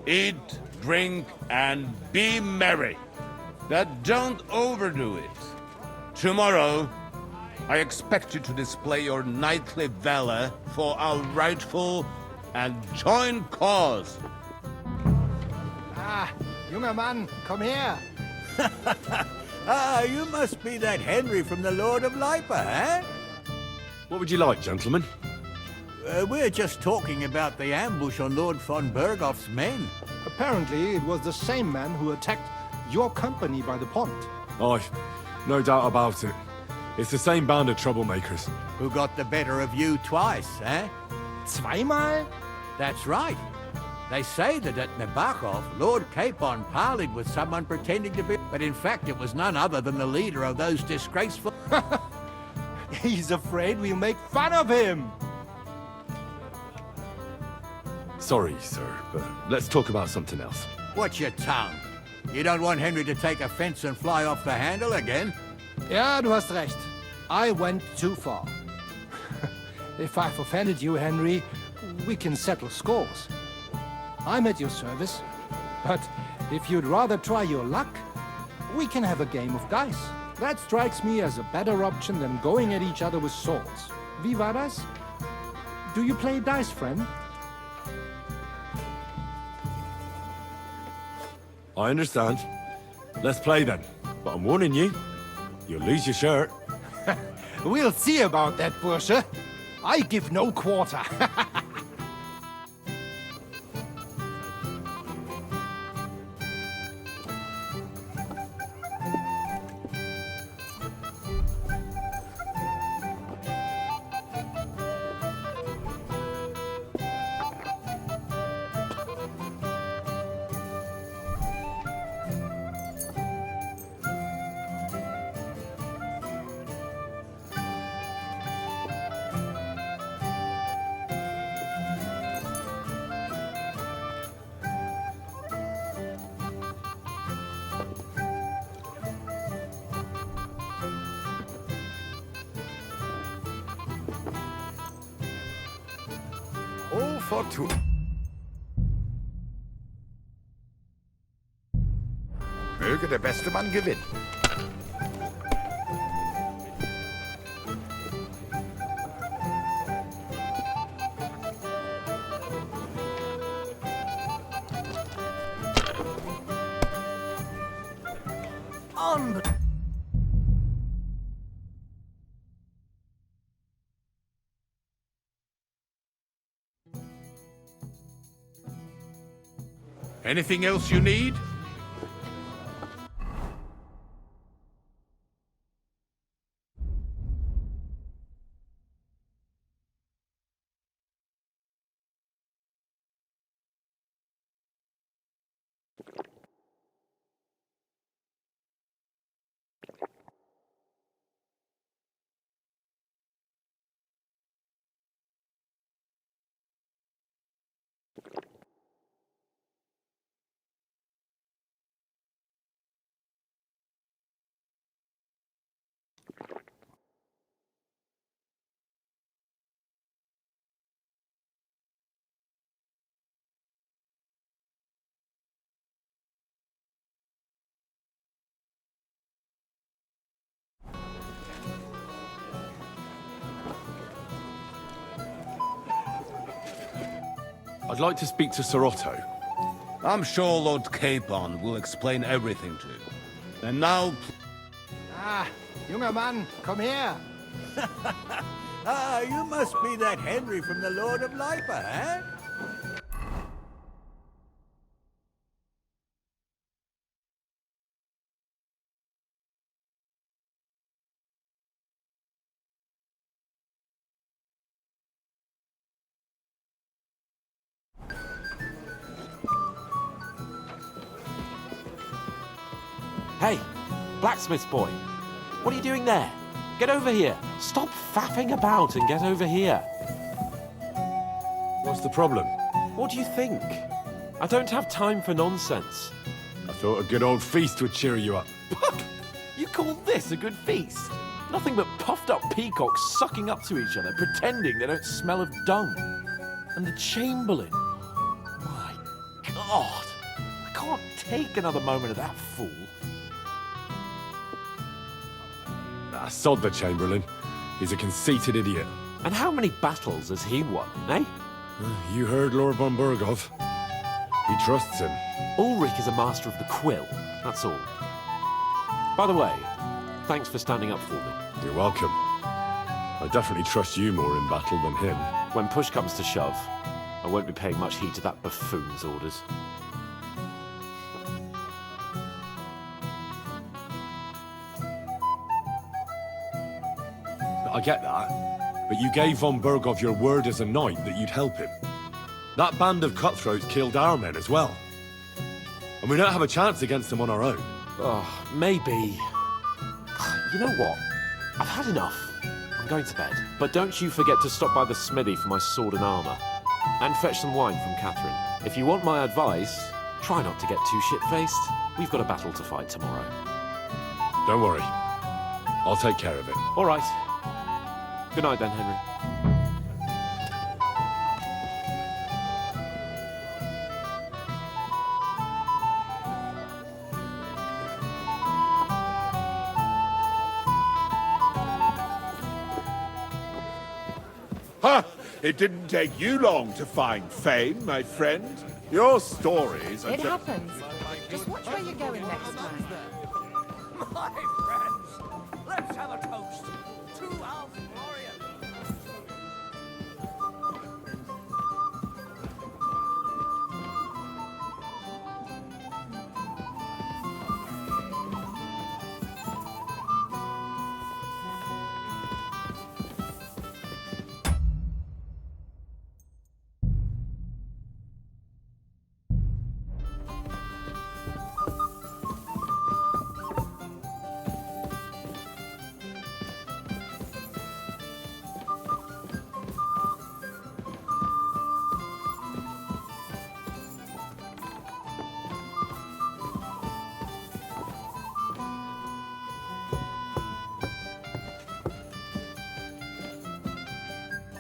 Eat, drink, and be merry. But don't overdo it. Tomorrow, I expect you to display your knightly valor for our rightful and joint cause. Ah, junger Mann, komm her. Ah, you must be that Henry from the Lord of Lipa, eh? What would you like, gentlemen? We're just talking about the ambush on Lord von Bergoff's men. Apparently, it was the same man who attacked your company by the pond. Aye, no doubt about it. It's the same band of troublemakers. Who got the better of you twice, eh? Zweimal? That's right. They say that at Nabokov, Lord Capon parleyed with someone pretending to be... But in fact, it was none other than the leader of those disgraceful... He's afraid we'll make fun of him. Sorry, sir, but let's talk about something else. Watch your tongue. You don't want Henry to take offense and fly off the handle again? Ja, du hast recht. I went too far. If I've offended you, Henry, we can settle scores. I'm at your service. But if you'd rather try your luck, we can have a game of dice. That strikes me as a better option than going at each other with swords. Wie war das? Do you play dice, friend? I understand. Let's play then. But I'm warning you, you'll lose your shirt. We'll see about that, Bursche. I give no quarter. All for two. Möge der beste Mann gewinnen. On. Anything else you need? I'd like to speak to Sir Otto. I'm sure Lord Capon will explain everything to you. And now... Ah, junger Mann, komm her. Ah, you must be that Henry from the Lord of Lipa, eh? Hey, blacksmith's boy. What are you doing there? Get over here. Stop faffing about and get over here. What's the problem? What do you think? I don't have time for nonsense. I thought a good old feast would cheer you up. You call this a good feast? Nothing but puffed up peacocks sucking up to each other, pretending they don't smell of dung. And the Chamberlain. My God. I can't take another moment of that fool. Sod the Chamberlain. He's a conceited idiot. And how many battles has he won, eh? You heard Lord von Burgov. He trusts him. Ulrich is a master of the quill, that's all. By the way, thanks for standing up for me. You're welcome. I definitely trust you more in battle than him. When push comes to shove, I won't be paying much heed to that buffoon's orders. I get that, but you gave von Burgov your word as a knight that you'd help him. That band of cutthroats killed our men as well. And we don't have a chance against them on our own. Oh, maybe. You know what? I've had enough. I'm going to bed. But don't you forget to stop by the smithy for my sword and armor. And fetch some wine from Catherine. If you want my advice, try not to get too shit-faced. We've got a battle to fight tomorrow. Don't worry. I'll take care of it. All right. Good night then, Henry. Ha! It didn't take you long to find fame, my friend. Your stories are It happens. Just watch where you're going next time. My friends, let's have a toast to our Florian.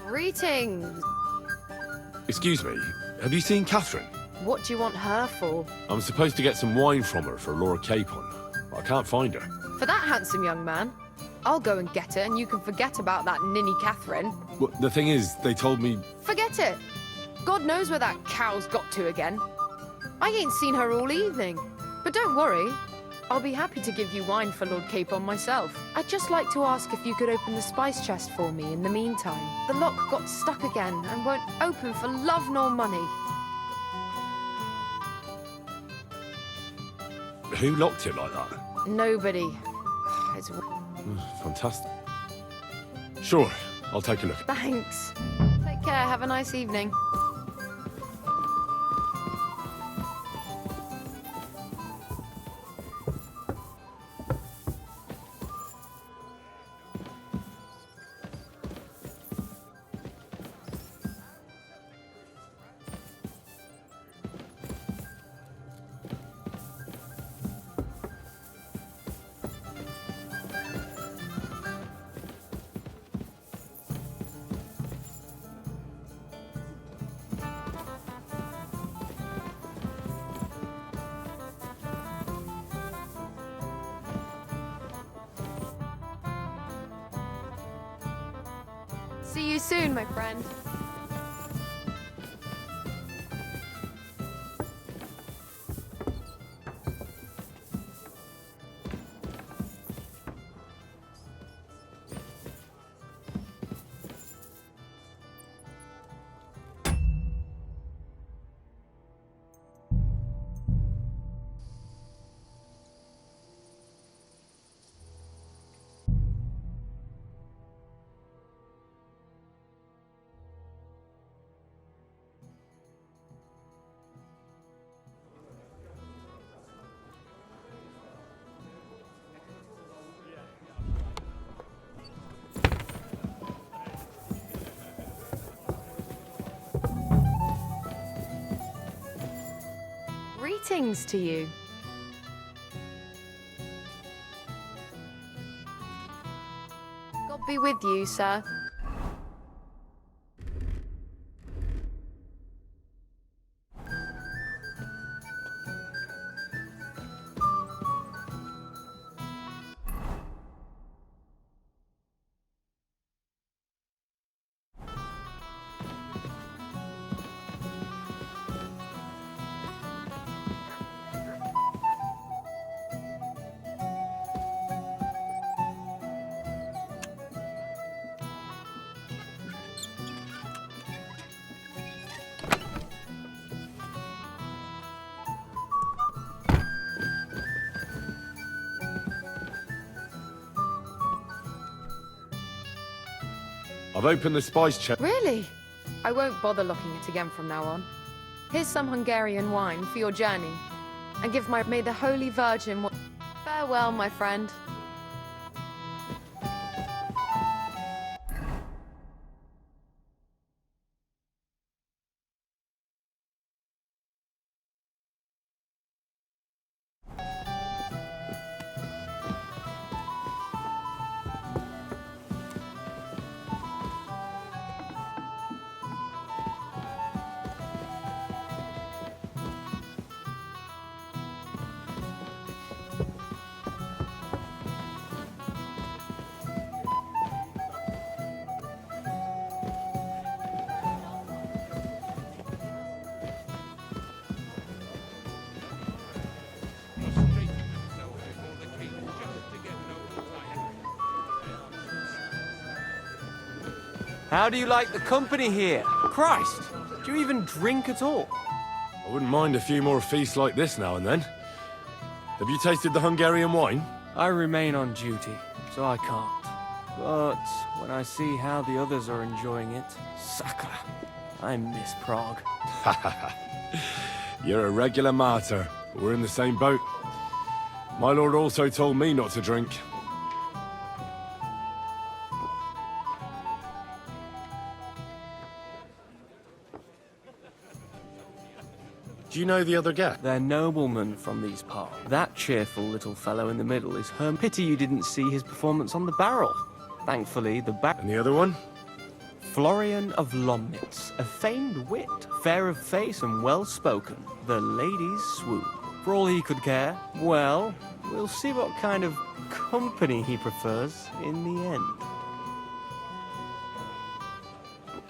Greetings. Excuse me, have you seen Catherine? What do you want her for? I'm supposed to get some wine from her for Lord Capon. I can't find her. For that handsome young man? I'll go and get her, and you can forget about that ninny Catherine. Well, the thing is, they told me... Forget it. God knows where that cow's got to again. I ain't seen her all evening. But don't worry. I'll be happy to give you wine for Lord Capon myself. I'd just like to ask if you could open the spice chest for me in the meantime. The lock got stuck again and won't open for love nor money. Who locked it like that? Nobody. It's... Fantastic. Sure, I'll take a look. Thanks. Take care. Have a nice evening. See you soon, my friend. Greetings to you. God be with you, sir. I've opened the spice chest. Really? I won't bother looking it again from now on. Here's some Hungarian wine for your journey. And may the Holy Virgin... Farewell, my friend. How do you like the company here? Christ, do you even drink at all? I wouldn't mind a few more feasts like this now and then. Have you tasted the Hungarian wine? I remain on duty, so I can't. But when I see how the others are enjoying it, sakra, I miss Prague. You're a regular martyr. We're in the same boat. My lord also told me not to drink. Do you know the other guest? They're noblemen from these parts. That cheerful little fellow in the middle is Herm. Pity you didn't see his performance on the barrel. Thankfully, the back... And the other one? Florian of Lomnitz, a famed wit, fair of face and well-spoken. The ladies swoon. For all he could care, well, we'll see what kind of company he prefers in the end.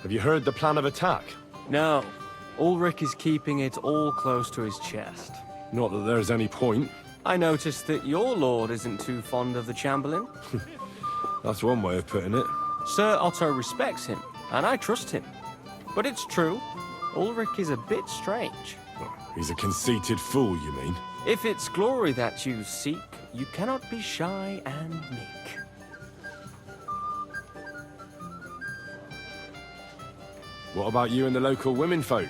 Have you heard the plan of attack? No. Ulrich is keeping it all close to his chest. Not that there's any point. I noticed that your lord isn't too fond of the Chamberlain. That's one way of putting it. Sir Otto respects him, and I trust him. But it's true, Ulrich is a bit strange. He's a conceited fool, you mean? If it's glory that you seek, you cannot be shy and meek. What about you and the local women folk?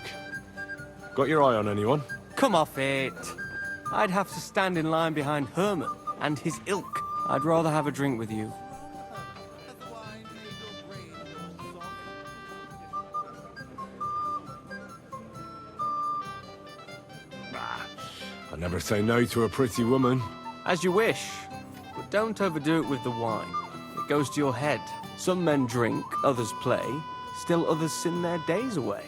Got your eye on anyone? Come off it. I'd have to stand in line behind Herman and his ilk. I'd rather have a drink with you. I never say no to a pretty woman. As you wish, but don't overdo it with the wine. It goes to your head. Some men drink, others play, still others sin their days away.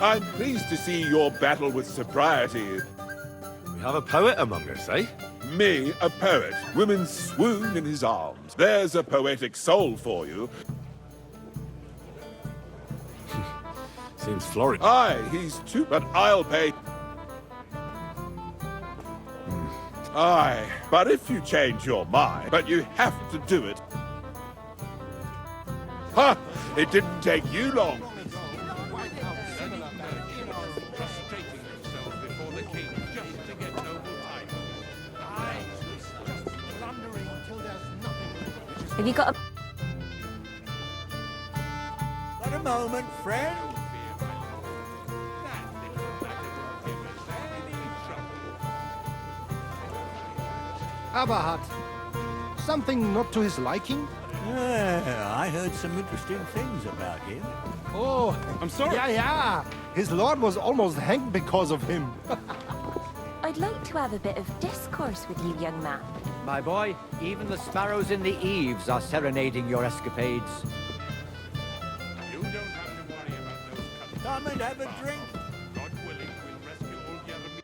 I'm pleased to see your battle with sobriety. We have a poet among us, eh? Me, a poet. Women swoon in his arms. There's a poetic soul for you. Seems florid. Aye, he's too, but I'll pay. Aye, but if you change your mind, but you have to do it. Ha! It didn't take you long. Have you got a... Got a moment, friend? Abahat. Something not to his liking? I heard some interesting things about him. Oh, I'm sorry. Yeah. His lord was almost hanged because of him. I'd like to have a bit of discourse with you, young man. My boy, even the sparrows in the eaves are serenading your escapades. You don't have to worry about those Come and have a drink. God willing, we'll rescue old Jeremy.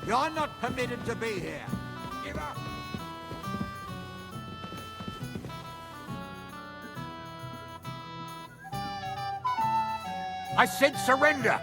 You're not permitted to be here. Give up! I said surrender!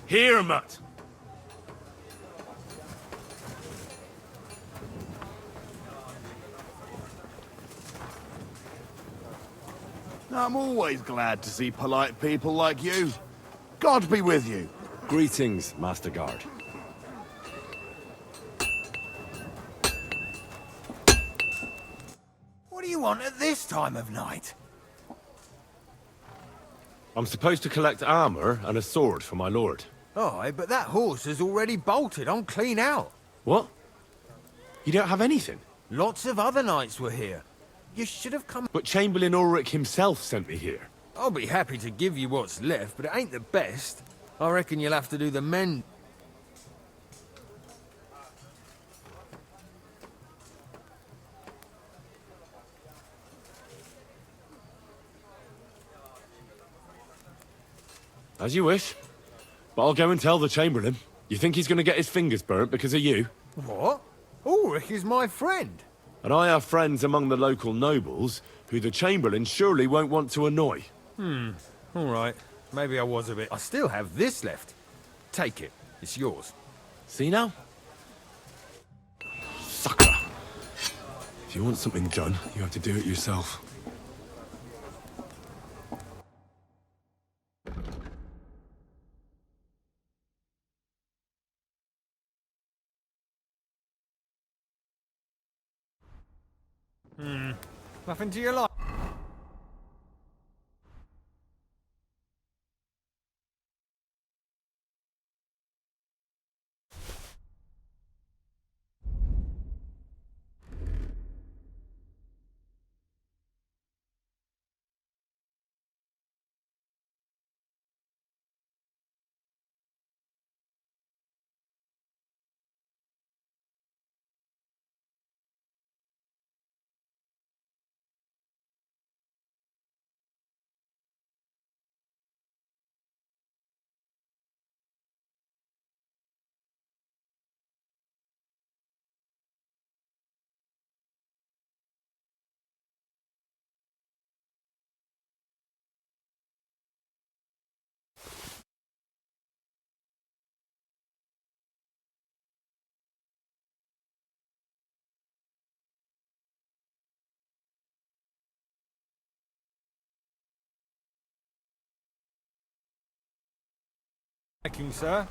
Here, Mutt. I'm always glad to see polite people like you. God be with you. Greetings, Master Guard. What do you want at this time of night? I'm supposed to collect armor and a sword for my lord. Aye, but that horse has already bolted. I'm clean out. What? You don't have anything? Lots of other knights were here. You should have come... But Chamberlain Ulrich himself sent me here. I'll be happy to give you what's left, but it ain't the best. I reckon you'll have to do the mend. As you wish. But I'll go and tell the Chamberlain. You think he's going to get his fingers burnt because of you? What? Ulrich is my friend. And I have friends among the local nobles who the Chamberlain surely won't want to annoy. All right. Maybe I was a bit... I still have this left. Take it. It's yours. See now? Sucker! If you want something done, you have to do it yourself. Nothing to your life. Thank you, sir.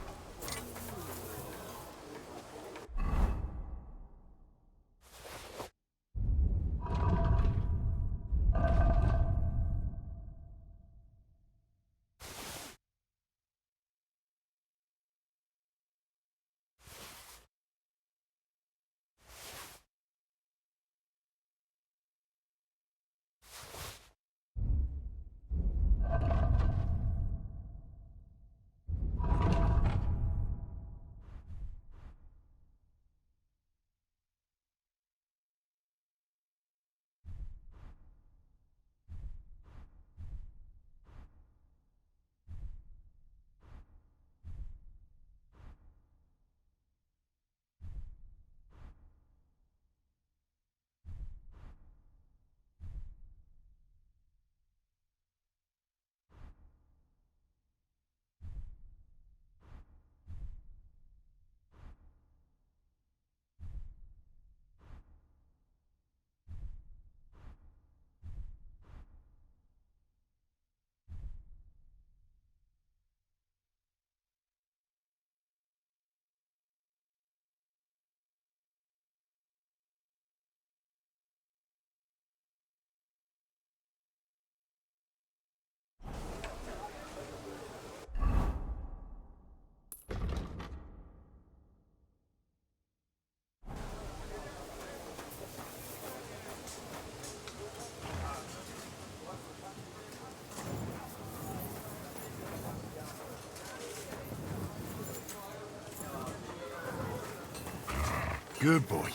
Good boy.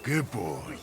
Good boy.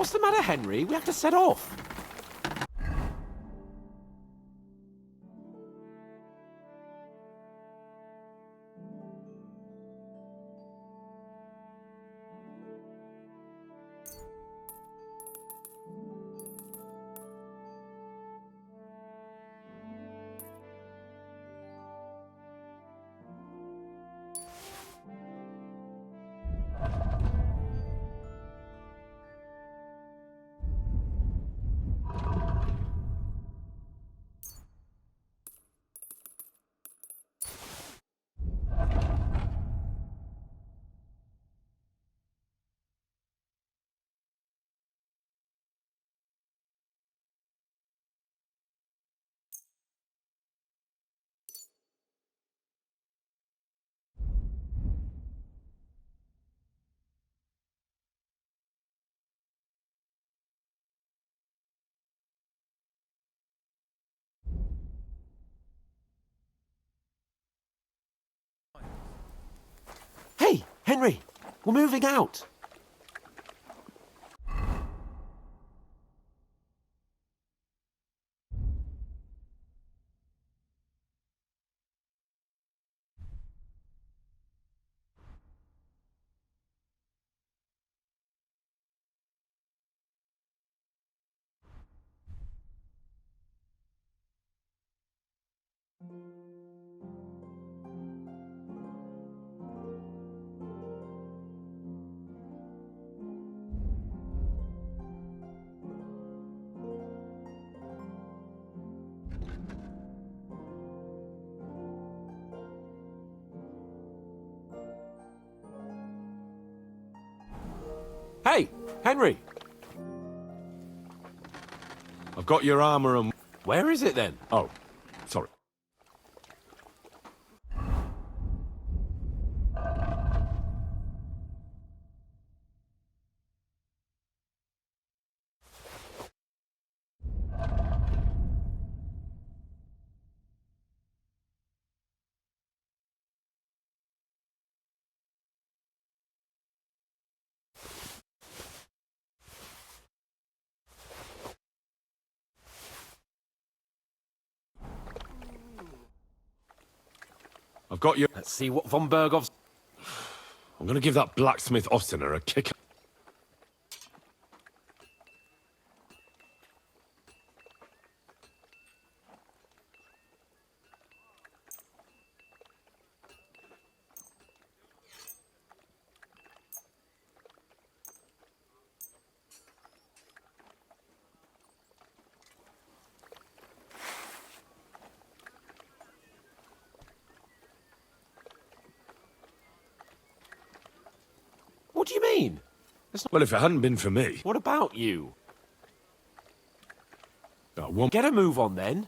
What's the matter, Henry? We have to set off. Hey, Henry, we're moving out. Hey, Henry. I've got your armor and... Where is it then? Oh, sorry. I've got your... Let's see what von Bergov's... I'm gonna give that blacksmith Ostiner a kick. What do you mean? Well, if it hadn't been for me... What about you? One... Get a move on then.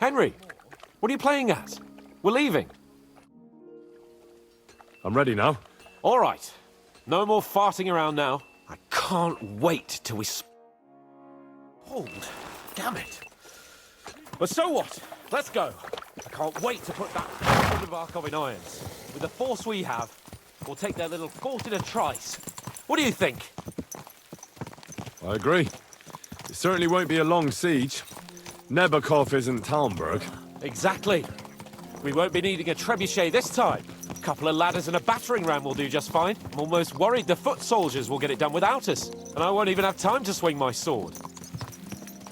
Henry, what are you playing at? We're leaving. I'm ready now. All right. No more farting around now. I can't wait till we... Hold. Damn it. But so what? Let's go. I can't wait to put that from the Barkov in irons. With the force we have, we'll take their little fort in a trice. What do you think? I agree. It certainly won't be a long siege. Nebakov isn't Talmberg. Exactly. We won't be needing a trebuchet this time. A couple of ladders and a battering ram will do just fine. I'm almost worried the foot soldiers will get it done without us. And I won't even have time to swing my sword.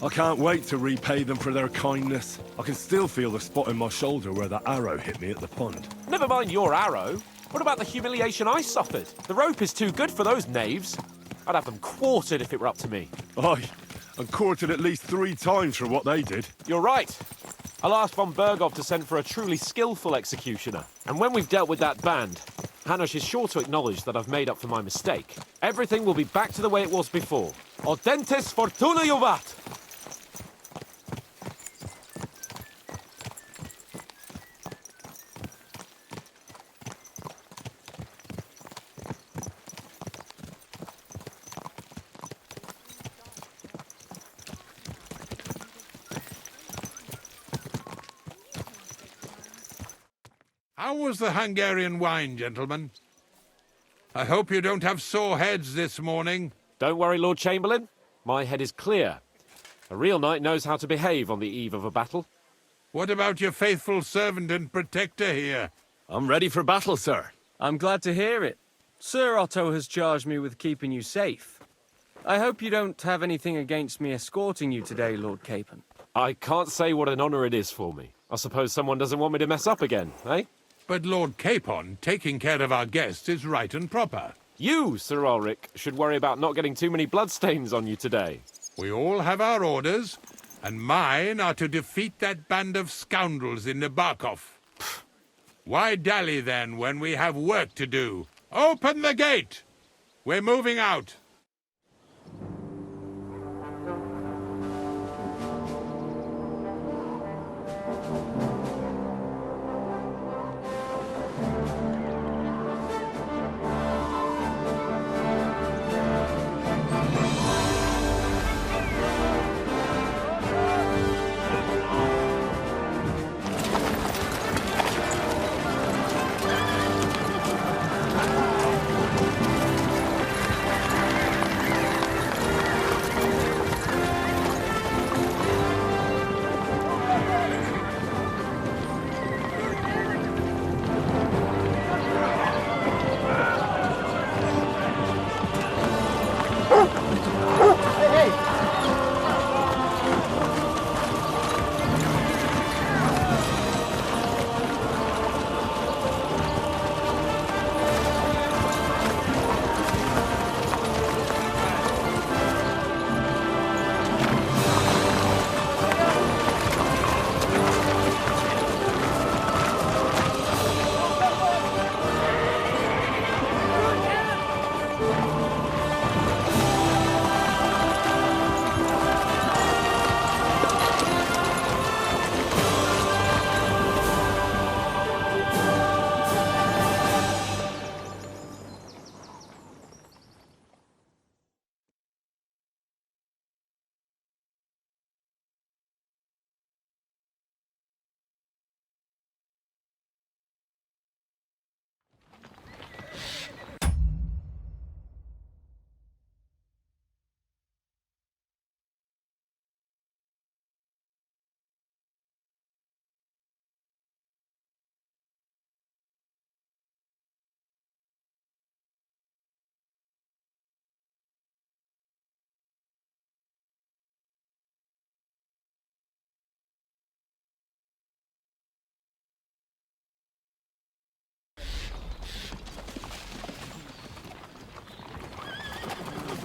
I can't wait to repay them for their kindness. I can still feel the spot in my shoulder where that arrow hit me at the pond. Never mind your arrow. What about the humiliation I suffered? The rope is too good for those knaves. I'd have them quartered if it were up to me. Aye, and quartered at least 3 times for what they did. You're right. I'll ask von Bergov to send for a truly skillful executioner. And when we've dealt with that band, Hanush is sure to acknowledge that I've made up for my mistake. Everything will be back to the way it was before. Audentes fortuna juvat! How was the Hungarian wine, gentlemen? I hope you don't have sore heads this morning. Don't worry, Lord Chamberlain. My head is clear. A real knight knows how to behave on the eve of a battle. What about your faithful servant and protector here? I'm ready for battle, sir. I'm glad to hear it. Sir Otto has charged me with keeping you safe. I hope you don't have anything against me escorting you today, Lord Capon. I can't say what an honor it is for me. I suppose someone doesn't want me to mess up again, eh? But Lord Capon, taking care of our guests is right and proper. You, Sir Ulrich, should worry about not getting too many bloodstains on you today. We all have our orders, and mine are to defeat that band of scoundrels in Nebakov. Why dally then when we have work to do? Open the gate! We're moving out.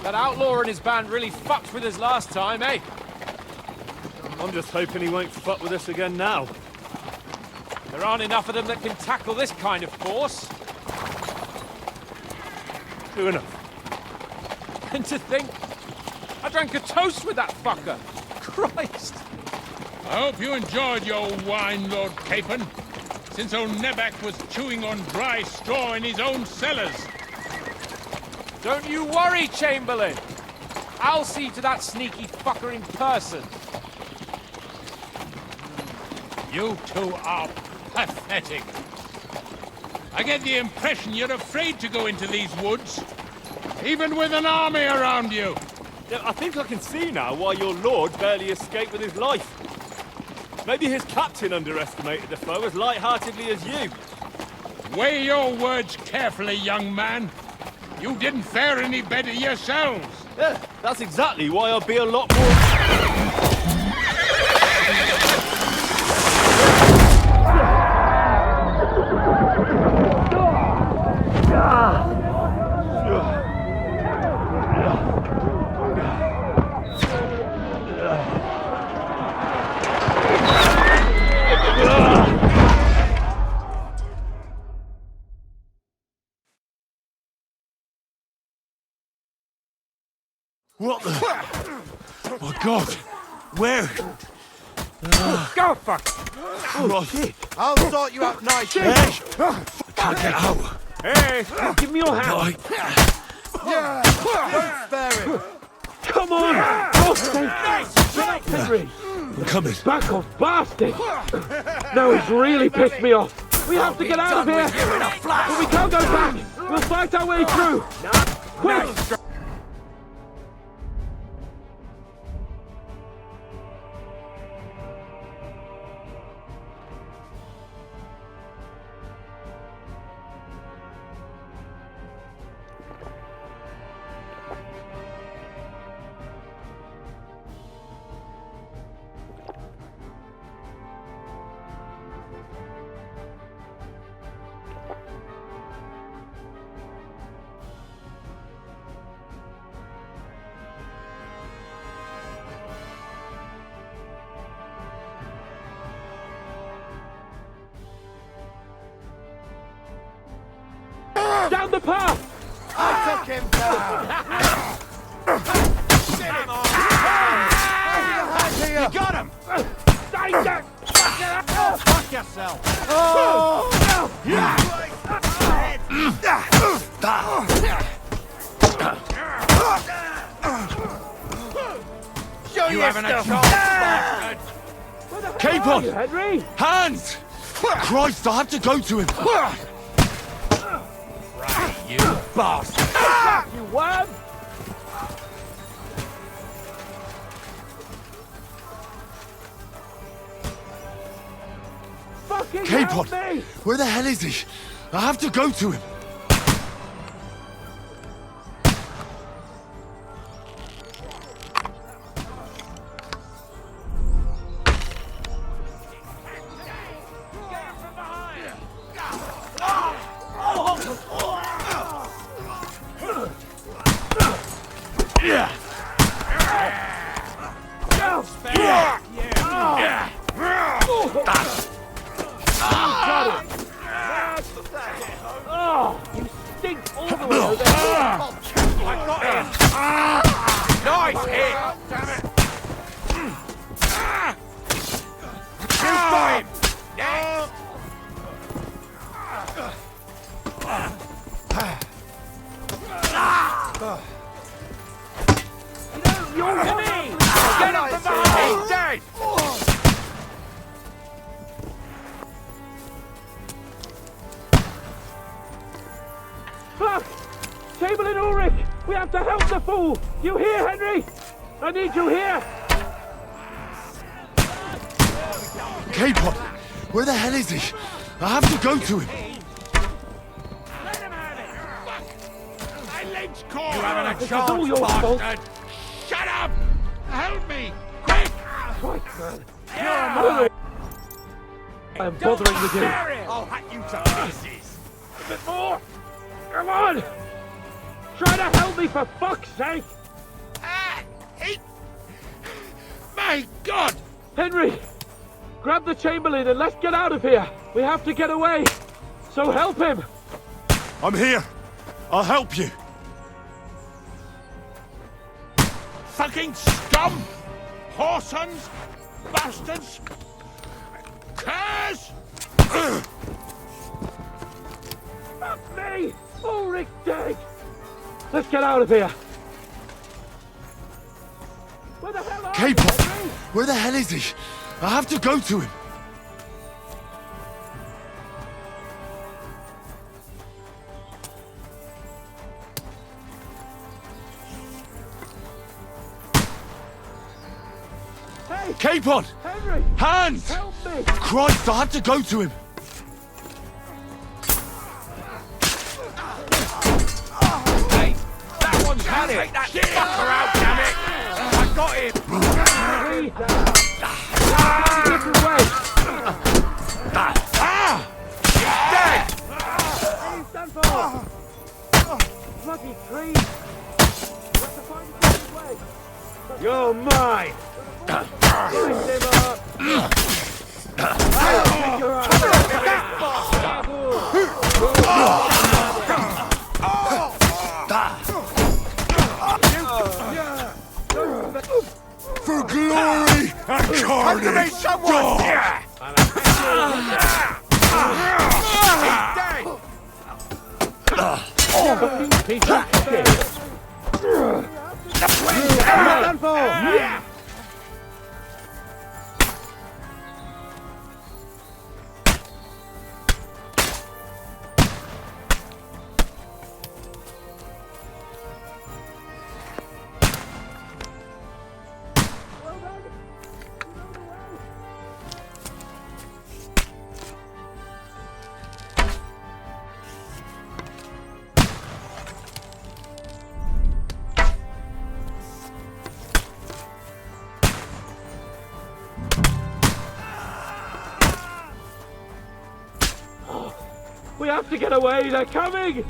That outlaw and his band really fucked with us last time, eh? I'm just hoping he won't fuck with us again now. There aren't enough of them that can tackle this kind of force. True enough. And to think, I drank a toast with that fucker. Christ! I hope you enjoyed your wine, Lord Capon, since old Neback was chewing on dry straw in his own cellars. Don't you worry, Chamberlain. I'll see to that sneaky fucker in person. You two are pathetic. I get the impression you're afraid to go into these woods, even with an army around you. Yeah, I think I can see now why your lord barely escaped with his life. Maybe his captain underestimated the foe as light-heartedly as you. Weigh your words carefully, young man. You didn't fare any better yourselves. Yeah, that's exactly why I'll be a lot more... What the... My God! Where? Go fuck! Right. I'll sort you out nice. Hey! I can't get out. Hey, give me your hand. Yeah! Don't spare it! Come on! Oh, nice! Henry! I'm coming. Back off, bastard! Now he's really pissed me off. We have to get out of here! But we can't go back! We'll fight our way through! Quick! Down the path! I took him down! Get him on! You got him! Oh, fuck yourself! Oh! Show You having a chance, bastard? Capon! Henry? Hands! Christ, I have to go to him! You bastard! You worm! Fucking Capon! help me! Where the hell is he? I have to go to him! Oh, you stink all the way over here! I got him! Nice hit! Damn it! Shoot for him! You're me! Get him from behind! He's dead! Fuck! Chamberlain Ulrich! We have to help the fool! You hear, Henry? I need you here! Capon! Where the hell is he? I have to go to him! Let him have it! Fuck! I lynch call! You having a chance, all your fault. Shut up! Help me! Quick! Right, man. Yeah. I'm bothering with you. I'll hack you to pieces! A bit more! Come on! Try to help me, for fuck's sake! My God! Henry! Grab the Chamberlain and let's get out of here! We have to get away! So help him! I'm here! I'll help you! Fucking scum! Whoresons! bastards! Curse! Fuck me! Ulrich dead! Let's get out of here! Where the hell are Capon! you? Where the hell is he? I have to go to him. Hey! Capon! Henry! Hans! Help me! Christ, I had to go to him. Hey! That one's had it! Take that fucker out, damn it! I got him! Different way! Dead! He's done for! Bloody tree! We have to find a different way! You're mine! Lift him up! I'll pick your For glory and carnage! Someone! Yeah. Fucking piece of shit! Done for! Yeah. We have to get away, they're coming!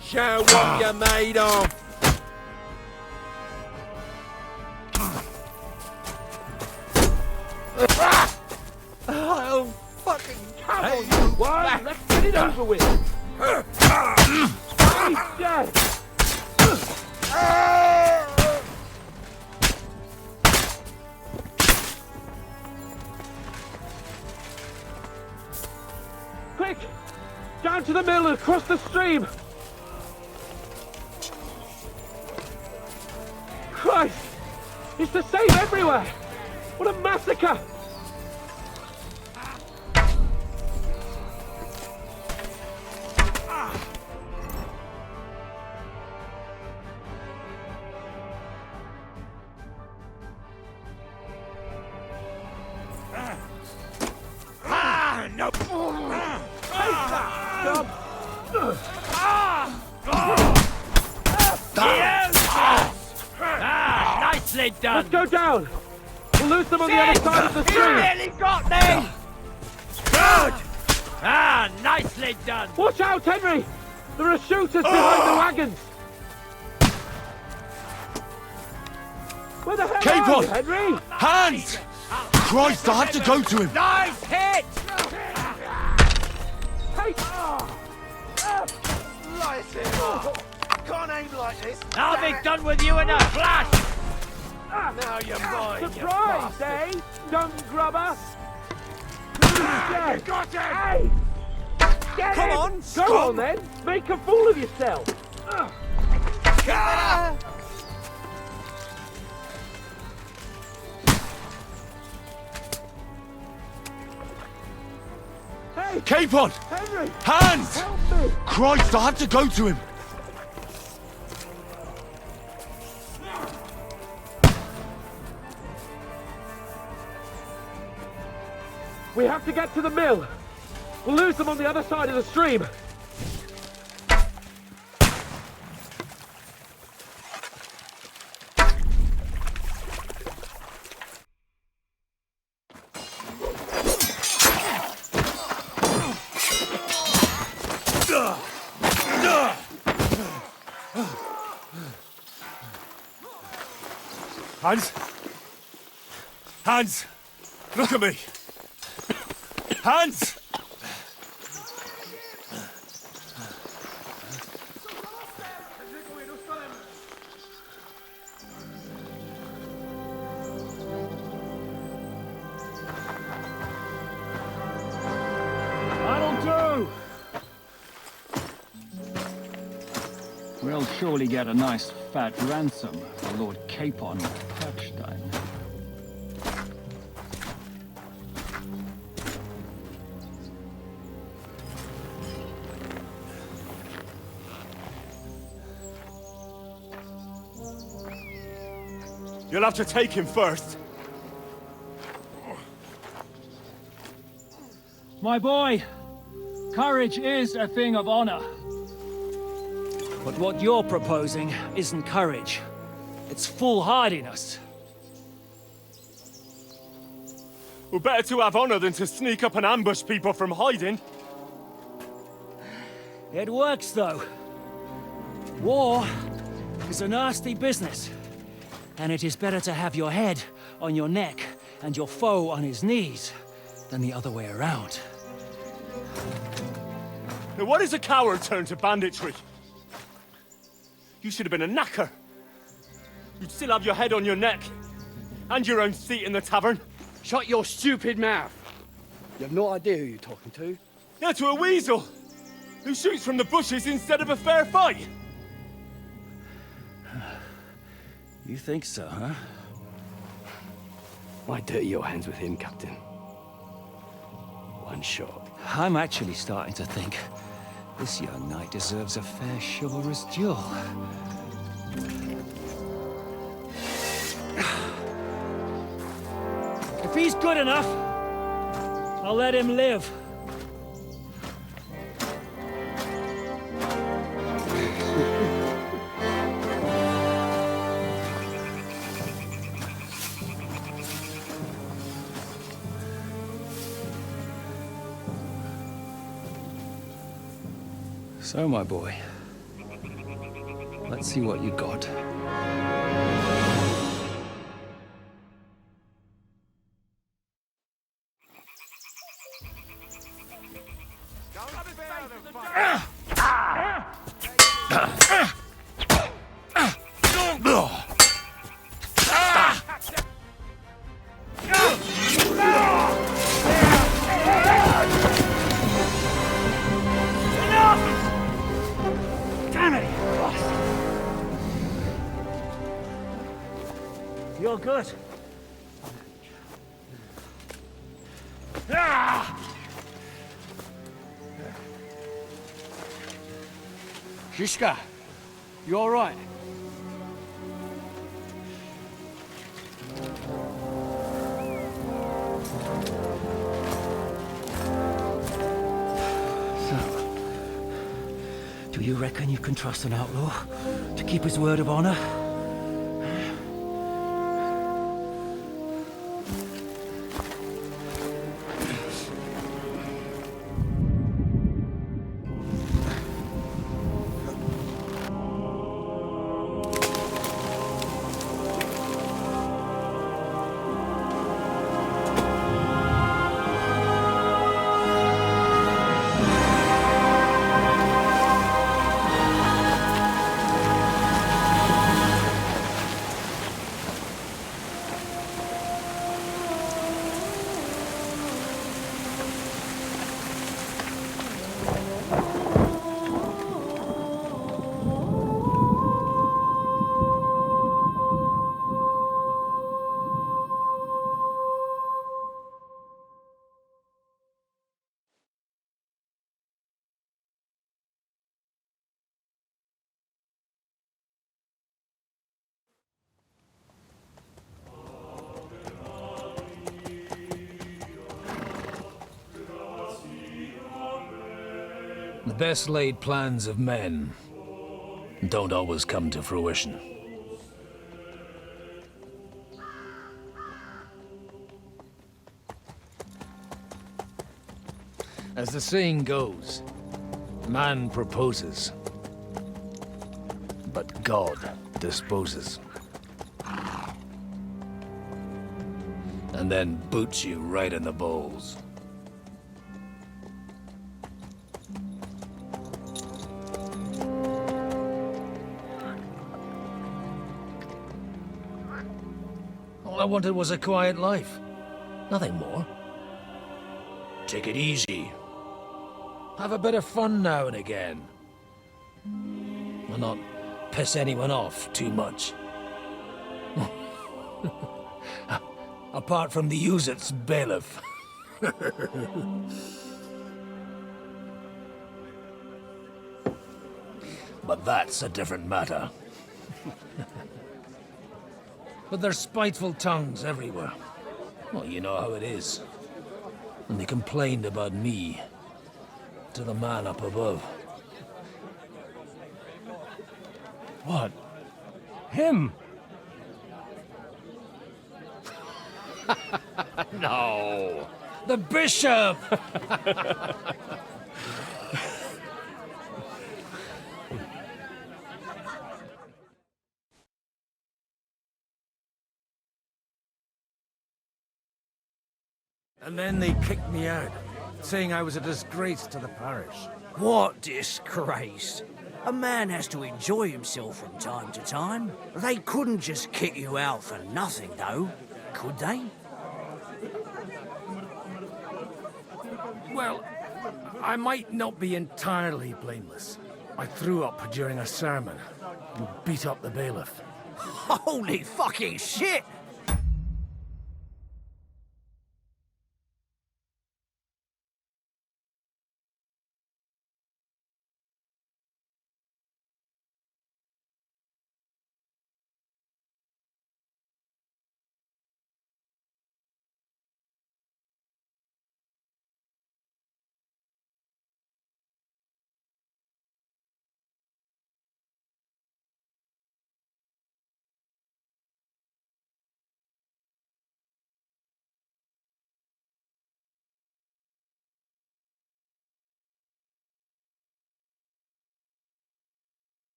Show what you're made of! Oh, fucking come on, you one! Let's get it over with! He's dead! Quick! Down to the mill and across the stream! Christ! It's the same everywhere! What a massacre! No! Nicely done! Let's go down! We'll lose them on the other side of the street! You nearly got me! Good! Nicely done! Watch out, Henry! There are shooters behind the wagons! Where the hell are you, Henry? Hans! Christ, I had to go to him! Nice hit! Hey! Can't aim like this. I'll be done with you in a flash! Now you're mine. Surprise, eh? Dung grubber! You got it! Hey! Get Come him! on, Go on then! Make a fool of yourself! Hey! Capon! Henry! Hands! Help me! Christ, I had to go to him! We have to get to the mill. We'll lose them on the other side of the stream. Hans? Hans! Look at me! Hans! That'll do! We'll surely get a nice fat ransom for Lord Capon Perkstein. You'll have to take him first. My boy, courage is a thing of honor. But what you're proposing isn't courage. It's foolhardiness. Well, better to have honor than to sneak up and ambush people from hiding. It works, though. War is a nasty business. And it is better to have your head on your neck and your foe on his knees than the other way around. Now, what is a coward turned to banditry? You should have been a knacker. You'd still have your head on your neck. And your own seat in the tavern. Shut your stupid mouth. You have no idea who you're talking to. Yeah, to a weasel. Who shoots from the bushes instead of a fair fight. You think so, huh? Why dirty your hands with him, Captain? One shot. I'm actually starting to think this young knight deserves a fair chivalrous duel. If he's good enough, I'll let him live. So, my boy, let's see what you got. You're good. Shishka, you all right? Do you reckon you can trust an outlaw to keep his word of honor? The best laid plans of men don't always come to fruition. As the saying goes, man proposes, but God disposes. And then boots you right in the balls. All I wanted was a quiet life. Nothing more. Take it easy. Have a bit of fun now and again. And not piss anyone off too much. Apart from the Uset's bailiff. But that's a different matter. But there's spiteful tongues everywhere. Well, you know how it is. And they complained about me to the man up above. What? Him? No. The bishop! And then they kicked me out, saying I was a disgrace to the parish. What disgrace? A man has to enjoy himself from time to time. They couldn't just kick you out for nothing, though, could they? Well, I might not be entirely blameless. I threw up during a sermon and beat up the bailiff. Holy fucking shit!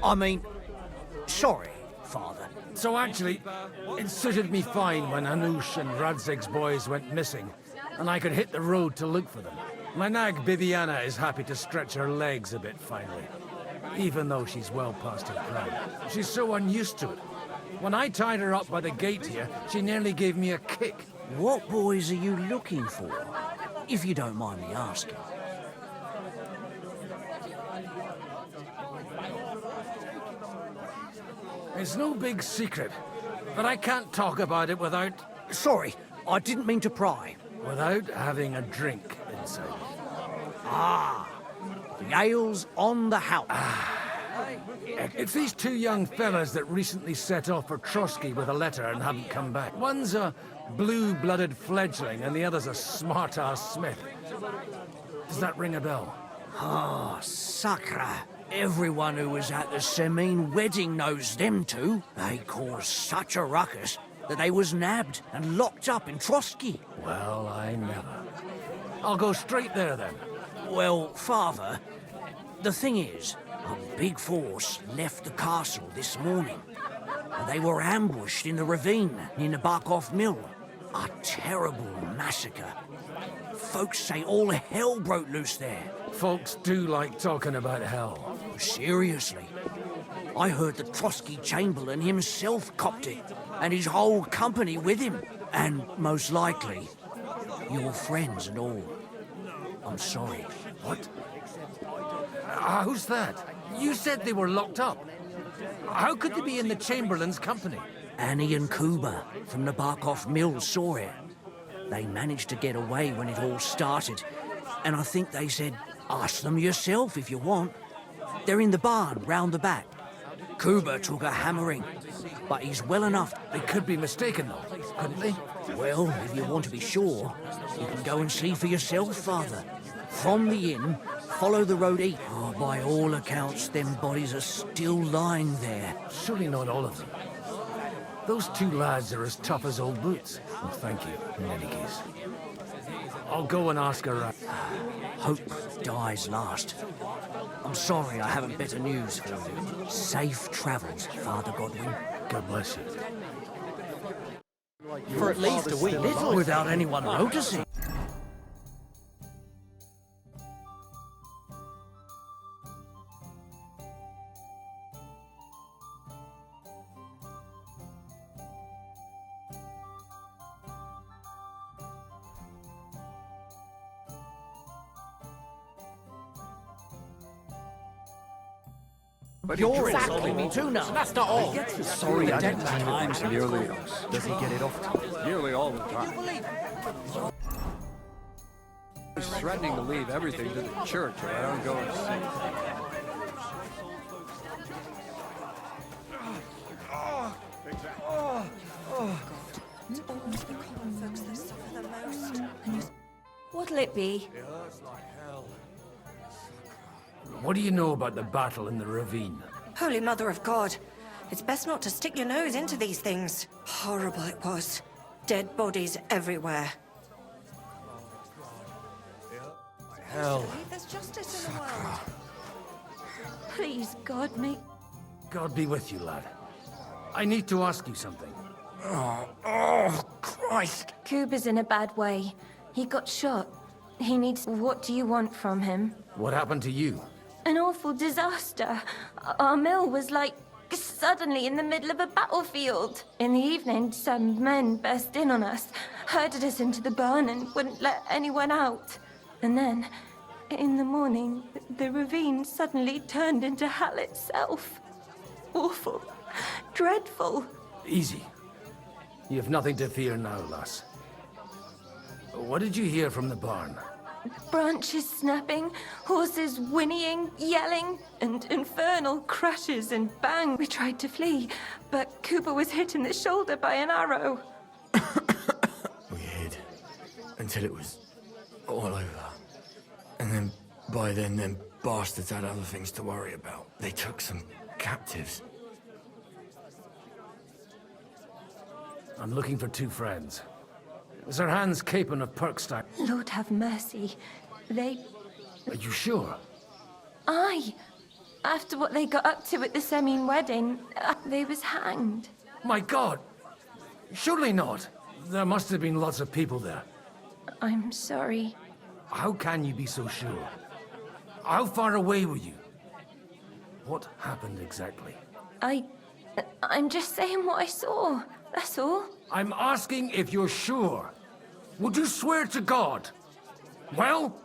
I mean, sorry, Father. So actually, it suited me fine when Anush and Radzig's boys went missing, and I could hit the road to look for them. My nag Bibiana is happy to stretch her legs a bit finally, even though she's well past her prime. She's so unused to it. When I tied her up by the gate here, she nearly gave me a kick. What boys are you looking for, if you don't mind me asking? It's no big secret, but I can't talk about it without... Sorry, I didn't mean to pry. Without having a drink inside. Ah, the ale's on the house. It's these two young fellas that recently set off for Trotsky with a letter and haven't come back. One's a blue-blooded fledgling and the other's a smart-ass smith. Does that ring a bell? Ah, Sakra. Everyone who was at the Semine wedding knows them two. They caused such a ruckus that they was nabbed and locked up in Trotsky. Well, I never. I'll go straight there, then. Well, Father, the thing is, a big force left the castle this morning, and they were ambushed in the ravine near the Barkov Mill. A terrible massacre. Folks say all hell broke loose there. Folks do like talking about hell. Seriously. I heard the Trotsky Chamberlain himself copped it, and his whole company with him. And most likely, your friends and all. I'm sorry. What? How's that? You said they were locked up. How could they be in the Chamberlain's company? Annie and Cuba from the Barkoff Mill saw it. They managed to get away when it all started. And I think they said, ask them yourself if you want. They're in the barn, round the back. Cuba took a hammering, but he's well enough. They could be mistaken, though, couldn't they? Well, if you want to be sure, you can go and see for yourself, Father. From the inn, follow the road east. Oh, by all accounts, them bodies are still lying there. Surely not all of them. Those two lads are as tough as old boots. Well, thank you, in any case. I'll go and ask her. Hope dies last. I'm sorry I haven't better news for you. Safe travels, Father Godwin. God bless you. For at least a wee little without anyone noticing. But you're insulting me too now. That's not all. Sorry, I didn't times nearly. Does he get it off? Nearly all the time. He's threatening to leave everything to the church, or I don't go and What'll it be? What do you know about the battle in the ravine? Holy Mother of God. It's best not to stick your nose into these things. Horrible it was. Dead bodies everywhere. Hell. There's justice in the world. Please, God, make... God be with you, lad. I need to ask you something. Oh, Christ. Cuba's in a bad way. He got shot. He needs... What do you want from him? What happened to you? An awful disaster. Our mill was like suddenly in the middle of a battlefield. In the evening, some men burst in on us, herded us into the barn and wouldn't let anyone out. And then, in the morning, the ravine suddenly turned into hell itself. Awful. Dreadful. Easy. You have nothing to fear now, lass. What did you hear from the barn? Branches snapping, horses whinnying, yelling, and infernal crashes and bang. We tried to flee, but Cooper was hit in the shoulder by an arrow. We hid until it was all over. And then, by then, them bastards had other things to worry about. They took some captives. I'm looking for two friends. Sir Hans Capon of Perkstein. Lord have mercy. They... Are you sure? Aye. After what they got up to at the Semine wedding, they was hanged. My God! Surely not. There must have been lots of people there. I'm sorry. How can you be so sure? How far away were you? What happened exactly? I'm just saying what I saw. That's all. I'm asking if you're sure. Would you swear to God? Well,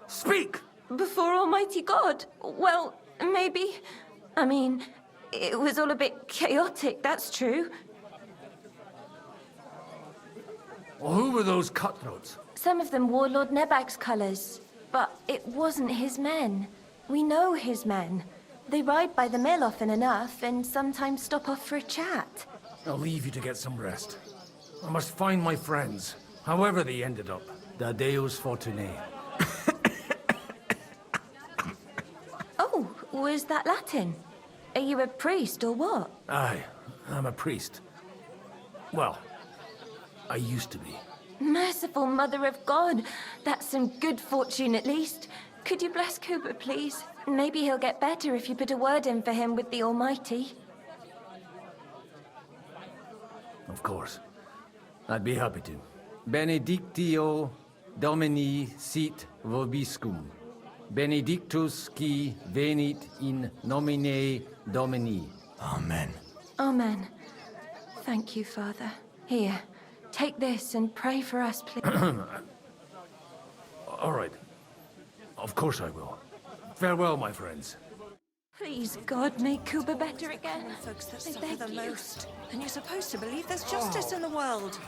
speak! Before Almighty God? Well, maybe. I mean, it was all a bit chaotic, that's true. Well, who were those cutthroats? Some of them wore Lord Nebag's colours, but it wasn't his men. We know his men. They ride by the mill often enough, and sometimes stop off for a chat. I'll leave you to get some rest. I must find my friends, however they ended up. Da Deus Fortunae. Oh, was that Latin? Are you a priest or what? Aye, I'm a priest. Well, I used to be. Merciful Mother of God. That's some good fortune at least. Could you bless Cooper, please? Maybe he'll get better if you put a word in for him with the Almighty. Of course. I'd be happy to. Benedictio Domini sit vobiscum. Benedictus qui venit in nomine Domini. Amen. Amen. Thank you, Father. Here, take this and pray for us, please. All right. Of course I will. Farewell, my friends. Please, God, make Cuba better again. Folks that I suffer beg the you. most. And you're supposed to believe there's justice in the world.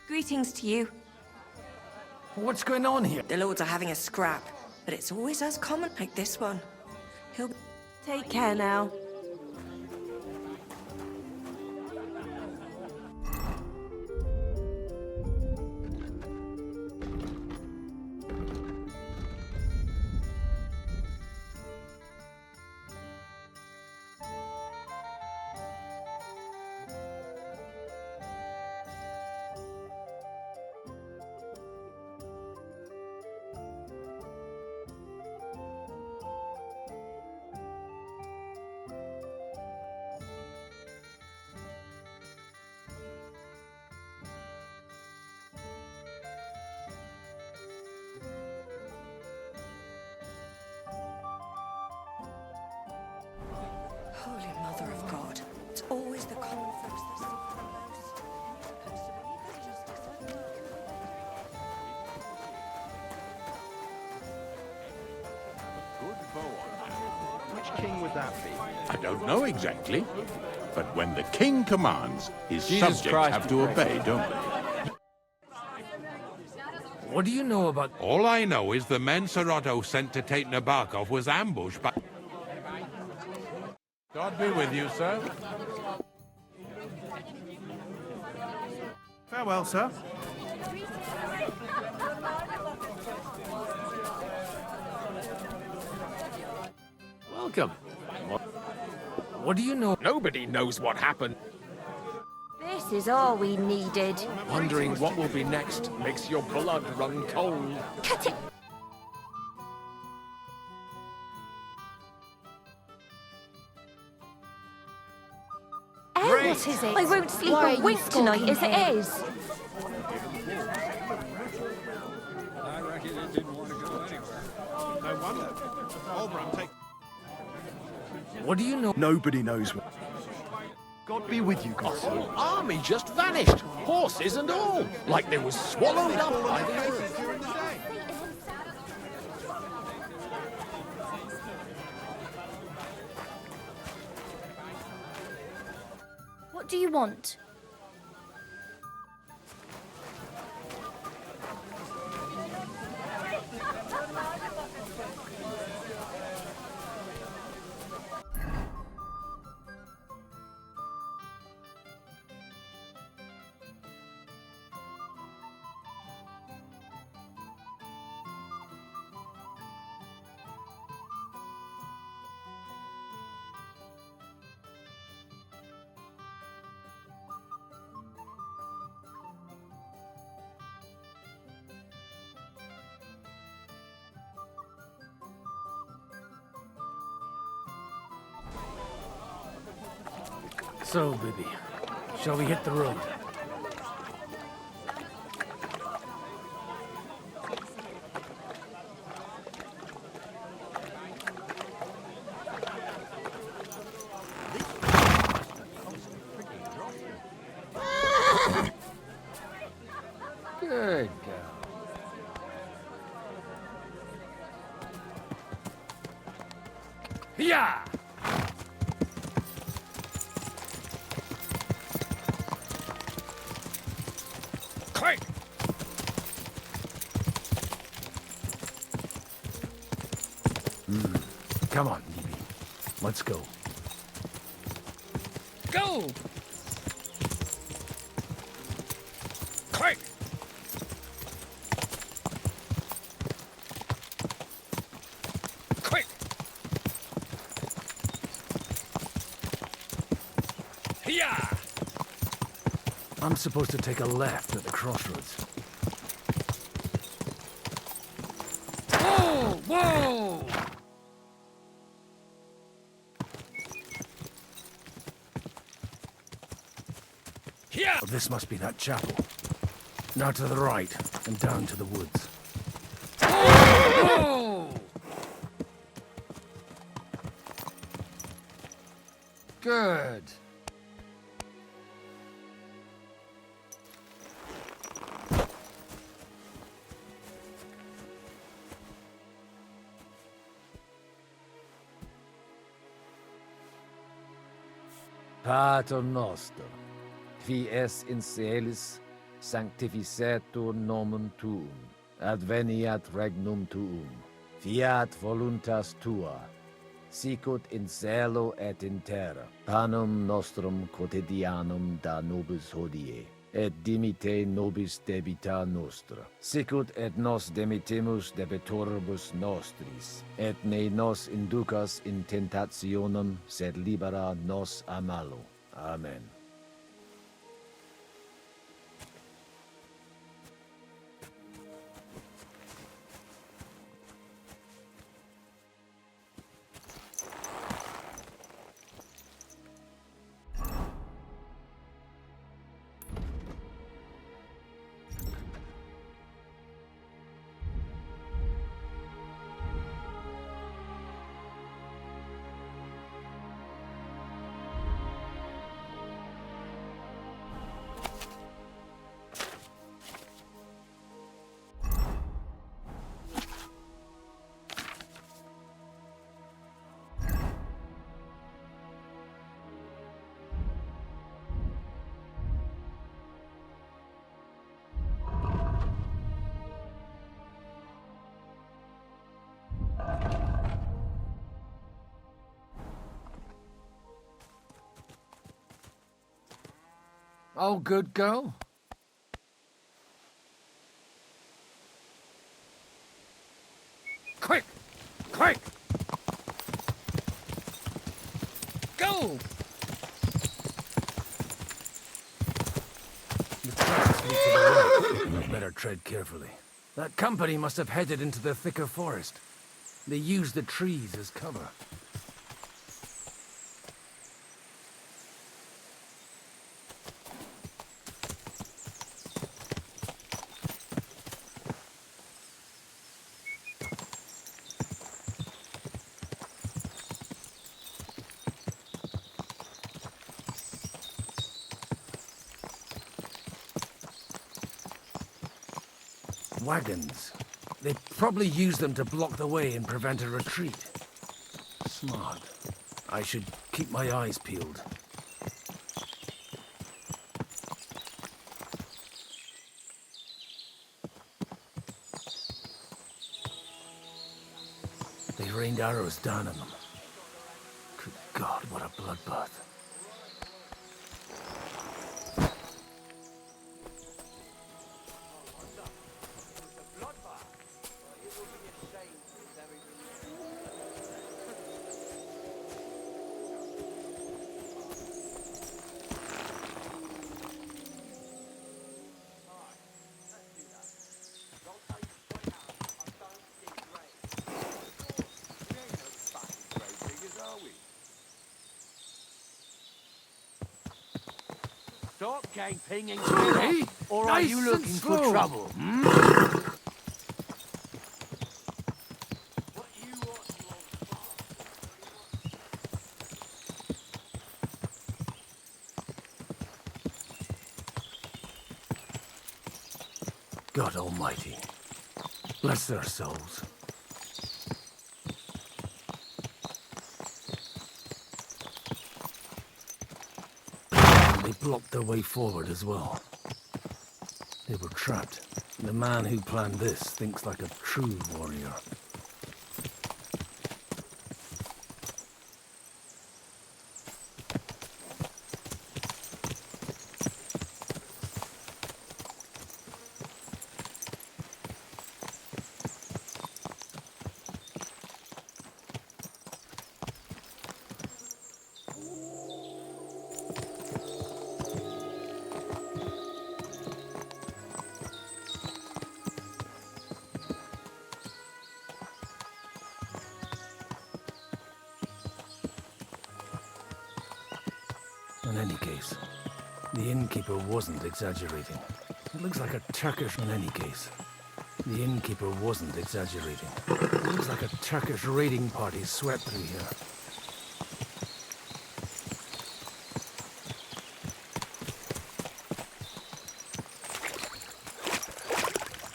Greetings to you. What's going on here? The lords are having a scrap, but it's always as common like this one. He'll... Take care now. Holy Mother of God. It's always the common folks that suffer the most. Supposed to believe there's justice in the world. Good bow on that. Which king would that be? I don't know exactly, but when the king commands, his Jesus subjects Christ, have to we obey, don't they? What do you know about... All I know is the men Sir Otto sent to take Nabokov was ambushed by... God be with you, sir. Farewell, sir. Welcome. What do you know? Nobody knows what happened. This is all we needed. Wondering what will be next makes your blood run cold. Cut it! What is it? I won't sleep a wink tonight as it is. I reckon it didn't want to go anywhere. No wonder. Olbram, take... What do you know? Nobody knows what. God be with you, The guys. whole army just vanished, horses and all, like they was swallowed up by the earth. What do you want? So, baby, shall we hit the road? Good girl. Yeah! Quick! Come on, baby. Let's go. Go! Quick! Quick! Yeah! I'm supposed to take a left at the crossroads. Whoa! Whoa! Oh, this must be that chapel. Now to the right, and down to the woods. Good. Pater noster, qui es in celis, sanctificetur nomen tuum, adveniat regnum tuum, fiat voluntas tua, sicut in cielo et in terra. Panem nostrum quotidianum da nobis hodie, et dimite nobis debita nostra, sicut et nos demitemus debitoribus nostris, et ne nos inducas in tentationem, sed libera nos a malo. Amen. Oh, good girl. Quick! Quick! Go! The tracks lead to the right. I'd better tread carefully. That company must have headed into the thicker forest. They used the trees as cover. Wagons. They probably used them to block the way and prevent a retreat. Smart. I should keep my eyes peeled. They rained arrows down on them. Good God, what a bloodbath. Stop gaping and Hey, or are nice you and looking for slow. trouble? God Almighty. Bless their souls. They blocked their way forward as well. They were trapped. The man who planned this thinks like a true warrior. In any case, The innkeeper wasn't exaggerating. It looks like a Turkish in any case. The innkeeper wasn't exaggerating. It looks like a Turkish raiding party swept through here.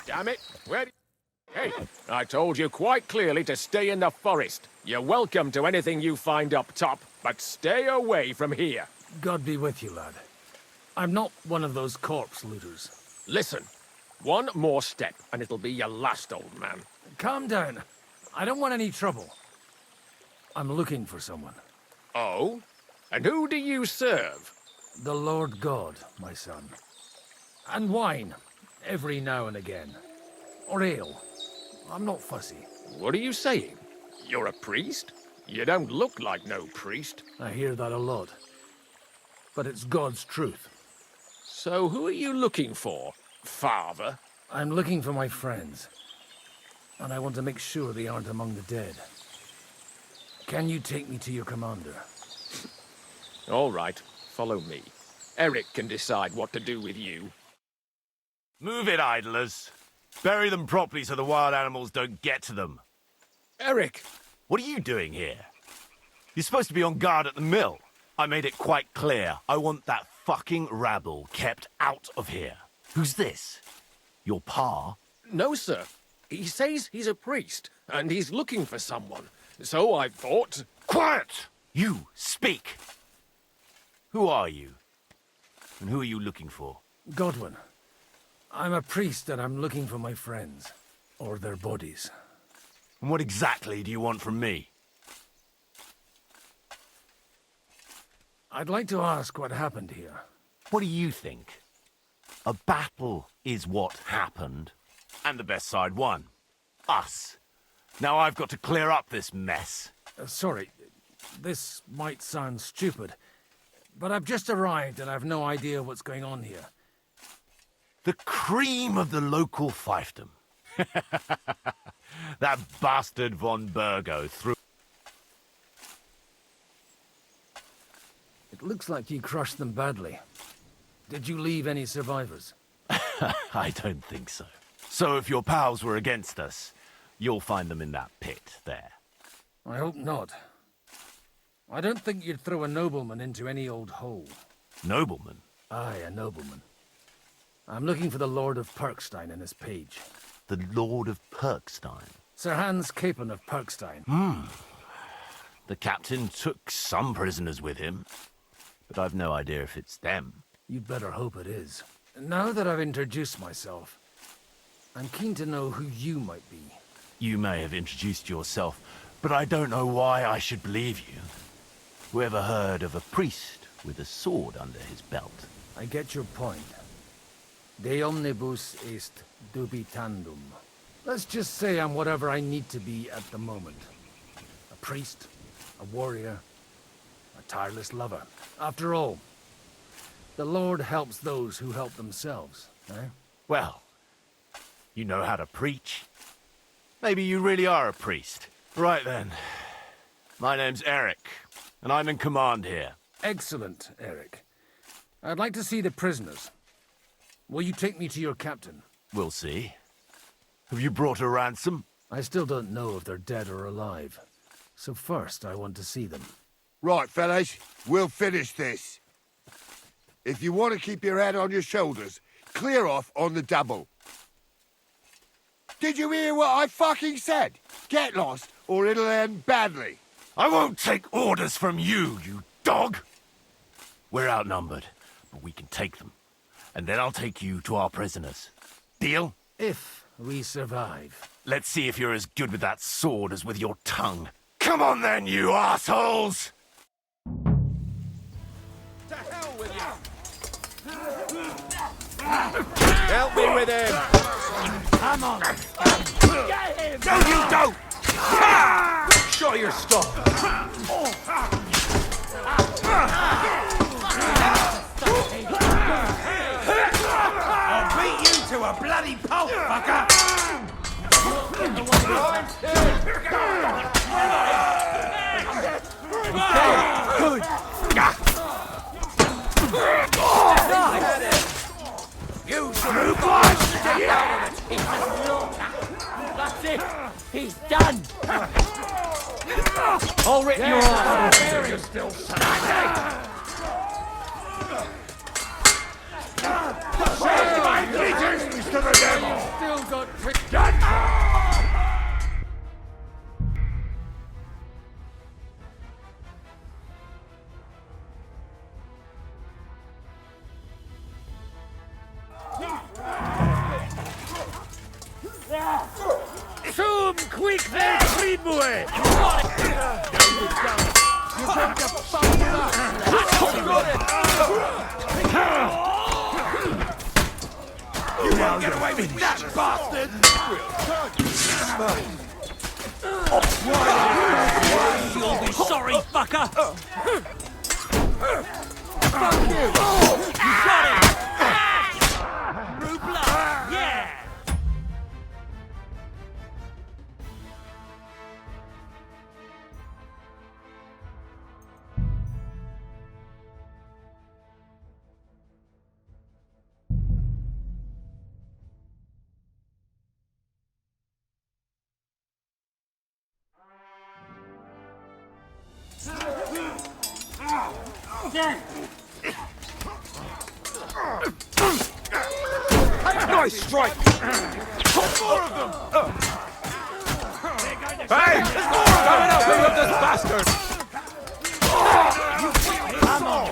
Damn it, where... Hey, I told you quite clearly to stay in the forest. You're welcome to anything you find up top, but stay away from here. God be with you, lad. I'm not one of those corpse looters. Listen, one more step and it'll be your last, old man. Calm down. I don't want any trouble. I'm looking for someone. Oh? And who do you serve? The Lord God, my son. And wine, every now and again. Or ale. I'm not fussy. What are you saying? You're a priest? You don't look like no priest. I hear that a lot. But it's God's truth. So who are you looking for, Father? I'm looking for my friends. And I want to make sure they aren't among the dead. Can you take me to your commander? All right, follow me. Eric can decide what to do with you. Move it, idlers. Bury them properly so the wild animals don't get to them. Eric! What are you doing here? You're supposed to be on guard at the mill. I made it quite clear. I want that fucking rabble kept out of here. Who's this? Your pa? No, sir. He says he's a priest, and he's looking for someone. So I thought... Quiet! You, speak! Who are you? And who are you looking for? Godwin. I'm a priest and I'm looking for my friends. Or their bodies. And what exactly do you want from me? I'd like to ask what happened here. What do you think? A battle is what happened. And the best side won. Us. Now I've got to clear up this mess. Sorry, this might sound stupid, but I've just arrived and I've no idea what's going on here. The cream of the local fiefdom. That bastard von Burgo threw... It looks like you crushed them badly. Did you leave any survivors? I don't think so. So if your pals were against us, you'll find them in that pit there. I hope not. I don't think you'd throw a nobleman into any old hole. Nobleman? Aye, a nobleman. I'm looking for the Lord of Perkstein in his page. The Lord of Perkstein? Sir Hans Capon of Perkstein. The captain took some prisoners with him, but I've no idea if it's them. You'd better hope it is. Now that I've introduced myself, I'm keen to know who you might be. You may have introduced yourself, but I don't know why I should believe you. Whoever heard of a priest with a sword under his belt? I get your point. De omnibus est dubitandum. Let's just say I'm whatever I need to be at the moment. A priest, a warrior, a tireless lover. After all, the Lord helps those who help themselves, eh? Well, you know how to preach. Maybe you really are a priest. Right then. My name's Eric, and I'm in command here. Excellent, Eric. I'd like to see the prisoners. Will you take me to your captain? We'll see. Have you brought a ransom? I still don't know if they're dead or alive. So first, I want to see them. Right, fellas, we'll finish this. If you want to keep your head on your shoulders, clear off on the double. Did you hear what I fucking said? Get lost, or it'll end badly. I won't take orders from you, you dog! We're outnumbered, but we can take them. And then I'll take you to our prisoners. Deal? If we survive. Let's see if you're as good with that sword as with your tongue. Come on then, you assholes! To hell with you! Help me with him! Come on! Get him! No, you don't! Show your stuff! I'll beat you to a bloody pulp, fucker! Good! done! I'll rip your arse off. You're still standing. My greetings to the devil! Still got Zoom quick there, Greenway! You won't get away with that, bastard! You'll be sorry, fucker! Fuck you! You got it! Through blood, yeah! Nice strike! More of them! Hey! There's more of them! Coming up! Pick up this bastard! Come on,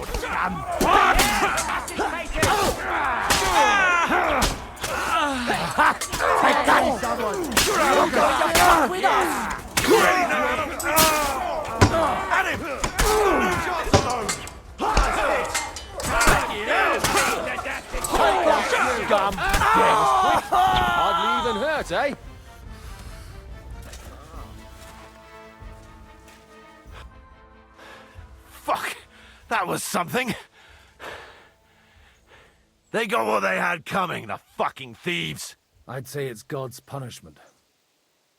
Take that, someone! You're going to fuck with us! Ready now! At him! Shots alone! Scum! Yeah, it was quick. Hardly even hurt, eh? Fuck! That was something! They got what they had coming, the fucking thieves! I'd say it's God's punishment.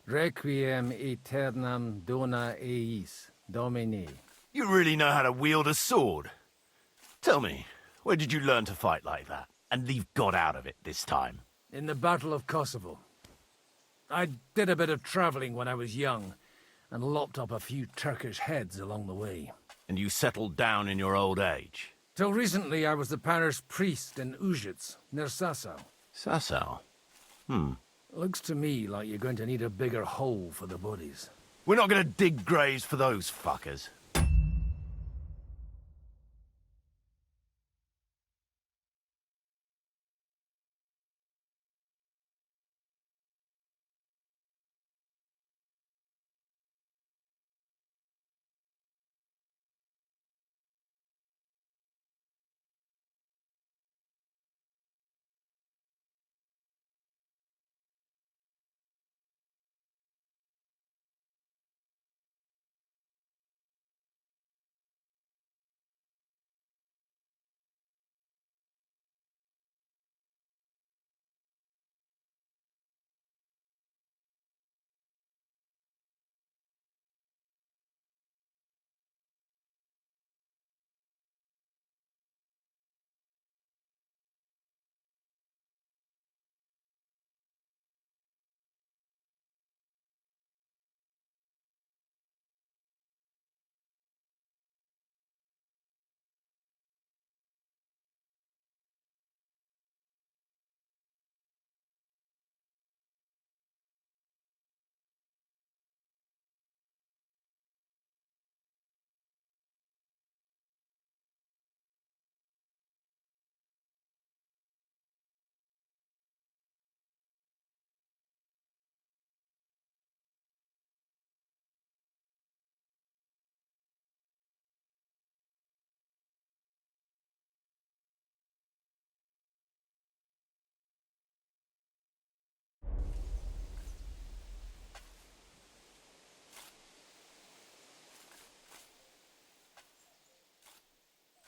Requiem aeternam dona eis, Domini. You really know how to wield a sword? Tell me, where did you learn to fight like that? And leave God out of it this time? In the Battle of Kosovo. I did a bit of traveling when I was young, and lopped up a few Turkish heads along the way. And you settled down in your old age? Till recently I was the parish priest in Užice, near Sasau. Sasau? Looks to me like you're going to need a bigger hole for the bodies. We're not gonna dig graves for those fuckers.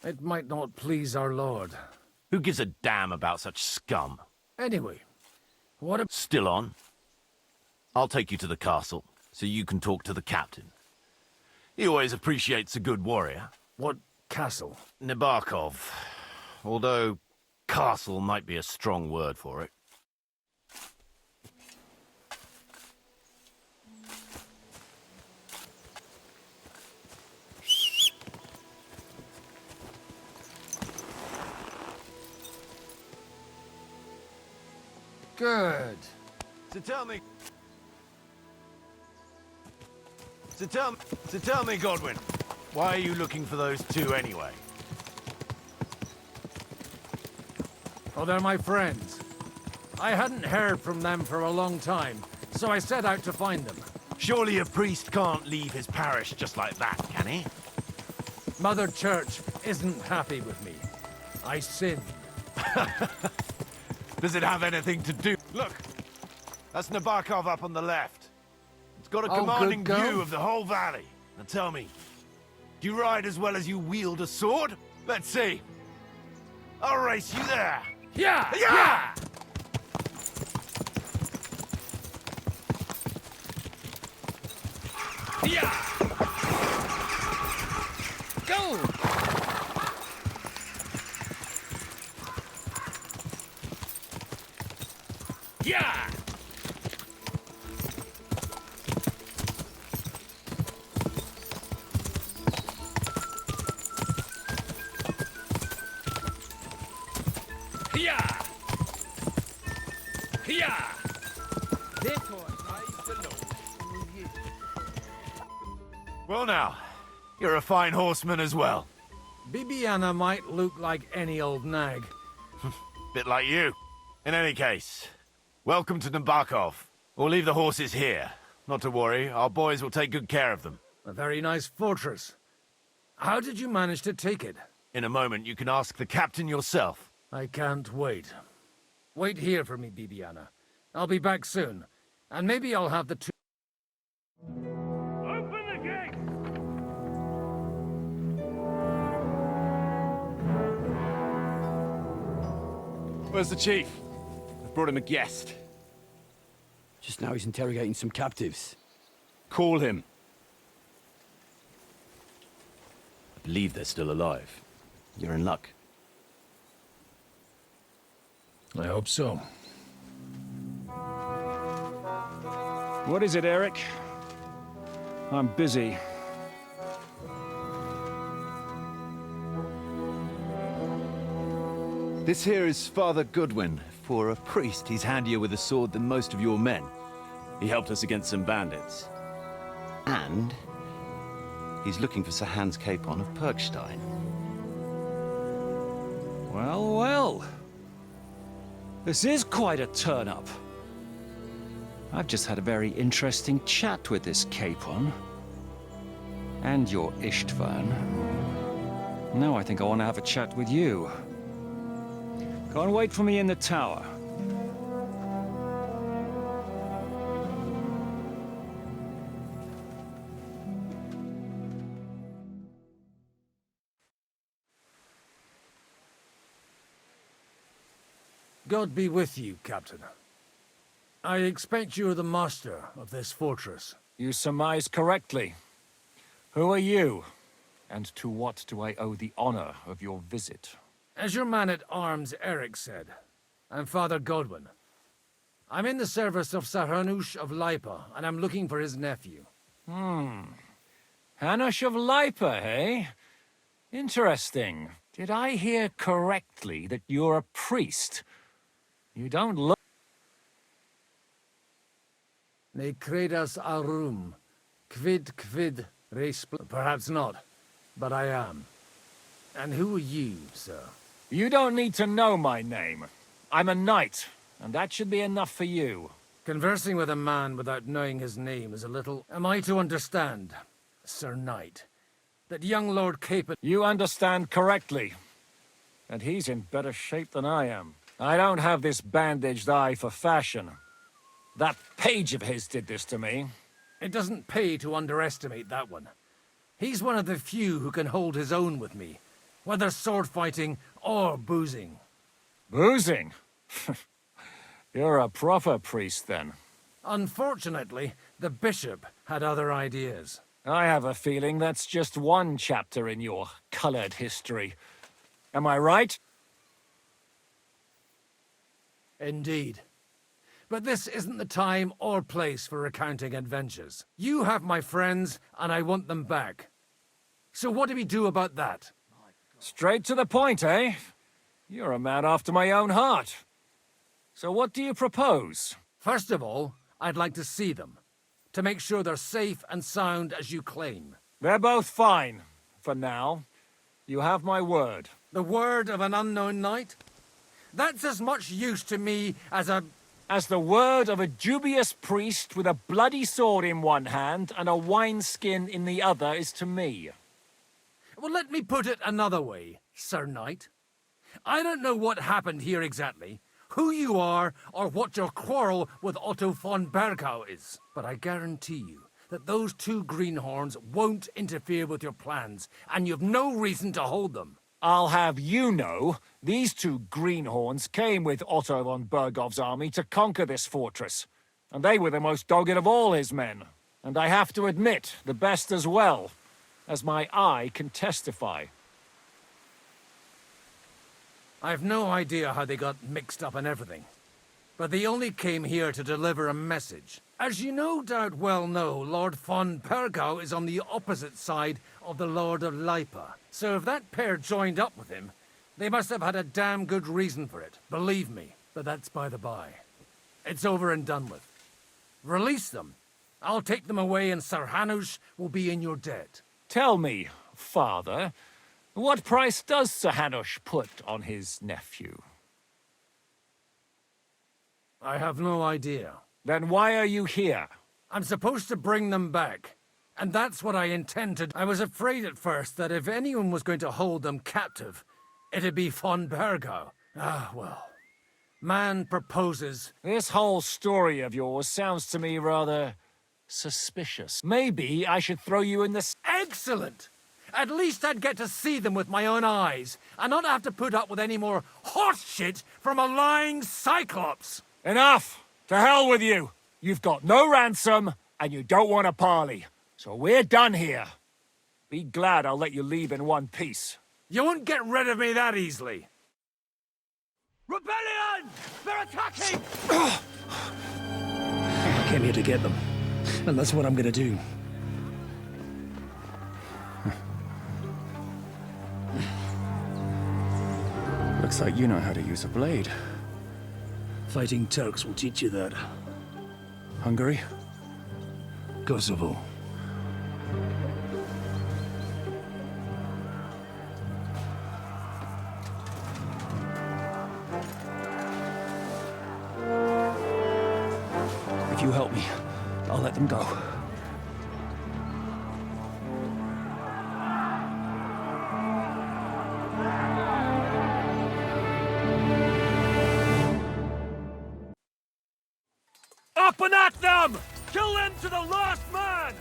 It might not please our lord. Who gives a damn about such scum? Anyway, what a... Still on? I'll take you to the castle, so you can talk to the captain. He always appreciates a good warrior. What castle? Nabokov. Although, castle might be a strong word for it. Good. So tell me, Godwin, why are you looking for those two anyway? Oh, they're my friends. I hadn't heard from them for a long time, so I set out to find them. Surely a priest can't leave his parish just like that, can he? Mother Church isn't happy with me. I sinned. Does it have anything to do? Look, that's Nabokov up on the left. It's got a commanding good view girl. of the whole valley. Now tell me, do you ride as well as you wield a sword? Let's see. I'll race you there. Yeah! Yeah! Yeah! Go! Yeah! Yeah! Yeah! Well now, you're a fine horseman as well. Bibiana might look like any old nag. Bit like you. In any case, welcome to Nabokov. We'll leave the horses here. Not to worry, our boys will take good care of them. A very nice fortress. How did you manage to take it? In a moment, you can ask the captain yourself. I can't wait. Wait here for me, Bibiana. I'll be back soon. And maybe I'll have the two... Open the gate! Where's the chief? I've brought him a guest. Just now he's interrogating some captives. Call him. I believe they're still alive. You're in luck. I hope so. What is it, Eric? I'm busy. This here is Father Goodwin. For a priest, he's handier with a sword than most of your men. He helped us against some bandits. And he's looking for Sir Hans Capon of Perkstein. Well, well. This is quite a turn-up. I've just had a very interesting chat with this Capon. And your Ishtvan. Now I think I want to have a chat with you. Go and wait for me in the tower. God be with you, Captain. I expect you're the master of this fortress. You surmise correctly. Who are you? And to what do I owe the honor of your visit? As your man-at-arms Eric said, I'm Father Godwin. I'm in the service of Sir Hanush of Lipa, and I'm looking for his nephew. Hanush of Lipa, eh? Interesting. Did I hear correctly that you're a priest? You don't look... Ne credas aurum, quid respl... Perhaps not, but I am. And who are you, sir? You don't need to know my name. I'm a knight, and that should be enough for you. Conversing with a man without knowing his name is a little... Am I to understand, Sir Knight, that young Lord Capon... You understand correctly. And he's in better shape than I am. I don't have this bandaged eye for fashion. That page of his did this to me. It doesn't pay to underestimate that one. He's one of the few who can hold his own with me, whether sword fighting or boozing. Boozing? You're a proper priest, then. Unfortunately, the bishop had other ideas. I have a feeling that's just one chapter in your colored history. Am I right? Indeed. But this isn't the time or place for recounting adventures. You have my friends, and I want them back. So what do we do about that? Straight to the point, eh? You're a man after my own heart. So what do you propose? First of all, I'd like to see them, to make sure they're safe and sound as you claim. They're both fine, for now. You have my word. The word of an unknown knight? That's as much use to me as the word of a dubious priest with a bloody sword in one hand and a wineskin in the other is to me. Well, let me put it another way, Sir Knight. I don't know what happened here exactly, who you are, or what your quarrel with Otto von Bergau is. But I guarantee you that those two greenhorns won't interfere with your plans, and you've no reason to hold them. I'll have you know, these two greenhorns came with Otto von Bergau's army to conquer this fortress, and they were the most dogged of all his men. And I have to admit, the best as well, as my eye can testify. I've no idea how they got mixed up in everything, but they only came here to deliver a message. As you no doubt well know, Lord von Bergau is on the opposite side of the Lord of Lipa. So if that pair joined up with him, they must have had a damn good reason for it. Believe me, but that's by the by. It's over and done with. Release them. I'll take them away and Sir Hanush will be in your debt. Tell me, father, what price does Sir Hanush put on his nephew? I have no idea. Then why are you here? I'm supposed to bring them back. And that's what I intend to do. I was afraid at first that if anyone was going to hold them captive, it'd be von Bergau. Ah, well. Man proposes. This whole story of yours sounds to me rather suspicious. Maybe I should throw you in the... Excellent! At least I'd get to see them with my own eyes, and not have to put up with any more horse shit from a lying cyclops! Enough! To hell with you! You've got no ransom, and you don't want a parley. So we're done here. Be glad I'll let you leave in one piece. You won't get rid of me that easily. Rebellion! They're attacking! I came here to get them, and that's what I'm gonna do. Looks like you know how to use a blade. Fighting Turks will teach you that. Hungary? Kosovo. If you help me, I'll let them go. Up and at them! Kill them to the last man!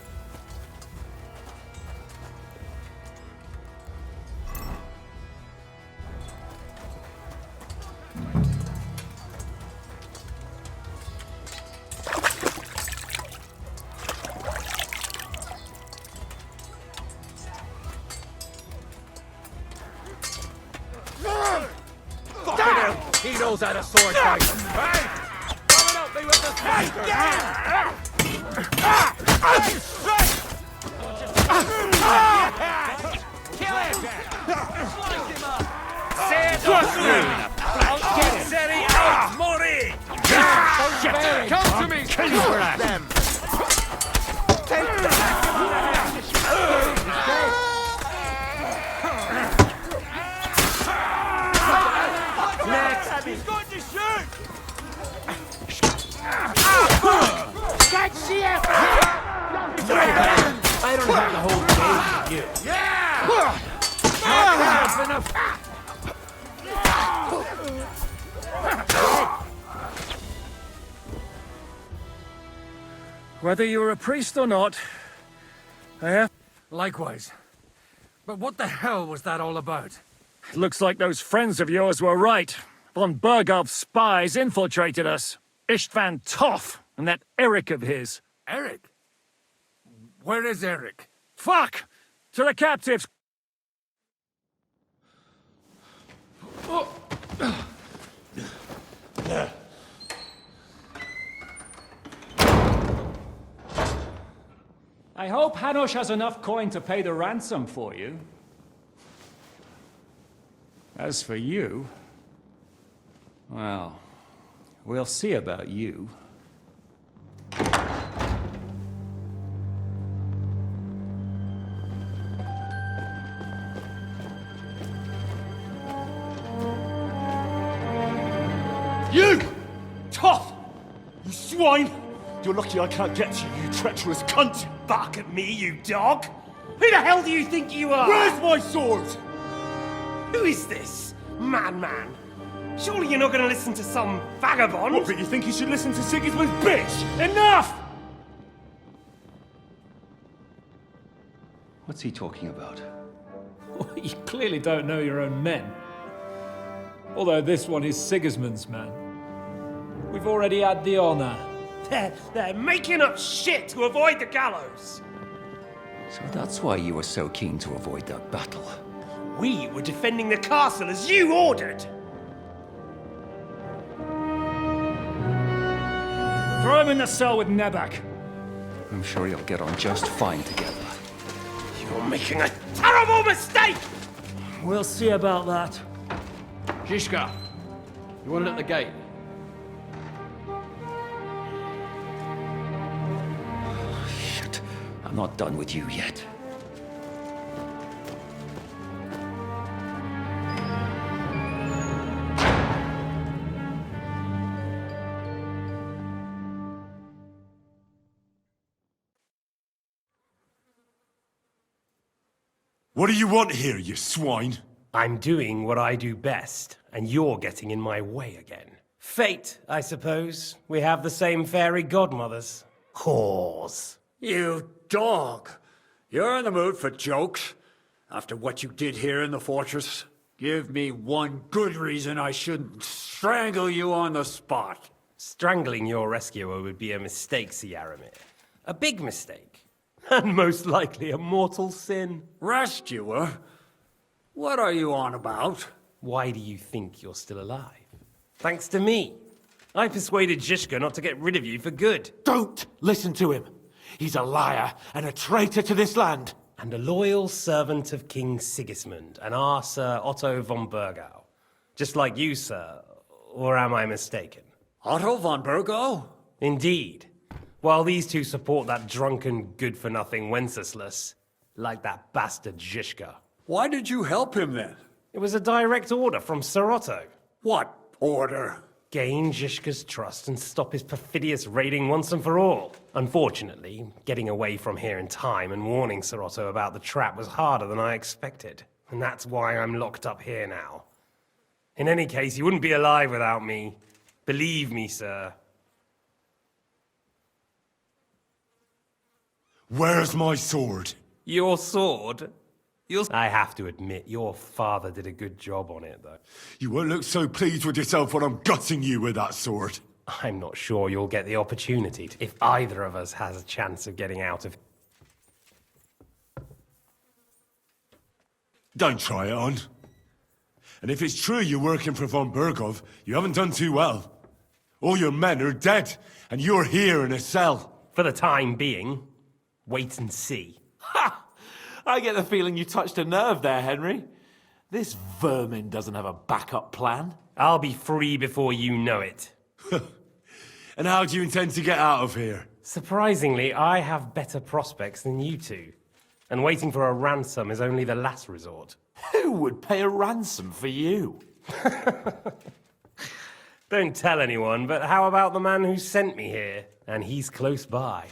He knows how to sword fight. Hey! Coming up, me with the smacker! Kill him! Slice him up! Trust me! Get Seri out, Mori! Come to me! Kill you for that! Next! He's going to shoot! Catch him! I don't have the whole game for you. Yeah! Enough! Whether you're a priest or not, I have... Likewise. But what the hell was that all about? It looks like those friends of yours were right. Von Bergau's spies infiltrated us. Istvan Toff and that Eric of his. Eric? Where is Eric? Fuck! To the captives! I hope Hanush has enough coin to pay the ransom for you. As for you, well, We'll see about you. You! Tough! You swine! You're lucky I can't get to you, you treacherous cunt! Bark at me, you dog! Who the hell do you think you are? Where's my sword? Who is this? Man. Surely you're not gonna listen to some vagabond? What, but you think you should listen to Sigismund's bitch? Enough! What's he talking about? You clearly don't know your own men. Although this one is Sigismund's man. We've already had the honor. They're making up shit to avoid the gallows! So that's why you were so keen to avoid that battle. We were defending the castle as you ordered! Throw him in the cell with Nebak. I'm sure you'll get on just fine together. You're making a terrible mistake! We'll see about that. Zhishka, you want it at the gate? Shit, I'm not done with you yet. What do you want here, you swine? I'm doing what I do best, and you're getting in my way again. Fate, I suppose. We have the same fairy godmothers. Whores. You dog! You're in the mood for jokes? After what you did here in the fortress? Give me one good reason I shouldn't strangle you on the spot. Strangling your rescuer would be a mistake, Yaramir. A big mistake. And most likely a mortal sin. Rescuer? What are you on about? Why do you think you're still alive? Thanks to me. I persuaded Zhishka not to get rid of you for good. Don't listen to him. He's a liar and a traitor to this land. And a loyal servant of King Sigismund and our Sir Otto von Burgau. Just like you, sir. Or am I mistaken? Otto von Burgau? Indeed. While these two support that drunken, good-for-nothing Wenceslas, like that bastard Zhishka. Why did you help him then? It was a direct order from Sir Otto. What order? Gain Zhishka's trust and stop his perfidious raiding once and for all. Unfortunately, getting away from here in time and warning Sir Otto about the trap was harder than I expected. And that's why I'm locked up here now. In any case, you wouldn't be alive without me. Believe me, sir. Where's my sword? Your sword? I have to admit, your father did a good job on it, though. You won't look so pleased with yourself when I'm gutting you with that sword. I'm not sure you'll get the opportunity to, if either of us has a chance of getting out of... Don't try it on. And if it's true you're working for von Burgov, you haven't done too well. All your men are dead, and you're here in a cell. For the time being, wait and see. Ha! I get the feeling you touched a nerve there, Henry. This vermin doesn't have a backup plan. I'll be free before you know it. And how do you intend to get out of here? Surprisingly, I have better prospects than you two. And waiting for a ransom is only the last resort. Who would pay a ransom for you? Don't tell anyone, but how about the man who sent me here? And he's close by.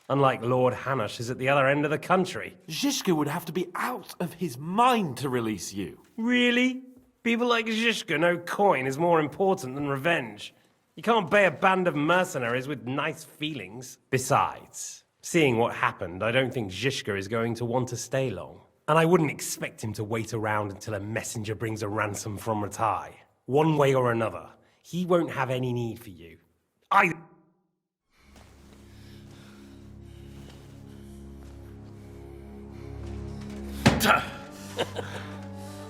Unlike Lord Hanush is at the other end of the country. Zhishka would have to be out of his mind to release you. Really? People like Zhishka know coin is more important than revenge. You can't pay a band of mercenaries with nice feelings. Besides, seeing what happened, I don't think Zhishka is going to want to stay long. And I wouldn't expect him to wait around until a messenger brings a ransom from Ratai. One way or another, he won't have any need for you.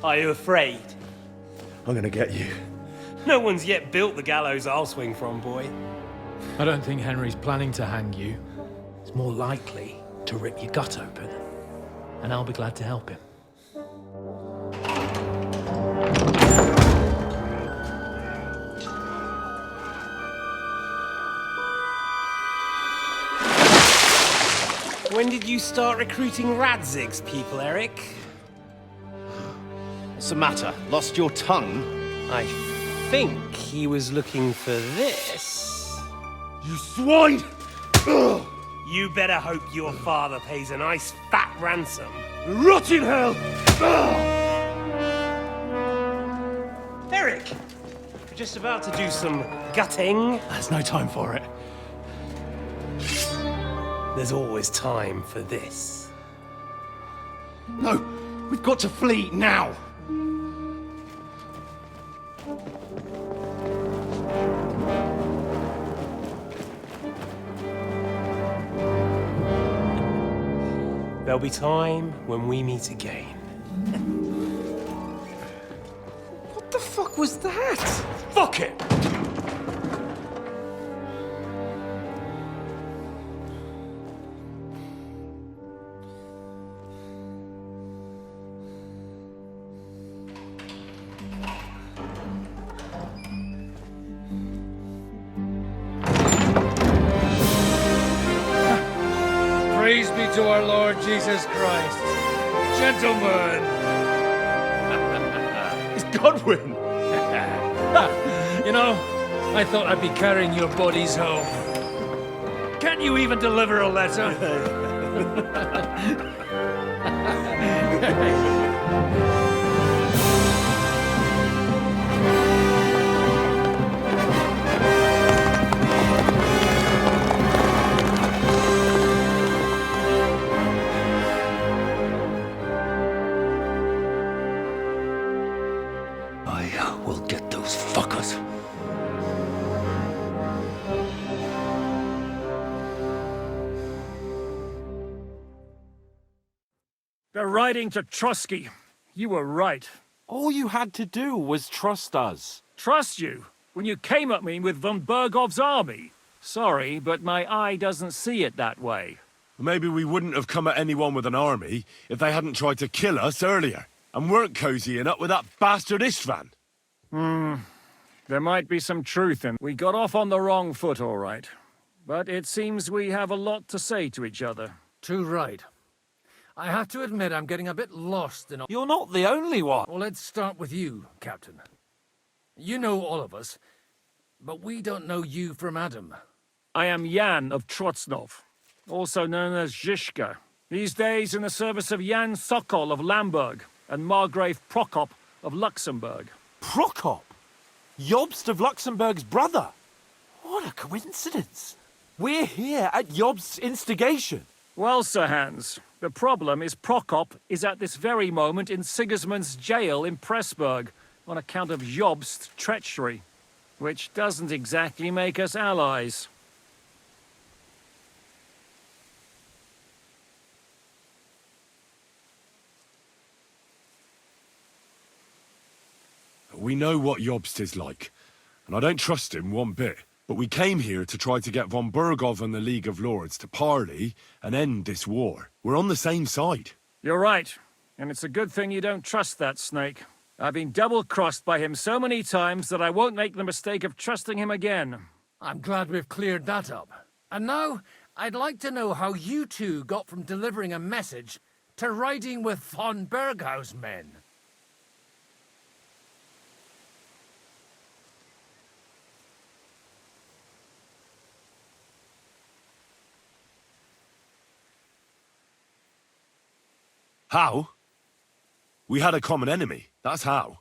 Are you afraid? I'm gonna get you. No one's yet built the gallows I'll swing from, boy. I don't think Henry's planning to hang you. It's more likely to rip your gut open. And I'll be glad to help him. did you start recruiting Radzig's people, Eric? What's the matter? Lost your tongue? I think he was looking for this. You swine! Ugh. You better hope your father pays a nice fat ransom. Rot in hell! Ugh. Eric! We're just about to do some gutting. There's no time for it. There's always time for this. No, we've got to flee now. There'll be time when we meet again. What the fuck was that? Fuck it! Praise be to our Lord Jesus Christ. Gentlemen! It's Godwin! You know, I thought I'd be carrying your bodies home. Can't you even deliver a letter? I will get those fuckers. They're riding to Trusky. You were right. All you had to do was trust us. Trust you? When you came at me with von Bergov's army? Sorry, but my eye doesn't see it that way. Maybe we wouldn't have come at anyone with an army if they hadn't tried to kill us earlier, and weren't cozying up with that bastard Istvan. There might be some truth in. We got off on the wrong foot, all right. But it seems we have a lot to say to each other. Too right. I have to admit I'm getting a bit lost in all... You're not the only one. Well, let's start with you, Captain. You know all of us, but we don't know you from Adam. I am Jan of Trotsnov, also known as Zhishka. These days in the service of Jan Sokol of Lamberg and Margrave Prokop of Luxembourg. Prokop? Jobst of Luxembourg's brother? What a coincidence. We're here at Jobst's instigation. Well, Sir Hans, the problem is Prokop is at this very moment in Sigismund's jail in Pressburg on account of Jobst's treachery, which doesn't exactly make us allies. We know what Jobst is like, and I don't trust him one bit. But we came here to try to get von Bergov and the League of Lords to parley and end this war. We're on the same side. You're right, and it's a good thing you don't trust that snake. I've been double-crossed by him so many times that I won't make the mistake of trusting him again. I'm glad we've cleared that up. And now, I'd like to know how you two got from delivering a message to riding with von Berghaus men. How? We had a common enemy, that's how.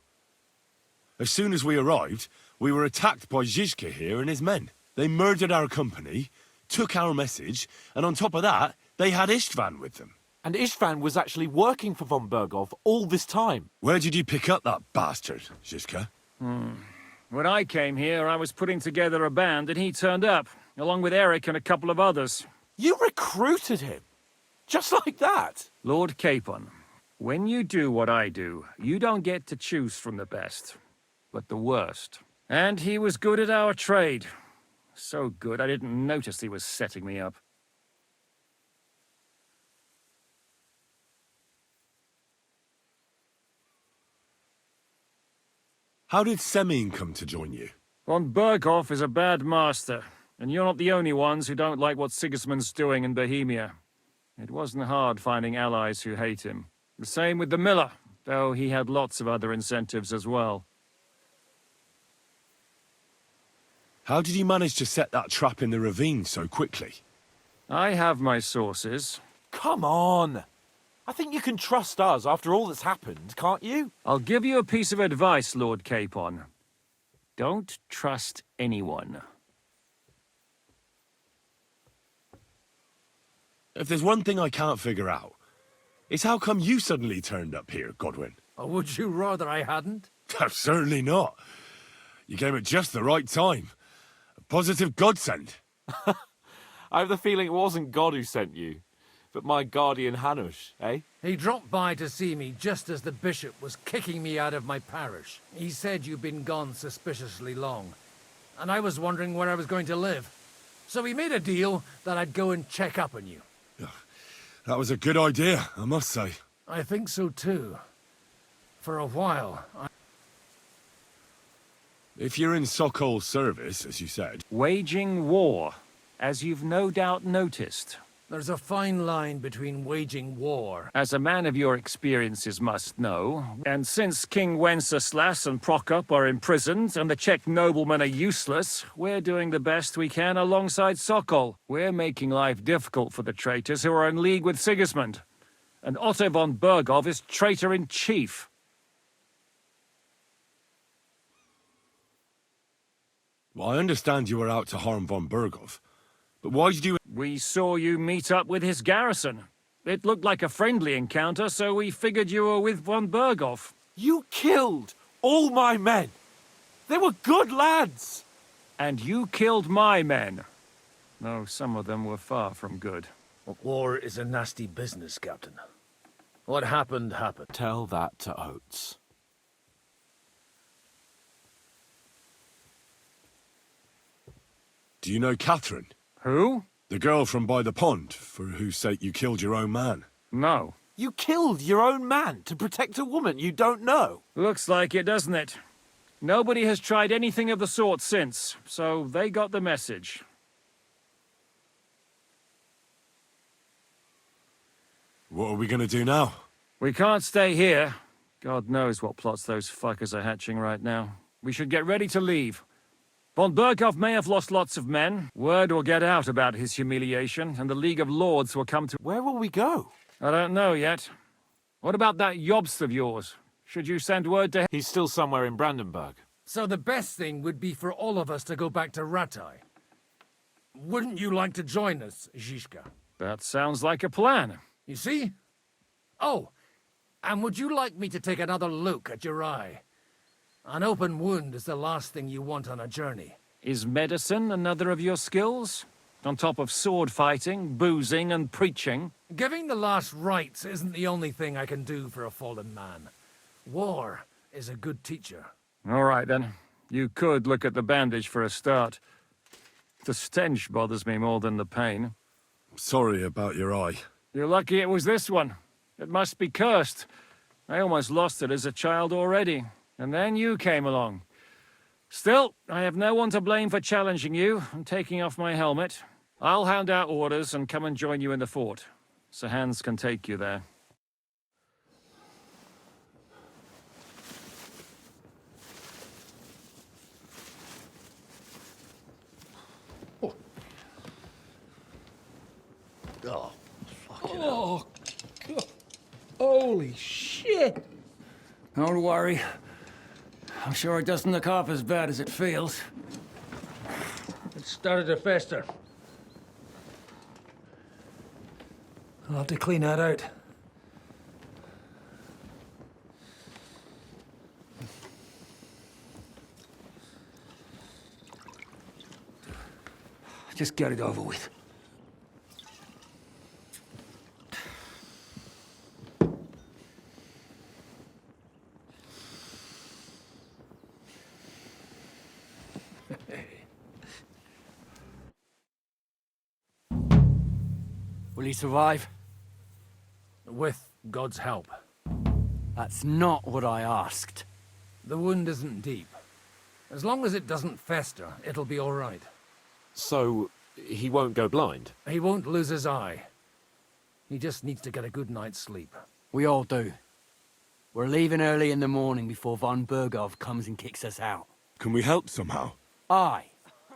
As soon as we arrived, we were attacked by Zhizka here and his men. They murdered our company, took our message, and on top of that, they had Istvan with them. And Istvan was actually working for von Bergov all this time. Where did you pick up that bastard, Zhizka? When I came here, I was putting together a band and he turned up, along with Eric and a couple of others. You recruited him? Just like that? Lord Capon, when you do what I do, you don't get to choose from the best, but the worst. And he was good at our trade. So good, I didn't notice he was setting me up. How did Semyon come to join you? Von Berghoff is a bad master, and you're not the only ones who don't like what Sigismund's doing in Bohemia. It wasn't hard finding allies who hate him. The same with the miller, though he had lots of other incentives as well. How did you manage to set that trap in the ravine so quickly? I have my sources. Come on! I think you can trust us after all that's happened, can't you? I'll give you a piece of advice, Lord Capon. Don't trust anyone. If there's one thing I can't figure out, it's how come you suddenly turned up here, Godwin? Or would you rather I hadn't? Certainly not. You came at just the right time. A positive godsend. I have the feeling it wasn't God who sent you, but my guardian Hanush, eh? He dropped by to see me just as the bishop was kicking me out of my parish. He said you'd been gone suspiciously long, and I was wondering where I was going to live. So he made a deal that I'd go and check up on you. That was a good idea, I must say. I think so too. For a while, If you're in Sokol's service, as you said... Waging war, as you've no doubt noticed. There's a fine line between waging war. As a man of your experiences must know, and since King Wenceslas and Prokop are imprisoned and the Czech noblemen are useless, we're doing the best we can alongside Sokol. We're making life difficult for the traitors who are in league with Sigismund. And Otto von Bergov is traitor-in-chief. Well, I understand you were out to harm von Bergov. But why did you... We saw you meet up with his garrison. It looked like a friendly encounter, so we figured you were with von Bergov. You killed all my men! They were good lads! And you killed my men. Though some of them were far from good. War is a nasty business, Captain. What happened, happened. Tell that to Oates. Do you know Catherine? Who? The girl from by the pond, for whose sake you killed your own man. No. You killed your own man to protect a woman you don't know? Looks like it, doesn't it? Nobody has tried anything of the sort since, so they got the message. What are we gonna do now? We can't stay here. God knows what plots those fuckers are hatching right now. We should get ready to leave. Von Berghoff may have lost lots of men. Word will get out about his humiliation, and the League of Lords will come to... Where will we go? I don't know yet. What about that Jobst of yours? Should you send word to him? He's still somewhere in Brandenburg. So the best thing would be for all of us to go back to Ratai. Wouldn't you like to join us, Zizka? That sounds like a plan. You see? Oh, and would you like me to take another look at your eye? An open wound is the last thing you want on a journey. Is medicine another of your skills? On top of sword fighting, boozing, and preaching? Giving the last rites isn't the only thing I can do for a fallen man. War is a good teacher. All right, then. You could look at the bandage for a start. The stench bothers me more than the pain. Sorry about your eye. You're lucky it was this one. It must be cursed. I almost lost it as a child already. And then you came along. Still, I have no one to blame for challenging you and taking off my helmet. I'll hand out orders and come and join you in the fort. Sir Hans can take you there. Oh, fucking hell. God. Holy shit! Don't worry. I'm sure it doesn't look half as bad as it feels. It started to fester. I'll have to clean that out. Just get it over with. Will he survive? With God's help. That's not what I asked. The wound isn't deep. As long as it doesn't fester, it'll be all right. So, he won't go blind? He won't lose his eye. He just needs to get a good night's sleep. We all do. We're leaving early in the morning before von Berghoff comes and kicks us out. Can we help somehow? Aye.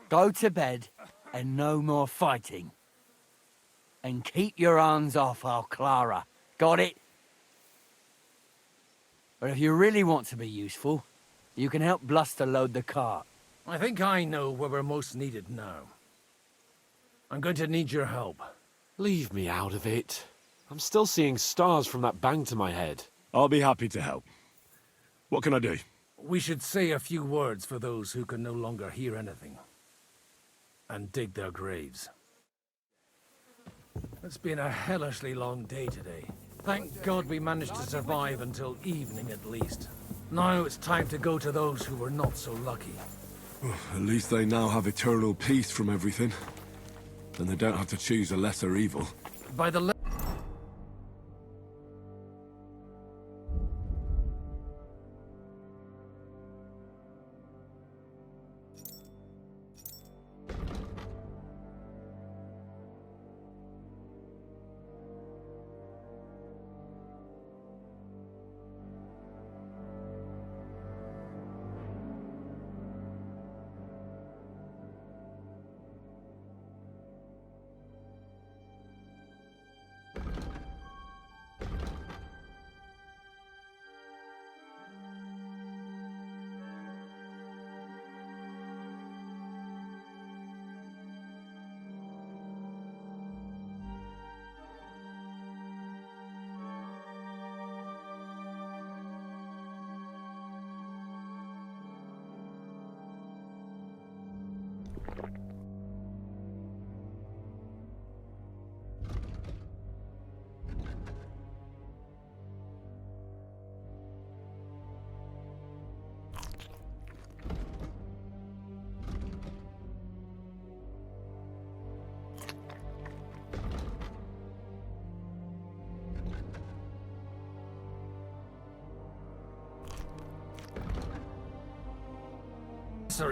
Go to bed and no more fighting. And keep your hands off our Clara. Got it? But if you really want to be useful, you can help Bluster load the cart. I think I know where we're most needed now. I'm going to need your help. Leave me out of it. I'm still seeing stars from that bang to my head. I'll be happy to help. What can I do? We should say a few words for those who can no longer hear anything. And dig their graves. It's been a hellishly long day today. Thank God we managed to survive until evening at least. Now it's time to go to those who were not so lucky. At least they now have eternal peace from everything. Then they don't have to choose a lesser evil. By the lesser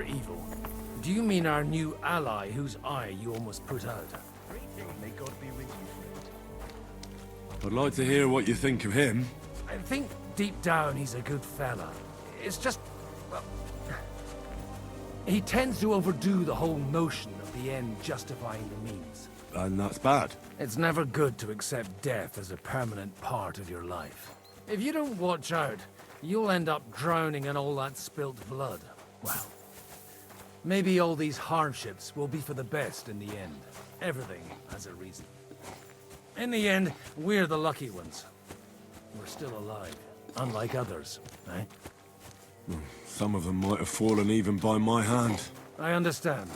evil. Do you mean our new ally whose eye you almost put out? May God be with you, friend. I'd like to hear what you think of him. I think deep down he's a good fella. It's just, well, he tends to overdo the whole notion of the end justifying the means. And that's bad. It's never good to accept death as a permanent part of your life. If you don't watch out, you'll end up drowning in all that spilt blood. Well, maybe all these hardships will be for the best in the end. Everything has a reason. In the end, we're the lucky ones. We're still alive, unlike others, eh? Some of them might have fallen even by my hand. I understand.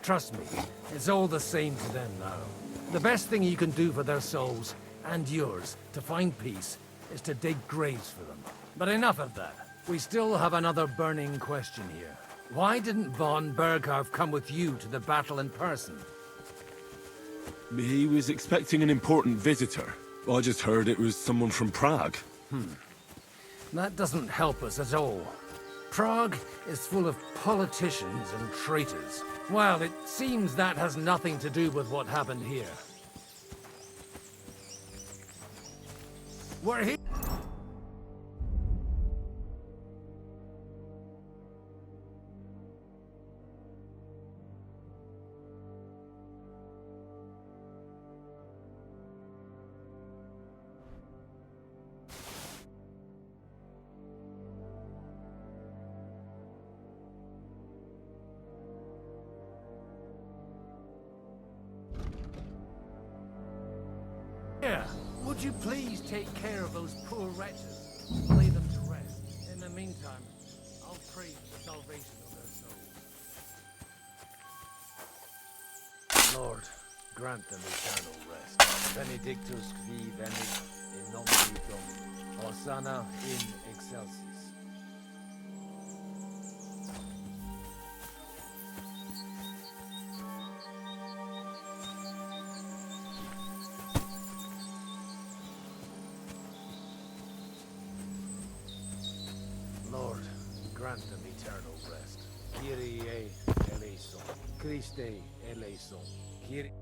Trust me, it's all the same to them now. The best thing you can do for their souls, and yours, to find peace, is to dig graves for them. But enough of that. We still have another burning question here. Why didn't von Berghoff come with you to the battle in person? He was expecting an important visitor. I just heard it was someone from Prague. That doesn't help us at all. Prague is full of politicians and traitors. Well, it seems that has nothing to do with what happened here. We're here. Here, would you please take care of those poor wretches? Lay them to rest. In the meantime, I'll pray for the salvation of their souls. Lord, grant them eternal rest. Benedictus qui venit in nomine Domini. Hosanna in excelsis. Lord, grant them eternal rest. Kyrie eleison. Christe eleison. Kyrie...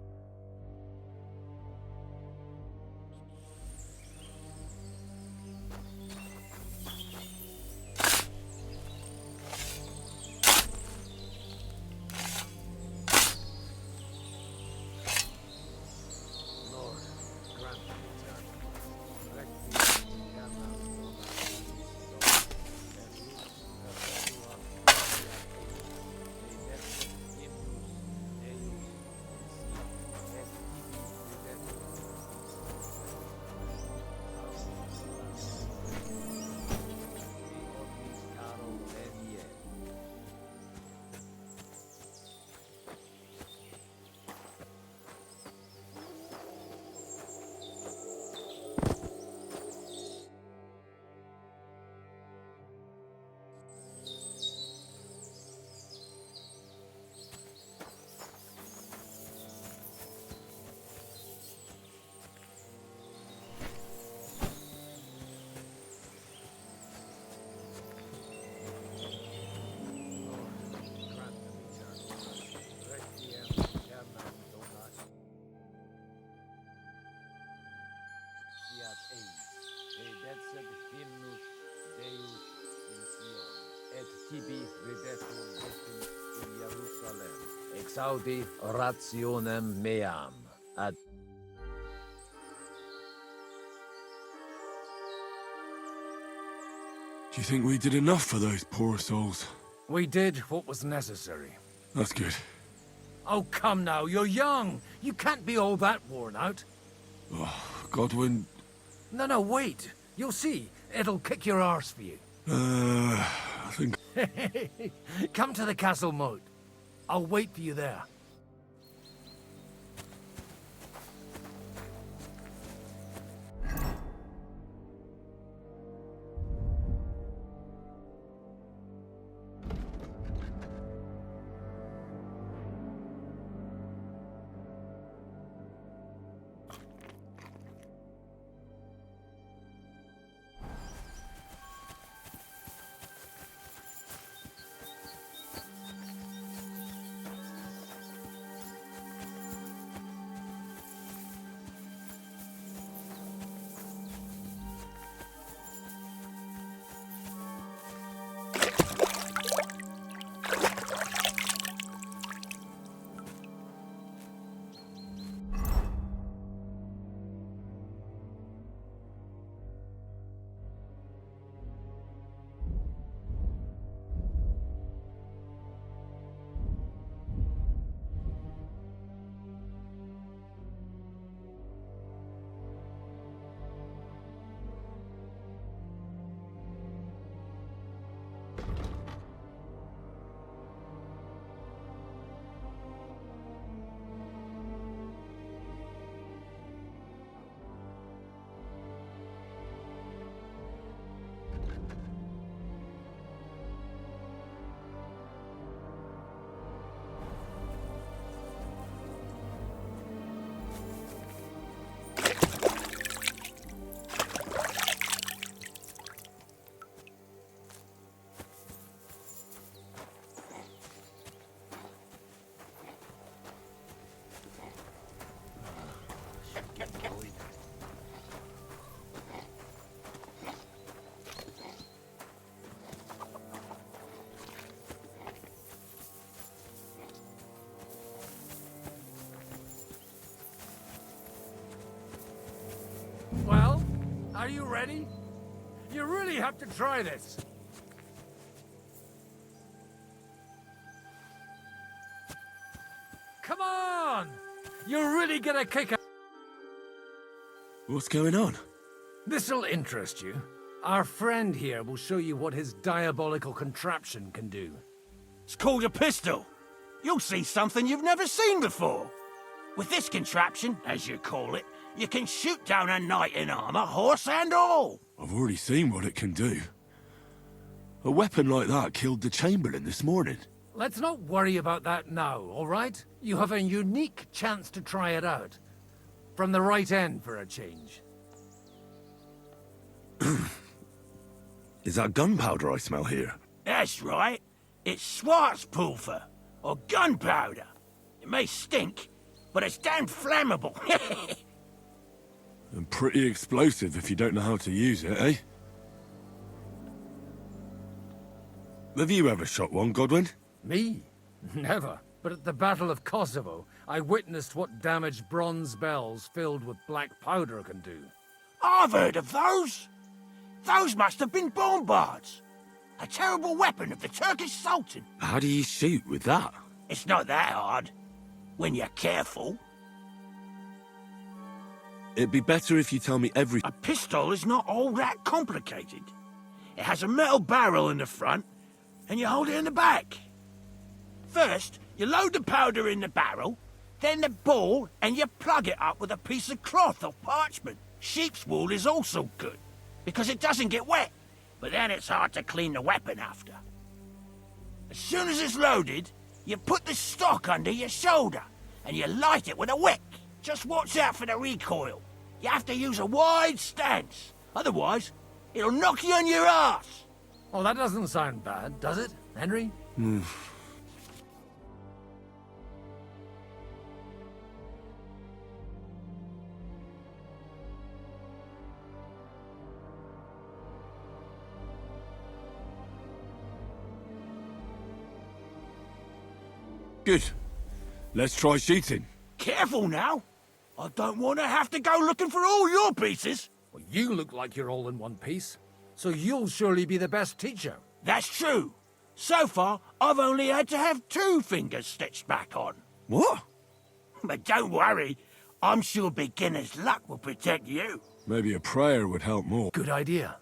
in Jerusalem. Exaudi rationem meam ad. Do you think we did enough for those poor souls? We did what was necessary. That's good. Oh, come now, you're young. You can't be all that worn out. Oh, Godwin... No, wait. You'll see. It'll kick your arse for you. I think... Come to the castle moat. I'll wait for you there. Well, are you ready? You really have to try this. Come on! You're really gonna kick a... What's going on? This'll interest you. Our friend here will show you what his diabolical contraption can do. It's called a pistol. You'll see something you've never seen before. With this contraption, as you call it, you can shoot down a knight in armor, horse and all. I've already seen what it can do. A weapon like that killed the Chamberlain this morning. Let's not worry about that now, all right? You have a unique chance to try it out. From the right end for a change. Is that gunpowder I smell here? That's right. It's Schwarzpulver, or gunpowder. It may stink, but it's damn flammable. And pretty explosive if you don't know how to use it, eh? Have you ever shot one, Godwin? Me? Never. But at the Battle of Kosovo, I witnessed what damage bronze bells filled with black powder can do. I've heard of those. Those must have been bombards. A terrible weapon of the Turkish Sultan. How do you shoot with that? It's not that hard, when you're careful. It'd be better if you tell me every... A pistol is not all that complicated. It has a metal barrel in the front, and you hold it in the back. First, you load the powder in the barrel, then the ball, and you plug it up with a piece of cloth or parchment. Sheep's wool is also good, because it doesn't get wet, but then it's hard to clean the weapon after. As soon as it's loaded, you put the stock under your shoulder, and you light it with a wick. Just watch out for the recoil. You have to use a wide stance, otherwise it'll knock you on your ass. Oh, that doesn't sound bad, does it, Henry? Good. Let's try shooting. Careful now. I don't want to have to go looking for all your pieces. Well, you look like you're all in one piece, so you'll surely be the best teacher. That's true. So far, I've only had to have 2 fingers stitched back on. What? But don't worry. I'm sure beginner's luck will protect you. Maybe a prayer would help more. Good idea.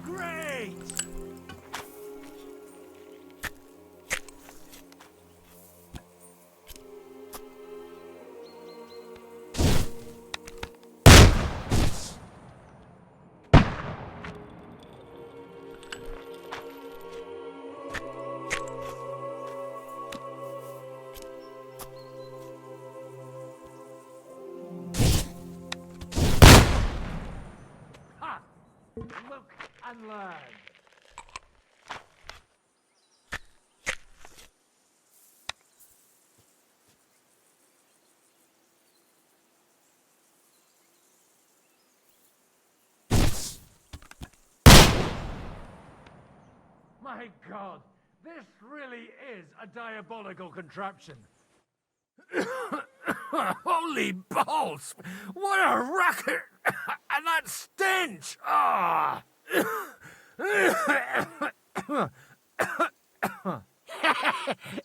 Great! Look and learn. My God, this really is a diabolical contraption. Holy balls! What a racket! And that stench! Ah!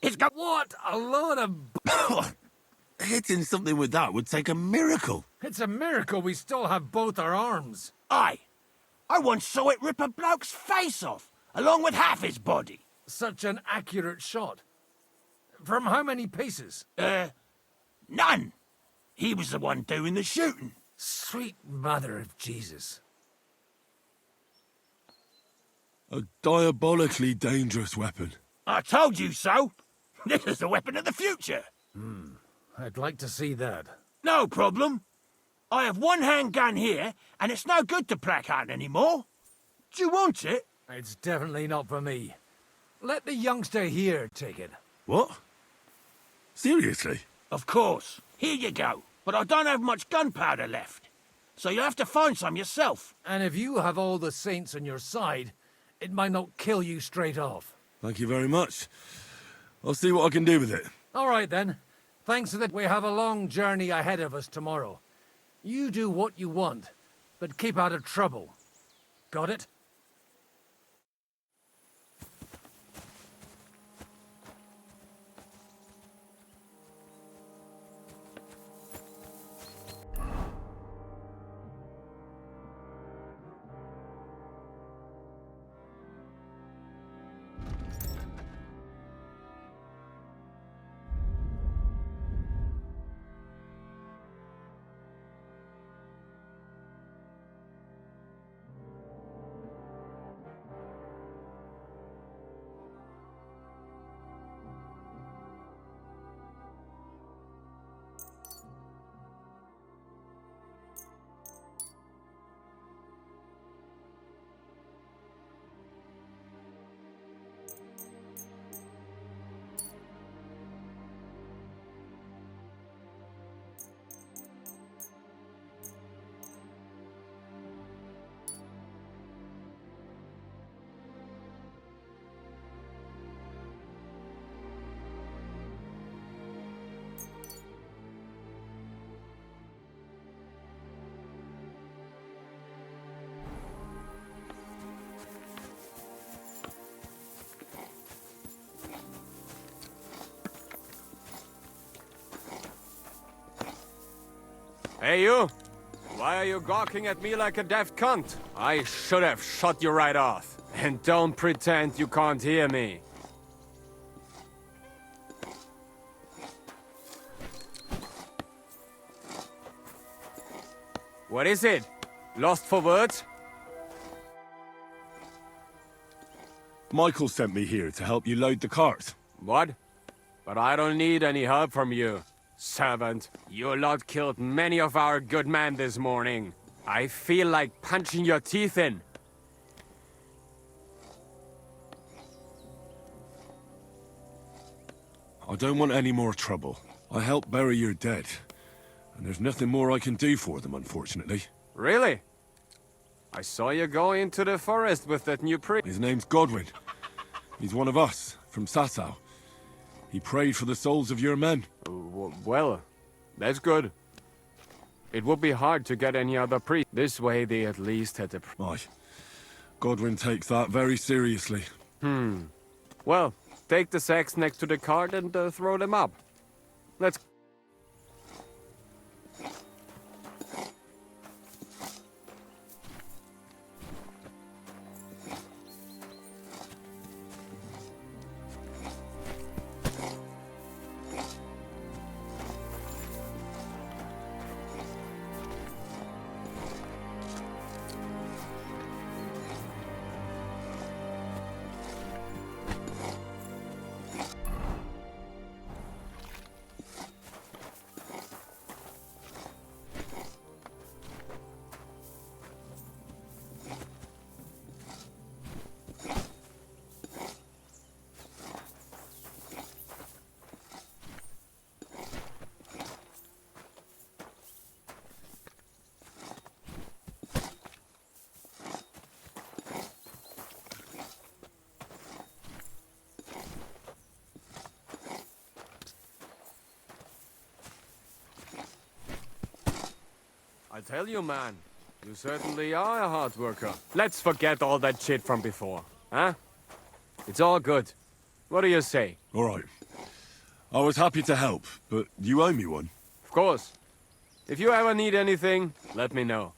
It's got... What a load of... Hitting something with that would take a miracle. It's a miracle we still have both our arms. Aye. I once saw it rip a bloke's face off, along with half his body. Such an accurate shot. From how many paces? None. He was the one doing the shooting. Sweet mother of Jesus. A diabolically dangerous weapon. I told you so. This is the weapon of the future. I'd like to see that. No problem. I have one handgun here, and it's no good to placard anymore. Do you want it? It's definitely not for me. Let the youngster here take it. What? Seriously? Of course. Here you go. But I don't have much gunpowder left. So you'll have to find some yourself. And if you have all the saints on your side, it might not kill you straight off. Thank you very much. I'll see what I can do with it. All right, then. Thanks to that, we have a long journey ahead of us tomorrow. You do what you want, but keep out of trouble. Got it? Hey, you! Why are you gawking at me like a deaf cunt? I should have shot you right off. And don't pretend you can't hear me. What is it? Lost for words? Michael sent me here to help you load the cart. What? But I don't need any help from you. Servant, your lot killed many of our good men this morning. I feel like punching your teeth in. I don't want any more trouble. I helped bury your dead. And there's nothing more I can do for them, unfortunately. Really? I saw you go into the forest with that new priest. His name's Godwin. He's one of us, from Sasau. He prayed for the souls of your men. Well, that's good. It would be hard to get any other priest. This way they at least had a... Aye. Godwin takes that very seriously. Well, take the sacks next to the cart and throw them up. Let's... I tell you, man, you certainly are a hard worker. Let's forget all that shit from before, huh? It's all good. What do you say? All right. I was happy to help, but you owe me one. Of course. If you ever need anything, let me know.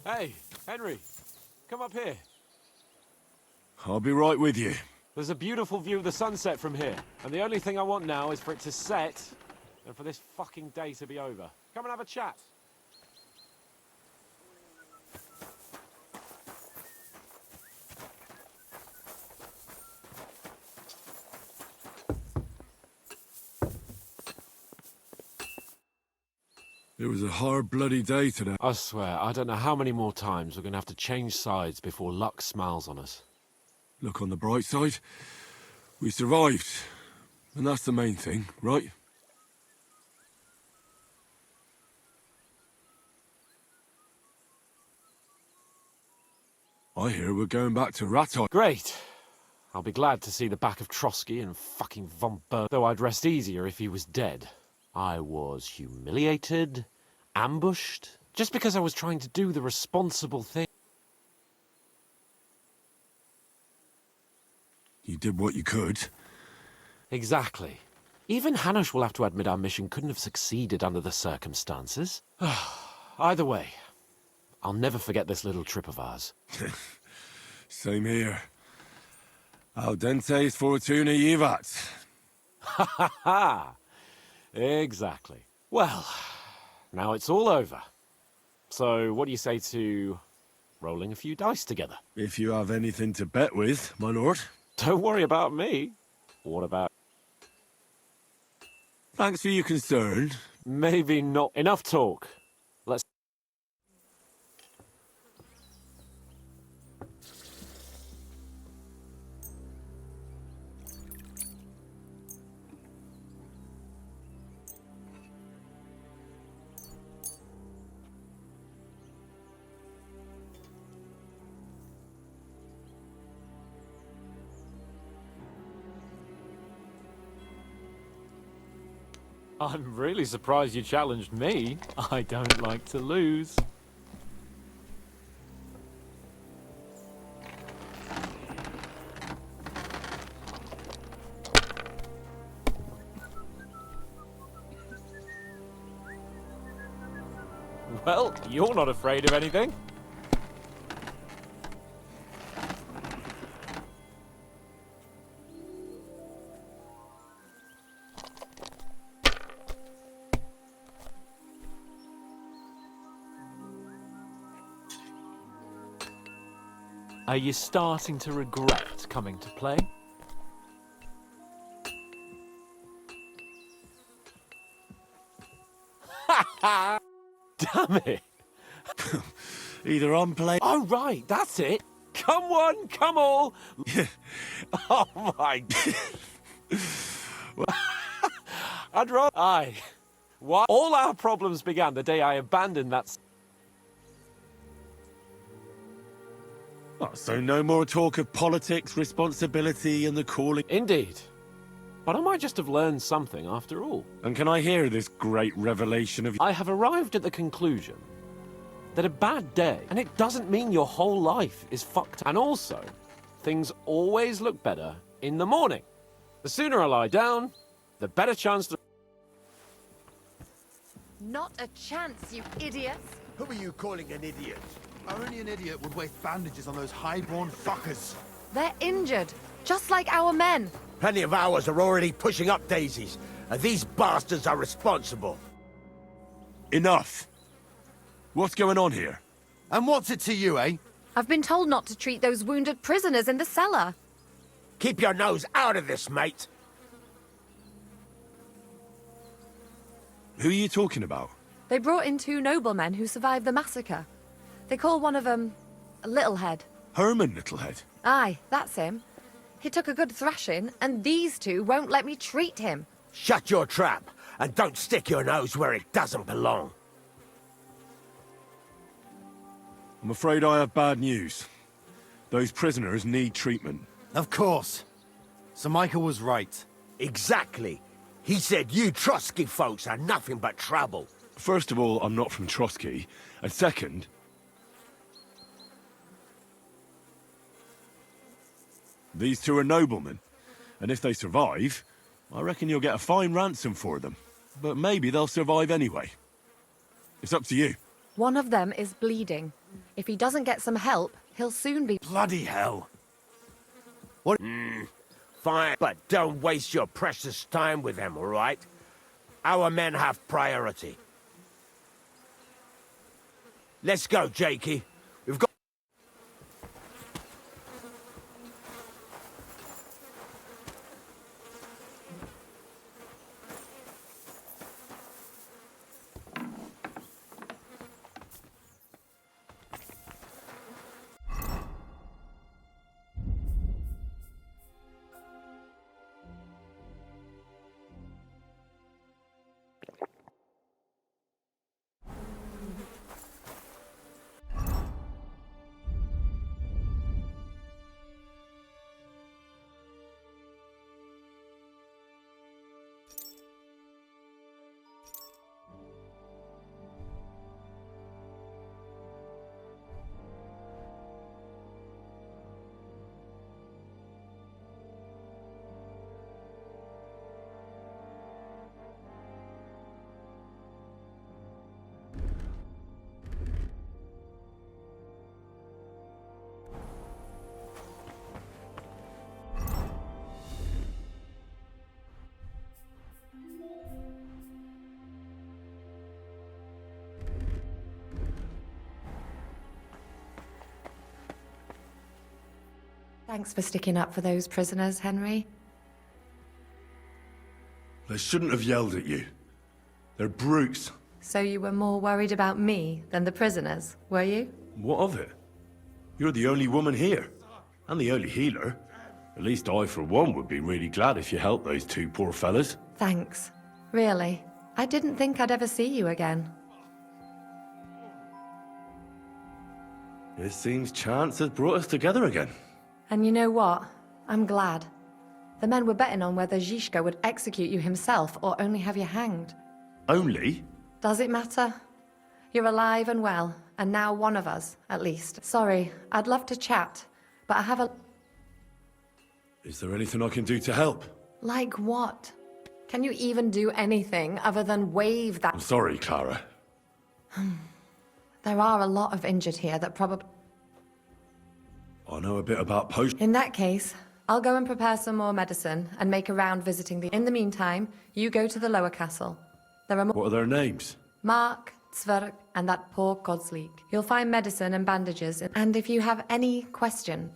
Hey, Henry, come up here. I'll be right with you. There's a beautiful view of the sunset from here, and the only thing I want now is for it to set, and for this fucking day to be over. Come and have a chat. It was a hard bloody day today. I swear, I don't know how many more times we're going to have to change sides before luck smiles on us. Look on the bright side. We survived. And that's the main thing, right? I hear we're going back to Rattay. Great. I'll be glad to see the back of Trotsky and fucking von Berg, though I'd rest easier if he was dead. I was humiliated, ambushed, just because I was trying to do the responsible thing. You did what you could. Exactly. Even Hanush will have to admit our mission couldn't have succeeded under the circumstances. Either way, I'll never forget this little trip of ours. Same here. Al dentes fortuna jivat. Ha ha ha! Exactly. Well, now it's all over. So what do you say to rolling a few dice together? If you have anything to bet with, my lord. Don't worry about me. What about... Thanks for your concern. Maybe not. Enough talk. Let's... I'm really surprised you challenged me. I don't like to lose. Well, you're not afraid of anything. Are you starting to regret coming to play? Damn it! Either I'm playing... Oh, right, that's it! Come one, come all! Oh, my God! I'd rather... Aye. What? All our problems began the day I abandoned that... Oh, so no more talk of politics, responsibility, and the calling... Indeed. But I might just have learned something after all. And can I hear this great revelation of... I have arrived at the conclusion that a bad day, and it doesn't mean your whole life is fucked. And also, things always look better in the morning. The sooner I lie down, the better chance to... Not a chance, you idiots! Who are you calling an idiot? Only an idiot would waste bandages on those high-born fuckers. They're injured, just like our men. Plenty of ours are already pushing up daisies, and these bastards are responsible. Enough. What's going on here? And what's it to you, eh? I've been told not to treat those wounded prisoners in the cellar. Keep your nose out of this, mate. Who are you talking about? They brought in 2 noblemen who survived the massacre. They call one of them Littlehead. Herman Littlehead. Aye, that's him. He took a good thrashing, and these 2 won't let me treat him. Shut your trap, and don't stick your nose where it doesn't belong. I'm afraid I have bad news. Those prisoners need treatment. Of course. Sir Michael was right. Exactly. He said you Trotsky folks are nothing but trouble. First of all, I'm not from Trotsky. And second... these 2 are noblemen. And if they survive, I reckon you'll get a fine ransom for them. But maybe they'll survive anyway. It's up to you. One of them is bleeding. If he doesn't get some help, he'll soon be... Bloody hell. What? Fine, but don't waste your precious time with them, all right? Our men have priority. Let's go, Jakey. We've got... Thanks for sticking up for those prisoners, Henry. They shouldn't have yelled at you. They're brutes. So you were more worried about me than the prisoners, were you? What of it? You're the only woman here. And the only healer. At least I, for one, would be really glad if you helped those 2 poor fellas. Thanks. Really. I didn't think I'd ever see you again. It seems chance has brought us together again. And you know what? I'm glad. The men were betting on whether Zizka would execute you himself or only have you hanged. Only? Does it matter? You're alive and well, and now one of us, at least. Sorry, I'd love to chat, but I have a... Is there anything I can do to help? Like what? Can you even do anything other than wave that... I'm sorry, Clara. There are a lot of injured here that probably... I know a bit about potions. In that case, I'll go and prepare some more medicine and make a round visiting the... In the meantime, you go to the lower castle. There are more... What are their names? Mark, Zverk, and that poor Godsleek. You'll find medicine and bandages, and if you have any question...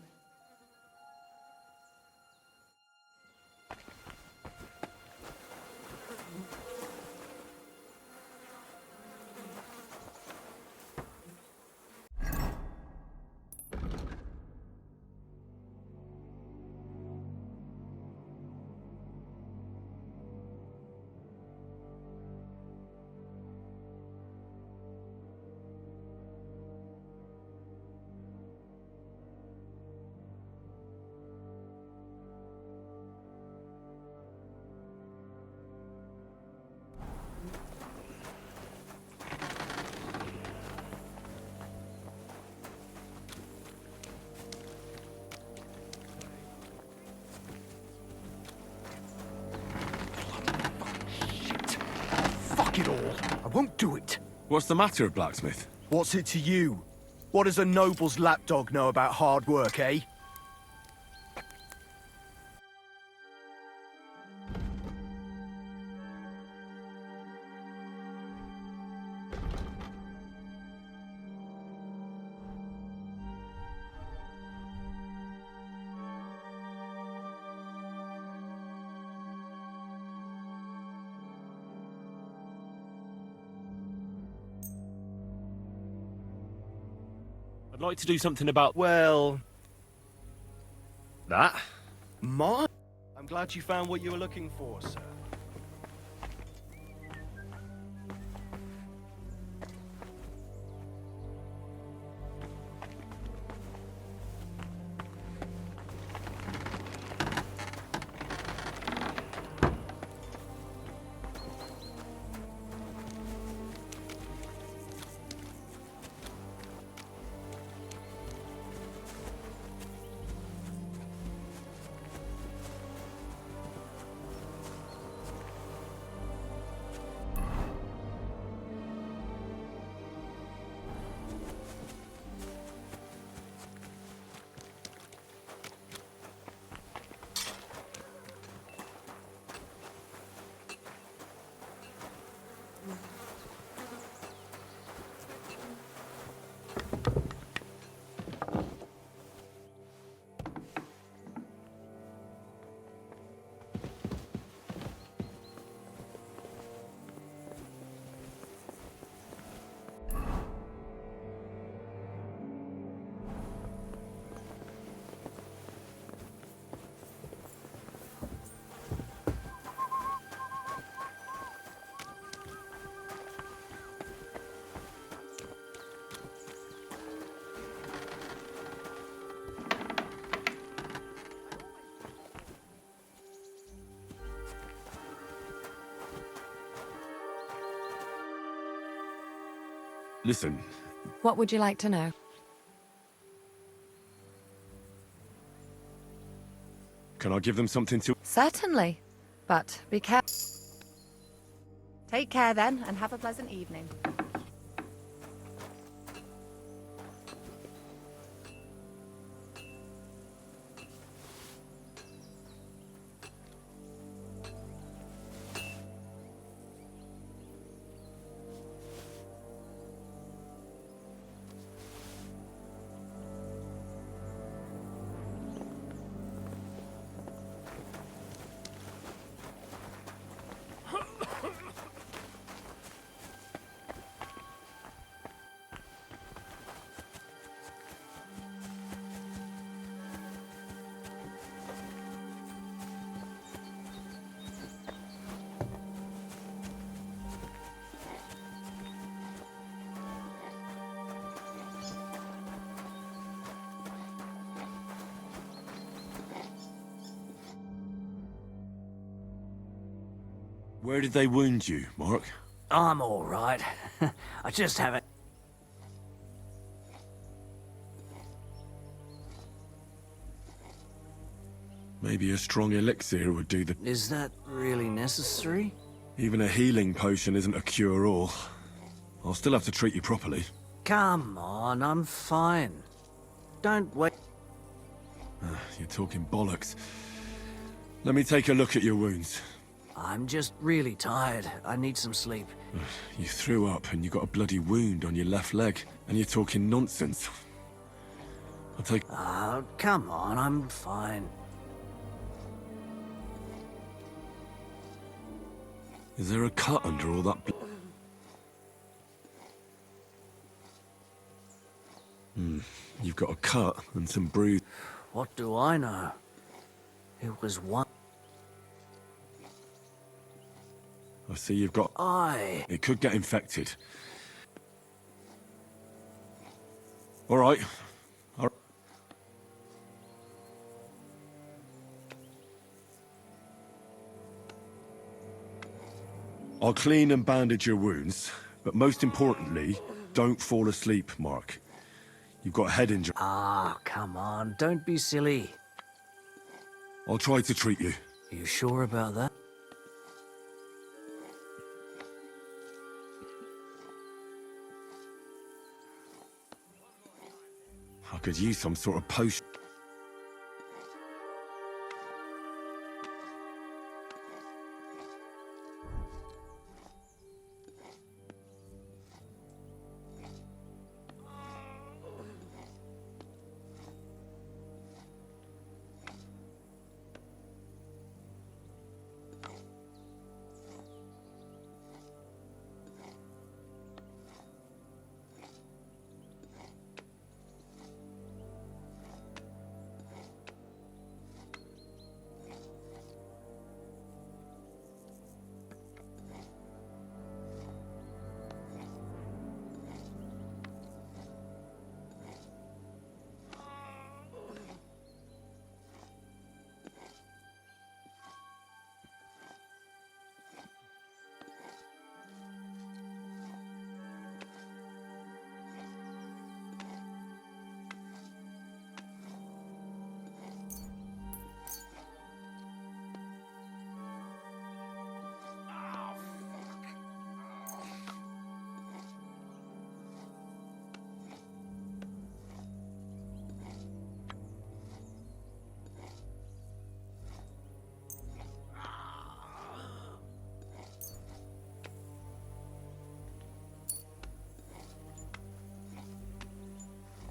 Fuck it all. I won't do it. What's the matter, Blacksmith? What's it to you? What does a noble's lapdog know about hard work, eh? I'd like to do something about, well... that. I'm glad you found what you were looking for, sir. Listen, What would you like to know? can I give them something to... Certainly. But be careful. Take care then, and have a pleasant evening. Where did they wound you, Mark? I'm all right. I just haven't... Maybe a strong elixir would do the... Is that really necessary? Even a healing potion isn't a cure-all. I'll still have to treat you properly. Come on, I'm fine. Don't wait. You're talking bollocks. Let me take a look at your wounds. I'm just really tired. I need some sleep. You threw up and you got a bloody wound on your left leg, and you're talking nonsense. I'll take... Oh, come on, I'm fine. Is there a cut under all that You've got a cut and some bruise. What do I know? It was one... I see you've got... It could get infected. All right. I'll clean and bandage your wounds, but most importantly, don't fall asleep, Mark. You've got a head injury. Ah, come on, don't be silly. I'll try to treat you. You sure about that? I could use some sort of potion.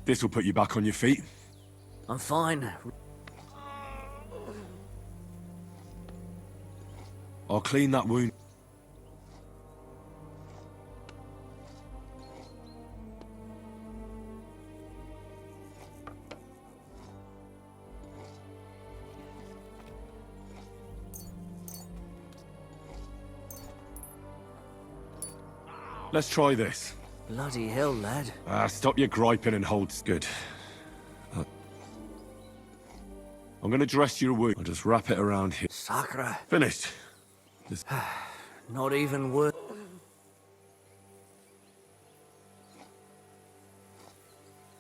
This will put you back on your feet. I'm fine. I'll clean that wound. Let's try this. Bloody hell, lad. Stop your griping and hold good. I'm gonna dress your wound. I'll just wrap it around here. Sacre. Finished. Just... Not even worth...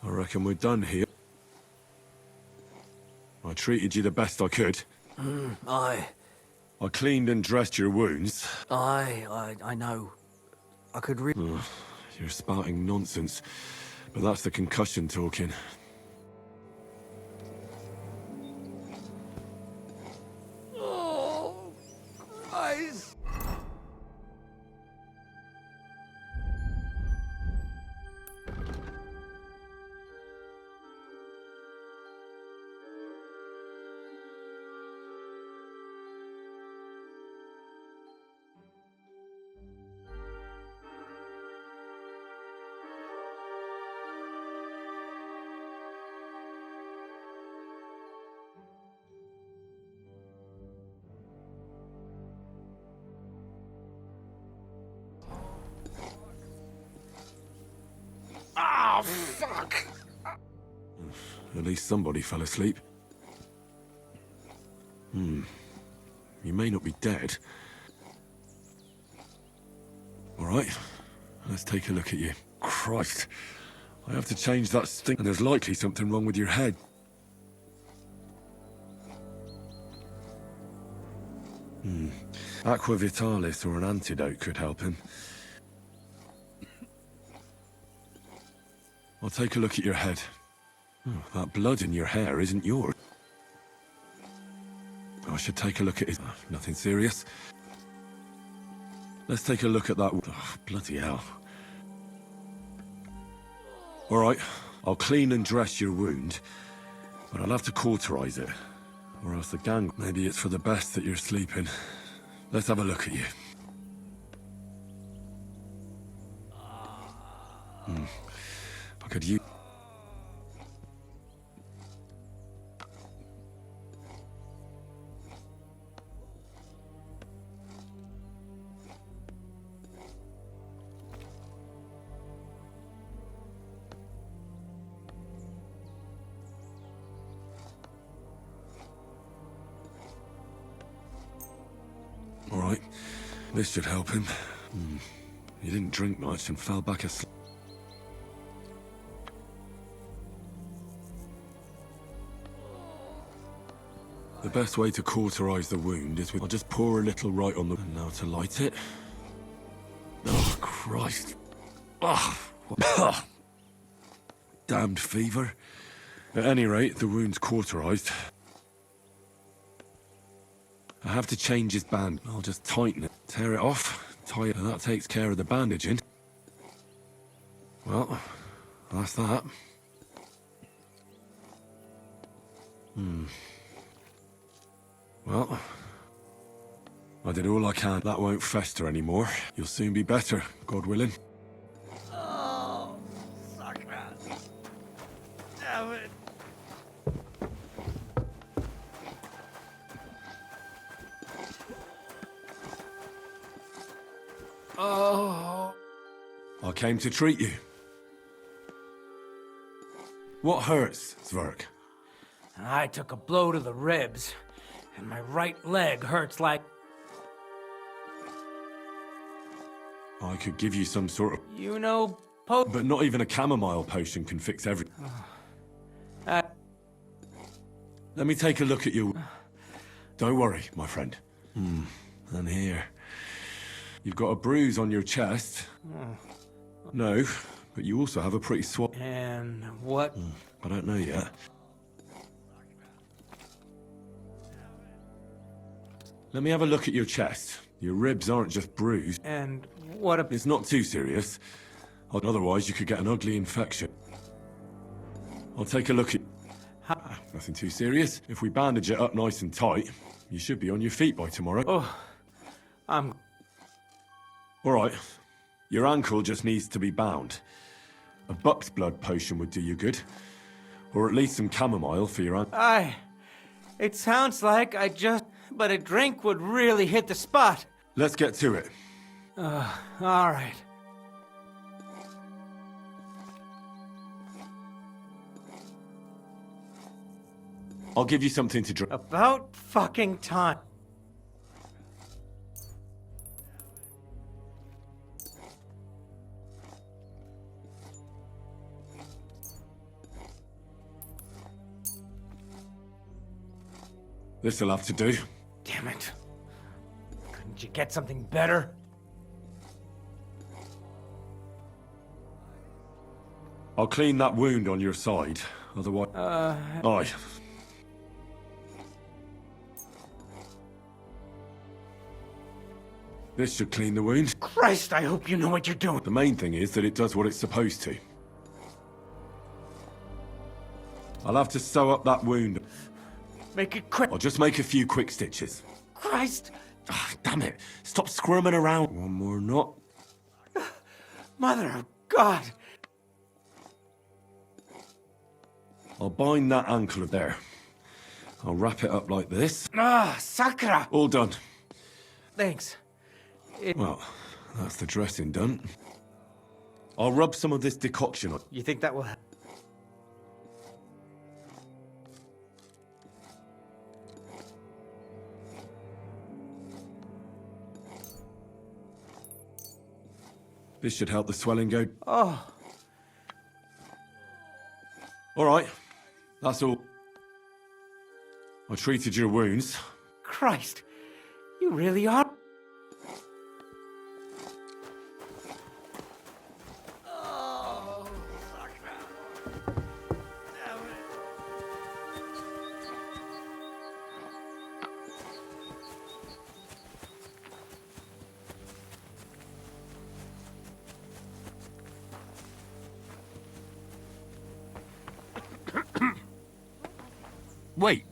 I reckon we're done here. I treated you the best I could. Aye. I cleaned and dressed your wounds. I know. I could You're spouting nonsense, but that's the concussion talking. Oh, Christ. Oh, fuck! At least somebody fell asleep. You may not be dead. All right, let's take a look at you. Christ, I have to change that stink, and there's likely something wrong with your head. Aqua Vitalis or an antidote could help him. I'll take a look at your head. That blood in your hair isn't yours. I should take a look at his... nothing serious. Let's take a look at that... Oh, bloody hell. All right, I'll clean and dress your wound, but I'll have to cauterize it, or else the gang... Maybe it's for the best that you're sleeping. Let's have a look at you. I could use... All right, this should help him. He didn't drink much and fell back asleep. The best way to cauterize the wound is with... I'll just pour a little right on the... And now to light it. Oh, Christ. Oh. Damned fever. At any rate, the wound's cauterized. I have to change his band. I'll just tighten it. Tear it off, tie it, and that takes care of the bandaging. Well, that's that. Well, I did all I can. That won't fester anymore. You'll soon be better, God willing. Oh, sucker. Damn it. Oh. I came to treat you. What hurts, Zwerg? I took a blow to the ribs, and my right leg hurts like... I could give you some sort of... You know, But not even a chamomile potion can fix everything. Let me take a look at you. Don't worry, my friend. And here. You've got a bruise on your chest. No, but you also have a pretty swell. And what? I don't know yet. Let me have a look at your chest. Your ribs aren't just bruised. And what It's not too serious. Otherwise, you could get an ugly infection. I'll take a look at... Nothing too serious. If we bandage it up nice and tight, you should be on your feet by tomorrow. Oh, I'm... All right. Your ankle just needs to be bound. A buck's blood potion would do you good. Or at least some chamomile for your ankle. It sounds like I just... But a drink would really hit the spot. Let's get to it. All right. I'll give you something to drink. About fucking time. This'll have to do. Damn it. Couldn't you get something better? I'll clean that wound on your side. Otherwise... Aye. This should clean the wound. Christ, I hope you know what you're doing. The main thing is that it does what it's supposed to. I'll have to sew up that wound. Make it quick. I'll just make a few quick stitches. Christ! Damn it. Stop squirming around. One more knot. Mother of God! I'll bind that ankle there. I'll wrap it up like this. Sakra! All done. Thanks. Well, that's the dressing done. I'll rub some of this decoction on. You think that will help? This should help the swelling go. Oh. All right. That's all. I treated your wounds. Christ. You really are... Wait,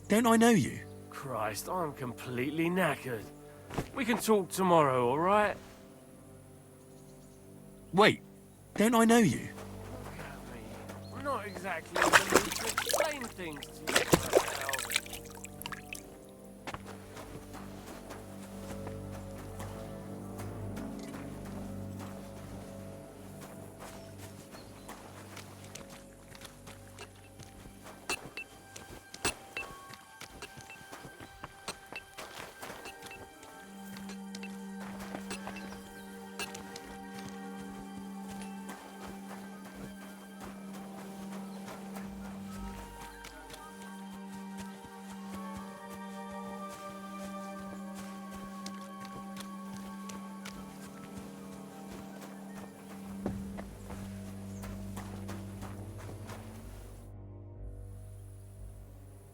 don't I know you? Christ, I'm completely knackered. We can talk tomorrow, all right? Wait, don't I know you? I'm not exactly in the mood to explain things to you myself.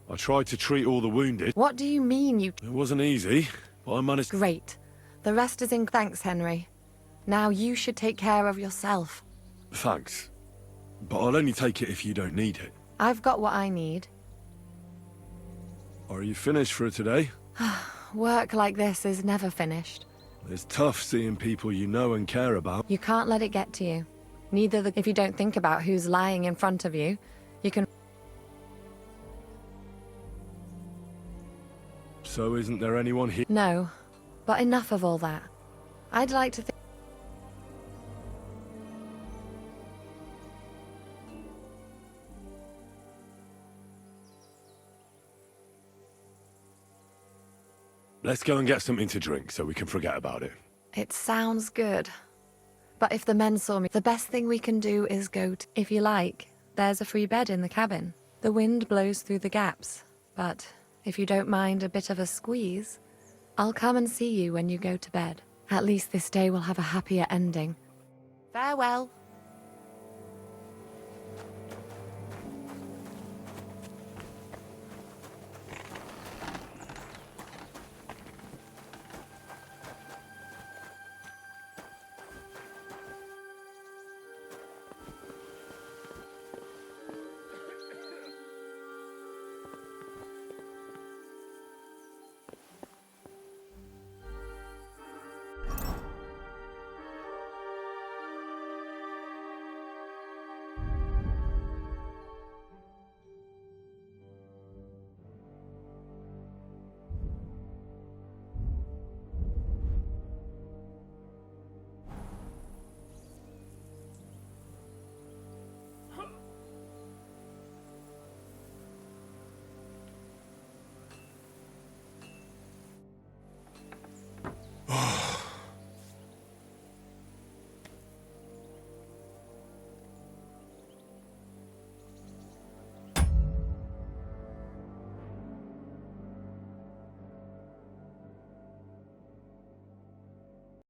I tried to treat all the wounded. What do you mean you... It wasn't easy, but I managed... Great. The rest is in... Thanks, Henry. Now you should take care of yourself. Thanks. But I'll only take it if you don't need it. I've got what I need. Are you finished for today? Work like this is never finished. It's tough seeing people you know and care about. You can't let it get to you. If you don't think about who's lying in front of you, you can... So isn't there anyone here? No, but enough of all that. I'd like to think... Let's go and get something to drink so we can forget about it. It sounds good. But if the men saw me, the best thing we can do is go to... If you like, there's a free bed in the cabin. The wind blows through the gaps, but if you don't mind a bit of a squeeze, I'll come and see you when you go to bed. At least this day will have a happier ending. Farewell.